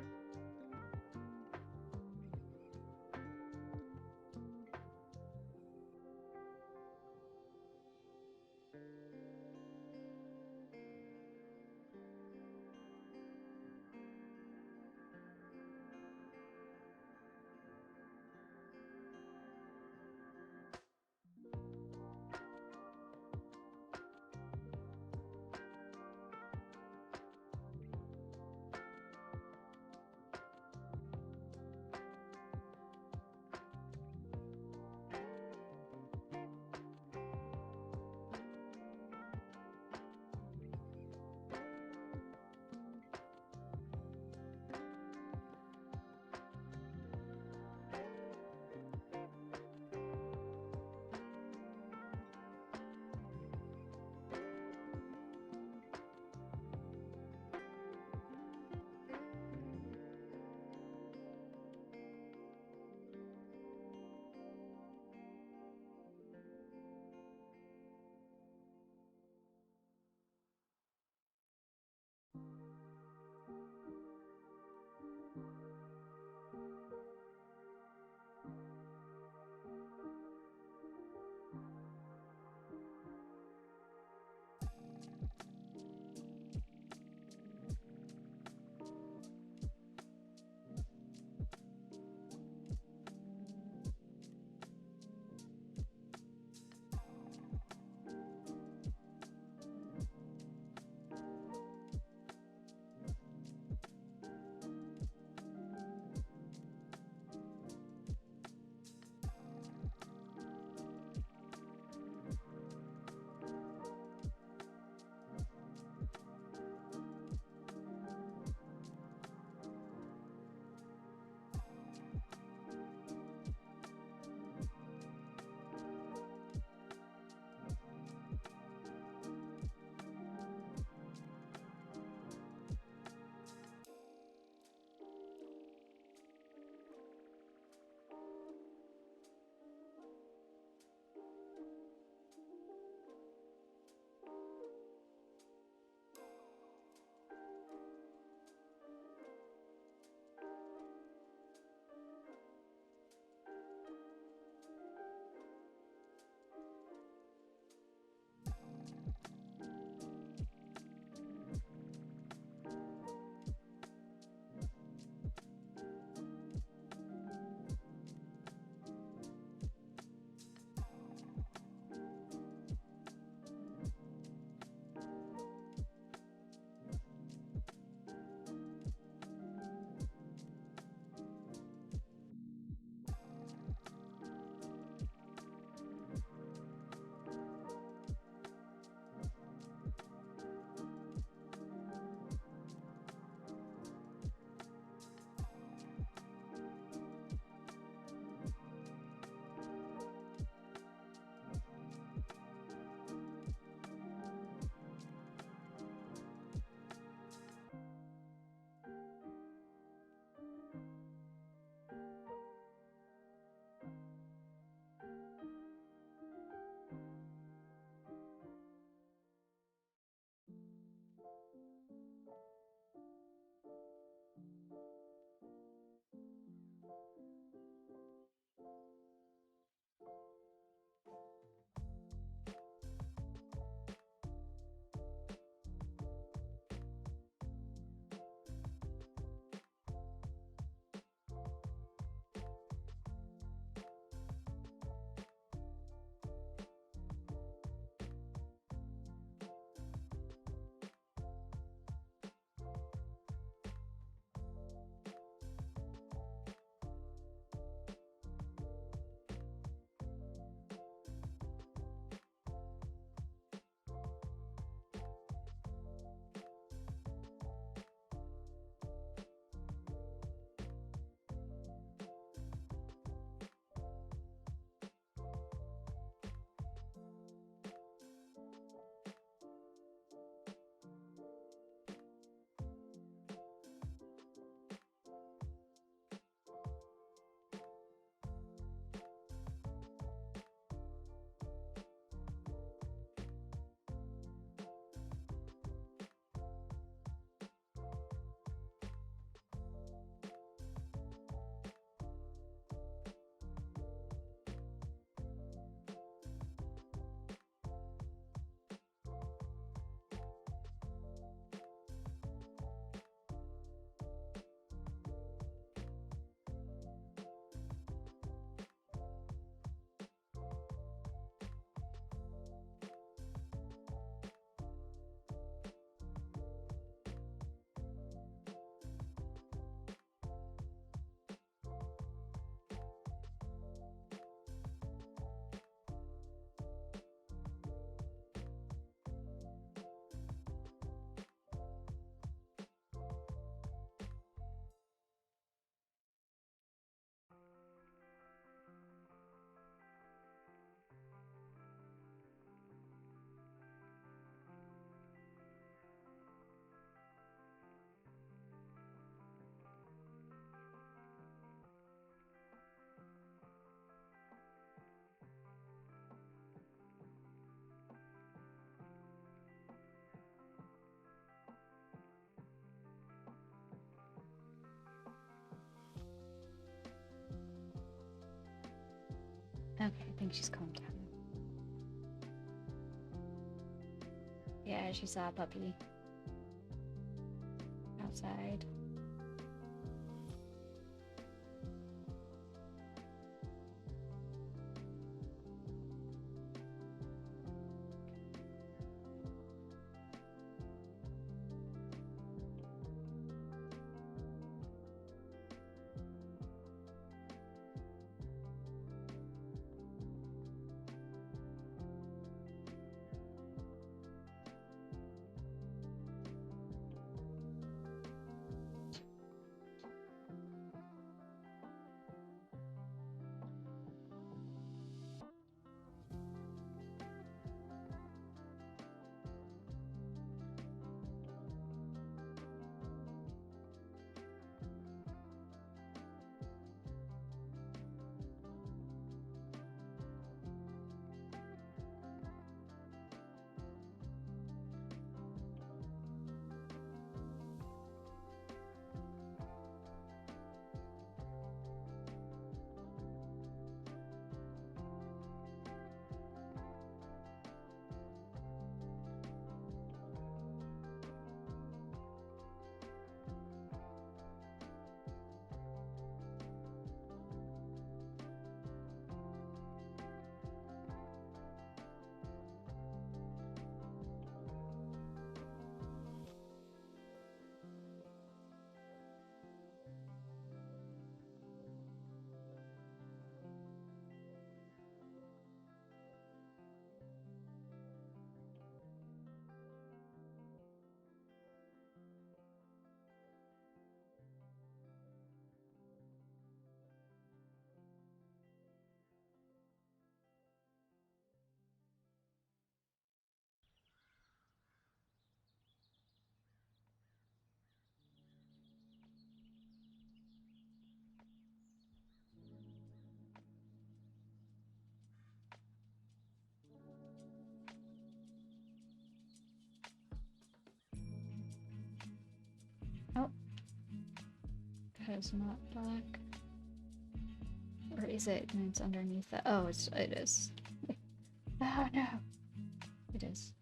Okay, I think she's calmed down. Yeah, she saw a puppy outside. Oh, that is not black. Or is it? And it's underneath that. Oh, it is. Oh no, it is.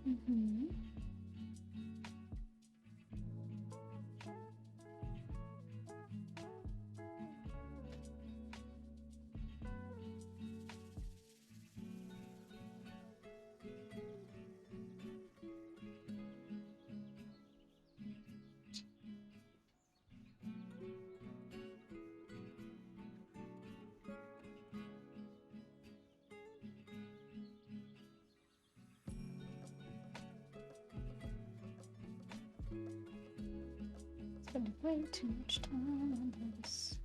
Mm-hmm. Spending way too much time on this.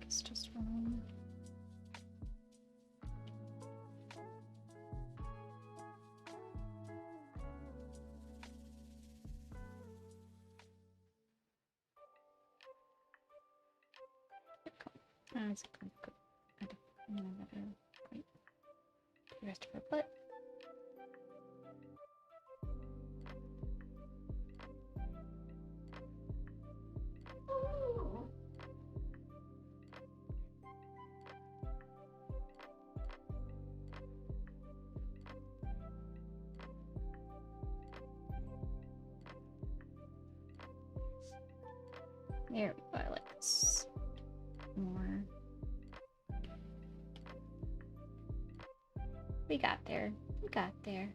It's just wrong. Oh, it's good. I don't know that quite the rest of her butt. There we go, I like this more. We got there. We got there.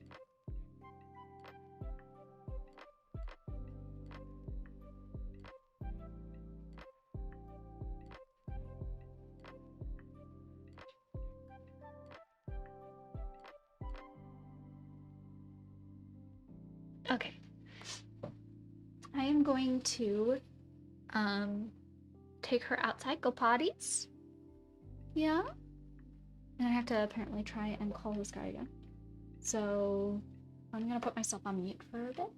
Okay. I am going to take her outside, go potties. Yeah. And I have to apparently try and call this guy again. So I'm gonna put myself on mute for a bit.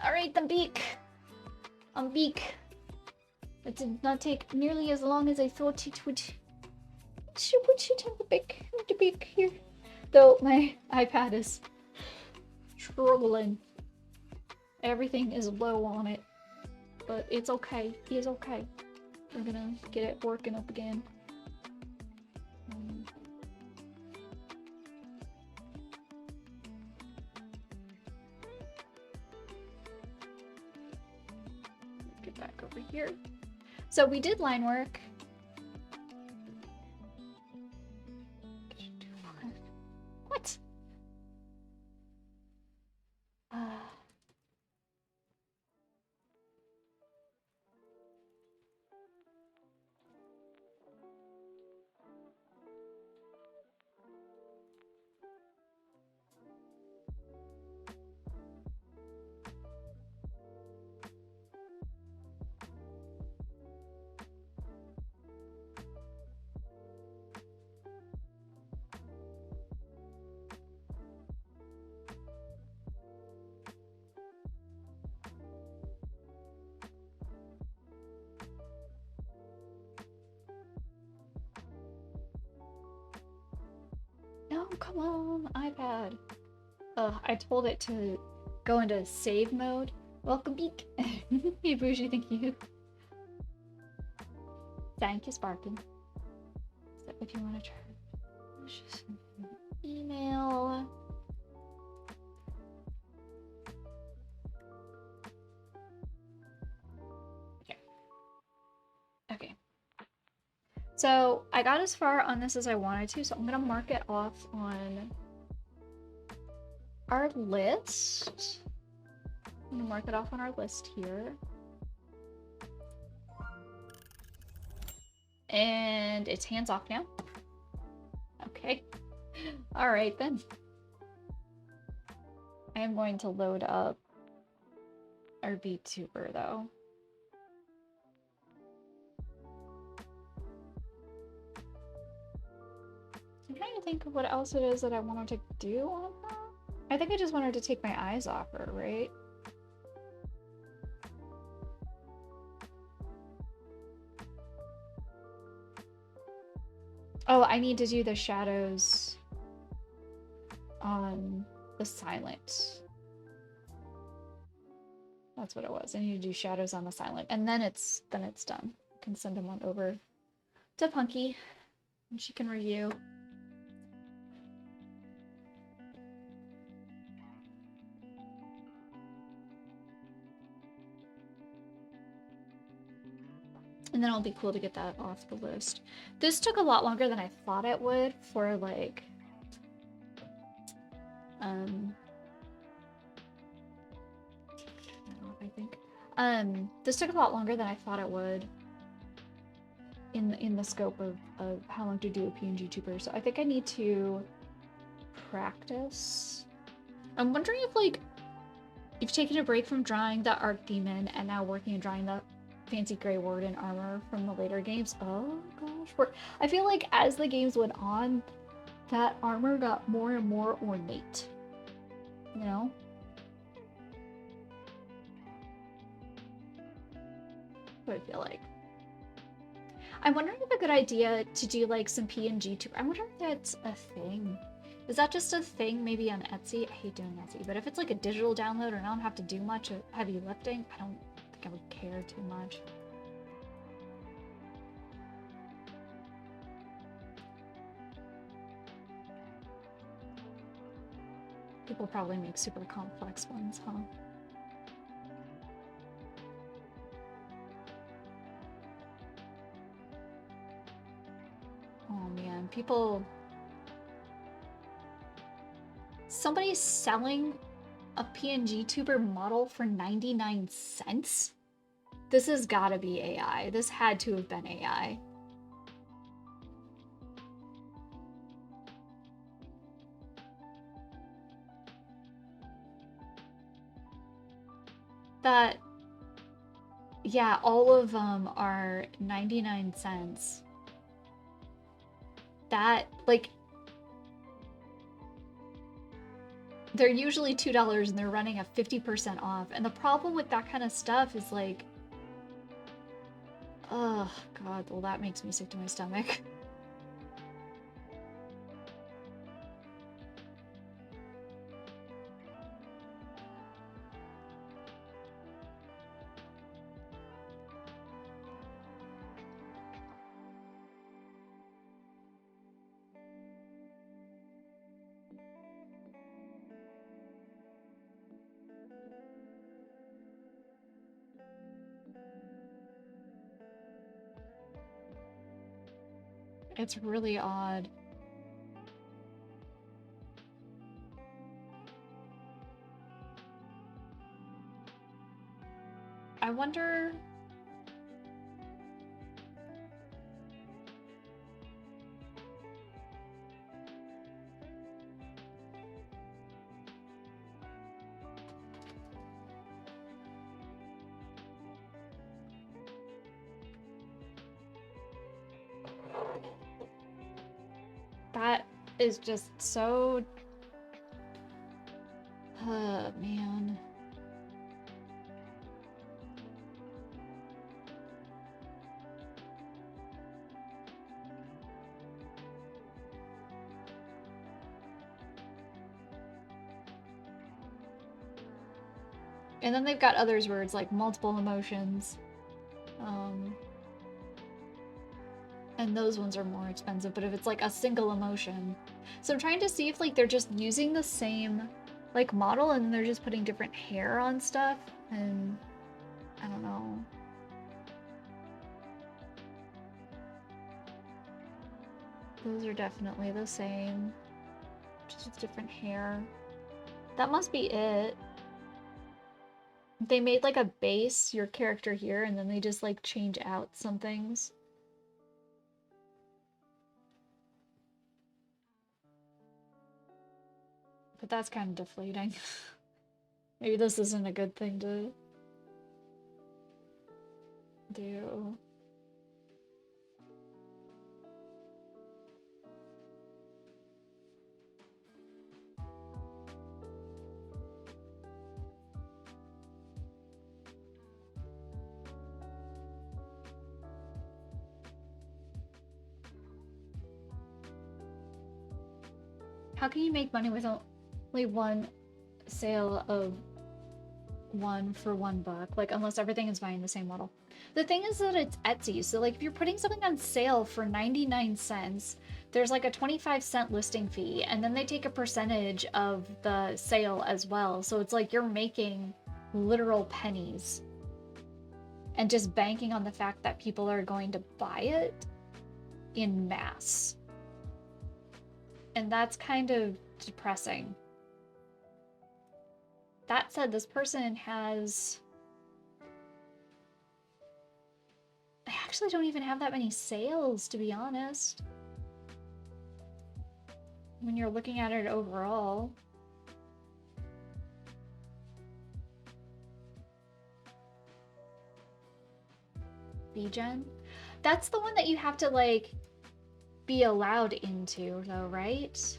Alright, the beak. Beak. It did not take nearly as long as I thought it would. What should have the beak here? Though my iPad is struggling. Everything is low on it. But it's okay. He is okay. We're gonna get it working up again. Get back over here. So we did line work. What? No, come on, iPad. I told it to go into save mode. Welcome, Beak. Hey, Bougie, thank you. Thank you, Sparkin. So if you want to try, let's just email. Okay. So I got as far on this as I wanted to, so I'm gonna mark it off on our list. I'm gonna mark it off on our list here. And it's hands off now. Okay. All right then. I am going to load up our VTuber though. I'm trying to think of what else it is that I wanted to do on that. I think I just wanted to take my eyes off her, right? Oh, I need to do the shadows on the silent. That's what it was. I need to do shadows on the silent, and then it's done. I can send them on over to Punky, and she can review. And then it'll be cool to get that off the list. This took a lot longer than I thought it would for like I think this took a lot longer than I thought it would in the scope of how long to do a PNG tuber. So I think I need to practice. I'm wondering if like you've taken a break from drawing the Archdemon and now working on drawing the fancy Grey Warden armor from the later games. Oh gosh, I feel like as the games went on, that armor got more and more ornate. You know? What I feel like. I'm wondering if a good idea to do like some PNG tuber. I wonder if that's a thing. Is that just a thing maybe on Etsy? I hate doing Etsy, but if it's like a digital download and I don't have to do much heavy lifting, I don't think I would care too much. People probably make super complex ones, huh? Oh man, people... Somebody's selling a PNG tuber model for 99 cents? This has gotta be AI. This had to have been AI. That... Yeah, all of them are 99 cents. That, like... They're usually $2 and they're running at 50% off. And the problem with that kind of stuff is like, oh God, well that makes me sick to my stomach. It's really odd. I wonder... That is just so... man. And then they've got others where it's like multiple emotions. And those ones are more expensive, but if it's like a single emotion. So I'm trying to see if like they're just using the same like model and they're just putting different hair on stuff, and I don't know. Those are definitely the same, just with different hair. That must be it. They made like a base, your character here, and then they just like change out some things. But that's kind of deflating. Maybe this isn't a good thing to do. How can you make money with only one sale of one for $1? Like, unless everything is buying the same model. The thing is that it's Etsy, so like if you're putting something on sale for 99 cents, there's like a 25-cent listing fee, and then they take a percentage of the sale as well. So it's like you're making literal pennies and just banking on the fact that people are going to buy it in mass. And that's kind of depressing. That said, this person has... I actually don't even have that many sales, to be honest. When you're looking at it overall. VGen? That's the one that you have to, like, be allowed into, though, right?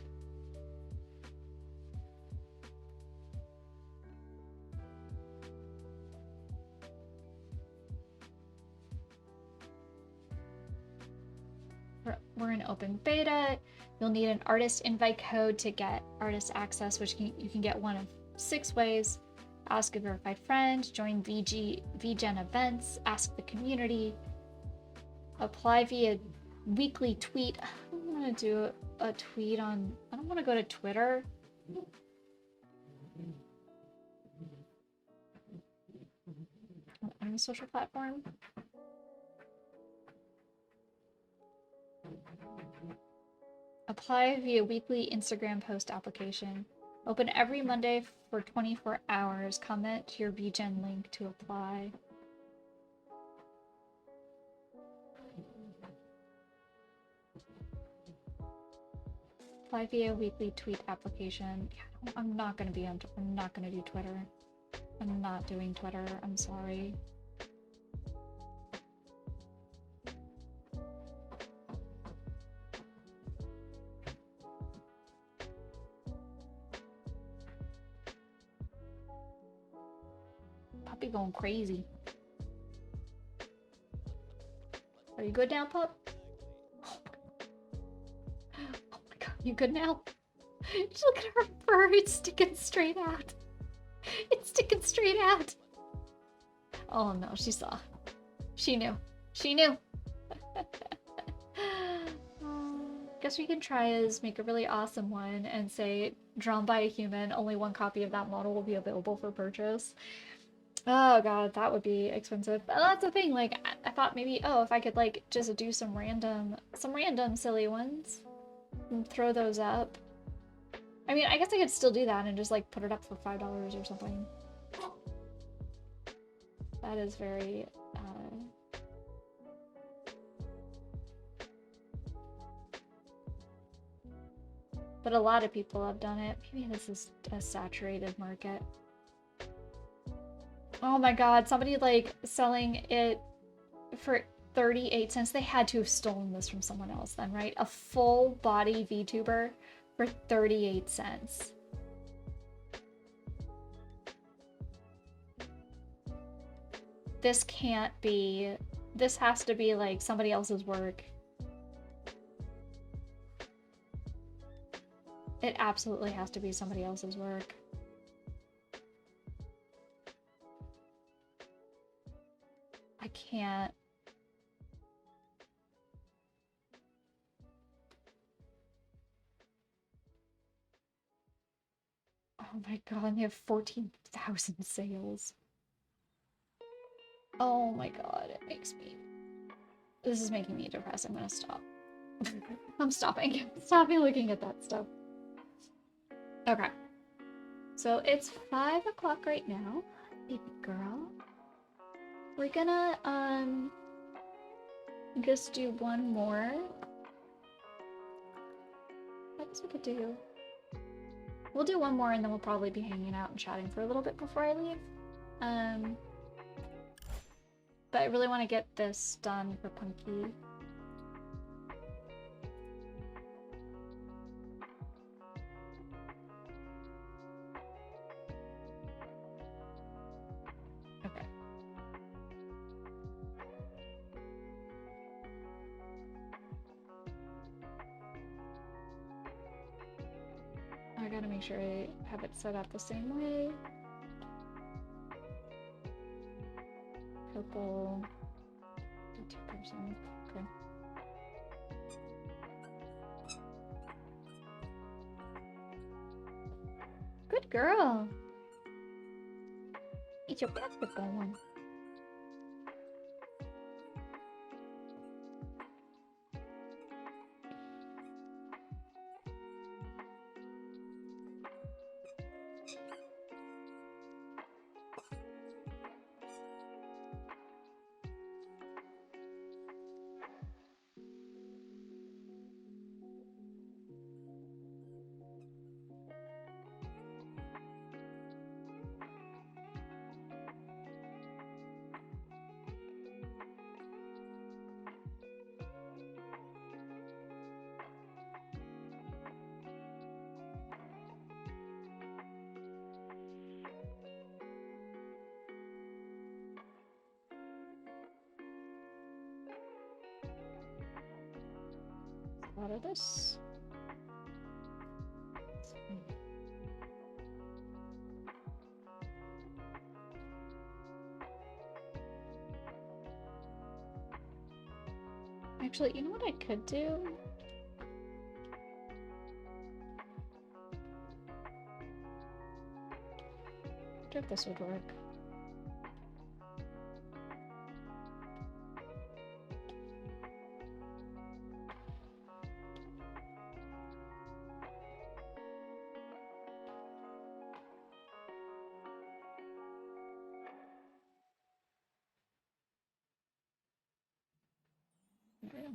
We're in open beta. You'll need an artist invite code to get artist access, which you can get one of 6 ways. Ask a verified friend, join VGen events, ask the community, apply via weekly tweet. I don't want to do a tweet on... I don't want to go to Twitter. On a social platform. Apply via weekly Instagram post application. Open every Monday for 24 hours. Comment your VGen link to apply. Apply via weekly tweet application. Yeah, I'm not gonna be on. I'm not gonna do Twitter. I'm not doing Twitter. I'm sorry. Be going crazy. Are you good now, pup? Oh my god, you good now? Just look at her fur, it's sticking straight out. It's sticking straight out. Oh no, she saw. She knew. She knew. Guess we can try is make a really awesome one and say, drawn by a human, only one copy of that model will be available for purchase. Oh god, that would be expensive. But that's the thing, like, I thought maybe, oh, if I could, like, just do some random silly ones and throw those up. I mean, I guess I could still do that and just, like, put it up for $5 or something. That is very, but a lot of people have done it. Maybe this is a saturated market. Oh my god, somebody, like, selling it for 38 cents. They had to have stolen this from someone else then, right? A full body VTuber for 38 cents. This can't be... This has to be, like, somebody else's work. It absolutely has to be somebody else's work. I can't... Oh my god, they have 14,000 sales. Oh my god, it makes me... This is making me depressed. I'm gonna stop. I'm stopping. I'm stopping looking at that stuff. Okay. So it's 5 o'clock right now, baby girl. We're gonna, just do one more. I guess we could do... We'll do one more and then we'll probably be hanging out and chatting for a little bit before I leave. But I really want to get this done for Punky. Okay. I gotta make sure I have it set up the same way. Purple. 2%. Okay. Good girl. Eat your basketball one. Out of this. Actually, you know what I could do? I wonder if this would work. There we go.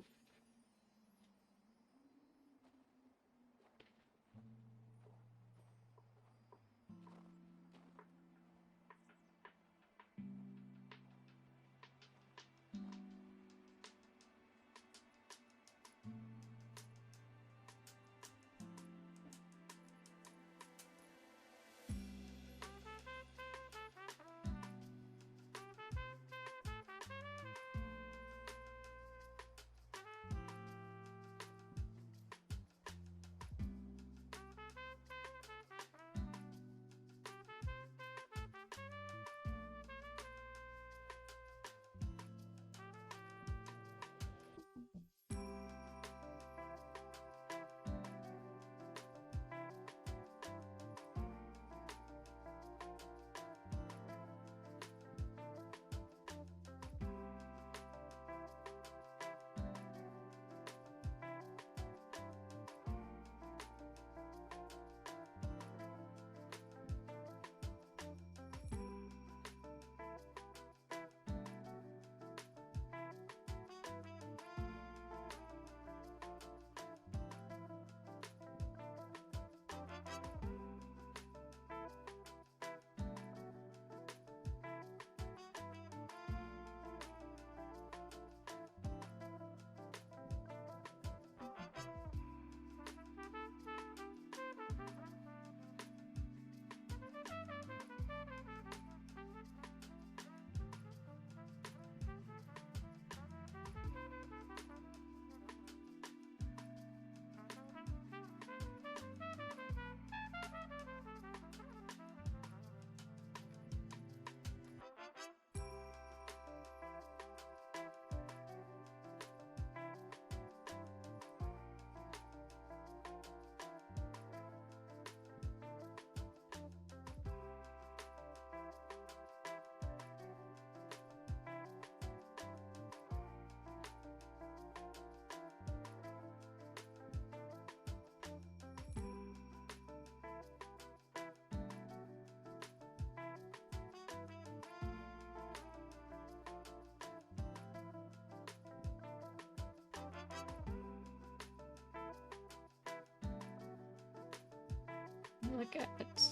look at it.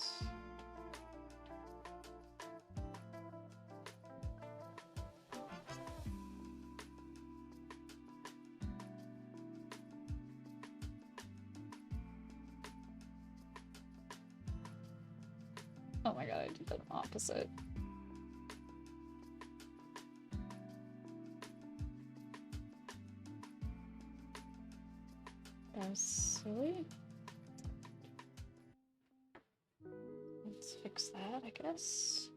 Oh my god, I did the opposite. That was silly. Let's fix that, I guess.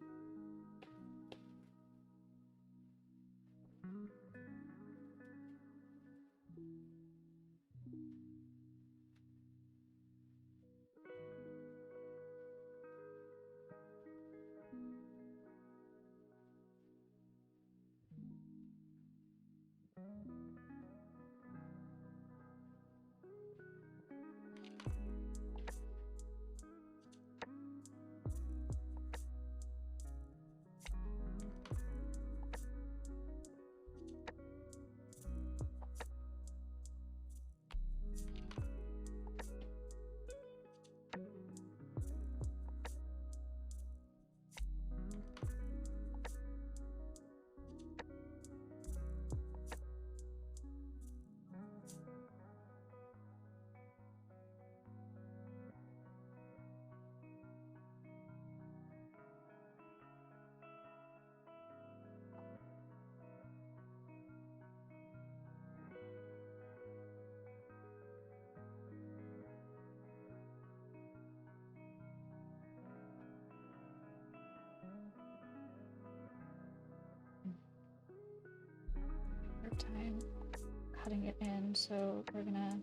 Hard time cutting it in, so we're gonna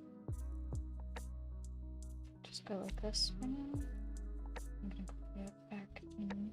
just go like this for now. I'm gonna copy it back in.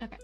Okay.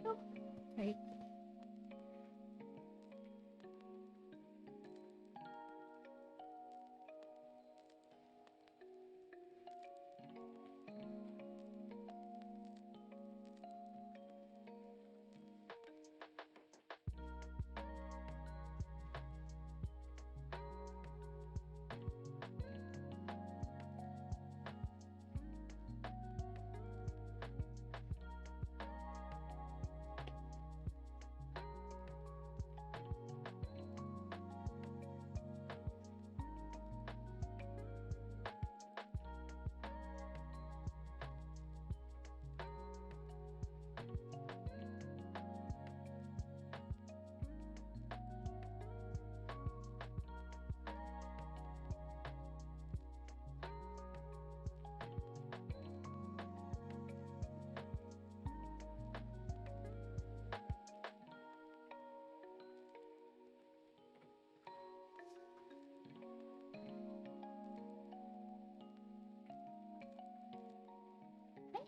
Oh, right.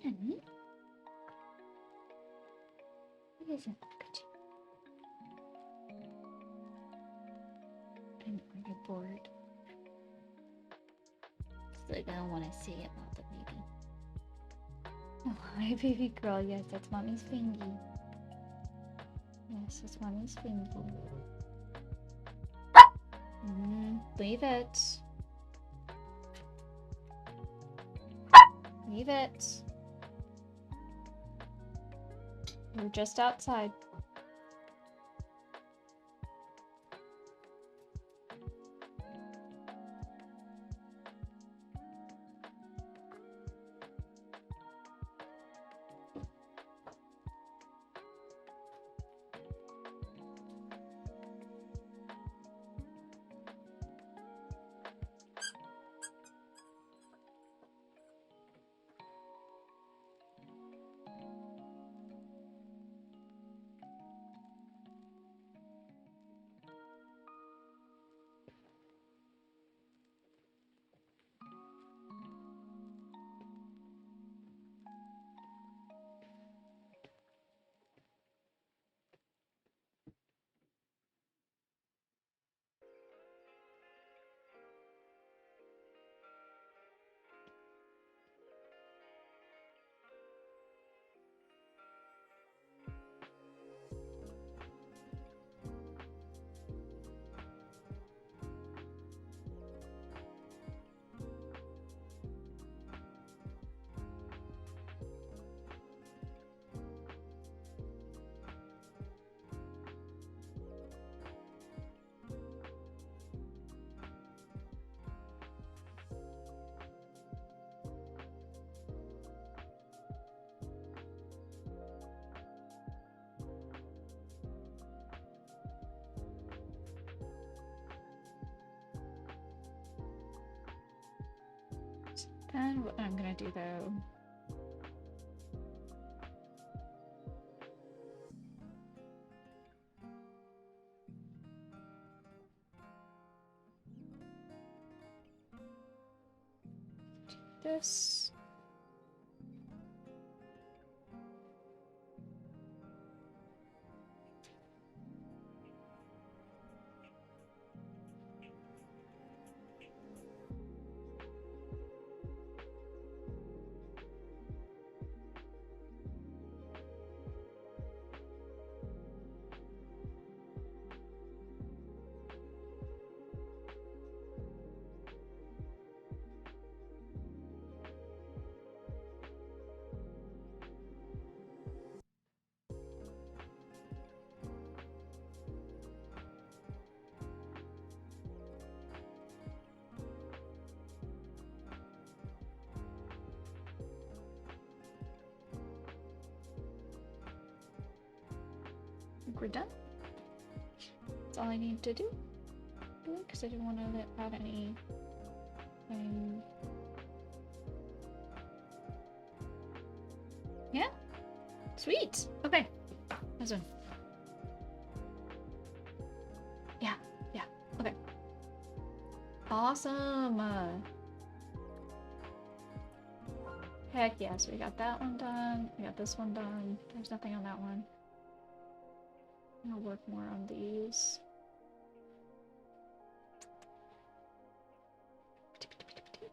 Honey, it isn't good. Are you bored? It's like I don't want to say it, not the baby. Oh, hi, baby girl. Yes, that's mommy's fingy. Yes, that's mommy's fingy. Leave it. Leave it. You're just outside. Then what I'm gonna do though. This. I think we're done. That's all I need to do. Because I didn't want to add any. Yeah? Sweet! Okay. That's one. Yeah, yeah. Okay. Awesome! Heck yes, we got that one done. We got this one done. There's nothing on that one. I'm gonna work more on these.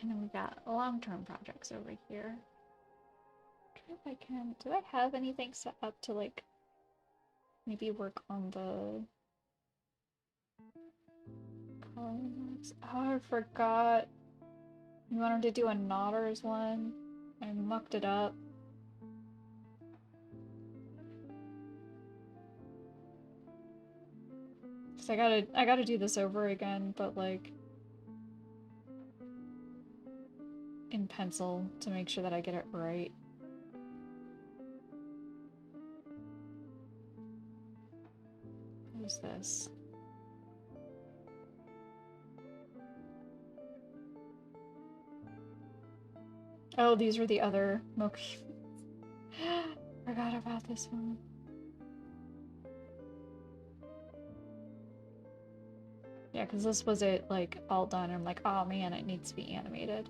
And then we got long-term projects over here. If I can. Do I have anything set up to like maybe work on the colors? Oh, I forgot. You wanted to do a Nodders one. I mucked it up. Cause I gotta do this over again, but like in pencil to make sure that I get it right. Who's this? Oh, these were the other Mochi. Forgot about this one. Yeah, because this was it like all done. I'm like, oh man, it needs to be animated.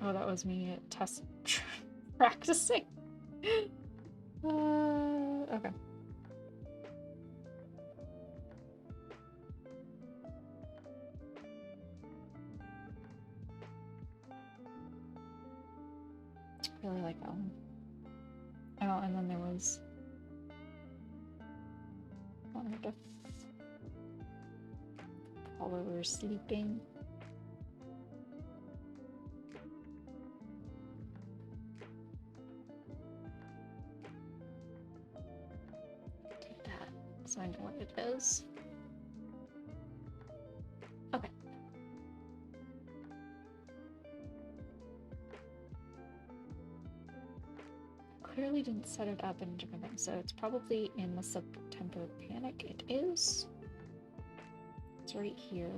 Oh, that was me at test practicing. Okay. Really like that one. Oh, and then there was while we were sleeping. Take that so I know what it is. Okay. Clearly didn't set it up in different things, so it's probably in the September Panic. It is. It's right here.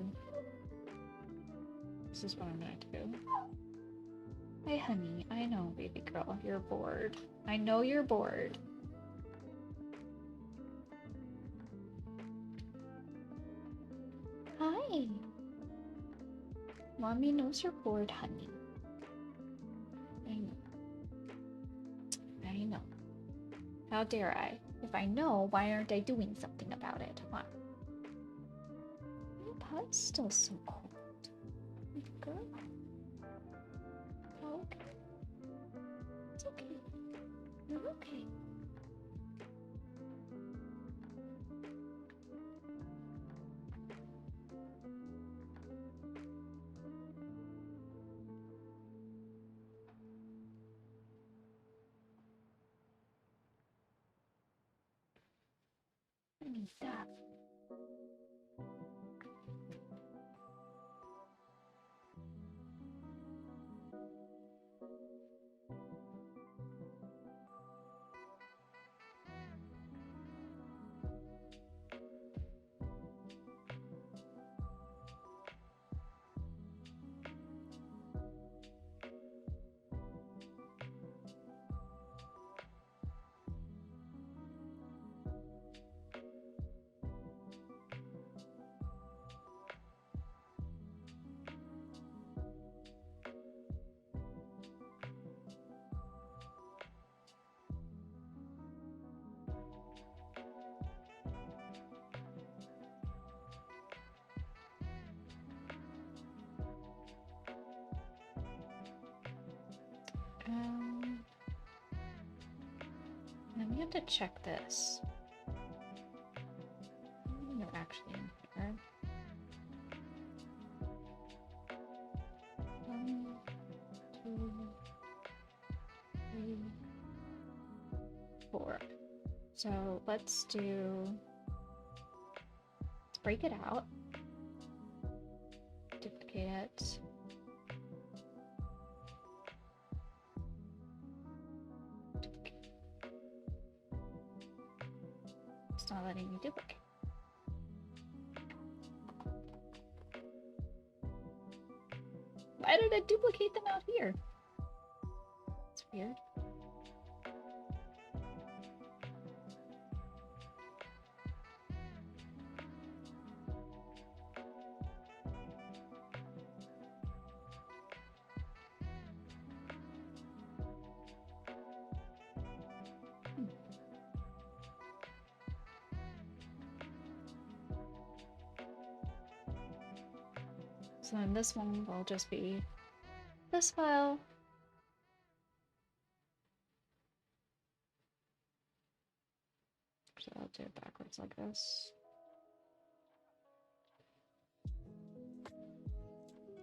This is what I'm gonna do. Hey, honey. I know, baby girl. You're bored. I know you're bored. Hi. Mommy knows you're bored, honey. I know. I know. How dare I? If I know, why aren't I doing something about it? Huh? Your pot's still so cold. Girl. Oh, okay. It's okay. You're okay. I need that. Then we have to check this. They're actually in here. 1, 2, 3, 4. So let's break it out. Duplicate it. It's not letting me duplicate. Why did it duplicate them out here? It's weird. So then this one will just be this file. So I'll do it backwards like this.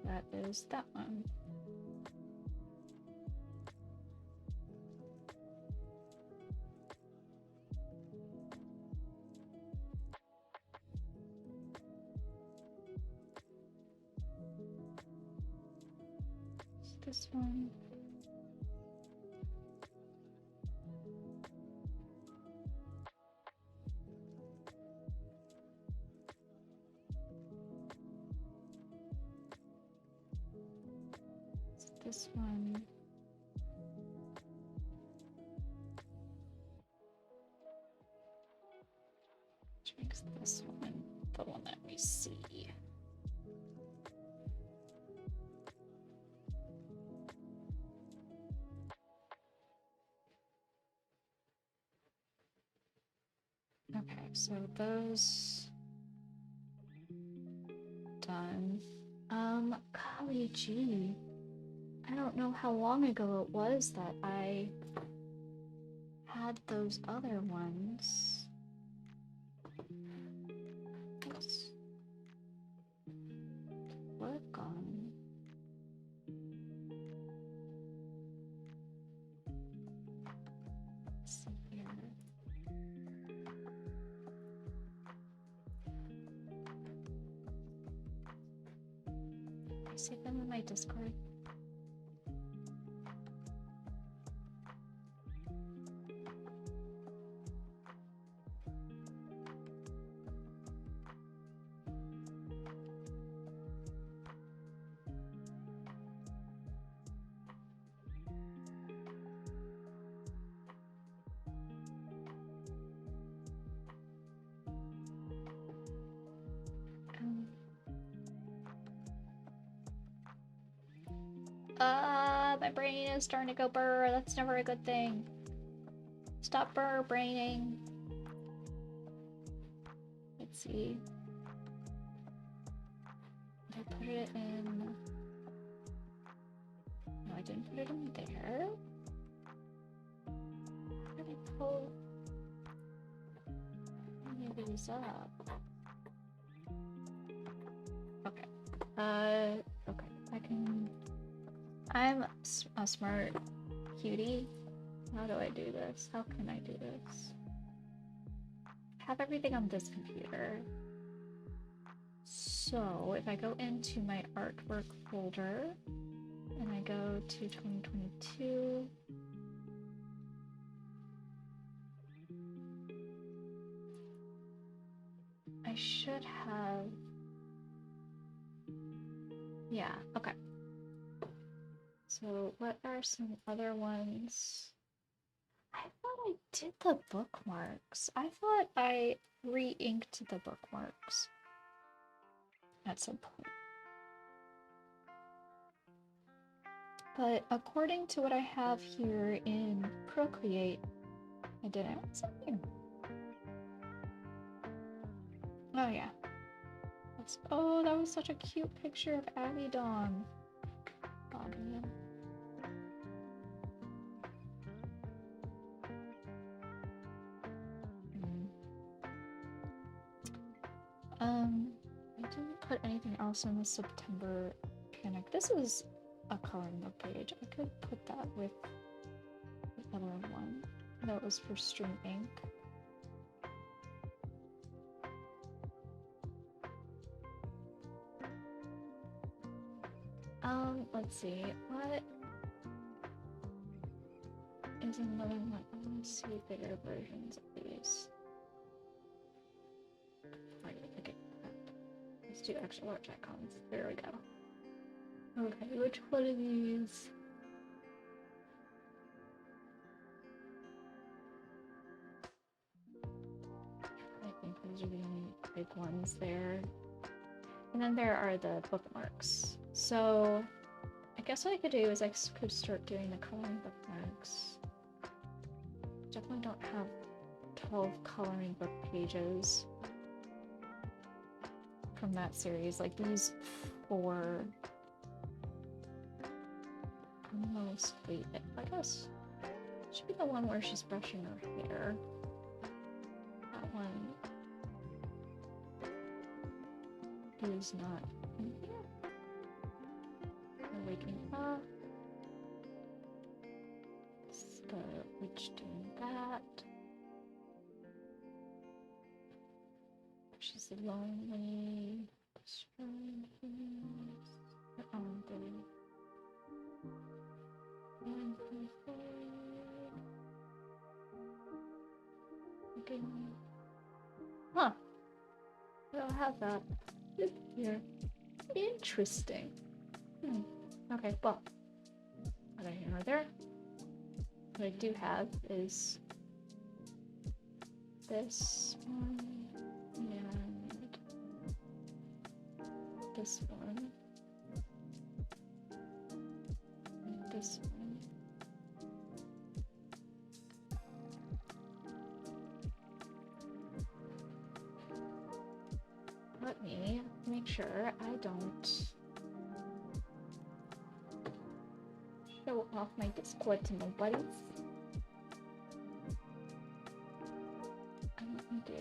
That is that one. This one. This one. Which makes this one the one that we see. Okay, so those done. Golly gee. I don't know how long ago it was that I had those other ones. Let's work on. Let's see here. I save them in my Discord. My brain is starting to go burr. That's never a good thing. Stop burr braining. Let's see. Did I put it in? No, I didn't put it in there. How did I pull any of these up? Okay. Okay. I can. I'm a smart cutie. How do I do this? How can I do this? I have everything on this computer. So if I go into my artwork folder and I go to 2022, I should have. Yeah, okay. So what are some other ones? I thought I did the bookmarks. I thought I re-inked the bookmarks at some point. But according to what I have here in Procreate, I didn't. What's in here? Oh yeah. Oh, that was such a cute picture of Abby Dawn. Oh man. I didn't put anything else in the September panic. This is a coloring book page. I could put that with the other one. That was for Stream Ink. Let's see. What is another one? I want to see bigger versions of these. Alright, okay. Let's do extra large icons. There we go. Okay, which one of these? I think those are the only big ones there. And then there are the bookmarks. So I guess what I could do is I could start doing the coloring bookmarks. Definitely don't have 12 coloring book pages from that series. Like these 4 are mostly it. I guess should be the one where she's brushing her hair. That one is not in here. We're waking up. It's the witch doing that. She's lonely, destroying things. Her own thing. Okay. Huh. I don't have that here. Interesting. Okay, well. Neither here nor there. What I do have is this one and this one and this one. Let me make sure I don't show off my Discord to nobody. I'm gonna do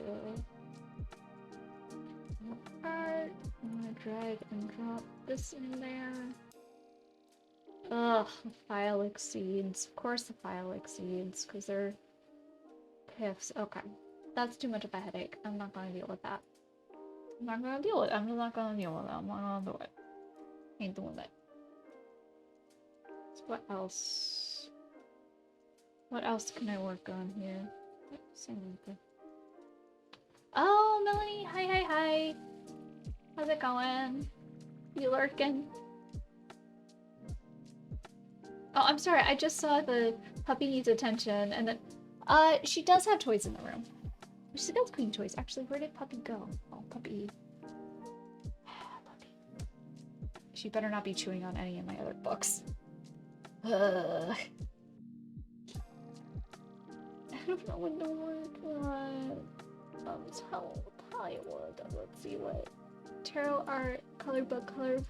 art. I'm gonna drag and drop this in there. Ugh, the file exceeds. Of course the file exceeds, because they're piffs. Okay. That's too much of a headache. I'm not gonna deal with that. I'm not gonna deal with it. I'm just not gonna deal with it. I'm not gonna do it. Ain't doing it. So what else? What else can I work on here? Oh, Melanie! Hi, hi, hi! How's it going? You lurking? Oh, I'm sorry. I just saw the puppy needs attention, and then, she does have toys in the room. She does clean toys. Actually, where did Puppy go? Oh, Puppy. Puppy. She better not be chewing on any of my other books. I don't know what to work on. Tell Hollywood. Let's see what. Tarot art, color book, color.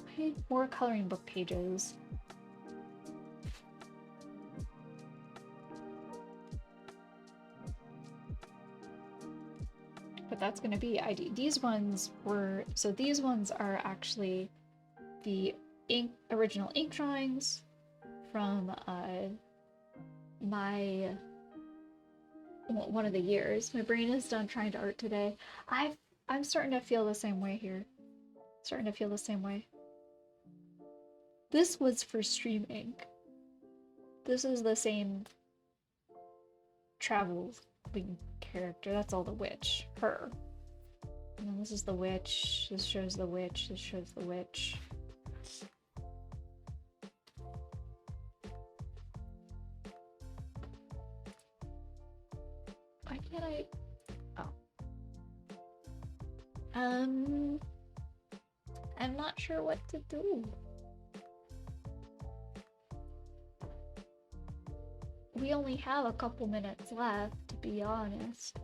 I need more coloring book pages. But that's gonna be ID. These ones were, so these ones are actually the original ink drawings from my one of the years. My brain is done trying to art today. I'm starting to feel the same way here. Starting to feel the same way. This was for Stream Ink. This is the same traveling character. That's all the witch. Her. And then this is the witch. This shows the witch. This shows the witch. Why can't I? Oh. I'm not sure what to do. We only have a couple minutes left, to be honest.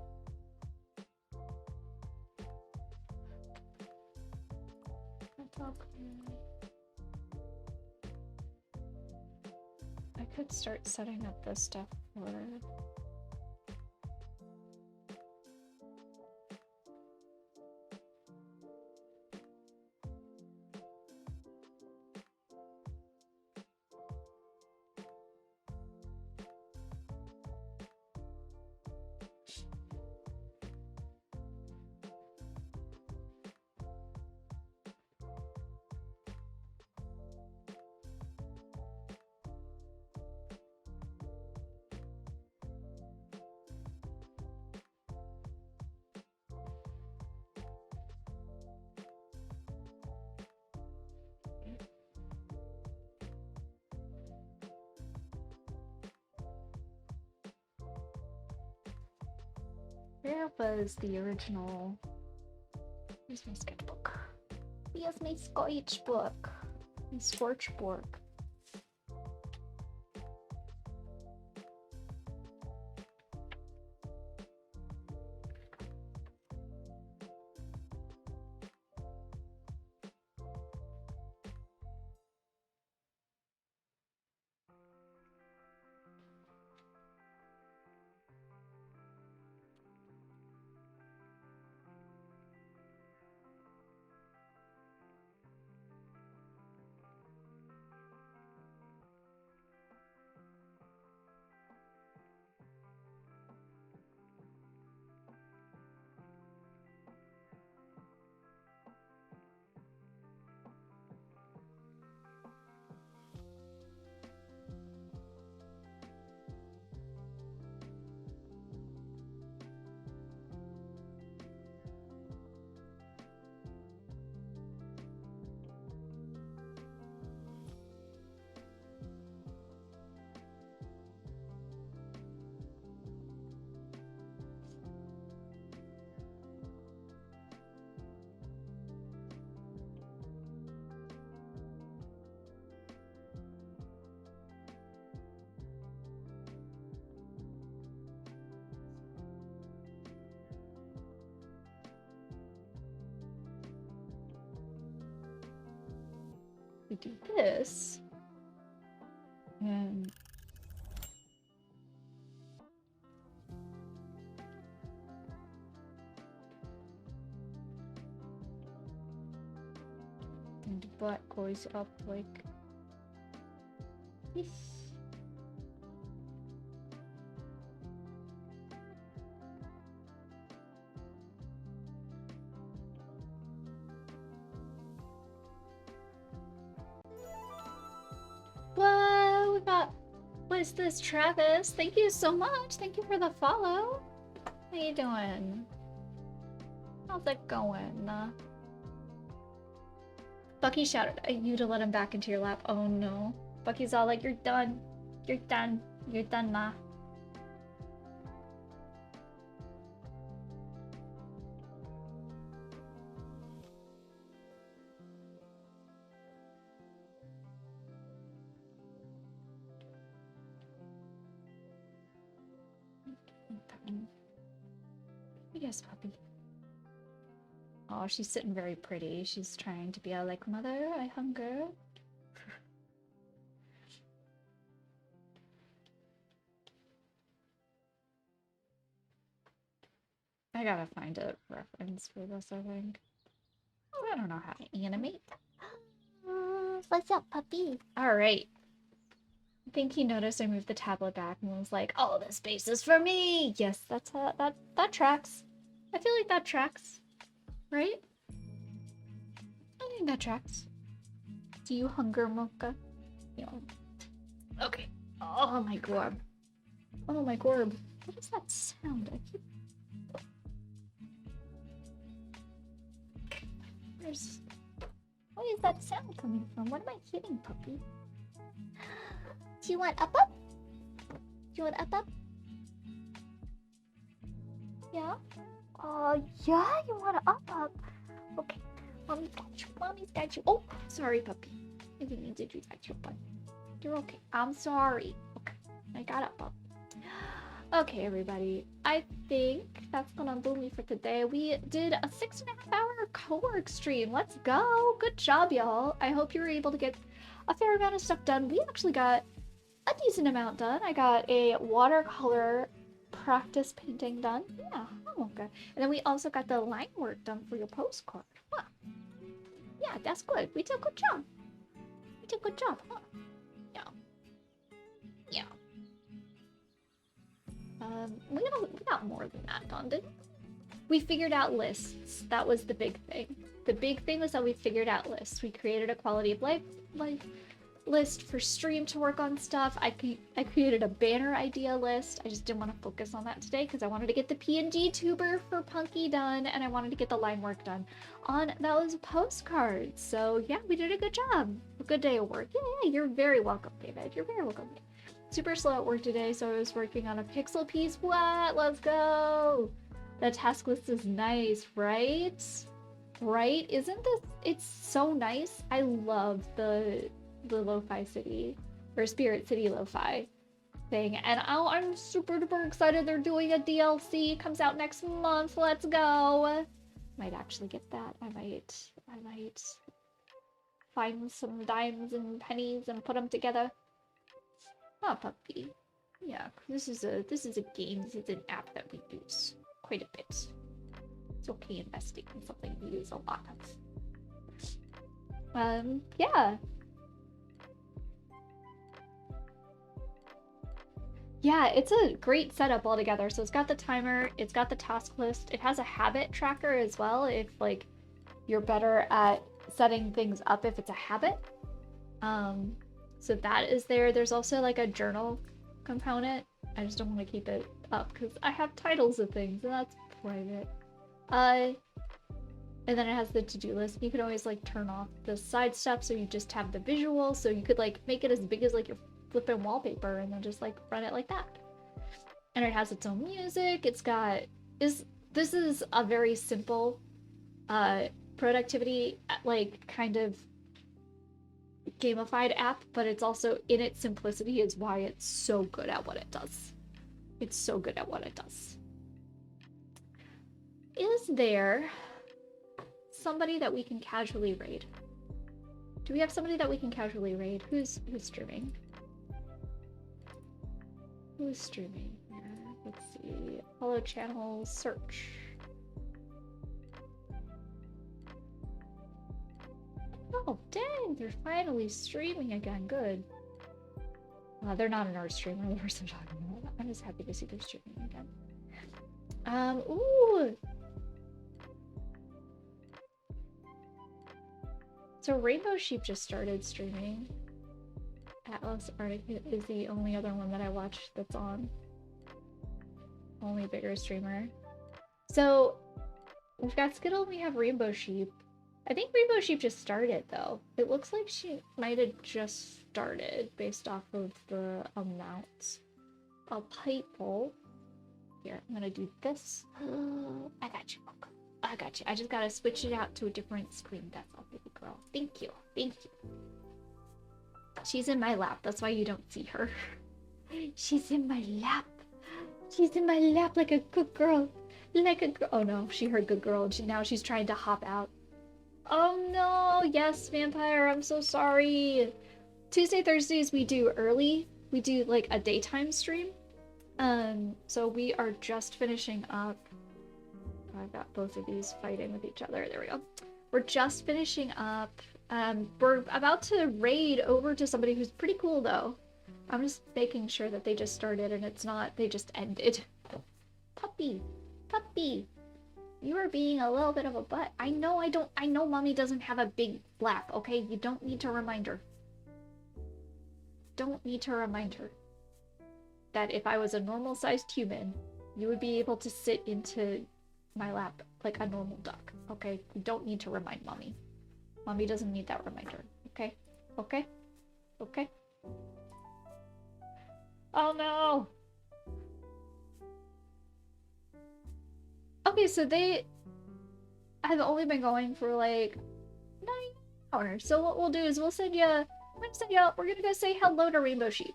That's okay. I could start setting up this stuff for... Where was the original? Here's my sketchbook. Here's my sketchbook. My scorchbook. We do this. And the butt goes up like this. Whoa, we got, what is this, Travis? Thank you so much. Thank you for the follow. How you doing? How's it going? Bucky shouted at you to let him back into your lap. Oh no. Bucky's all like, you're done. You're done. You're done, ma. Yes, puppy. Oh, she's sitting very pretty. She's trying to be all like, mother, I hunger. I gotta find a reference for this, I think. I don't know how to animate. What's up, puppy? Alright. I think he noticed I moved the tablet back and was like, oh, this space is for me! Yes, that's that tracks. I feel like that tracks. Right? I think that tracks. Do you hunger, Mocha? No. Okay. Oh my gorb. Oh my gorb. What is that sound? I keep... Where's... Where is that sound coming from? What am I hitting, puppy? Do you want up? Do you want up? Yeah? Oh, yeah? You want up? Okay. Mommy's got you. Mommy's got you. Oh, sorry, puppy. I didn't mean to do that to your butt. You're okay. I'm sorry. Okay. I got up. Okay, everybody. I think that's gonna do me for today. We did a 6.5-hour co-work stream. Let's go. Good job, y'all. I hope you were able to get a fair amount of stuff done. We actually got a decent amount done. I got a watercolor practice painting done. Yeah, oh, okay. And then we also got the line work done for your postcard. Huh. Yeah, that's good. We did a good job. We did a good job, huh? Yeah. Yeah. We got more than that done, didn't we? We figured out lists. That was the big thing. The big thing was that we figured out lists. We created a quality of life list for stream to work on stuff. I created a banner idea list. I just didn't want to focus on that today because I wanted to get the PNG tuber for Punky done and I wanted to get the line work done on those postcards. So yeah, we did a good job. A good day of work. Yeah, you're very welcome, David. You're very welcome. Super slow at work today, so I was working on a pixel piece. What? Let's go! The task list is nice, right? Right? Isn't this... It's so nice. I love the Lo-Fi City, or Spirit City Lo-Fi thing. And oh, I'm super duper excited they're doing a DLC. It comes out next month. Let's go! Might actually get that. I might find some dimes and pennies and put them together. Oh, puppy. Yeah, this is a game. This is an app that we use quite a bit. It's okay investing in something we use a lot of. Yeah. Yeah, it's a great setup altogether. So it's got the timer, it's got the task list, it has a habit tracker as well if like you're better at setting things up if it's a habit. So that is there. There's also like a journal component. I just don't want to keep it up because I have titles of things and that's private. And then it has the to-do list. You can always like turn off the side stuff so you just have the visual. So you could like make it as big as like your flipping wallpaper and then just like run it like that. And it has its own music. It's got this is a very simple productivity like kind of gamified app, but it's also in its simplicity is why it's so good at what it does. It's so good at what it does. Is there somebody that we can casually raid? Do we have somebody that we can casually raid? Who's streaming? Who's streaming here? Let's see. Follow channel search. Oh, dang! They're finally streaming again. Good. They're not an art streamer, the person I'm talking about. I'm just happy to see they're streaming again. Ooh! So Rainbow Sheep just started streaming. Atlas Arctic is the only other one that I watch that's on. Only bigger streamer. So we've got Skittle and we have Rainbow Sheep. I think Rainbow Sheep just started though. It looks like she might have just started based off of the amounts. A pipe bowl. Here, I'm gonna do this. I got you. I got you. I just gotta switch it out to a different screen. That's all, baby girl. Thank you. Thank you. She's in my lap. That's why you don't see her. She's in my lap. She's in my lap like a good girl. Like a girl. Oh no, she heard good girl. And now she's trying to hop out. Oh no. Yes, Vampire. I'm so sorry. Tuesday, Thursdays we do early. We do like a daytime stream. So we are just finishing up. I've got both of these fighting with each other. There we go. We're just finishing up. We're about to raid over to somebody who's pretty cool though. I'm just making sure that they just started and it's not, they just ended. Puppy, puppy, you are being a little bit of a butt. I know mommy doesn't have a big lap, okay? You don't need to remind her. Don't need to remind her that if I was a normal-sized human, you would be able to sit into my lap like a normal duck, okay? You don't need to remind mommy. Mommy doesn't need that reminder, okay? Okay? Okay? Oh no! Okay, so they have only been going for like 9 hours. So what we'll do is we'll send you, we're gonna go say hello to Rainbow Sheep.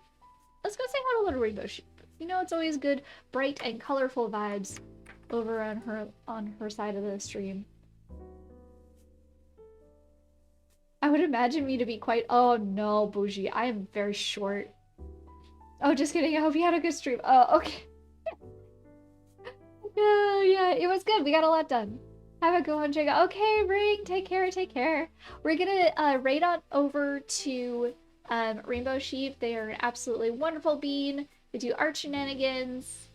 Let's go say hello to Rainbow Sheep. You know, it's always good, bright and colorful vibes over on her side of the stream. I would imagine me to be quite, oh no, Bougie, I am very short. Oh, just kidding, I hope you had a good stream. Oh, okay. Yeah, it was good, we got a lot done. Have a good one, Jake. Okay, Ring, take care, take care. We're gonna raid on over to Rainbow Sheep. They are an absolutely wonderful bean. They do art shenanigans.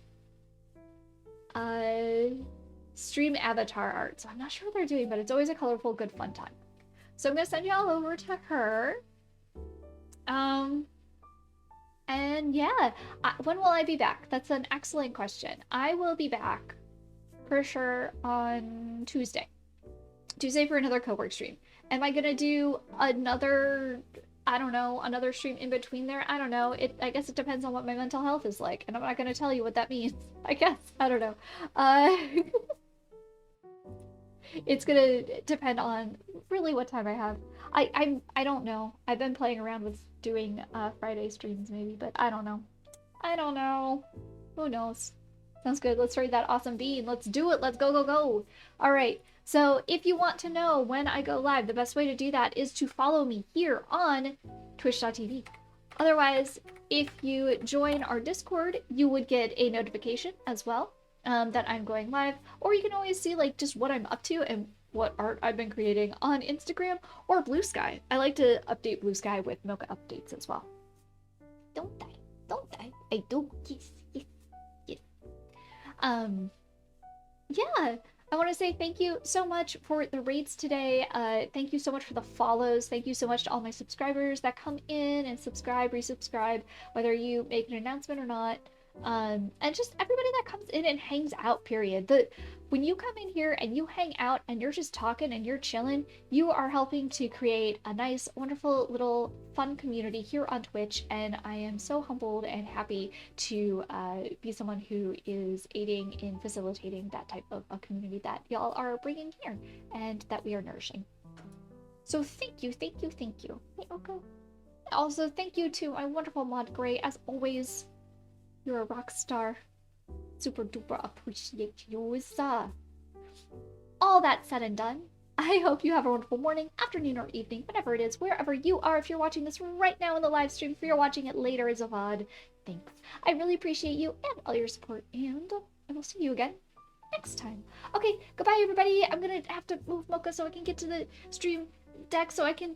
Stream avatar art. So I'm not sure what they're doing, but it's always a colorful, good, fun time. So I'm gonna send y'all over to her. And yeah, when will I be back? That's an excellent question. I will be back for sure on Tuesday. Tuesday for another co-work stream. Am I gonna do another, I don't know, another stream in between there? I don't know. I guess it depends on what my mental health is like, and I'm not gonna tell you what that means. I guess. I don't know. It's gonna depend on really what time I have. I don't know. I've been playing around with doing Friday streams maybe, but I don't know. I don't know. Who knows? Sounds good. Let's raid that awesome bean. Let's do it. Let's go, go, go. All right. So if you want to know when I go live, the best way to do that is to follow me here on twitch.tv. Otherwise, if you join our Discord, you would get a notification as well that I'm going live. Or you can always see like just what I'm up to and what art I've been creating on Instagram or Blue Sky. I like to update Blue Sky with Mocha updates as well. Don't I? Don't I? I do. Yes, yes, yes. Yeah, I want to say thank you so much for the raids today. Thank you so much for the follows. Thank you so much to all my subscribers that come in and subscribe, resubscribe, whether you make an announcement or not. And just everybody that comes in and hangs out, period. When you come in here and you hang out and you're just talking and you're chilling, you are helping to create a nice, wonderful little fun community here on Twitch, and I am so humbled and happy to be someone who is aiding in facilitating that type of a community that y'all are bringing here and that we are nourishing. So thank you, thank you, thank you. Hey, okay. Also, thank you to my wonderful mod Gray. As always, you're a rock star. Super duper appreciate you. All that said and done, I hope you have a wonderful morning, afternoon, or evening, whatever it is, wherever you are. If you're watching this right now in the live stream, if you're watching it later as a VOD, thanks. I really appreciate you and all your support, and I will see you again next time. Okay, goodbye everybody. I'm gonna have to move Mocha so I can get to the stream deck so I can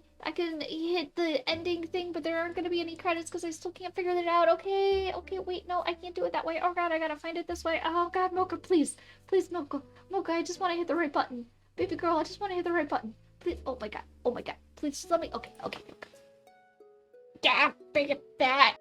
hit the ending thing, but there aren't gonna be any credits because I still can't figure that out. Okay, wait, no, I can't do it that way. Oh god, I gotta find it this way. Oh god, Mocha, please, Mocha, I just want to hit the right button. Baby girl, I just want to hit the right button. Please, oh my god, please just let me. Okay. Yeah, bring it back.